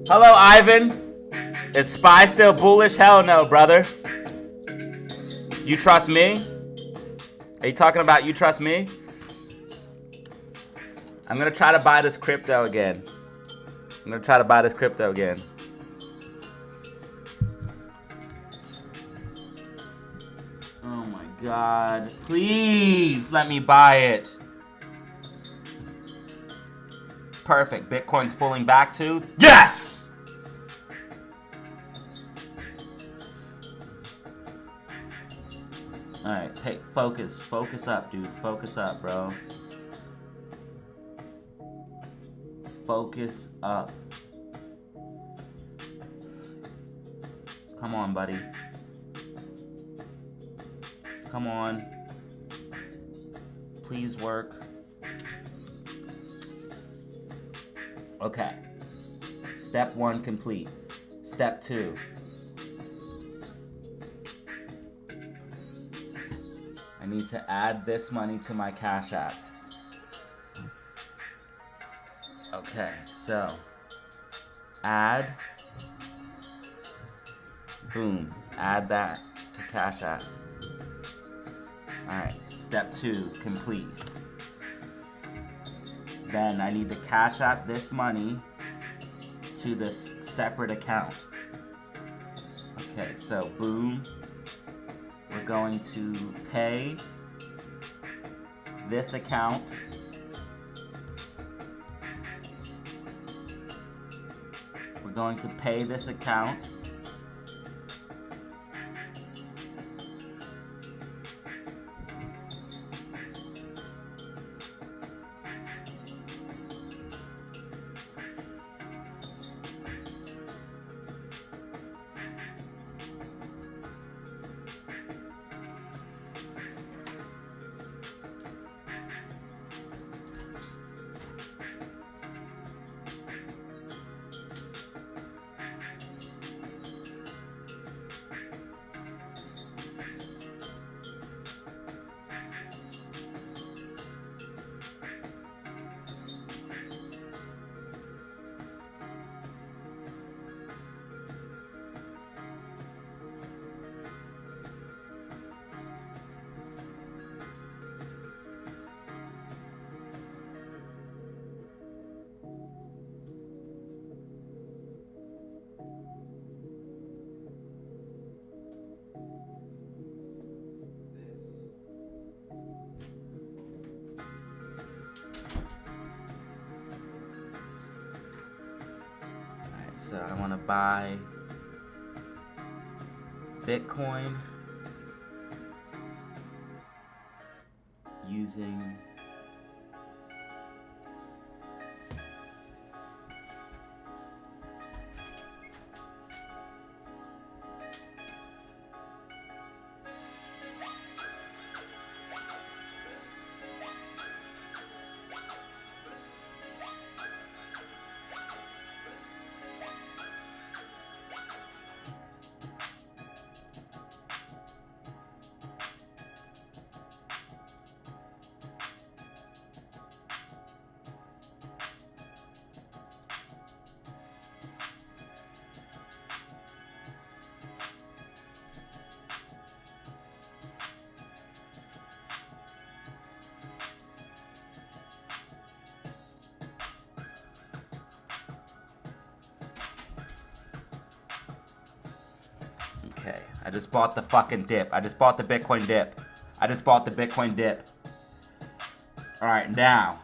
Hello, Ivan. Is SPY still bullish? Hell no, brother. You trust me? Are you talking about you trust me? I'm gonna try to buy this crypto again. Oh my God. Please let me buy it. Perfect. Bitcoin's pulling back too. Yes! Alright, focus. Focus up, dude. Focus up, bro. Focus up. Come on, buddy. Come on. Please work. Okay. Step 1 complete. Step 2. I need to add this money to my Cash App. Okay, so add. Boom. Add that to Cash App. Alright, step 2 complete. Then I need to Cash App this money to this separate account. Okay, so boom. We're going to pay this account. We're going to pay this account. So I want to buy Bitcoin using Okay, I just bought the fucking dip. I just bought the Bitcoin dip. I just bought the Bitcoin dip. Alright, now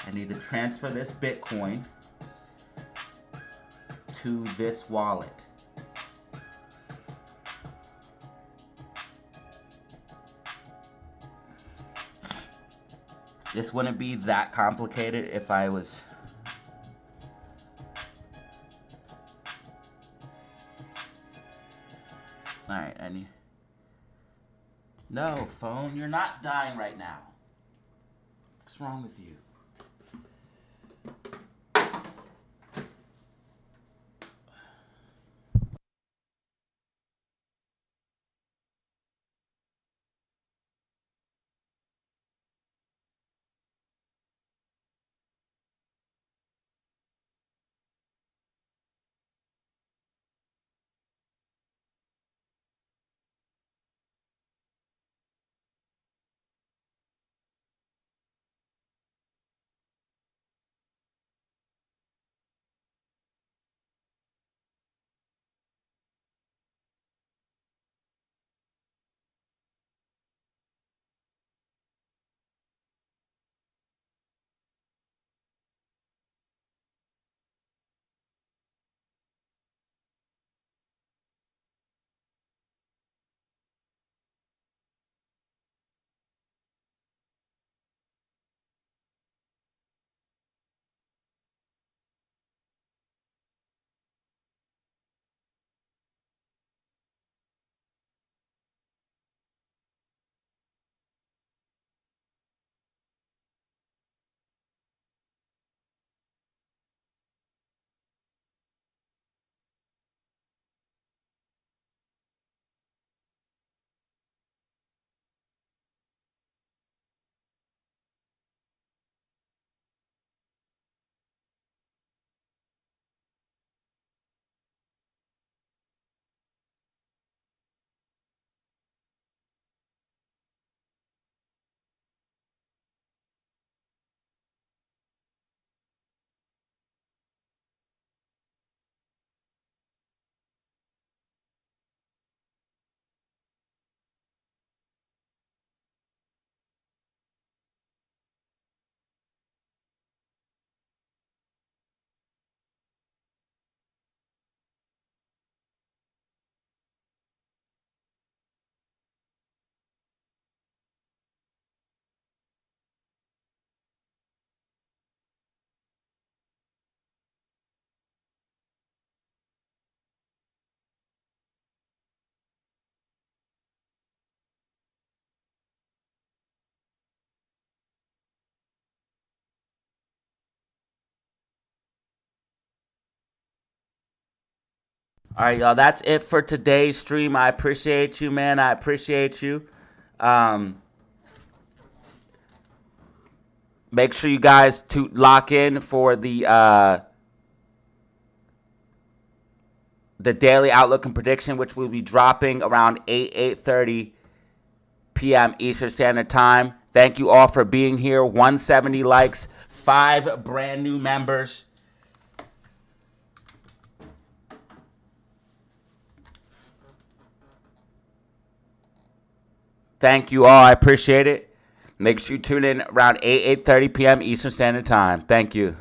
I need to transfer this Bitcoin to this wallet. This wouldn't be that complicated if I was... Alright, I need... No, phone, you're not dying right now. What's wrong with you? All right, y'all. That's it for today's stream. I appreciate you, man. I appreciate you. Make sure you guys to lock in for the daily outlook and prediction, which will be dropping around 8:30 p.m. Eastern Standard Time. Thank you all for being here. 170 likes, 5 brand new members. Thank you all. I appreciate it. Make sure you tune in around 8:30 p.m. Eastern Standard Time. Thank you.